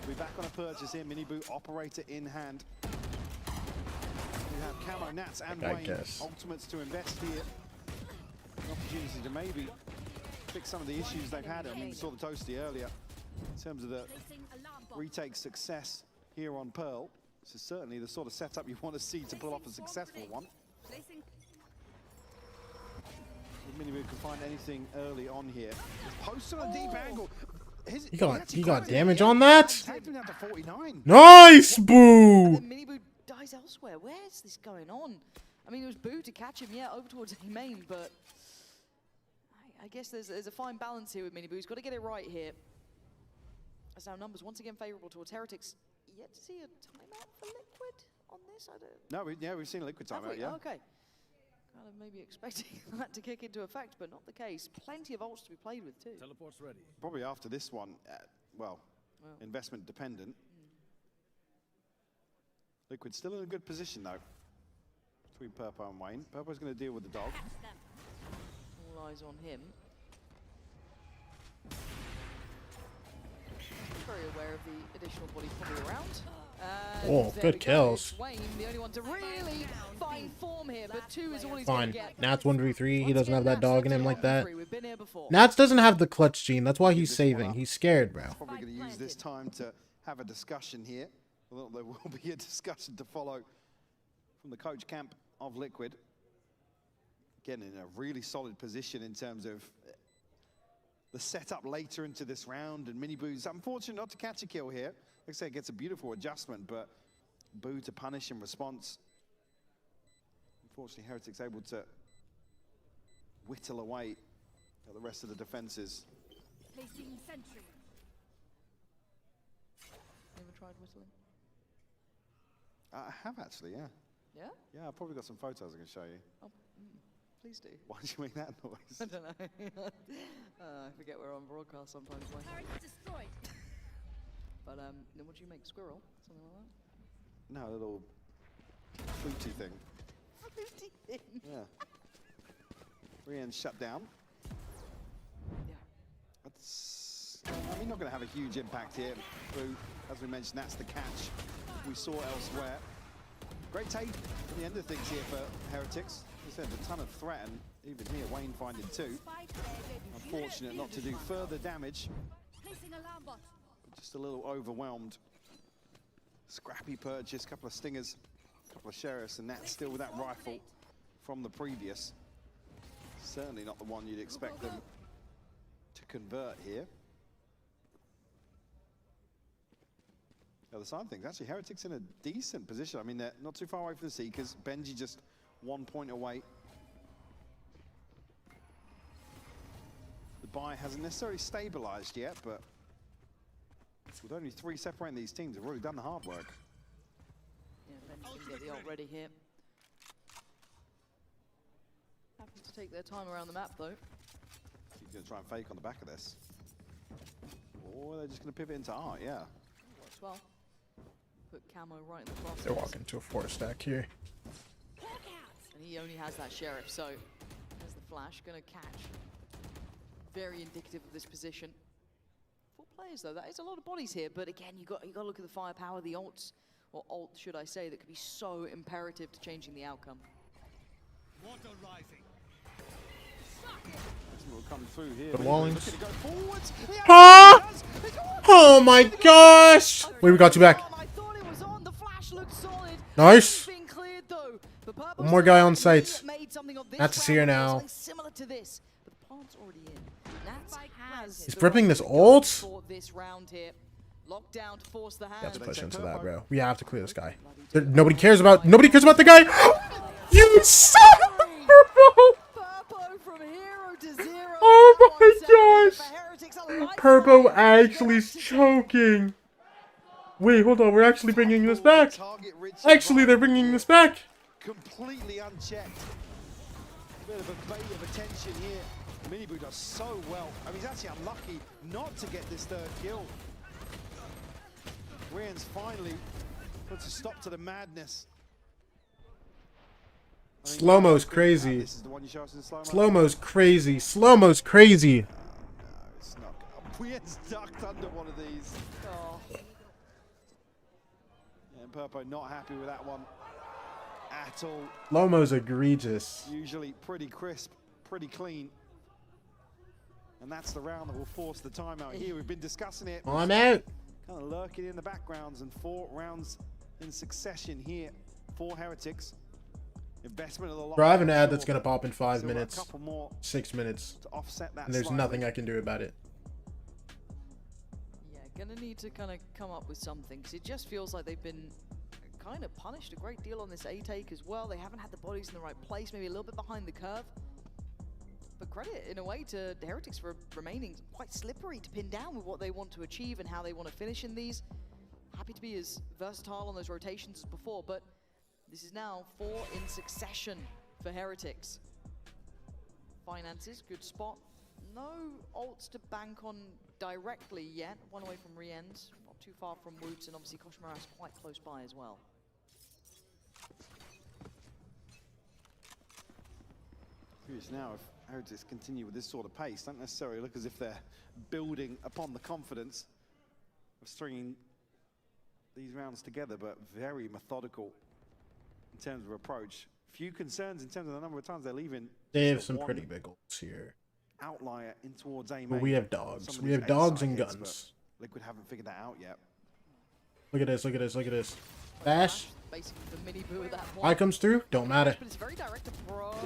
We're back on a purchase here. Miniboot operator in hand. We have Camo, Nats, and I Wayne. guess. Ultimates to invest here. An opportunity to maybe fix some of the issues they've had. I mean, we saw the Toasty earlier. In terms of the retake success here on Pearl, this is certainly the sort of setup you want to see to pull off a successful one. Miniboot can find anything early on here. It's posted on a deep angle. He got damage on that? Tagged him down to 49. Nice, Boo! Miniboot dies elsewhere. Where is this going on? I mean, it was Boo to catch him, yeah, over towards A main, but I guess there's a fine balance here with Miniboot. He's got to get it right here. As now numbers once again favorable towards Heretics. Yet to see a timeout for Liquid on this? I don't... No, we've seen a Liquid timeout, yeah. Oh, okay. Kind of maybe expecting that to kick into effect, but not the case. Plenty of ults to be played with too. Teleport's ready. Probably after this one, well, investment dependent. Liquid still in a good position though, between Purpo and Wayne. Purpo's going to deal with the dog. All eyes on him. Very aware of the additional body probably around. Oh, good kills. Wayne, the only one to really find form here, but 2 is all he's Fine. gonna get. Nats 1v3, he doesn't have that dog in him like that. Nats doesn't have the clutch gene, that's why he's saving. He's scared, bro. Probably going to use this time to have a discussion here. Well, there will be a discussion to follow from the coach camp of Liquid. Again, in a really solid position in terms of the setup later into this round, and Miniboo's unfortunate not to catch a kill here. Like I say, it gets a beautiful adjustment, but Boo to punish in response. Unfortunately, Heretics able to whittle away at the rest of the defenses. Placing sentry. Never tried whistling? I have actually, yeah. Yeah? Yeah, I've probably got some photos I can show you. Oh, please do. Why did you make that noise? I don't know. I forget we're on broadcast sometimes. Destroyed. But then what do you make? Squirrel? Something like that? No, a little booty thing. A booty thing? Yeah. Rian shut down. Yeah. That's, I mean, not going to have a huge impact here. Boo, as we mentioned, that's the catch we saw elsewhere. Great take from the end of things here for Heretics. As I said, a ton of threat, and even here, Wayne finding 2. Unfortunate not to do further damage. Placing alarm bot. Just a little overwhelmed. Scrappy purchase, couple of stingers, couple of sheriffs, and that's still with that rifle from the previous. Certainly not the one you'd expect them to convert here. The other side of things, actually, Heretics in a decent position. I mean, they're not too far away from the Seekers. Benji just 1 point away. The buy hasn't necessarily stabilized yet, but with only 3 separating these teams, they've already done the hard work. Yeah, Benji can get the ult ready here. Happy to take their time around the map, though. He's going to try and fake on the back of this. Or they're just going to pivot into art, yeah. Works well. Put Camo right in the process. They're walking to a 4 stack here. And he only has that sheriff, so there's the flash, gonna catch. Very indicative of this position. 4 players though, that is a lot of bodies here, but again, you got to look at the firepower, the ults, or ult should I say, that could be so imperative to changing the outcome. Water rising. come through here. Good Maybe walling. looking to go forwards. Yeah, Huh? he does. He got Oh my gosh! Wait, we got you back. I thought it was on. The flash looked solid. Nice. It's been cleared though. But Purple One more guy on still site. made something of this Not to see her round, now. something similar to this. But the plant's already in. Nats has He's the prepping right this to go ult? for this round here. Lockdown to force the hand. Let's push into that, bro. We have to clear this guy. Nobody cares about the guy. You son of a Purple! From hero to zero. Oh my gosh! Purple actually is choking. Wait, hold on. We're actually bringing this back. Actually, they're bringing this back. completely unchecked. Bit of a bait of attention here. Miniboo does so well. I mean, he's actually unlucky not to get this third kill. Rian's finally puts a stop to the madness. Slow-mo's crazy. This is the one you show us in slow-mo. Slow-mo's crazy. Slow-mo's crazy. It's not. Rian's ducked under one of these. Oh. Yeah, and Purpo not happy with that one at all. Slow-mo's egregious. Usually pretty crisp, pretty clean. And that's the round that will force the timeout here. We've been discussing it. I'm out. Kind of lurking in the backgrounds, and 4 rounds in succession here for Heretics. Investment of the lot. Bro, I have an ad that's gonna pop in 5 Still got a minutes. couple more 6 minutes. to offset that And there's slightly. nothing I can do about it. Yeah, gonna need to kind of come up with something, because it just feels like they've been kind of punished a great deal on this A take as well. They haven't had the bodies in the right place, maybe a little bit behind the curve. But credit, in a way, to the Heretics for remaining quite slippery to pin down with what they want to achieve and how they want to finish in these. Happy to be as versatile on those rotations as before, but this is now 4 in succession for Heretics. Finances, good spot. No ults to bank on directly yet. One away from Rien's, not too far from Woots, and obviously Koshmara's quite close by as well. Curious now if Heretics continue with this sort of pace. Don't necessarily look as if they're building upon the confidence of stringing these rounds together, but very methodical in terms of approach. Few concerns in terms of the number of times they're leaving. They have Just some one pretty big ults here. outlier in towards A But main. we have Some dogs. of We these have dogs A-side and hits, guns. but Liquid haven't figured that out yet. Look at this, look at this, look at this. Dash. Basically the mini boo at that point. Eye comes through, don't matter. But it's a very direct approach,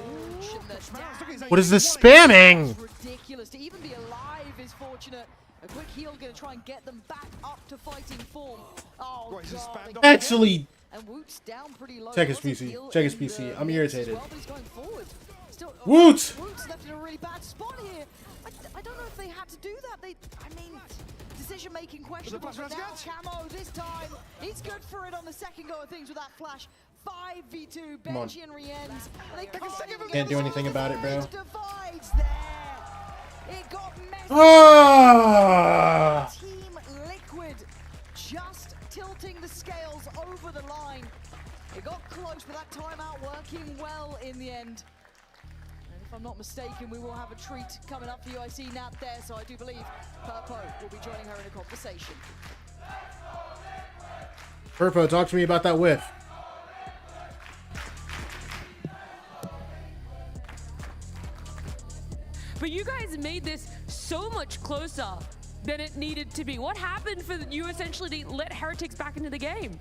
and the damage What is this spamming? ridiculous. To even be alive is fortunate. A quick heal going to try and get them back up to fighting form. Oh, Right, he's just God. spammed off Actually, And Woot's down pretty low. check his There was a PC. heal Check his in PC. the I'm mix as irritated. well, but he's going forward. Still, Woot! Woot's left in a really bad spot here. I don't know if they had to do that. I mean, decision-making questionable. But now Camo this time, he's good for it on the second go of things with that flash. 5v2, Come on. Benji and Rienz. They Can't do anything about it, bro. Divides there. It got messy. Ah! Team Liquid just tilting the scales over the line. It got close, but that timeout working well in the end. And if I'm not mistaken, we will have a treat coming up for you. I see Nat there, so I do believe Purpo will be joining her in a conversation. Purpo, talk to me about that whiff. But you guys made this so much closer than it needed to be. What happened for you essentially to let Heretics back into the game?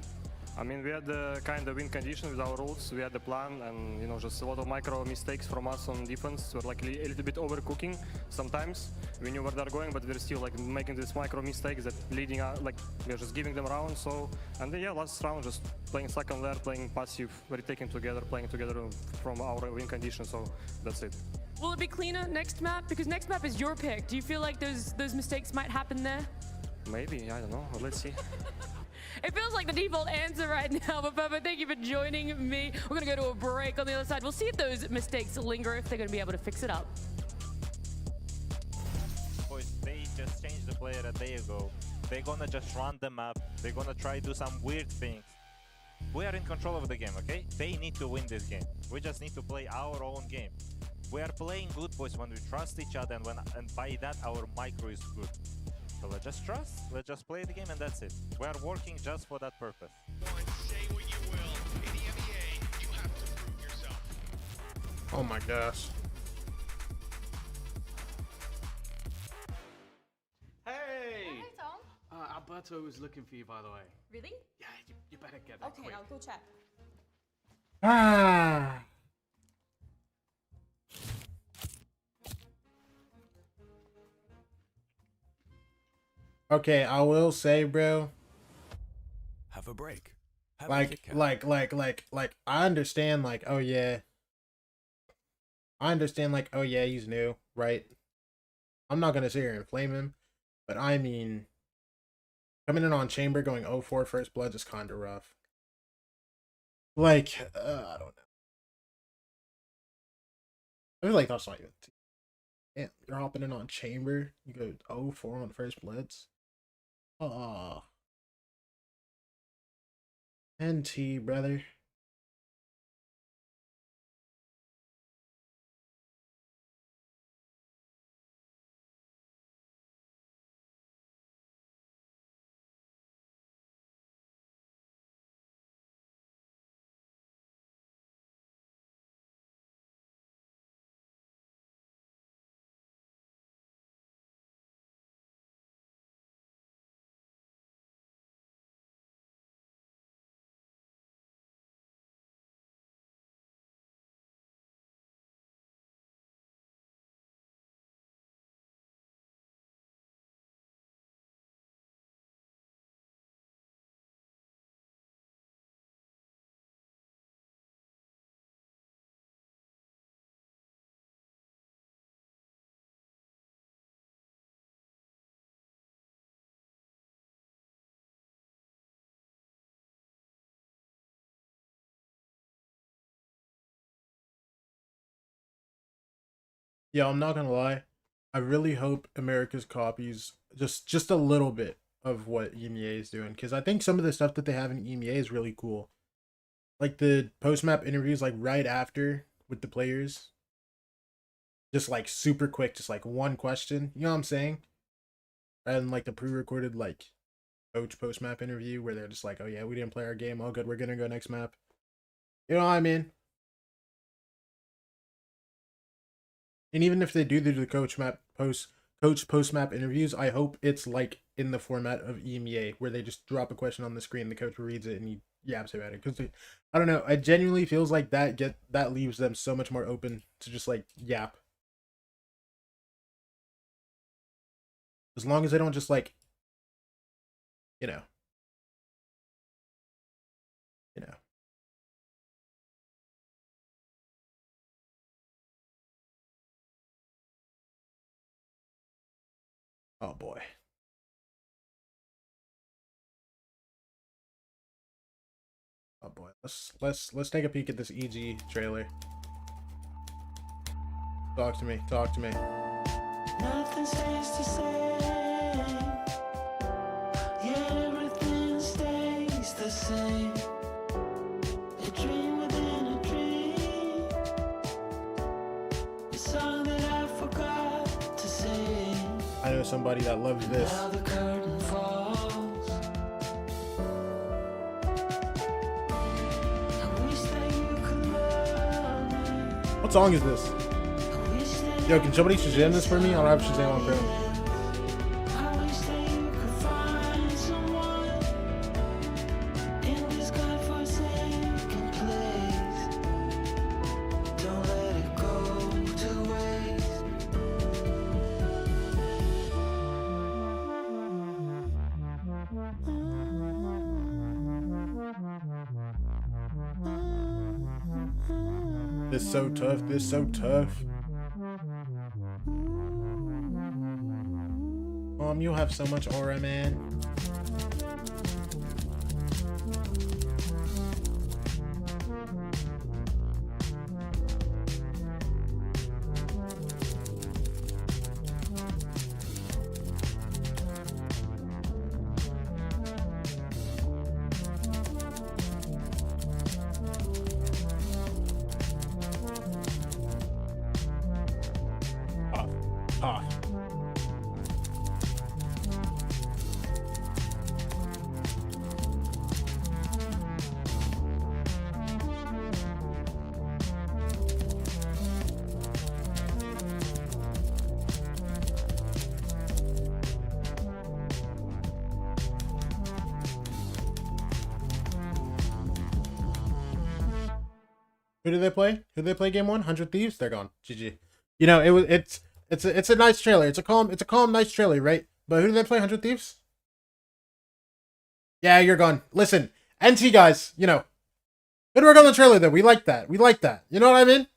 I mean, we had the kind of win condition with our rules. We had the plan, and you know, just a lot of micro mistakes from us on defense. We're like a little bit overcooking sometimes. We knew where they're going, but we're still like making these micro mistakes that leading out. Like we're just giving them rounds. So, and then, yeah, last round just playing second layer, playing passive, retaking together, playing together from our win condition. So that's it. Will it be cleaner next map? Because next map is your pick. Do you feel like those mistakes might happen there? Maybe, I don't know. Well, let's see. It feels like the default answer right now, but Purpo, thank you for joining me. We're going to go to a break on the other side. We'll see if those mistakes linger, if they're going to be able to fix it up. Boys, they just changed the player a day ago. They're gonna just run the map. They're gonna try to do some weird things. We are in control of the game, okay? They need to win this game. We just need to play our own game. We are playing good, boys, when we trust each other, and by that our micro is good. So let's just trust, let's just play the game, and that's it. We are working just for that purpose. Say what you will. In EMEA, you have to prove yourself. Oh my gosh. Alberto was looking for you, by the way. Really? Yeah, you better get there Okay, quick. I'll go check. Ah. Okay, I will say, bro. Have a break. Have a Like, Kit Kat. I understand, like, oh yeah. I understand, like, oh yeah, he's new, right? I'm not gonna sit here and flame him, but I mean, coming in on Chamber going 0-4 first blood is kind of rough. Like, I don't know. I feel like that's not even. Yeah, you're hopping in on Chamber. You go 0-4 on first bloods. NT, brother. Yeah, I'm not gonna lie. I really hope America's copies just a little bit of what EMEA is doing, because I think some of the stuff that they have in EMEA is really cool. Like the post-map interviews, like right after with the players. Just like super quick, just like one question. You know what I'm saying? And like the pre-recorded like coach post-map interview where they're just like, oh yeah, we didn't play our game. Oh good, we're gonna go next map. You know what I mean? And even if they do the coach post map interviews, I hope it's like in the format of EMEA where they just drop a question on the screen, the coach reads it and he yaps about it. Because I don't know, it genuinely feels like that leaves them so much more open to just like yap. As long as they don't just like, you know. Oh boy. Oh boy. Let's take a peek at this EG trailer. Talk to me. Talk to me. Nothing stays the same. Yeah, everything stays the same. A dream within a dream. A song that I forgot to sing. I know somebody that loves this. Now the curtain falls. I wish that you could love me. What song is this? Yo, can somebody Shazam this for me? I don't have Shazam on Chrome. I wish that you could find someone in this godforsaken place. Don't let it go to waste. This is so tough. This is so tough. You have so much aura, man. Who did they play? Who did they play game 1? 100 Thieves? They're gone. GG. You know, it's a nice trailer. It's a calm, nice trailer, right? But who did they play? 100 Thieves? Yeah, you're gone. Listen, NT guys, you know, good work on the trailer though. We like that. We like that. You know what I mean?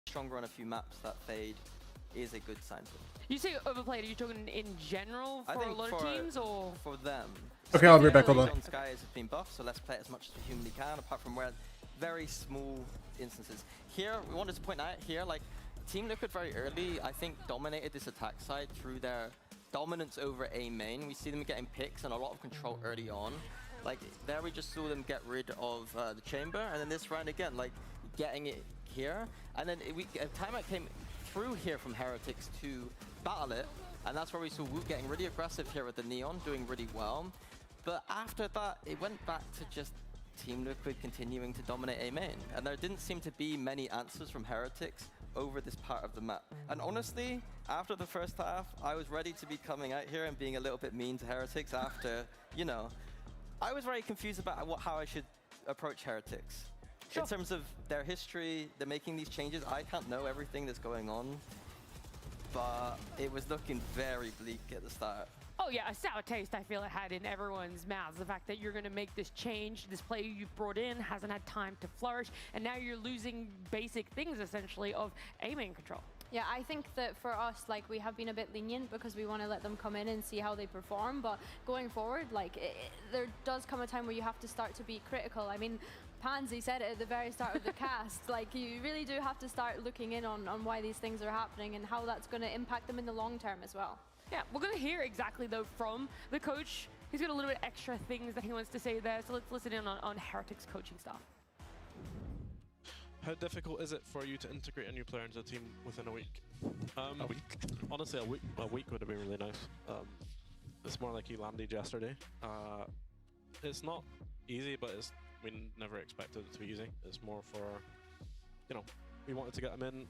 Stronger on a few maps, that fade is a good sign for them. You say overplayed, are you talking in general for a lot of teams, or? For them. Okay, I'll be back, hold on. Sky has been buffed, so let's play it as much as we humanly can, apart from where very small instances. Here, we wanted to point out here, like, Team Liquid very early, I think, dominated this attack side through their dominance over A main. We see them getting picks and a lot of control early on. Like, there we just saw them get rid of the chamber, and then this round again, like, getting it here. And then a timeout came through here from Heretics to battle it, and that's where we saw Woot getting really aggressive here with the Neon, doing really well. But after that, it went back to just Team Liquid continuing to dominate A main, and there didn't seem to be many answers from Heretics over this part of the map. And honestly, after the first half, I was ready to be coming out here and being a little bit mean to Heretics after, you know, I was very confused about how I should approach Heretics. Sure. In terms of their history, they're making these changes. I can't know everything that's going on, but it was looking very bleak at the start. Oh yeah, a sour taste I feel it had in everyone's mouths. The fact that you're going to make this change, this player you've brought in hasn't had time to flourish, and now you're losing basic things essentially of aiming control. Yeah, I think that for us, like, we have been a bit lenient because we want to let them come in and see how they perform, but going forward, like, there does come a time where you have to start to be critical. I mean, Pansy said it at the very start of the cast, like, you really do have to start looking in on why these things are happening and how that's going to impact them in the long term as well. Yeah, we're going to hear exactly, though, from the coach. He's got a little bit extra things that he wants to say there, so let's listen in on Heretics coaching stuff. How difficult is it for you to integrate a new player into the team within a week? A week? Honestly, a week would have been really nice. It's more like he landed yesterday. It's not easy, but we never expected it to be easy. It's more for, you know, we wanted to get him in,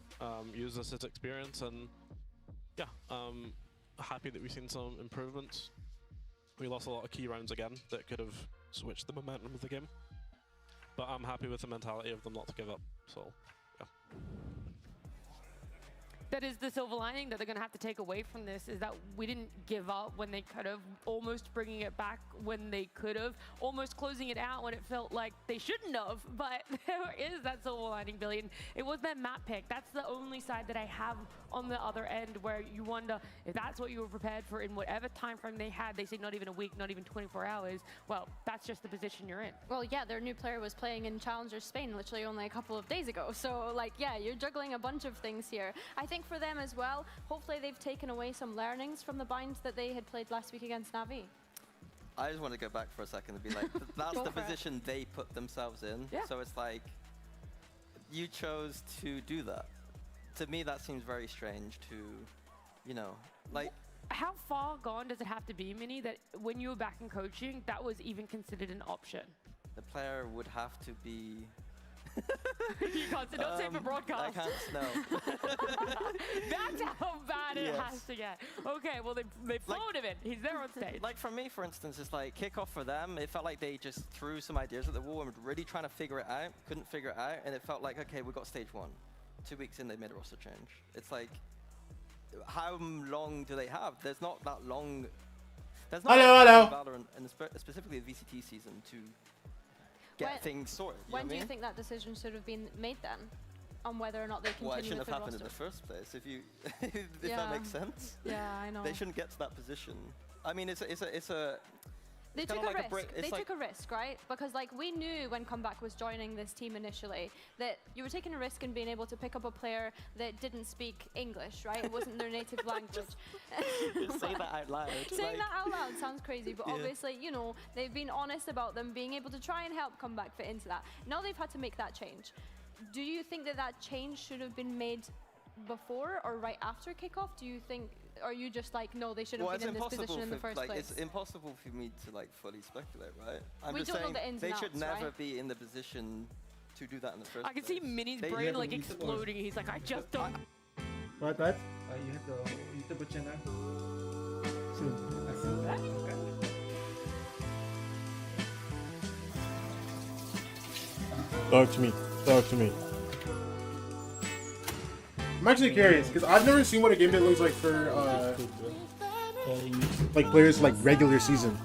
use this as experience, and yeah, happy that we've seen some improvements. We lost a lot of key rounds again that could have switched the momentum of the game, but I'm happy with the mentality of them not to give up, so yeah. That is the silver lining that they're going to have to take away from this, is that we didn't give up when they could have, almost bringing it back when they could have, almost closing it out when it felt like they shouldn't have, but there is that silver lining, Billy. And it was that map pick. That's the only side that I have on the other end where you wonder if that's what you were prepared for in whatever time frame they had. They say not even a week, not even 24 hours. Well, that's just the position you're in. Well, yeah, their new player was playing in Challenger Spain literally only a couple of days ago. So, like, yeah, you're juggling a bunch of things here. I think for them as well, hopefully they've taken away some learnings from the binds that they had played last week against Na'Vi. I just want to go back for a second and be like, that's the position they put themselves in. Yeah. So it's like, you chose to do that. To me, that seems very strange to, you know, like... How far gone does it have to be, Mini, that when you were back in coaching, that was even considered an option? The player would have to be... You can't say, don't say for broadcast. I can't snow. That's how bad it has to get. Okay, well, they flown him in. He's there on stage. Like, for me, for instance, it's like kickoff for them. It felt like they just threw some ideas at the wall and were really trying to figure it out, couldn't figure it out, and it felt like, okay, we got stage 1. 2 weeks in, they made a roster change. It's like, how long do they have? There's not that long. There's not Valorant, and specifically the VCT season, to get things sorted. When do you think that decision should have been made then, on whether or not they continue? Well, it shouldn't with have the happened roster? in the first place. If that makes sense. Yeah, I know. They shouldn't get to that position. I mean, it's a. They took a risk. They took a risk, right? Because, like, we knew when Comeback was joining this team initially that you were taking a risk in being able to pick up a player that didn't speak English, right? It wasn't their native language. Just say that out loud. Saying that out loud sounds crazy, but obviously, you know, they've been honest about them being able to try and help Comeback fit into that. Now they've had to make that change. Do you think that that change should have been made before or right after kickoff? Do you think are you just like, no, they shouldn't Well, have been in this position in the for, first like, place? It's impossible for me to like fully speculate, right? I'm We just don't know saying the ins they and should outs, never right? be in the position to do that in the first I can place. see Mini's They- brain like exploding. He's like, I just don't. What? You have the YouTube channel soon. Okay. Talk to me. Talk to me. I'm actually curious because I've never seen what a game day looks like for like players like regular season.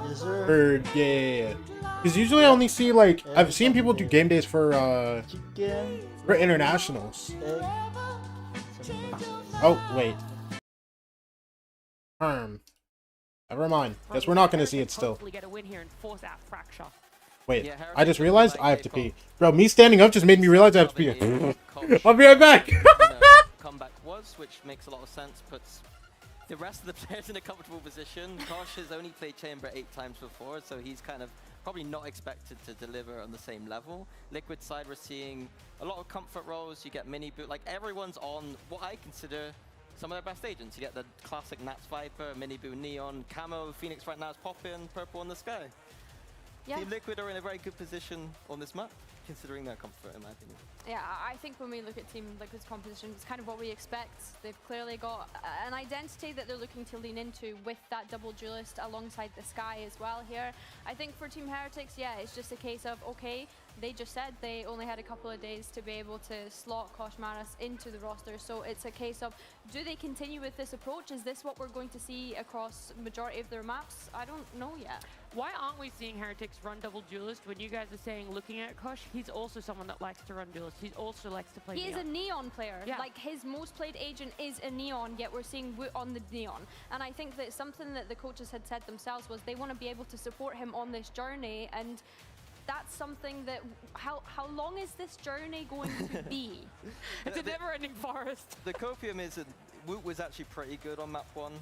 Yes, sir. Or yeah. Because usually I only see like I've seen people do game days for internationals. Oh wait. Never mind. Guess we're not gonna see it still. Hopefully get a win here and force out Fracture. Wait, Yeah, I just realized I have to pee. Bro, me standing up just made me realize I have to pee. I'll be right back. Comeback was, which makes a lot of sense, puts the rest of the players in a comfortable position. Kosh has only played Chamber 8 times before, so he's kind of probably not expected to deliver on the same level. Liquid side, we're seeing a lot of comfort rolls. You get mini boot, like everyone's on what I consider some of their best agents. You get the classic Nats Viper, mini boot Neon, Camo, Phoenix right now is popping, purple in the sky. Yeah. Team Liquid are in a very good position on this map, considering their comfort, in my opinion. Yeah, I think when we look at Team Liquid's composition, it's kind of what we expect. They've clearly got an identity that they're looking to lean into with that double duelist alongside the Sky as well here. I think for Team Heretics, yeah, it's just a case of, okay, they just said they only had a couple of days to be able to slot Kosh Maras into the roster, so it's a case of, do they continue with this approach? Is this what we're going to see across majority of their maps? I don't know yet. Why aren't we seeing Heretics run double duelist when you guys are saying, looking at Kosh, he's also someone that likes to run duelist. He also likes to play He is Neon. a Neon player. Yeah. Like, his most played agent is a Neon, yet we're seeing Woot on the Neon. And I think that something that the coaches had said themselves was they want to be able to support him on this journey, and that's something that, how long is this journey going to be? It's a never-ending forest. The copium is that Woot was actually pretty good on map 1.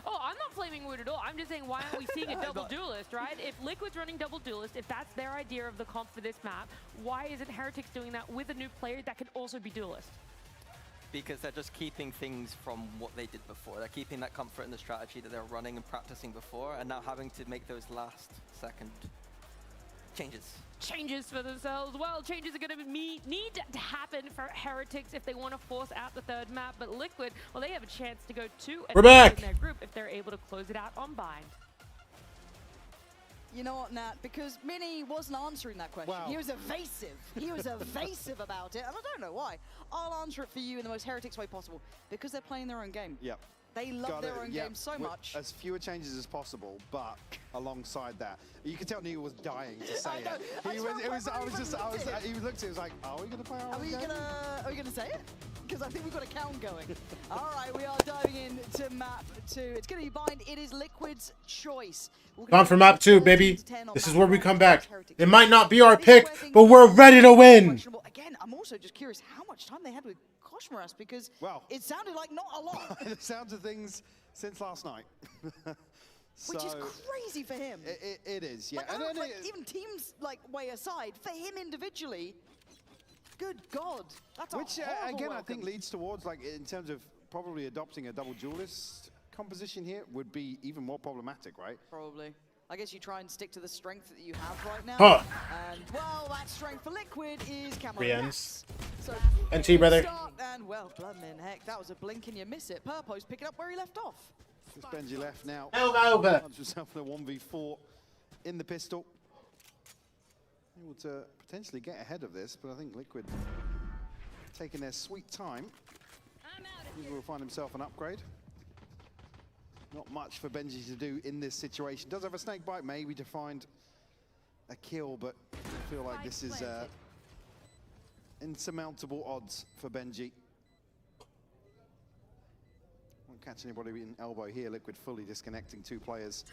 Oh, I'm not flaming Woot at all. I'm just saying, why aren't we seeing a double duelist, right? If Liquid's running double duelist, if that's their idea of the comp for this map, why isn't Heretics doing that with a new player that can also be duelist? Because they're just keeping things from what they did before. They're keeping that comfort in the strategy that they were running and practicing before, and now having to make those last second changes for themselves. Well, changes are going to need to happen for Heretics if they want to force out the third map. But Liquid, well, they have a chance to go 2 We're back. in their group if they're able to close it out on Bind. You know what, Nat? Because Mini wasn't answering that question. Wow. He was evasive. He was evasive about it, and I don't know why. I'll answer it for you in the most Heretics way possible. Because they're playing their own game. Yep. They love their own game so much. As fewer changes as possible, but alongside that, you can tell Neil was dying to say I know. it. He looked at it, was like, are we going to play our own game? Are we gonna say it? Because I think we've got a count going. All right, we are diving into map 2. It's gonna be Bind. It is Liquid's choice. Time for map 2, baby. This is where we come back. It might not be our pick, but we're ready to win. Again, I'm also just curious how much time they had with Kosh Maras, because well, it sounded like not a lot. The sounds of things since last night. Which is crazy for him. It is, yeah. Like, even teams like way aside, for him individually, good God, that's Which, a horrible again, welcome. I think leads towards, like, in terms of probably adopting a double duelist composition here would be even more problematic, right? Probably. I guess you try and stick to the strength that you have right now. Huh. And, well, that strength for Liquid is Camo. Three ends. So, NT, brother. start, and, well, Bloodman, heck, that was a blink and you miss it. Purpo's picking up where he left off. Just Benji left now. Over. Finds himself in a 1v4 in the pistol. Able to potentially get ahead of this, but I think Liquid taking their sweet time. He will find himself an upgrade. Not much for Benji to do in this situation. Does have a snake bite, maybe to find a kill, but I feel like this is insurmountable odds for Benji. Won't catch anybody in elbow here. Liquid fully disconnecting 2 players.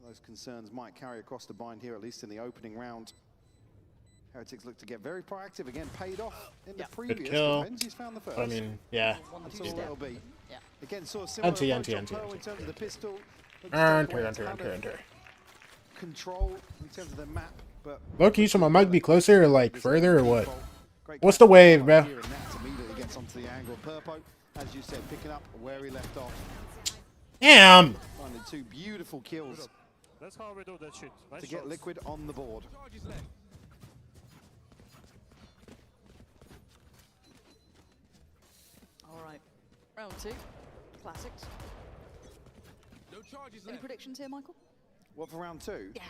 Those concerns might carry across the Bind here, at least in the opening round. Heretics look to get very proactive again, paid off in the previous. Good kill. Benji's found the first. I mean, yeah. That's all it'll be. Again, saw a similar Anti. approach on Pearl in terms of the pistol. Enter. control in terms of the map, but Low key, so my mic be closer or like further or what? great What's the wave, bro? here, and Nats immediately gets onto the angle. Purpo, as you said, picking up where he left off. Damn. Finding 2 beautiful kills That's how we do that shit. Nice to get shots. Liquid on the board. All right, round 2, classics. Any predictions here, Michael? What for round 2? Yeah.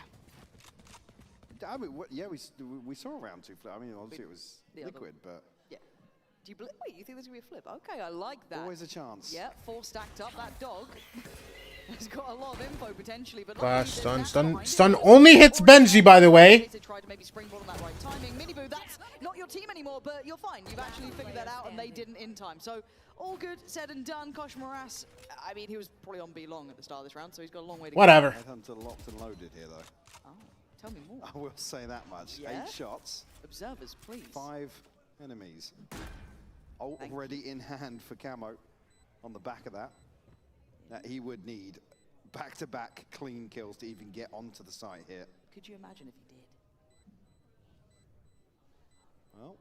I mean, yeah, we saw round 2 flip. I mean, obviously it was The other Liquid, but Yeah. Do you wait, you think there's going to be a flip? Okay, I like that. always a chance. Yeah, 4 stacked up. That dog has got a lot of info potentially, but Flash, stun only hits Benji, by the way. They tried to maybe springboard on that right timing. Miniboo, that's not your team anymore, but you're fine. You've actually figured that out, and they didn't in time. So all good, said and done. Kosh Moras, I mean, he was probably on B long at the start of this round, so he's got a long way to Whatever. go. Headhunter locked and loaded here, though. Oh, tell me more. I will say that much. Yeah? 8 shots. Observers, please. 5 enemies. Already in hand for Camo on the back of that. That he would need back-to-back clean kills to even get onto the site here. Could you imagine if he did? Well,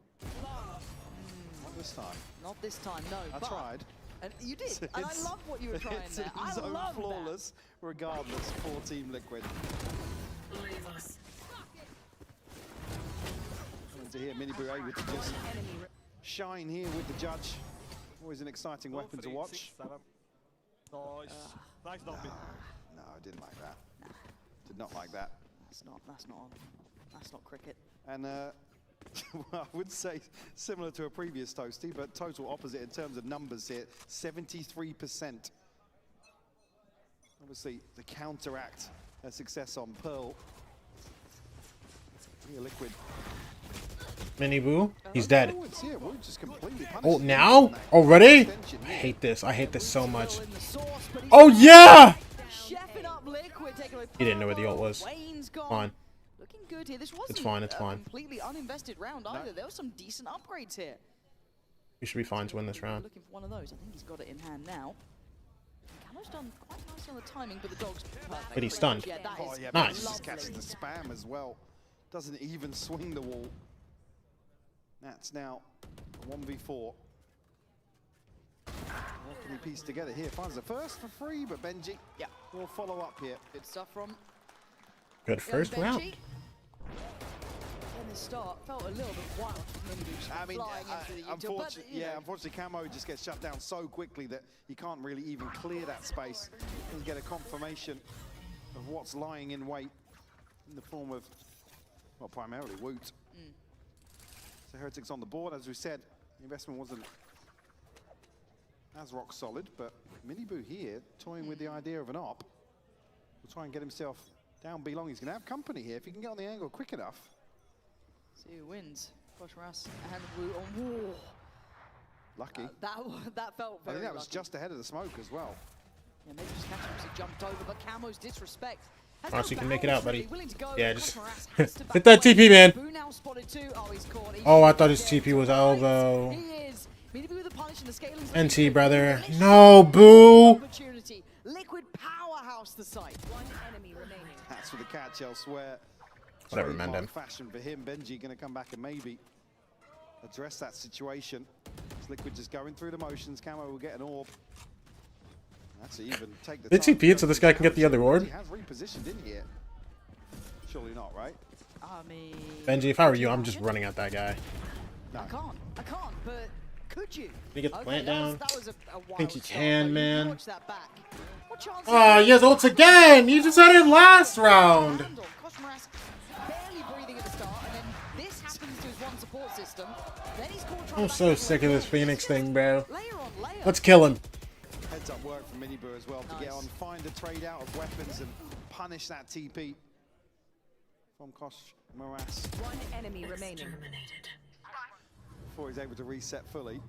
not this time. Not this time, no. I but- tried. And you did, and I love what you were trying It's there. I zone love flawless, regardless, for Team Liquid. And to hear Miniboo able to just shine here with the judge. Always an exciting weapon to watch. Nice. Nice dumping. No, I didn't like that. Did not like that. That's not cricket. And well, I would say similar to a previous Toasty, but total opposite in terms of numbers here. 73%. Obviously, the counteract a success on Pearl. Here, Liquid. Miniboo, he's dead. Oh, it's here. We're just completely Oh, punished. now? Already? I hate this. I hate this so much. Oh, yeah! Chefing up Liquid, taking away He didn't know where the ult was. Wayne's gone. Fine. Looking good here. This wasn't It's fine, it's a fine. completely uninvested round either. There were some decent upgrades here. We should be fine to win this round. Looking for one of those. I think he's got it in hand now. Camo's done quite nicely on the timing, but the dog's perfect. But he's stunned. Yeah, that Oh, is yeah, Nice. Just catches the spam as well. Doesn't even swing the wall. That's now a 1v4. What can he piece together here? Finds the first for free, but Benji will follow up here. Good stuff from Good first Benji. round. And the start felt a little bit wild. I mean, flying into the util, but, unfortunately, you know. unfortunately, Camo just gets shut down so quickly that he can't really even clear that space and get a confirmation of what's lying in wait in the form of, well, primarily Woot. So Heretics on the board. As we said, the investment wasn't as rock solid, but Miniboo here toying with the idea of an op. Will try and get himself down B long. He's going to have company here if he can get on the angle quick enough. See who wins. Kosh Ras and Wu on War. Lucky. That felt I very think that was lucky. just ahead of the smoke as well. Yeah, maybe just catch him because he jumped over, but Camo's disrespect. has Alright, so no you can make it bounds, out, buddy. really. Willing to go, Yeah, Kosh just Ras has to hit back that away. TP, man. Wu now spotted too. Oh, he's caught. Oh, I thought his TP was elbow. He is. Miniboo with the punish and the scaling's NT, brother. No, boo. opportunity. Liquid powerhouse the site. One enemy remaining. That's for the catch elsewhere. Whatever, man, Trademark then. fashion for him. Benji going to come back and maybe address that situation. As Liquid just going through the motions. Camo will get an orb. That's even take the Did time TP it so this guy can get the other orb? He has repositioned in here. Surely not, right? I mean, Benji, if I were you, I'm just running at that guy. No. I can't, but could you? Can you get the plant that down? Was a I wild think you start, can, though. man. Watch that back. What chance Oh, he has ults again! You just had it last round! Kosh Moras barely breathing at the start, and then this happens to his one support system. Then he's caught trying I'm to so back sick of this Phoenix thing, bro. layer on layer. Let's kill him. Heads up work from Miniboo as well to get on, find a trade out of weapons and punish that TP from Kosh Moras. One enemy remaining. Before he's able to reset fully.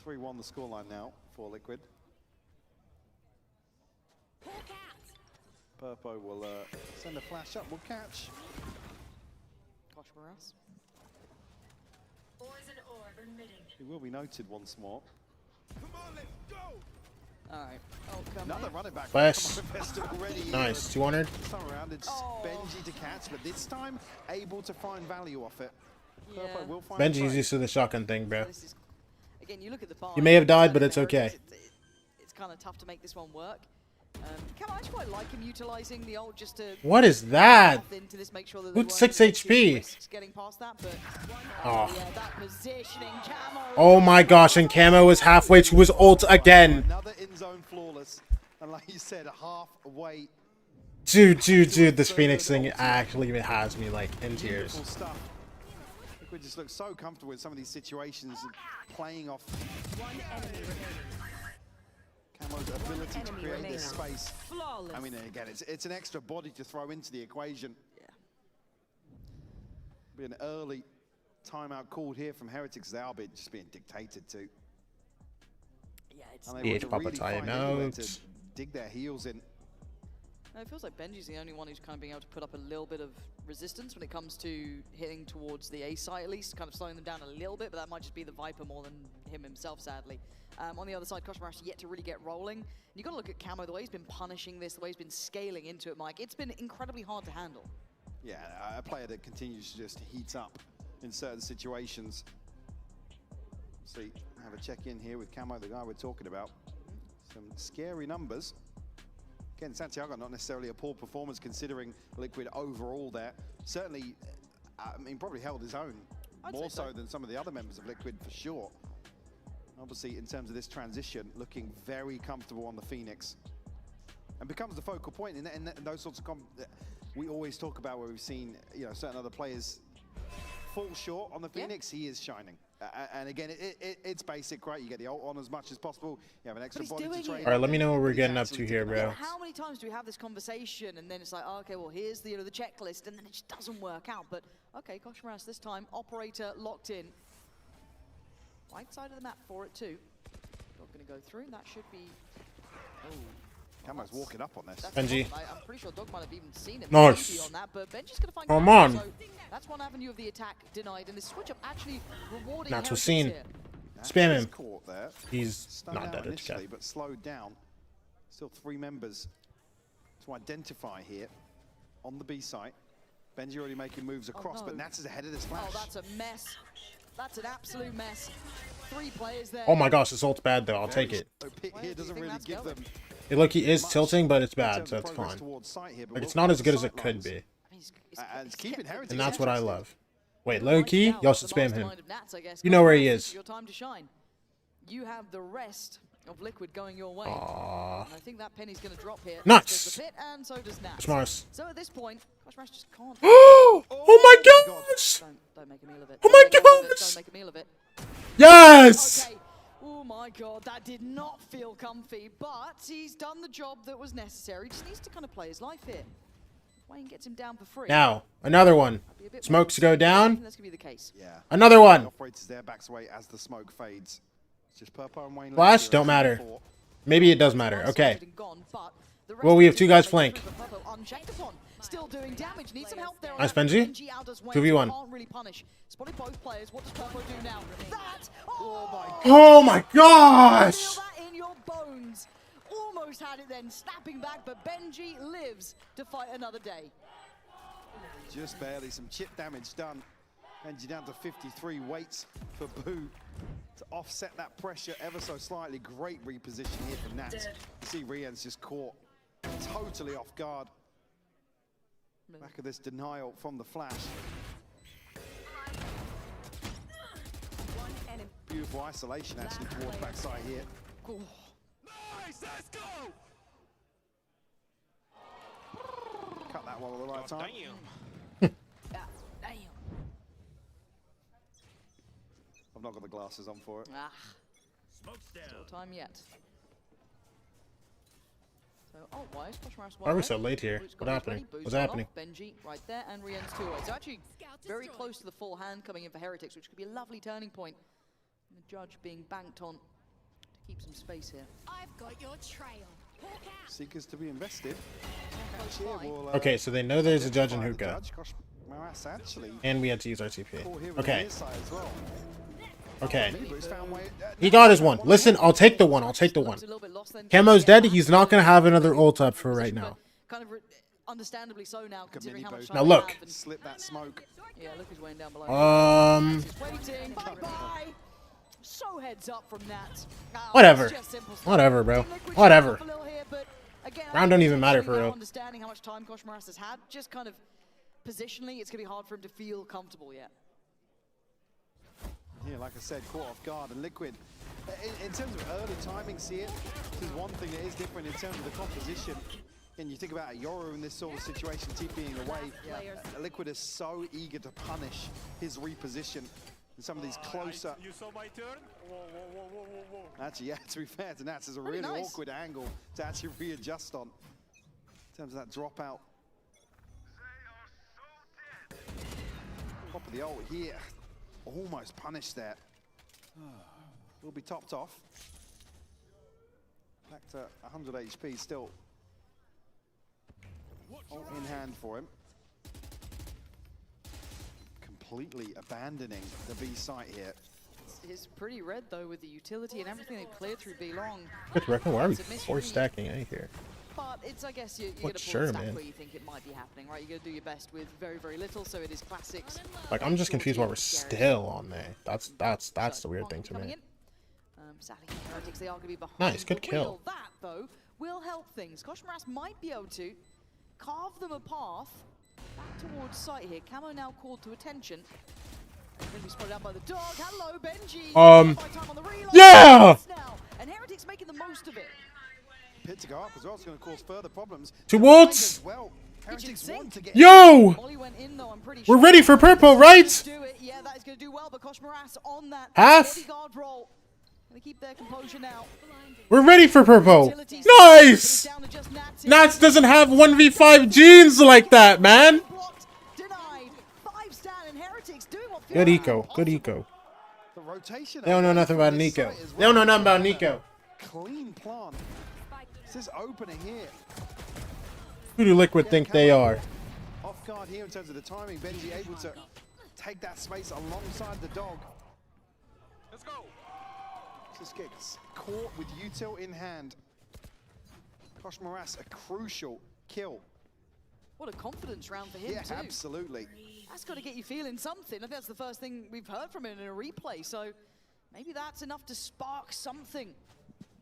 Three-1 the scoreline now for Liquid. Purpo will send a flash up, will catch. Kosh Moras. He will be noted once more. Come on, let's go! All right. Oh, come Another on. running back. Flash. Already. Nice. 200. This time around, it's Benji to catch, but this time able to find value off it. Yeah. Purpo will find Benji's prey. used to the shotgun thing, bro. This is, again, you look at the bar. You may have died, but it's okay. It's kind of tough to make this one work. Come on, I just quite like him utilizing the ult just to. What is that? Into this, make sure that Who's there 6 weren't too many HP? risks getting past that, but Oh. yeah, that positioning, Camo. Oh my gosh, and Camo is halfway to his ult again. Another in-zone flawless, and like you said, halfway. Dude, this Phoenix thing actually has me like in tears. Beautiful stuff. We just look so comfortable in some of these situations, playing off Camo's ability to create this space. Flawless. I mean, again, it's an extra body to throw into the equation. Yeah. Be an early timeout called here from Heretics. They are just being dictated to. Yeah, it's. And they want to Papa really find anywhere to timeout. dig their heels in. No, it feels like Benji's the only one who's kind of being able to put up a little bit of resistance when it comes to hitting towards the A site, at least, kind of slowing them down a little bit, but that might just be the Viper more than him himself, sadly. On the other side, Koshmarash yet to really get rolling. And you've got to look at Camo, the way he's been punishing this, the way he's been scaling into it, Mike. It's been incredibly hard to handle. Yeah, a player that continues to just heat up in certain situations. See, have a check-in here with Camo, the guy we're talking about. Some scary numbers. Again, Santiago, not necessarily a poor performance considering Liquid overall there. Certainly, I mean, probably held his own. More so than some of the other members of Liquid, for sure. Obviously, in terms of this transition, looking very comfortable on the Phoenix. And becomes the focal point in those sorts of we always talk about where we've seen, you know, certain other players fall short on the Phoenix. He is shining. And again, it's basic, right? You get the ult on as much as possible. You have an extra body to trade. All right, let me know what we're getting up to here, bro. Yeah, how many times do we have this conversation and then it's like, oh, okay, well, here's the the checklist, and then it just doesn't work out. But okay, Koshmaras this time, operator locked in. Right side of the map for it too. Not going to go through. That should be. Oh. Camo's walking up on this. Benji. I'm pretty sure Dog might have even seen it. Nice. Maybe on that, but Benji's going to find. Come on. So that's one avenue of the attack denied, and this switch up actually rewarding. Natural Heretics scene. here. Spam him. Caught there. He's Stunned not out dead. It's initially, okay. but slowed down. Still 3 members to identify here on the B site. Benji already making moves across, but Nats is ahead of this flash. Oh, that's a mess. That's an absolute mess. 3 players there. Oh my gosh, this ult's bad though. I'll take it. Pick here doesn't really give them. It look, he is tilting, but it's bad, so it's fine. Like it's not as good as it could be, And it's keeping Heretics. and that's what I love. Wait, low key, y'all should spam him. You know where he is. Your time to shine. You have the rest of Liquid going your way. Aww. And I think that penny's going to drop here. Nuts. Does the pit, and so does Nats. Koshmaras. So at this point, Koshmaras just can't. Oh my gosh! Don't make a meal of it. Oh my Don't gosh! make a meal of it. Yes! Okay. Oh my god, that did not feel comfy, but he's done the job that was necessary. Just needs to kind of play his life here. Wayne gets him down for free. Now, another one. Smokes go down. That's gonna be the case. Yeah. Another one. The operator's there, backs away as the smoke fades. It's just Purpo and Wayne. Flash, left don't here. matter. Maybe it does matter. Okay. Gone, but the rest Well, we have of 2 the guys team flank. unchecked upon. Still doing damage. Needs some help there. Nice, Benji. 2v1. Can't really punish. Spotted both players. What does Purpo do now? That. Oh my gosh! Feel that in your bones. Almost had it then, snapping back, but Benji lives to fight another day. Just barely some chip damage done. Benji down to 53. Waits for Boo to offset that pressure ever so slightly. Great reposition here from Nats. See Rian's just caught totally off guard. Back of this denial from the flash. Beautiful isolation actually towards backside here. Nice, let's go! Cut that one at the right time. Damn. Damn. I've not got the glasses on for it. Ah. Smoke's down. Still time yet. So, oh, why is Koshmaras Why are we so late here? What happening? What's happening? Benji right there, and Rian's 2 away. So actually very close to the full hand coming in for Heretics, which could be a lovely turning point. And the judge being banked on to keep some space here. I've got your trail. Hawk out. Seekers to be invested. Okay, so they know there's a judge in hookah. Koshmaras actually. And we had to use our TP. Caught here with Okay. the near side as well. Okay. He got his one. Listen, I'll take the one. I'll take the one. Camo's dead. He's not going to have another ult up for right now. Kind of understandably so now, considering how much Now look. Slip that smoke. Yeah, look who's weighing down below. Waiting. Bye-bye. So heads up from that. Whatever. Whatever, bro. Whatever. Again, Round don't even matter for real. Understanding how much time Koshmaras has had, just kind of positionally, it's going to be hard for him to feel comfortable yet. Yeah, like I said, caught off guard. And Liquid, in terms of early timings here, there's one thing that is different in terms of the composition. And you think about Yoru in this sort of situation, TPing away. Liquid is so eager to punish his reposition. And some of these closer... You saw my turn? Whoa, whoa, whoa, whoa, whoa, whoa. Actually, yeah, to be fair to Nats, there's a really awkward angle to actually readjust on. In terms of that dropout. Top of the ult here. Almost punished there. Will be topped off. Back to 100 HP still. Ult in hand for him. Completely abandoning the B site here. It's pretty red though with the utility and everything they cleared through B long. Why are we force stacking A here? But it's, I guess, you're What going to sure, pull a stack man. where you think it might be happening, right? You're going to do your best with very, very little, so it is classics. Like, I'm just confused why we're still on there. That's the weird thing to me. Sadly, Heretics, they are going to be behind. Nice, good the kill. wheel. That, though, will help things. Koshmaras might be able to carve them a path back towards site here. Camo now called to attention. Going to be spotted out by the dog. Hello, Benji. Yeah! And Heretics making the most of it. Pit to go up as well, it's going to cause further problems. Two ults! Well, Heretics want to get Yo! We're ready for purple, right? Yeah, that is going to do well, but Koshmaras on that Half. bodyguard roll. Gonna keep their composure now. We're ready for purple. Nice! Nats doesn't have 1v5 genes like that, man. Good eco. Good eco. The rotation. They don't know nothing about Nico. They don't know nothing about Nico. Clean plant. It's this opening here. Who do Liquid think they are? Off guard here in terms of the timing. Benji able to take that space alongside the dog. Let's go. Just gets caught with util in hand. Koshmaras, a crucial kill. What a confidence round for him, yeah, too. Absolutely. That's got to get you feeling something. I think that's the first thing we've heard from him in a replay, so maybe that's enough to spark something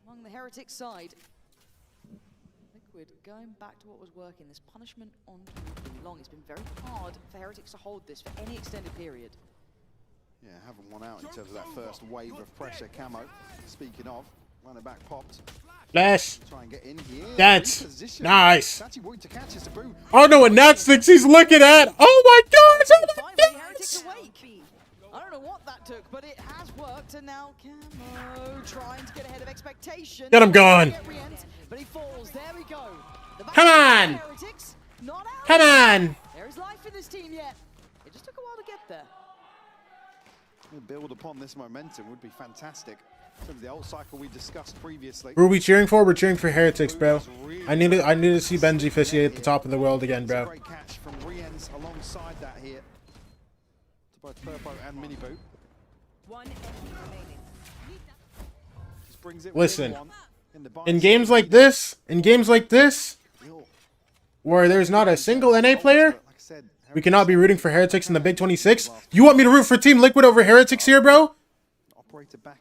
among the Heretics side. Liquid going back to what was working. This punishment on long. It's been very hard for Heretics to hold this for any extended period. Yeah, haven't won out in terms of that first wave of pressure. Camo, speaking of, running back popped. Flash. Try and get in here. That's nice. To catch this, I don't know what Nats thinks he's looking at. Oh my gosh! Oh my gosh! I don't know what that took, but it has worked, and now Camo trying to get ahead of expectations. Get him gone. But he falls. There we go. Come on! Come on! There is life in this team yet. It just took a while to get there. Build upon this momentum would be fantastic. From the old cycle we discussed previously. Who are we cheering for? We're cheering for Heretics, bro. I need to see Benji Fishy at the top of the world again, bro. Great catch from Riens alongside that here. To both Purpo and Miniboo. One enemy remaining. Just brings it Listen, in in games like this, where there's not a single NA player, we cannot be rooting for Heretics in the Big 26. You want me to root for Team Liquid over Heretics here, bro?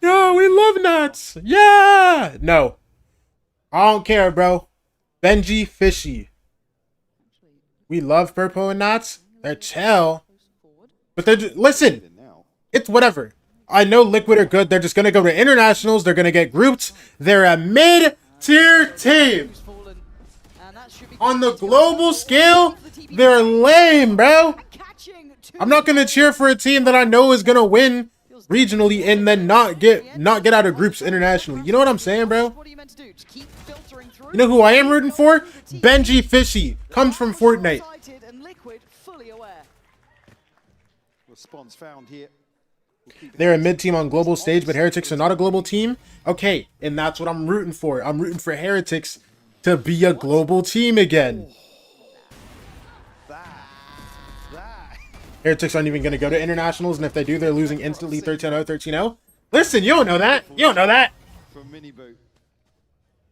No, we love Nats. Yeah. No. I don't care, bro. Benji Fishy. We love Purpo and Nats. They're chill. But they're listen. It's whatever. I know Liquid are good. They're just going to go to internationals. They're going to get grouped. They're a mid-tier team. On the global scale, they're lame, bro. I'm not going to cheer for a team that I know is going to win regionally and then not get out of groups internationally. You know what I'm saying, bro? You know who I am rooting for? Benji Fishy. Comes from Fortnite. Response found here. They're a mid-team on global stage, but Heretics are not a global team. Okay, and that's what I'm rooting for. I'm rooting for Heretics to be a global team again. Heretics aren't even going to go to internationals, and if they do, they're losing instantly 13-0, 13-0. Listen, you don't know that. You don't know that. From Mini Boot.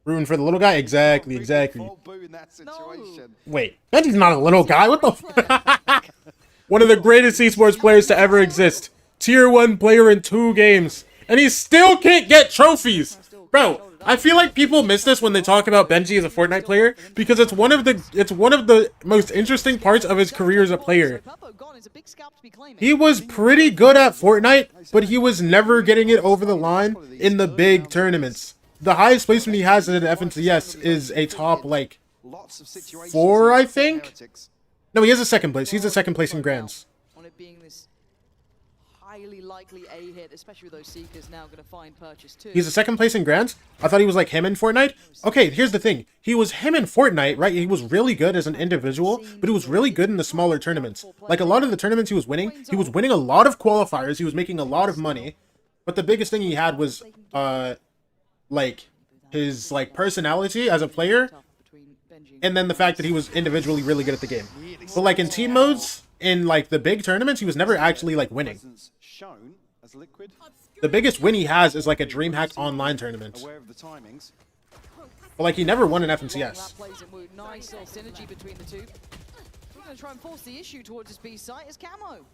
Rooting for the little guy? Exactly, exactly. Full boot in that situation. Wait, Benji's not a little guy. What the One of the greatest esports players to ever exist. Tier 1 player in 2 games. And he still can't get trophies. Bro, I feel like people miss this when they talk about Benji as a Fortnite player because it's one of the most interesting parts of his career as a player. He was pretty good at Fortnite, but he was never getting it over the line in the big tournaments. The highest placement he has in an FNCS is a top, like, 4, I think? No, he has a second place. He's a second place in Grands. On it being this highly likely A hit, especially with those Seekers now going to find purchase too. He's a second place in Grands? I thought he was like him in Fortnite. Okay, here's the thing. He was him in Fortnite, right? He was really good as an individual, but he was really good in the smaller tournaments. Like, a lot of the tournaments he was winning a lot of qualifiers. He was making a lot of money. But the biggest thing he had was, like, his, like, personality as a player, and then the fact that he was individually really good at the game. But, like, in team modes, in, like, the big tournaments, he was never actually, like, winning. The biggest win he has is, like, a DreamHack online tournament. But, like, he never won an FNCS. Nice little synergy between the two. We're going to try and force the issue towards his B site as Camo.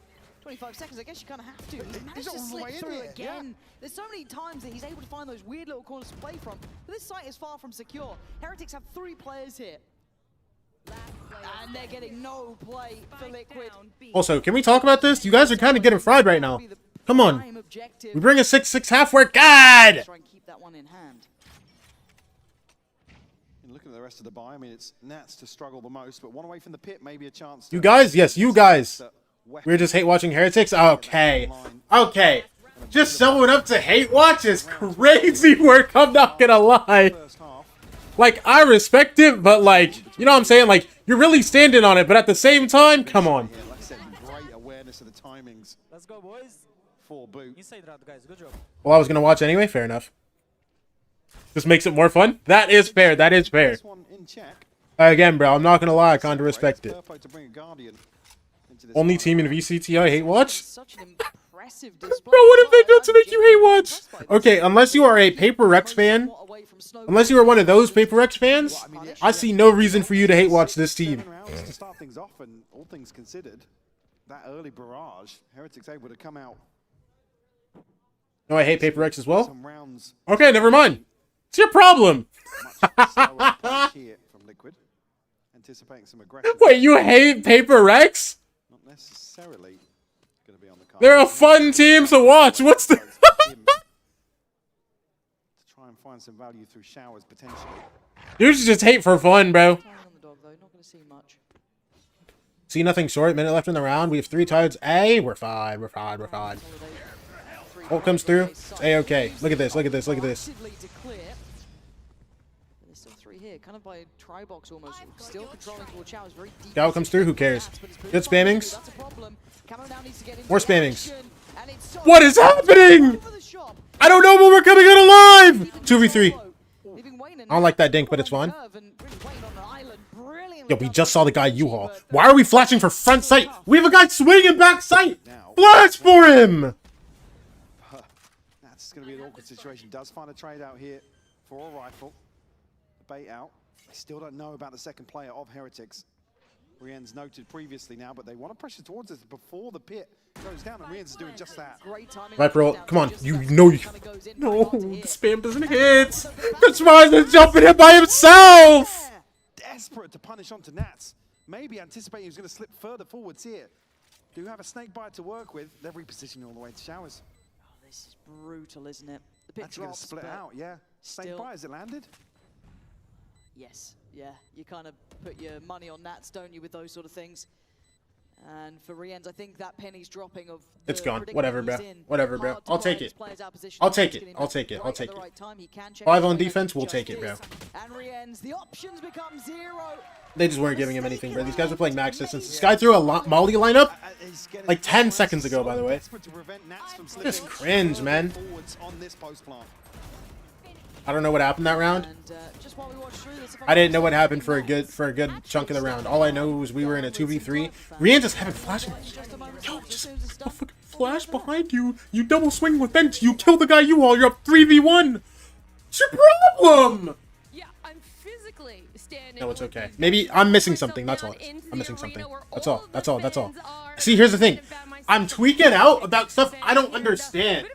25 seconds, I guess you kind of have to. He's managed to slip through again. Yeah. There's so many times that he's able to find those weird little corners to play from. But this site is far from secure. Heretics have 3 players here. And they're getting no play for Liquid. Also, can we talk about this? You guys are kind of getting fried right now. Come on. We bring a 6-6 half work. God! Try and keep that one in hand. And looking at the rest of the buy, I mean, it's Nats to struggle the most, but one away from the pit, maybe a chance. You guys? Yes, you guys. We're just hate watching Heretics? Okay. Okay. Just showing up to hate watch is crazy work, I'm not gonna lie. Like, I respect it, but like, you know what I'm saying? Like, you're really standing on it, but at the same time, come on. Yeah, like I said, great awareness of the timings. Let's go, boys. Full boot. Inside round, guys. Good job. Well, I was gonna watch anyway, fair enough. This makes it more fun? That is fair, that is fair. Again, bro, I'm not gonna lie, I kinda respect it. Only team in VCTI hate watch? Bro, what have they done to make you hate watch? Okay, unless you are a Paper Rex fan, unless you are one of those Paper Rex fans, I see no reason for you to hate watch this team. To start things off, and all things considered, that early barrage, Heretics able to come out. No, I hate Paper Rex as well? Okay, never mind. It's your problem. Wait, you hate Paper Rex? Not necessarily going to be on the card. They're a fun team to watch. What's the... to try and find some value through showers, potentially. You should just hate for fun, bro. See nothing short. Minute left in the round. We have 3 tides. A. We're fine. We're fine. We're fine. Ult comes through. It's A-okay. Look at this. Look at this. Look at this. There's still 3 here, kind of by tri-box almost. Still controlling towards showers. Very deep. Scout comes through. Who cares? Good spammings. More spammings. What is happening? I don't know, but we're coming out alive. 2v3. I don't like that dink, but it's fine. Yo, we just saw the guy U-Haul. Why are we flashing for front sight? We have a guy swinging back sight. Flash for him. That's going to be an awkward situation. Does find a trade out here for a rifle. The bait out. They still don't know about the second player of Heretics. Rien's noted previously now, but they want to pressure towards us before the pit goes down, and Rien's is doing just that. Viper ult, come on, you know you... No, the spam doesn't hit! That's why he's jumping him by himself! Desperate to punish onto Nats. Maybe anticipating he's going to slip further forwards here. Do have a snake bite to work with. They're repositioning all the way to showers. Oh, this is brutal, isn't it? The pit drops, going to split out, yeah. Snake bite, has it landed? Yes, yeah. You kind of put your money on Nats, don't you, with those sort of things. And for Rien's, I think that penny's dropping of... It's gone. Whatever, bro. Whatever, bro. I'll take it. I'll take it. I'll take it. I'll take it. 5 on defense, we'll take it, bro. And Rien's, the options become 0. They just weren't giving him anything, bro. These guys are playing max distance. This guy threw a Molly lineup like 10 seconds ago, by the way. Just cringe, man. I don't know what happened that round. I didn't know what happened for a good chunk of the round. All I know was we were in a 2v3. Rian just having flashing. Yo, just flash behind you. You double swing with Benji. You kill the guy you all. You're up 3v1. What's your problem? Yeah, I'm physically standing. No, it's okay. Maybe I'm missing something. That's all. I'm missing something. That's all. That's all. That's all. See, here's the thing. I'm tweaking out about stuff I don't understand.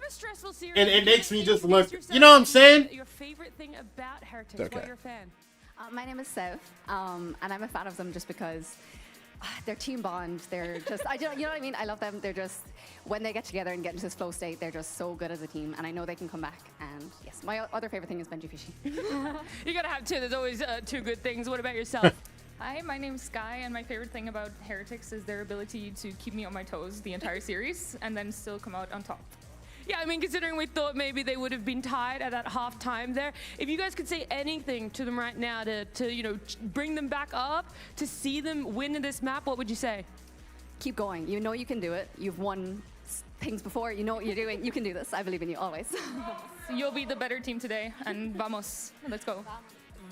And it makes me just look, you know what I'm saying? Your favorite thing about Heretics, It's okay. why you're a fan? My name is Sev, and I'm a fan of them just because their team bond. They're just, you know what I mean? I love them. They're just, when they get together and get into this flow state, they're just so good as a team, and I know they can come back. And yes, my other favorite thing is Benji Fishy. You gotta have two. There's always two good things. What about yourself? Hi, my name's Sky, and my favorite thing about Heretics is their ability to keep me on my toes the entire series and then still come out on top. Yeah, I mean, considering we thought maybe they would have been tied at that half time there, if you guys could say anything to them right now to you know, bring them back up, to see them win in this map, what would you say? Keep going. You know you can do it. You've won things before. You know what you're doing. You can do this. I believe in you always. You'll be the better team today, and vamos. Let's go.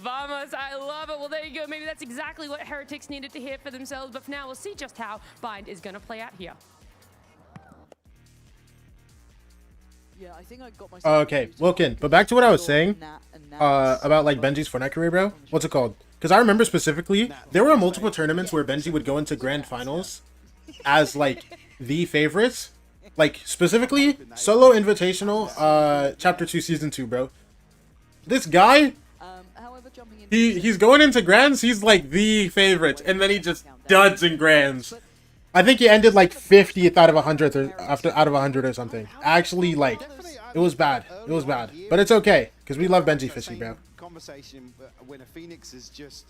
Vamos, I love it. Well, there you go. Maybe that's exactly what Heretics needed to hear for themselves. But for now, we'll see just how Bind is going to play out here. Yeah, I think I got my. Okay, Wilkin. But back to what I was saying about like Benji's Fortnite career, bro. What's it called? Because I remember specifically there were multiple tournaments where Benji would go into grand finals as like the favorites. Like specifically solo invitational, chapter 2 season 2, bro. This guy, he's going into grands. He's like the favorite, and then he just duds in grands. I think he ended like 50th out of 100 or out of 100 or something. Actually, like, it was bad. It was bad, but it's okay because we love Benji Fishy, bro. Conversation when a Phoenix is just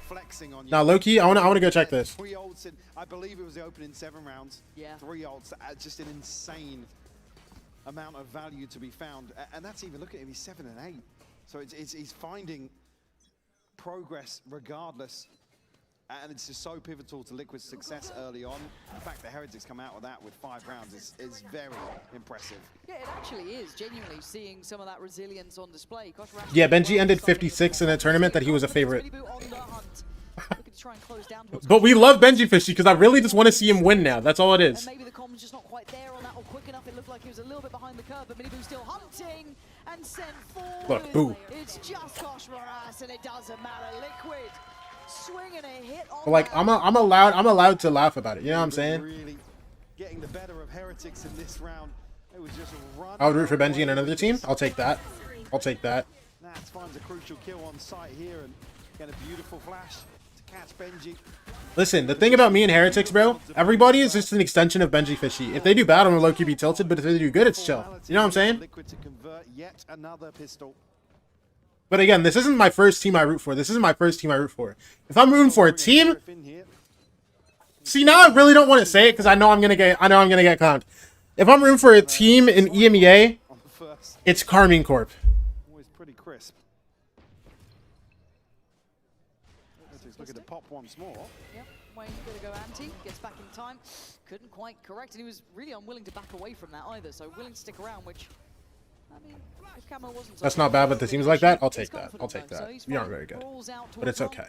flexing on you. Now, Loki, I wanna go check this. 3 ults in, I believe it was the opening 7 rounds. Yeah. 3 ults, just an insane amount of value to be found, and that's even look at him. He's 7 and 8, so he's finding progress regardless. And it's just so pivotal to Liquid's success early on. The fact that Heretics come out with that with 5 rounds is very impressive. Yeah, it actually is. Genuinely seeing some of that resilience on display. Yeah, Benji ended 56 in a tournament that he was a favorite. But we love Benji Fishy because I really just want to see him win now. That's all it is. And maybe the comms just not quite there on that or quick enough. It looked like he was a little bit behind the curve, but Miniboo's still hunting and sent forward. Look, boo. It's just Kosh Maras, and it doesn't matter. Liquid. Swinging a hit on But like I'm allowed to laugh about it. You know what I'm saying? Really getting the better of Heretics in this round. It was just run. I would root for Benji in another team. I'll take that. I'll take that. Nats finds a crucial kill on site here and get a beautiful flash to catch Benji. Listen, the thing about me and Heretics, bro, everybody is just an extension of Benji Fishy. If they do bad, I'm gonna low-key be tilted, but if they do good, it's chill. You know what I'm saying? Liquid to convert yet another pistol. But again, this isn't my first team I root for. This isn't my first team I root for. If I'm rooting for a team, see, now I really don't want to say it because I know I'm gonna get clowned. If I'm rooting for a team in EMEA, it's Carmine Corp. Always pretty crisp. Heretics looking to pop once more. Yep, Wayne's gonna go anti, gets back in time. Couldn't quite correct, and he was really unwilling to back away from that either. So willing to stick around, which. I mean, if Camo wasn't That's not bad, but the teams like that, I'll take that. I'll take that. We aren't very good, but it's okay.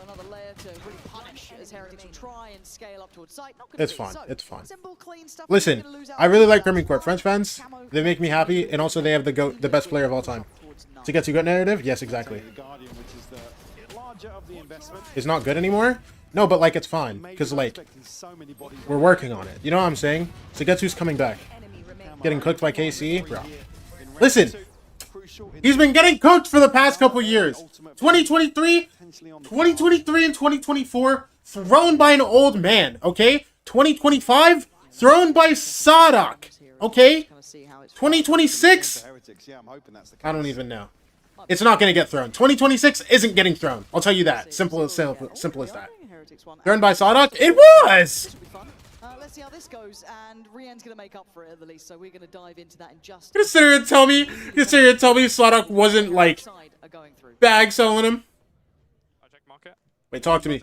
Another layer to really punish as Heretics will try and scale up towards site. It's fine. It's fine. Listen, I really like Carmine Corp. French fans, they make me happy, and also they have the best player of all time. To get to GOAT narrative, yes, exactly. It's not good anymore. No, but like it's fine because like we're working on it. You know what I'm saying? Sugetsu's coming back. Getting cooked by KC, bro. Listen, he's been getting cooked for the past couple years. 2023 and 2024 thrown by an old man. Okay, 2025 thrown by Sadak. Okay, 2026. I don't even know. It's not gonna get thrown. 2026 isn't getting thrown. I'll tell you that. Simple as that. Thrown by Sadak? It was! Let's see how this goes, and Rian's going to make up for it at the least, so we're going to dive into that in just... You're sit here and tell me Sadak wasn't, like, bag selling him? Wait, talk to me.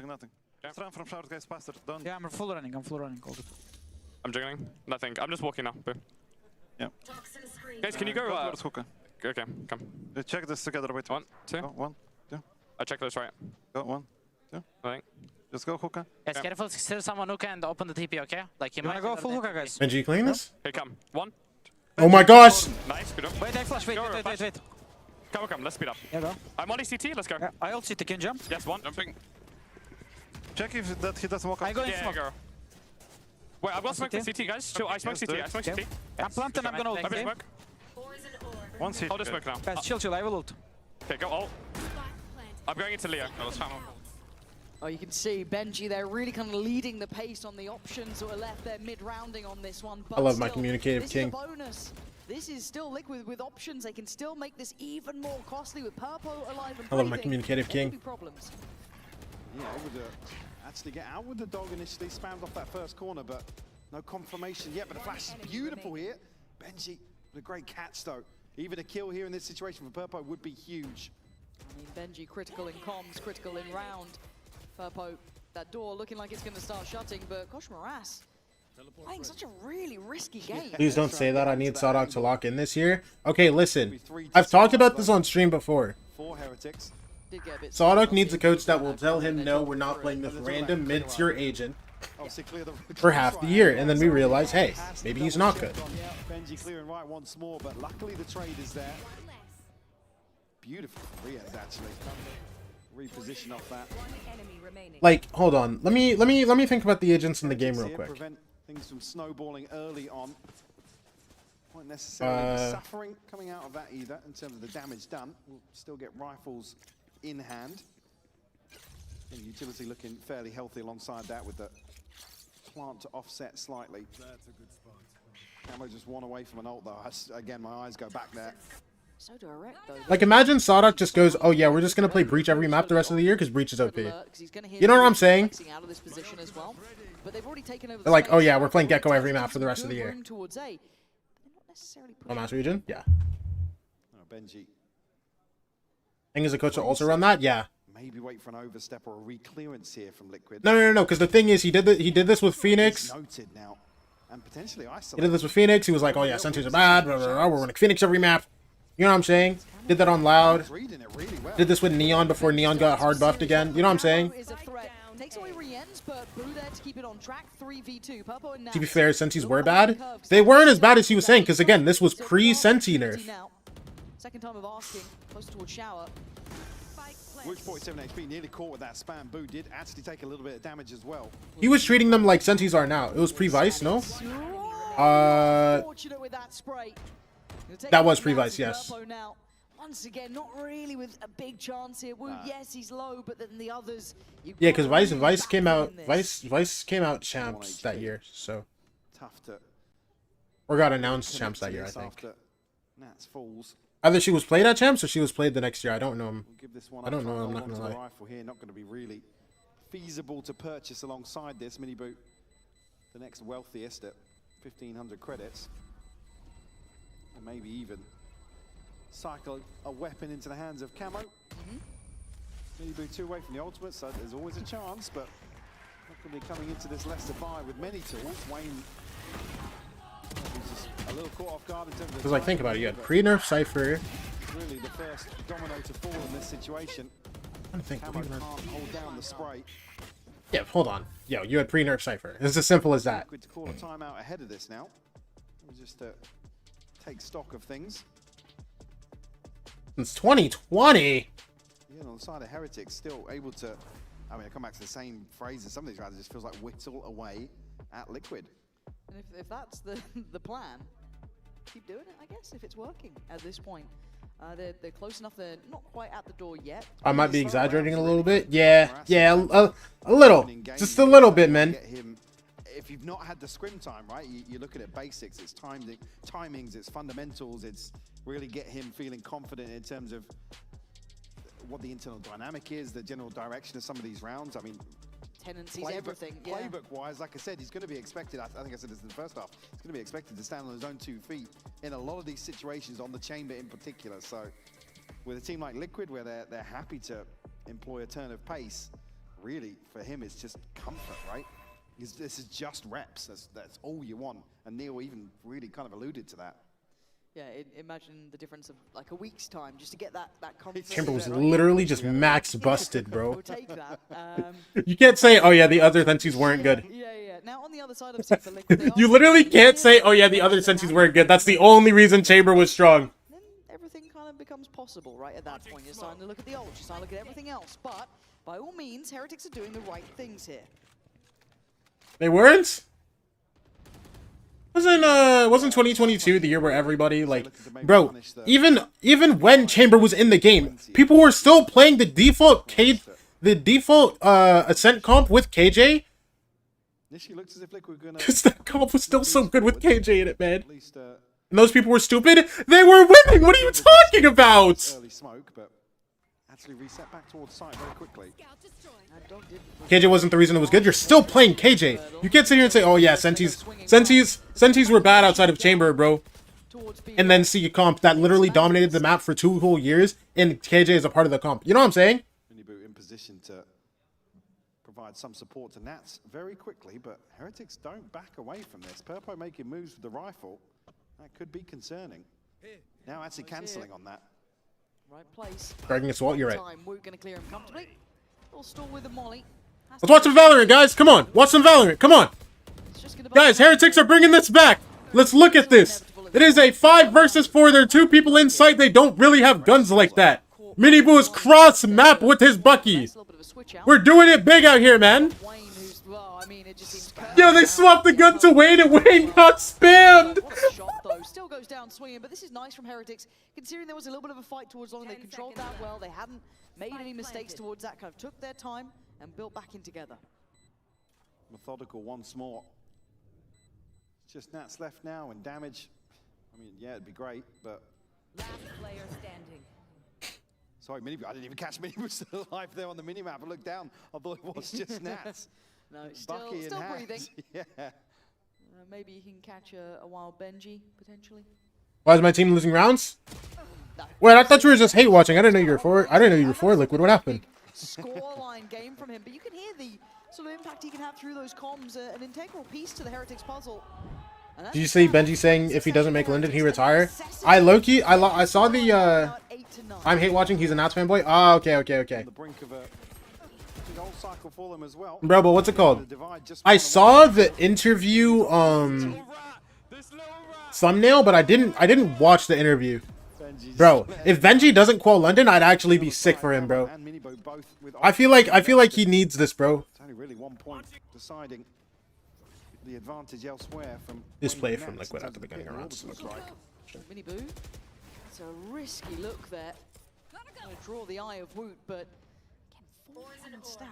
Yeah, I'm full running, I'm jiggling. Nothing. I'm just walking now. Boom. Yeah. Guys, can you go? Okay, come. Check this together. Wait. 1, 2. 1, 2. I check this right. Got 1, 2. I think. Just go hookah. Guys, careful, still someone hookah and open the TP, okay? Like you might go full hookah, guys. Benji, you cleaning this? Here, come. One. Oh my gosh! Nice, good up. Wait, I flash, wait. Come, let's speed up. Yeah, go. I'm on CT, let's go. Yeah, I ult CT, can jump? Yes, one. Jumping. Check if that he doesn't walk up. I go in Yeah, smoke. go. Wait, I've got smoke for CT, guys. Chill, I smoke CT, I smoke CT. I'm planting, I'm gonna ult. I'm gonna smoke. One CT. Hold the smoke now. Guys, chill, I will ult. Okay, go ult. I'm going into Leo. No, let's channel. Oh, you can see Benji there really kind of leading the pace on the options that were left there mid-rounding on this one. But I love my still, communicative this king. Is a bonus. This is still Liquid with options. They can still make this even more costly with Purpo alive and I love my breathing. communicative There could king. be problems. Yeah, able to actually get out with the dog initially, spammed off that first corner, but no confirmation yet. But the flash is beautiful here. Benji with a great catch though. Even a kill here in this situation for Purpo would be huge. I mean, Benji critical in comms, critical in round. Purpo, that door looking like it's going to start shutting, but Kosh Moras playing such a really risky game. Please don't say that. I need Sadok to lock in this year. Okay, listen. I've talked about this on stream before. Four Heretics. Sadok needs a coach that will tell him, no, we're not playing this random mid-tier agent for half the year. And then we realize, hey, maybe he's not good. Benji clearing right once more, but luckily the trade is there. Beautiful from Riyaz, actually. Reposition off that. Like, hold on. Let me think about the agents in the game real quick. Prevent things from snowballing early on. Won't necessarily be suffering coming out of that either in terms of the damage done. We'll still get rifles in hand. And utility looking fairly healthy alongside that with the plant to offset slightly. That's a good spot. Camo just one away from an ult though. Again, my eyes go back there. So direct though. Like, imagine Sadok just goes, oh yeah, we're just going to play Breach every map the rest of the year because Breach is OP. You know what I'm saying? They're like, oh yeah, we're playing Gecko every map for the rest of the year. Oh, Master Region? Yeah. Oh, Benji. Thing is, a coach will also run that? Yeah. Maybe wait for an overstep or a reclearance here from Liquid. No, because the thing is, he did this with Phoenix. Noted now. And potentially He did this with Phoenix. He was like, oh yeah, Sentries are bad. Blah, blah, blah. We're running Phoenix every map. You know what I'm saying? Did that on Loud. Did this with Neon before Neon got hard buffed again. You know what I'm saying? To be fair, Sentis were bad. They weren't as bad as he was saying, because again, this was pre-Senti nerf. Second time of asking, close towards shower. Which 47 HP nearly caught with that spam. Boo did actually take a little bit of damage as well. He was treating them like Sentis are now. It was pre-Vice, no? That was pre-Vice, yes. Once again, not really with a big chance here. Wu, yes, he's low, but then the others. Yeah, because Vice came out champs that year, so. Tough to. Or got announced champs that year, I think. Nats falls. Either she was played at champs or she was played the next year. I don't know. I don't know. I'm not gonna lie. Rifle here, not going to be really feasible to purchase alongside this mini boot. The next wealthiest at 1,500 credits. And maybe even cycle a weapon into the hands of Camo. Mini boot 2 away from the ultimate, so there's always a chance, but not going to be coming into this Leicester buy with many tools. Wayne is just a little caught off guard in terms of. Because like, think about it. You had pre-nerf Cypher. Really the first domino to fall in this situation. I think Camo can't hold down the spray. Yeah, hold on. Yo, you had pre-nerf Cypher. It's as simple as that. Liquid to call a timeout ahead of this now. Just to take stock of things. It's 2020. Yeah, on the side of Heretics, still able to. I mean, I come back to the same phrase in some of these rounds. It just feels like whittle away at Liquid. And if that's the plan, keep doing it, I guess, if it's working at this point. They're close enough. They're not quite at the door yet. I might be exaggerating a little bit. Yeah, a little. Just a little bit, man. If you've not had the scrim time, right, you're looking at basics. It's timings, it's fundamentals. It's really get him feeling confident in terms of what the internal dynamic is, the general direction of some of these rounds. I mean, tendencies, everything. Yeah. Playbook-wise, like I said, he's going to be expected. I think I said this in the first half. He's going to be expected to stand on his own 2 feet in a lot of these situations, on the chamber in particular. So, with a team like Liquid, where they're happy to employ a turn of pace, really for him it's just comfort, right? This is just reps. That's all you want. And Neil even really kind of alluded to that. Yeah, imagine the difference of like a week's time just to get that confidence. Chamber was literally just max busted, bro. We'll take that. You can't say, oh yeah, the other sensies weren't good. Yeah. Now on the other side of for Liquid, You literally can't say, oh yeah, the other sensies weren't good. That's the only reason Chamber was strong. Then everything kind of becomes possible, right? At that point, you're starting to look at the ult, you're starting to look at everything else. But by all means, Heretics are doing the right things here. They weren't? Wasn't 2022 the year where everybody, like, bro, even when Chamber was in the game, people were still playing the default Ascent comp with KJ? Because that comp was still so good with KJ in it, man. And those people were stupid? They were winning! What are you talking about? Early smoke, but actually reset back towards site very quickly. KJ wasn't the reason it was good. You're still playing KJ. You can't sit here and say, oh yeah, Sentis were bad outside of Chamber, bro. And then see a comp that literally dominated the map for 2 whole years, and KJ is a part of the comp. You know what I'm saying? In position to provide some support to Nats very quickly, but Heretics don't back away from this. Purpo making moves with the rifle. That could be concerning. Now actually cancelling on that. Right place. Dragging assault, you're right. We're going to clear him comfortably. We'll stall with the molly. Let's watch some Valorant, guys. Come on. Watch some Valorant. Come on. Guys, Heretics are bringing this back. Let's look at this. It is a 5 versus 4. There are 2 people in sight. They don't really have guns like that. Miniboo is cross map with his Bucky. We're doing it big out here, man. Yo, they swapped the gun to Wayne and Wayne got spammed. Still goes down swinging, but this is nice from Heretics, considering there was a little bit of a fight towards long. They controlled that well. They hadn't made any mistakes towards that. Kind of took their time and built back in together. Methodical once more. Just Nats left now and damage. I mean, yeah, it'd be great, but... Last player standing. Sorry, I didn't even catch Miniboo still alive there on the minimap. I looked down, I thought it was just Nats. No, Bucky still breathing. Yeah. Maybe you can catch a wild Benji, potentially. Why is my team losing rounds? Wait, I thought you were just hate watching. I didn't know you were for Liquid. What happened? Scoreline game from him, but you can hear the sort of impact he can have through those comms, an integral piece to the Heretics puzzle. Did you see Benji saying if he doesn't make Linden, he retire? I low-key, I saw the, I'm hate watching, he's a Nats fanboy. Oh, okay. Bro, but what's it called? I saw the interview, thumbnail, but I didn't watch the interview. Bro, if Benji doesn't qual London, I'd actually be sick for him, bro. I feel like he needs this, bro. It's only really 1 point deciding the advantage elsewhere from this play from Liquid at the beginning of rounds. Miniboo. It's a risky look there. Going to draw the eye of Woot, but can stack.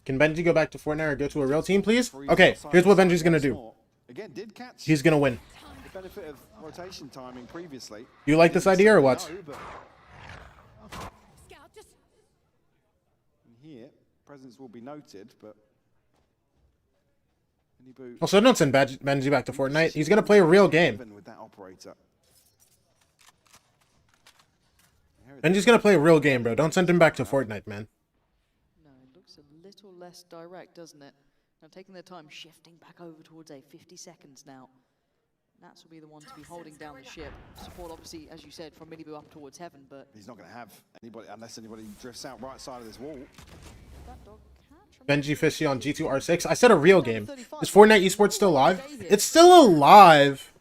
Can Benji go back to Fortnite or go to a real team, please? Okay, here's what Benji's gonna do. Again, did catch He's gonna win. the benefit of rotation timing previously. You like this idea or what? No, here, presence will be noted, but Also, don't send Benji back to Fortnite. He's gonna play a real game. With that operator. Benji's gonna play a real game, bro. Don't send him back to Fortnite, man. No, it looks a little less direct, doesn't it? Now taking their time, shifting back over towards a 50 seconds now. Nats will be the one to be holding down the ship. Support, obviously, as you said, from Miniboo up towards heaven, but... He's not going to have anybody, unless anybody drifts out right side of this wall. Benji Fishy on G2 R6. I said a real game. Is Fortnite esports still live? It's still alive.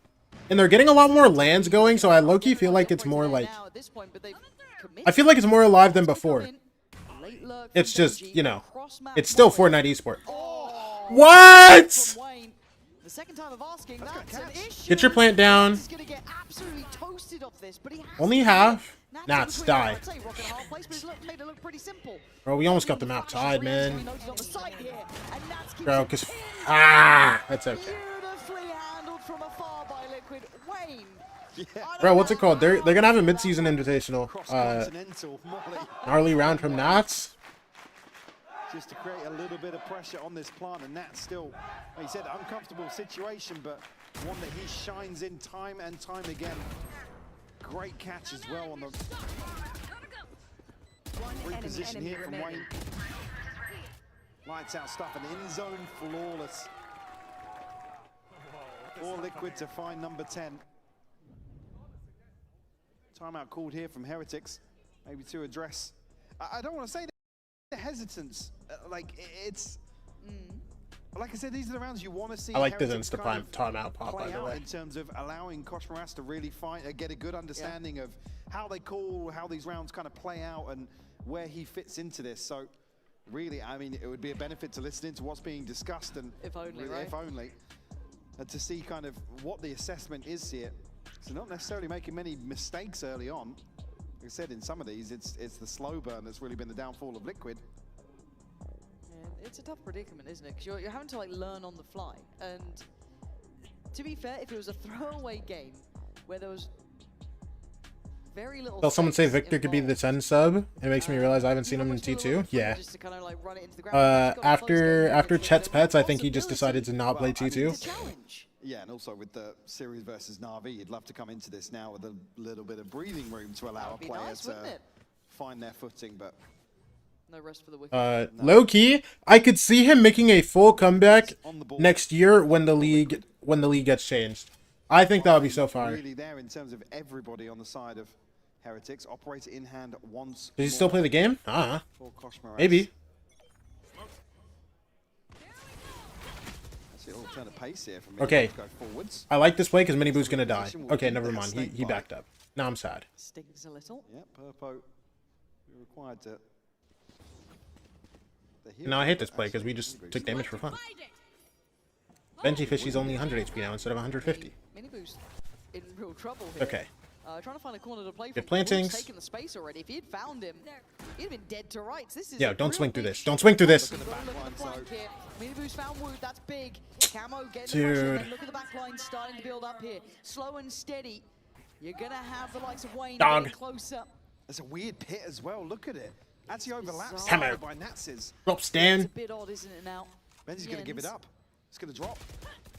And they're getting a lot more lands going, so I low-key feel like it's more like... I feel like it's more alive than before. It's just, you know, it's still Fortnite esport. What? The second time of asking, that's an issue. Get your plant down. He's gonna get absolutely toasted off this, but he has Only half. Nats die. Bro, we almost got the map tied, man. Bro, because... Ah! That's okay. Bro, what's it called? They're gonna have a mid-season invitational. Gnarly round from Nats. Just to create a little bit of pressure on this plant, and Nats still, like he said, uncomfortable situation, but one that he shines in time and time again. Great catch as well on the reposition here from Wayne. Lights out stuff and in zone flawless. for Liquid to find number 10. Timeout called here from Heretics, maybe to address. I don't want to say the hesitance. Like it's. Like I said, these are the rounds you want to see. I like this Heretics insta kind of timeout pop, by play the out way. in terms of allowing Koshmaras to really get a good understanding of how they call, how these rounds kind of play out, and where he fits into this. So, really, I mean, it would be a benefit to listen into what's being discussed, and if only, really, right? if only, to see kind of what the assessment is here. So not necessarily making many mistakes early on. Like I said, in some of these, it's the slow burn that's really been the downfall of Liquid. It's a tough predicament, isn't it? Because you're having to like learn on the fly. And to be fair, if it was a throwaway game where there was very little. Will someone say Victor could be the 10 sub? It makes me realize I haven't seen him in T2. Yeah. Just to kind of like run it into the ground. After Chet's Pets, I think he just decided to not play T2. Yeah, and also with the series versus Na'Vi, you'd love to come into this now with a little bit of breathing room to allow a player to find their footing, but. No rest for the wicked. Low key, I could see him making a full comeback next year when the league gets changed. I think that would be so fire. Really there in terms of everybody on the side of Heretics. Operator in hand once. Does he still play the game? Maybe. Turn the pace here from Okay. to go forwards. I like this play because Miniboo's gonna die. Okay, never mind. He backed up. Now I'm sad. Stings a little. Yeah, Purpo required to. No, I hate this play because we just took damage for fun. Benji Fishy's only 100 HP now instead of 150. Miniboo's in real trouble here. Okay. Trying to find a corner to play Good from. plantings. Taking the space already. If he'd found him, he'd have been dead to rights. This is Yeah, don't swing through this. Don't swing through this. Miniboo's found Wood. That's big. Camo getting Dude. the pressure. Look at the back line starting to build up here. Slow and steady. You're gonna have the likes of Wayne Dog. getting closer. There's a weird pit as well. Look at it. Actually overlaps Camo. by Nats's. Drop stand. It's a bit odd, isn't it now? Benji's gonna give it up. It's gonna drop.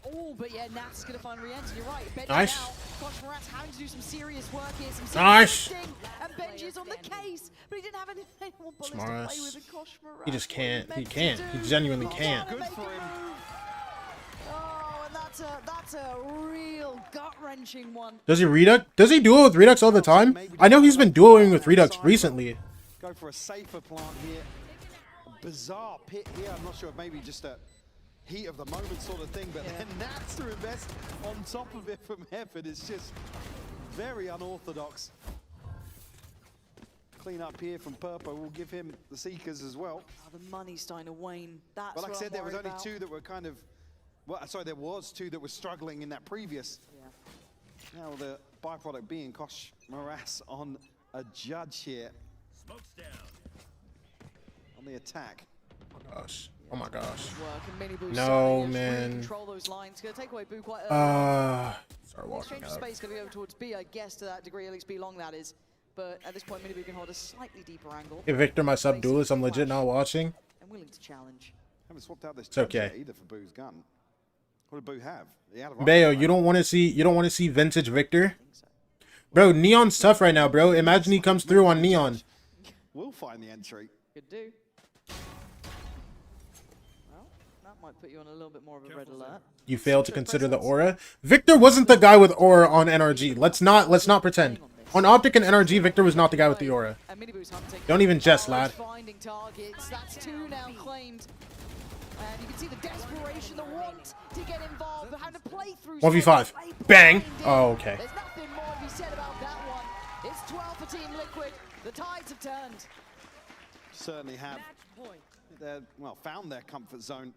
Oh, but yeah, Nat's gonna find re-enter. You're right. Benji Nice. now. Koshmaras having to do some serious work here. Some serious Nice. lifting, and Benji's on the case, but he didn't have anyone bullets to Smartass. play with. And Koshmaras. He just can't. He can't. He genuinely can't. Good for him. Oh, and that's a real gut-wrenching one. Does he Redux? Does he duo with Redux all the time? I know he's been duoing with Redux recently. Go for a safer plant here. A bizarre pit here. I'm not sure if maybe just a heat of the moment sort of thing, but then Nats to invest on top of it from Heaven is just very unorthodox. Clean up here from Purpo. We'll give him the Seekers as well. Oh, the money's starting to wane. That's But like I what said, I'm there was worried only about. two that were kind of. Well, sorry, there was two that were struggling in that previous. Now the byproduct being Koshmaras on a judge here. Smokes down. On the attack. Oh my gosh. Oh my gosh. Work, and Miniboo's No, starting to man. really control those lines. Gonna take away Boo quite early. Start The walking exchange of up. space gonna go towards B, I guess, to that degree, at least B long that is. But at this point, Miniboo can hold a slightly deeper angle. Hey Victor, my sub duelist, I'm legit not watching. I'm willing to challenge. Haven't swapped out this It's okay. judge yet either for Boo's gun. What did Boo have? He had a Bayo, rifle, you don't want to see vintage Victor? Bro, Neon's tough right now, bro. Imagine he comes through on Neon. We'll find the entry. Could do. Well, that might put you on a little bit more of a red alert. You failed to consider the aura. Victor wasn't the guy with aura on NRG. Let's not pretend. On Optic and NRG, Victor was not the guy with the aura. And Miniboo's hunting. Don't even jest, lad. Finding targets. That's two now claimed. And you can see the desperation, the want to get involved, but having to play through. 1v5. Bang. Oh, okay. There's nothing more to be said about that one. It's 12 for Team Liquid. The tides have turned. Certainly have. Well, found their comfort zone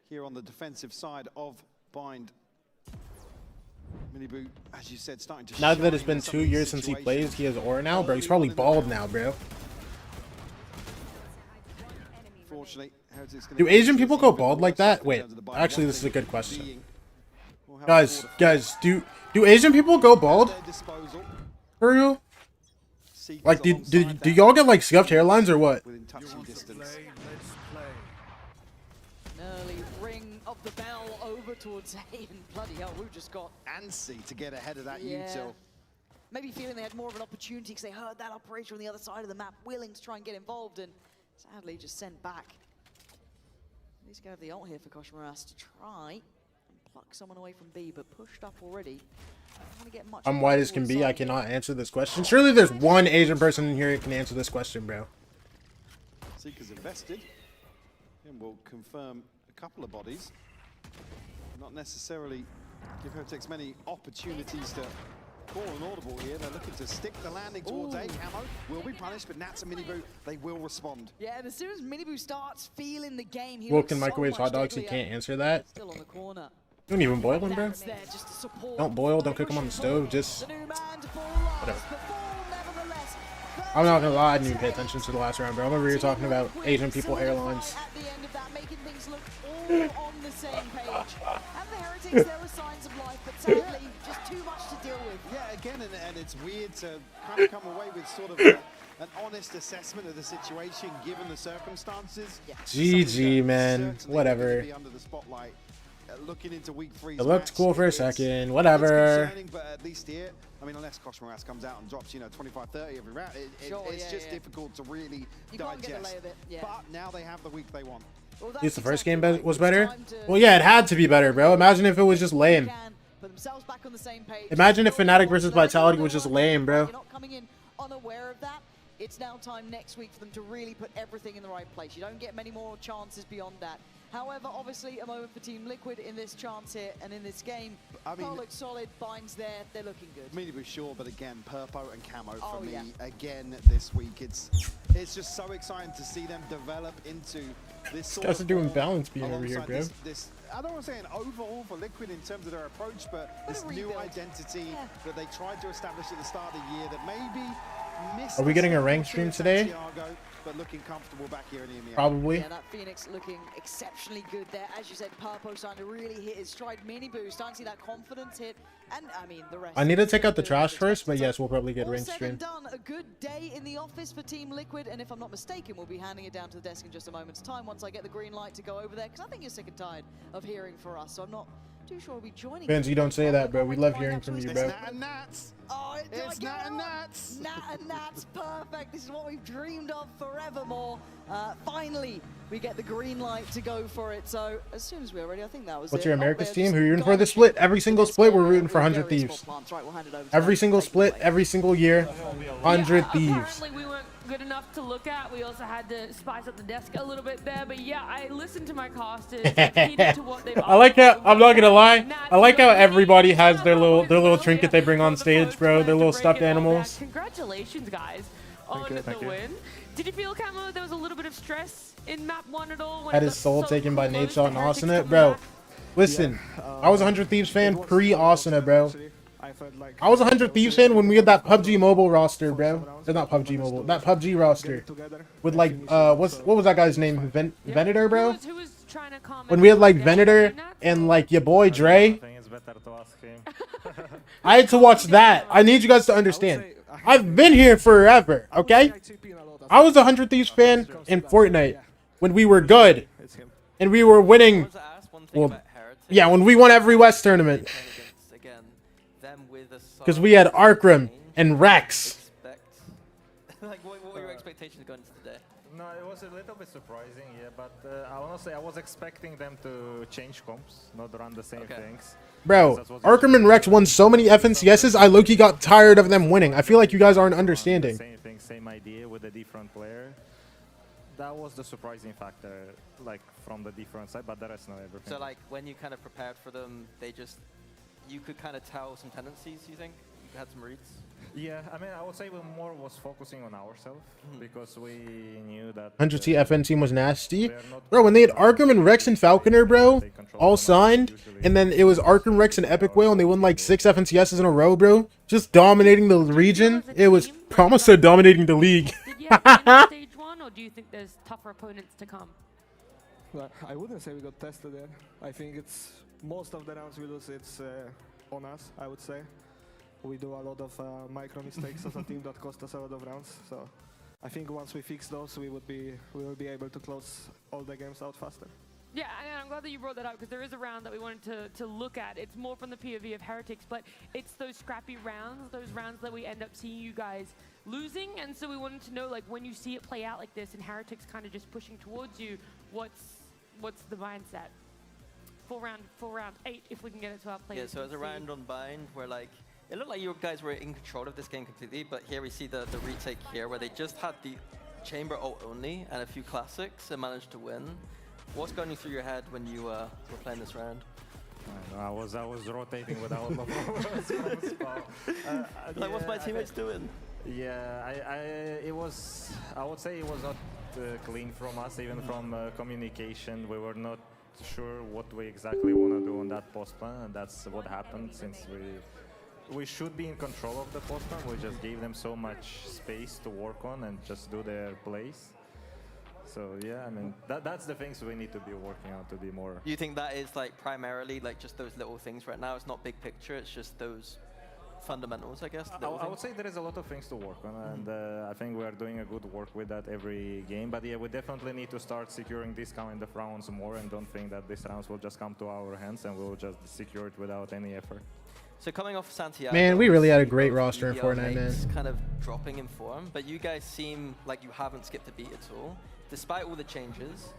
here on the defensive side of Bind. Miniboo, as you said, starting to Now that shine it's been in some 2 of these years since he situations. plays, he has aura now, bro. He's probably bald now, bro. Fortunately, Heretics gonna Do get Asian this people go even bald more like that? in Wait, terms of the Bind. actually, One this is a thing good question. being, we'll have Guys, a guys, do Asian people go bald? at their disposal. For real? Seekers Like, do alongside that y'all get like scuffed hairlines or what? within touching distance. An early ring of the bell over towards Hayden. Bloody hell, Wu just got Antsy to get ahead of that Yeah. util. maybe feeling they had more of an opportunity because they heard that operator on the other side of the map willing to try and get involved, and sadly just sent back. He's going to have the ult here for Koshmaras to try and pluck someone away from B, but pushed up already. I'm white as can be. I cannot answer this question. Surely there's one Asian person in here who can answer this question, bro. Seekers invested. And we'll confirm a couple of bodies. Not necessarily give Heretics many opportunities to call an audible here. They're looking to stick the landing towards A. Camo will be punished, but Nats and Miniboo, they will respond. Yeah, and as soon as Miniboo starts feeling the game, he Wilkin looks microwaves so hot much dogs. He deadlier. can't answer that. Still on the corner. Don't even boil them, bro. Nats there just to support. Don't boil. Don't cook them on the stove. Just The new man to fall whatever. last, but fall nevertheless. I'm not gonna lie. I didn't even pay attention to the last round, bro. I'm over here talking about Asian people hairlines. At the end of that, making things look all on the same page. And the Heretics, there were signs of life, but sadly, just too much to deal with. Yeah, again, and it's weird to kind of come away with sort of an honest assessment of the situation given the circumstances. GG, man. Whatever. Be under the spotlight. Looking into week 3. It looked cool for a second. It's Whatever. concerning, but at least here, I mean, unless Koshmaras comes out and drops, 25-30 every round, it's just difficult to really digest. But now they have the week they want. At least the first game was better. Well, yeah, it had to be better, bro. Imagine if it was just lame. Imagine if Fnatic versus Vitality was just lame, bro. You're not coming in unaware of that. It's now time next week for them to really put everything in the right place. You don't get many more chances beyond that. However, obviously, a moment for Team Liquid in this chance here and in this game. I mean, looks solid, Binds there, they're looking good. Miniboo sure, but again, Purpo and Camo for me yeah. again this week. It's just so exciting to see them develop into this sort Guys of are doing form balance beam over here, alongside bro. this, I don't want to say an overhaul for Liquid in terms of their approach, but this new identity that they tried to establish at the start of the year that maybe missed. Are we getting a rank stream today? Santiago, but looking comfortable back here in EMEA. Probably. Yeah, that Phoenix looking exceptionally good there. As you said, Purpo starting to really hit his stride. Miniboo starting to see that confidence hit. And, I mean, the rest. I need to take out the trash first, but yes, we'll probably get rank All said stream. and done, a good day in the office for Team Liquid, and if I'm not mistaken, we'll be handing it down to the desk in just a moment's time once I get the green light to go over there, because I think you're sick and tired of hearing for us, so I'm not too sure we'll be joining. Fans, you don't say that, bro. We love hearing from you, bro. Oh, it's Nat and Nats. Nat and Nats, perfect. This is what we've dreamed of forevermore. Finally, we get the green light to go for it. So as soon as we're ready, I think that was What's it. your America's team? Who are you rooting for this split? Every single split, we're rooting for 100 Thieves. Every single split, every single year, 100 Thieves. Apparently we weren't good enough to look at. We also had to spice up the desk a little bit there. But yeah, I listened to my casters. To what they've I like how, I'm not gonna lie, I like how everybody has their little trinket they bring on stage, bro. Their little stuffed animals. Congratulations, guys, on the win. Did you feel, Camo, there was a little bit of stress in map 1 at all? Had his soul taken by Nate Shot and Asuna, bro. Listen, I was a 100 Thieves fan pre-Asuna, bro. I was a 100 Thieves fan when we had that PUBG Mobile roster, bro. Or not PUBG Mobile, that PUBG roster. With like, what was that guy's name? Venator, bro? When we had like Venator and like your boy Dre. I had to watch that. I need you guys to understand. I've been here forever, okay? I was a 100 Thieves fan in Fortnite when we were good. And we were winning. Well, yeah, when we won every West tournament. Because we had Arkram and Rex. Like, what were your expectations going into today? No, it was a little bit surprising, yeah, but honestly, I was expecting them to change comps, not run the same things. Bro, Arkram and Rex won so many FNCSs, I low-key got tired of them winning. I feel like you guys aren't understanding. Same thing, same idea with a different player. That was the surprising factor, like, from the different side, but the rest, no, everything. So, like, when you kind of prepared for them, you could kind of tell some tendencies, you think? You had some reads? Yeah, I mean, I would say we more was focusing on ourselves because we knew that 100T FN team was nasty. Bro, when they had Arkram and Rex and Falconer, bro, all signed, and then it was Arkram, Rex, and Epic Whale, and they won like 6 FNCSs in a row, bro. Just dominating the region. It was almost so dominating the league. Did you have stage 1, or do you think there's tougher opponents to come? Well, I wouldn't say we got tested there. I think it's most of the rounds we lose, it's on us, I would say. We do a lot of micro mistakes as a team that cost us a lot of rounds. So I think once we fix those, we will be able to close all the games out faster. Yeah, and I'm glad that you brought that up because there is a round that we wanted to look at. It's more from the POV of Heretics, but it's those scrappy rounds, those rounds that we end up seeing you guys losing. And so we wanted to know, like, when you see it play out like this and Heretics kind of just pushing towards you, what's the mindset? full round 8 if we can get it to our players. Yeah, so it's a round on bind where like, it looked like you guys were in control of this game completely, but here we see the retake here where they just had the chamber ult only and a few classics and managed to win. What's going through your head when you were playing this round? I was rotating without the like, what's my teammates doing? Yeah, I would say it was not clean from us, even from communication. We were not sure what we exactly want to do on that post plan, and that's what happened since we should be in control of the post plan. We just gave them so much space to work on and just do their plays. So yeah, I mean, that's the things we need to be working on to be more. You think that is like primarily like just those little things right now? It's not big picture, it's just those fundamentals, I guess. I would say there is a lot of things to work on, and I think we are doing a good work with that every game. But yeah, we definitely need to start securing these kind of rounds more, and don't think that these rounds will just come to our hands and we'll just secure it without any effort. So coming off Santiago, man, we really had a great roster in Fortnite, man. Kind of dropping in form, but you guys seem like you haven't skipped a beat at all. Despite all the changes,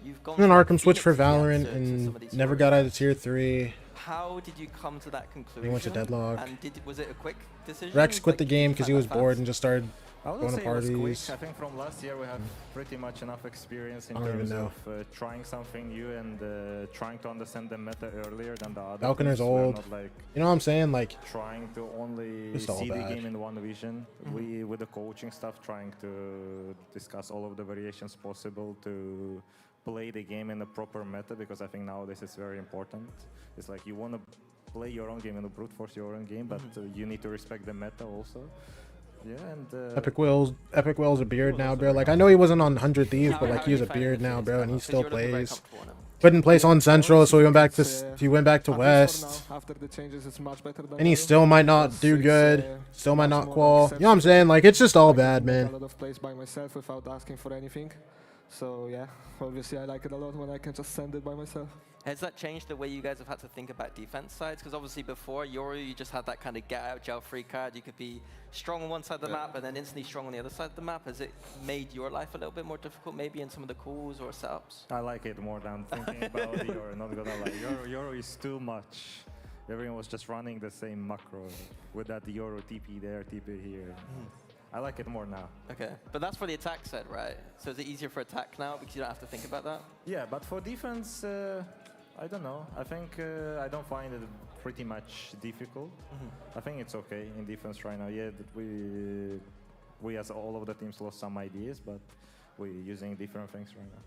you've gone. An Arkham switch for Valorant and never got out of tier 3. How did you come to that conclusion? He went to Deadlock. And was it a quick decision? Rex quit the game because he was bored and just started going to parties. It was quick. I think from last year we have pretty much enough experience in terms of trying something new and trying to understand the meta earlier than the other. Falconer's old. Like, you know what I'm saying? Like trying to only see the game in one vision. We, with the coaching stuff, trying to discuss all of the variations possible to play the game in the proper meta, because I think now this is very important. It's like you want to play your own game and brute force your own game, but you need to respect the meta also. Yeah, and Epic Will's a beard now, bro. Like, I know he wasn't on 100 Thieves, but like, he's a beard now, bro, and he still plays. Couldn't place on Central, so he went back to West. After the changes, it's much better than and he still might not do good. Still might not qual. You know what I'm saying? Like, it's just all bad, man. A lot of plays by myself without asking for anything. So yeah, obviously I like it a lot when I can just send it by myself. Has that changed the way you guys have had to think about defense sides? Because obviously before, Yoru, you just had that kind of get-out, gel-free card. You could be strong on one side of the map and then instantly strong on the other side of the map. Has it made your life a little bit more difficult, maybe in some of the calls or setups? I like it more than thinking about Yoru, not gonna lie. Yoru is too much. Everyone was just running the same macro with that Yoru TP there, TP here. I like it more now. Okay, but that's for the attack side, right? So is it easier for attack now because you don't have to think about that? Yeah, but for defense, I don't know. I think I don't find it pretty much difficult. I think it's okay in defense right now. Yeah, that we as all of the teams lost some ideas, but we're using different things right now.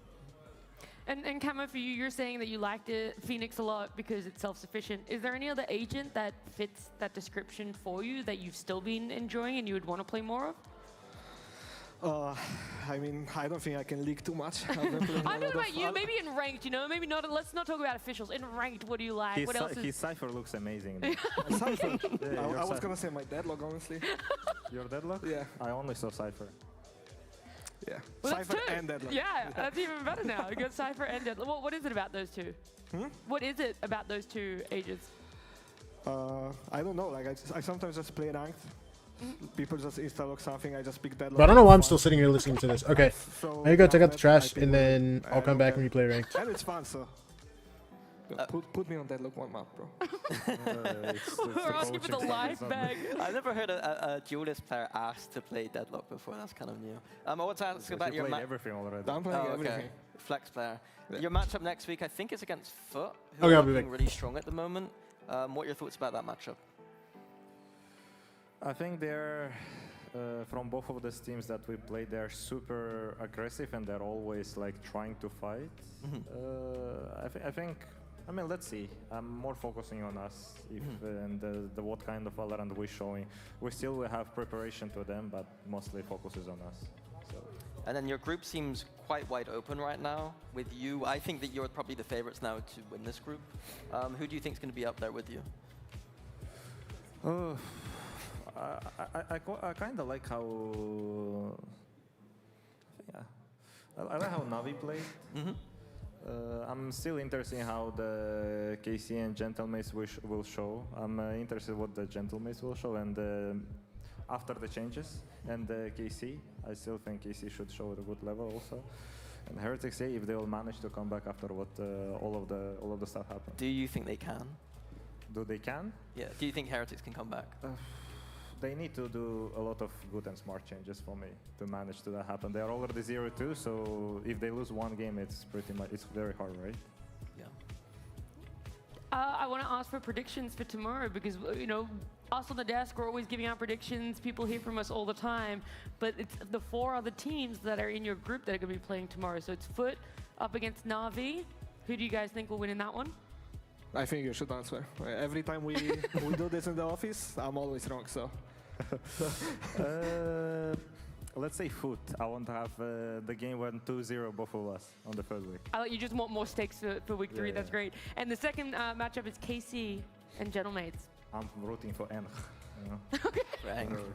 And Camo, for you, you're saying that you liked Phoenix a lot because it's self-sufficient. Is there any other agent that fits that description for you that you've still been enjoying and you would want to play more of? I mean, I don't think I can leak too much. I'm talking about you, maybe in ranked, you know, maybe not. Let's not talk about officials. In ranked, what do you like? What else is... His Cypher looks amazing. Cypher? I was gonna say my Deadlock, honestly. Your Deadlock? Yeah. I only saw Cypher. Yeah. Well, Cypher and Deadlock. Yeah, that's even better now. You got Cypher and Deadlock. What is it about those two? What is it about those two agents? I don't know. Like I sometimes just play ranked. People just insta-lock something, I just pick Deadlock. But I don't know why I'm still sitting here listening to this. Okay, now you go take out the trash, and then I'll come back when you play ranked. And it's fun, so... Put me on Deadlock one map, bro. We're asking for the live bag. I've never heard a duelist player asked to play Deadlock before. That's kind of new. I want to ask about your everything already. I'm playing everything. Flex player. Yeah. Your matchup next week, I think, is against Foot, I'll who be are back. looking really strong at the moment. What are your thoughts about that matchup? I think they're, from both of these teams that we played, they're super aggressive and they're always like trying to fight. I think, I mean, let's see. I'm more focusing on us and the what kind of Valorant we're showing. We still will have preparation to them, but mostly focuses on us. So. And then your group seems quite wide open right now with you. I think that you're probably the favorites now to win this group. Who do you think is going to be up there with you? I kind of like how I like how Navi played. I'm still interested in how the KC and Gentlemates will show. I'm interested what the Gentlemates will show, and after the changes and KC, I still think KC should show at a good level also. And Heretics, yeah, if they will manage to come back after what all of the stuff happened. Do you think they can? Do they can? Yeah. Do you think Heretics can come back? They need to do a lot of good and smart changes for me to manage to that happen. They are already 0-2, so if they lose one game, it's very hard, right? Yeah. I want to ask for predictions for tomorrow because, you know, us on the desk, we're always giving out predictions. People hear from us all the time, but it's the 4 other teams that are in your group that are going to be playing tomorrow. So it's Foot up against Na'Vi. Who do you guys think will win in that one? I think you should answer. Every time we do this in the office, I'm always wrong, so. Let's say Foot. I want to have the game went 2-0 both of us on the first week. You just want more stakes for week 3. That's great. And the second matchup is KC and Gentlemates. I'm rooting for Eng. You know?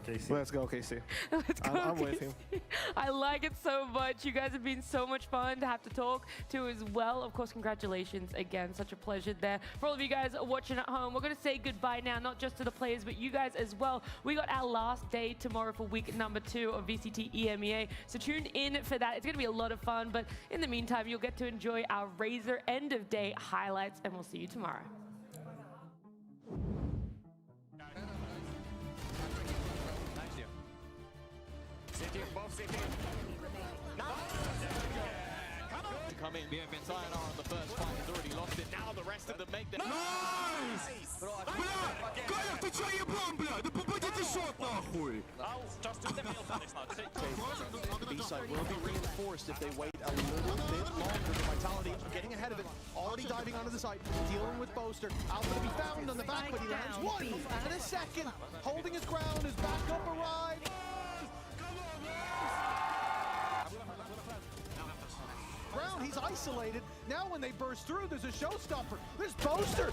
KC. Let's go, KC. Let's go, I'm KC. with him. I like it so much. You guys have been so much fun to have to talk to as well. Of course, congratulations again. Such a pleasure there. For all of you guys watching at home, we're going to say goodbye now, not just to the players, but you guys as well. We got our last day tomorrow for week number 2 of VCT EMEA. So tune in for that. It's going to be a lot of fun. But in the meantime, you'll get to enjoy our Razor end of day highlights, and we'll see you tomorrow. To come in. Sayonara on the first fight has already lost it. Now the rest of them make the... Nice! Коля, ты чё еблан, бля? Да попади ты шот, нахуй! The B-side will be reinforced if they wait a little bit longer. The Vitality getting ahead of it, already diving onto the side, dealing with Boaster. Alpha to be found on the back, but he lands one and a second. Holding his ground, his backup arrived. Ground, he's isolated. Now when they burst through, there's a showstopper. There's Boaster.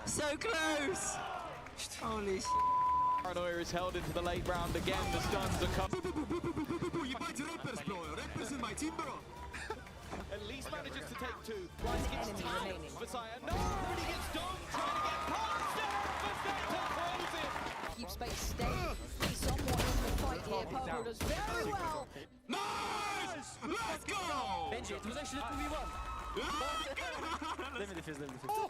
So close! Holy shit. Paranoia is held into the late round again. The stuns are coming. At least manages to take 2. Rice gets time for Saya. No, but he gets done trying to get past it. But Vector throws it. Keep space staying. He's somewhat in the fight here. Purple does very well. Nice! Let's go! Benji, it was actually 2v1. Let me defuse.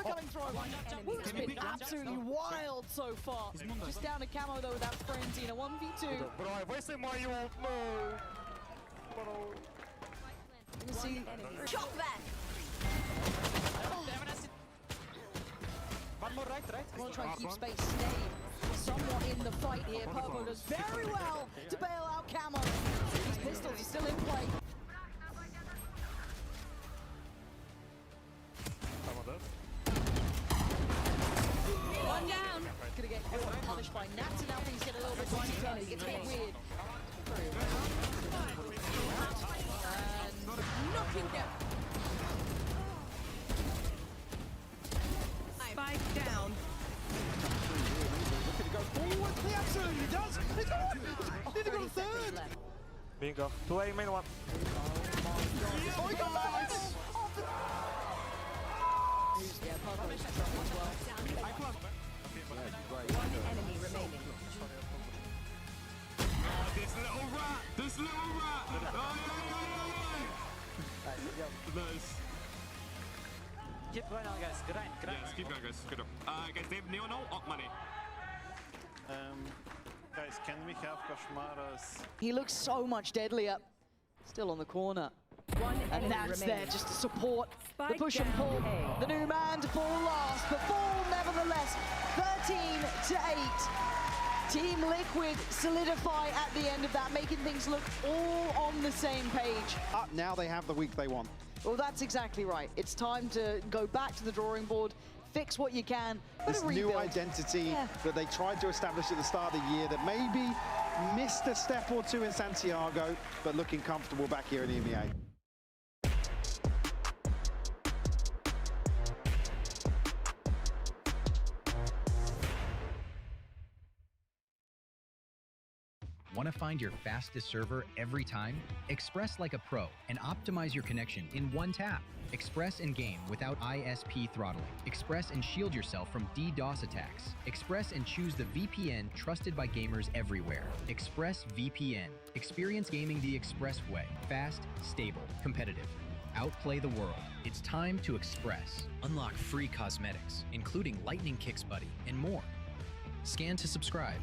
Coming through. It's been absolutely wild so far. Just down to Camo though with that frenzy in a 1v2. Bro, where's my ult? No. You can see. Chop that! One more right? I want to try and keep space staying. Somewhat in the fight here. Purple does very well to bail out Camo. His pistols are still in play. One down. Gonna get punished by Nats, and now things get a little bit dicey. It gets a bit weird. And knocking down. Spike down. Looking to go forward. He absolutely does. He's got one. Need to go to third. Bingo. 2A main 1. Oh, he got back. Yeah, Purple is strong as well. One enemy remaining. This little rat! This little rat! Nice. Keep going on, guys. Grind. Yes, keep going, guys. Good up. Guys, they have Neo now. Up money. Guys, can we have Koshmaras? He looks so much deadlier. Still on the corner. One And enemy that's remaining. there just to support the Spike push and down pull. A. The new man to fall last, but fall nevertheless. 13-8. Team Liquid solidify at the end of that, making things look all on the same page. Now they have the week they want. Well, that's exactly right. It's time to go back to the drawing board, fix what you can, but This a rebuild. new identity Yeah. that they tried to establish at the start of the year that maybe missed a step or two in Santiago, but looking comfortable back here in EMEA. Want to find your fastest server every time? Express like a pro and optimize your connection in one tap. Express and game without ISP throttling. Express and shield yourself from DDoS attacks. Express and choose the VPN trusted by gamers everywhere. Express VPN. Experience gaming the Express way. Fast, stable, competitive. Outplay the world. It's time to Express. Unlock free cosmetics, including Lightning Kicks Buddy, and more. Scan to subscribe.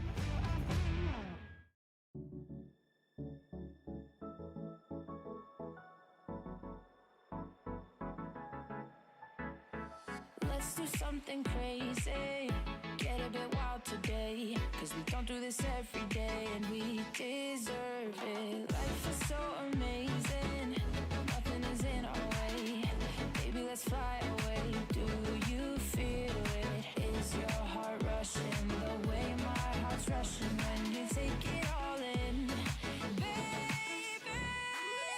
Let's do something crazy, get a bit wild today, cause we don't do this every day and we deserve it. Life is so amazing, nothing is in our way. Baby, let's fly away. Do you feel it? Is your heart rushing the way my heart's rushing when you take it all in? Baby,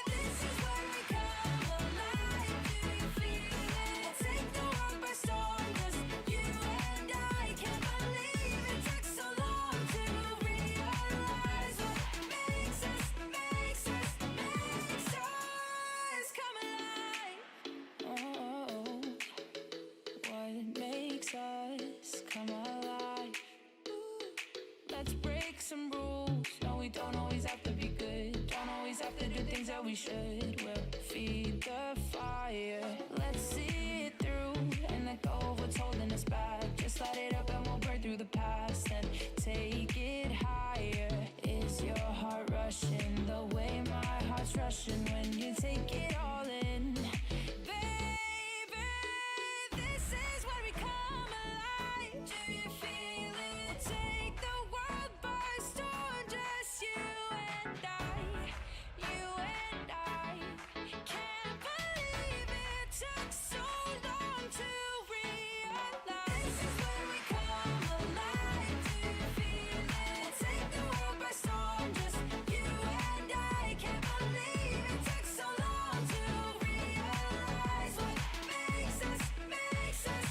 this is where we come alive. Do you feel it? Take the world by storm, just you and I. Can't believe it took so long to realize what makes us come alive. Oh, what makes us come alive? Let's break some rules. No, we don't always have to be good. Don't always have to do things that we should. We'll feed the fire. Let's see it through and let go of what's holding us back. Just light it up and we'll burn through the past and take it higher. Is your heart rushing the way my heart's rushing when you take it all in? Baby, this is where we come alive. Do you feel it? Take the world by storm, just you and I. You and I. Can't believe it took so long to realize. This is where we come alive. Do you feel it? Take the world by storm, just you and I. Can't believe it took so long to realize what makes us. This is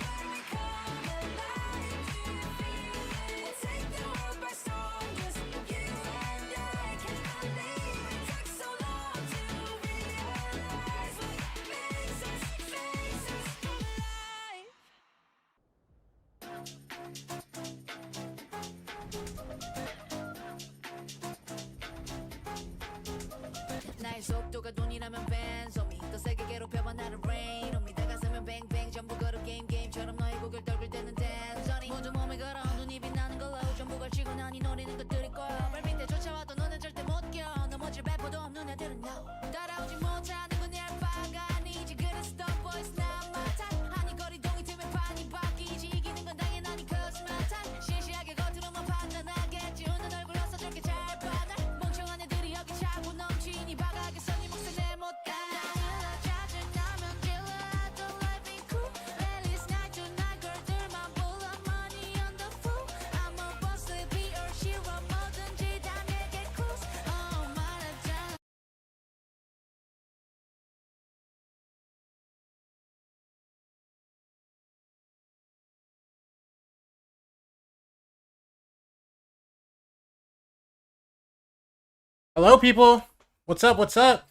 where we come alive. Do you feel it? Take the world by storm, just you and I. Can't believe it took so long to realize what makes us come alive. 나의 속도가 돈이라면 벤소미 더 세게 괴롭혀봐 나를 rain on me 내 가슴은 뱅뱅 전부 걸어 게임처럼 너의 고개를 떨굴 때는 댄서니 모두 몸에 걸어 눈이 빛나는 걸로 전부 걸치고 난 이 노래는 것들일 거야 발밑에 쫓아와도 너는 절대 못 껴 넘어질 배포도 없는 애들은 no 따라오지 못하는 건 내 알바가 아니지 그래서 the voice not my type 아니 거리동이 틈에 판이 바뀌지 이기는 건 당연하니 cause my type 시시하게 겉으로만 판단하겠지 웃는 얼굴로서 저렇게 잘 봐 날 멍청한 애들이 여기 차고 넘치니 바닥에 선이 목숨 내못 가 짜증나면 질러 I don't like being cool 랠리스 night to night girl들만 불러 money on the fool I'm a boss sleepy or shiro 뭐든지 다 내게 cruise 말하잖아 Hello, people. What's up? What's up?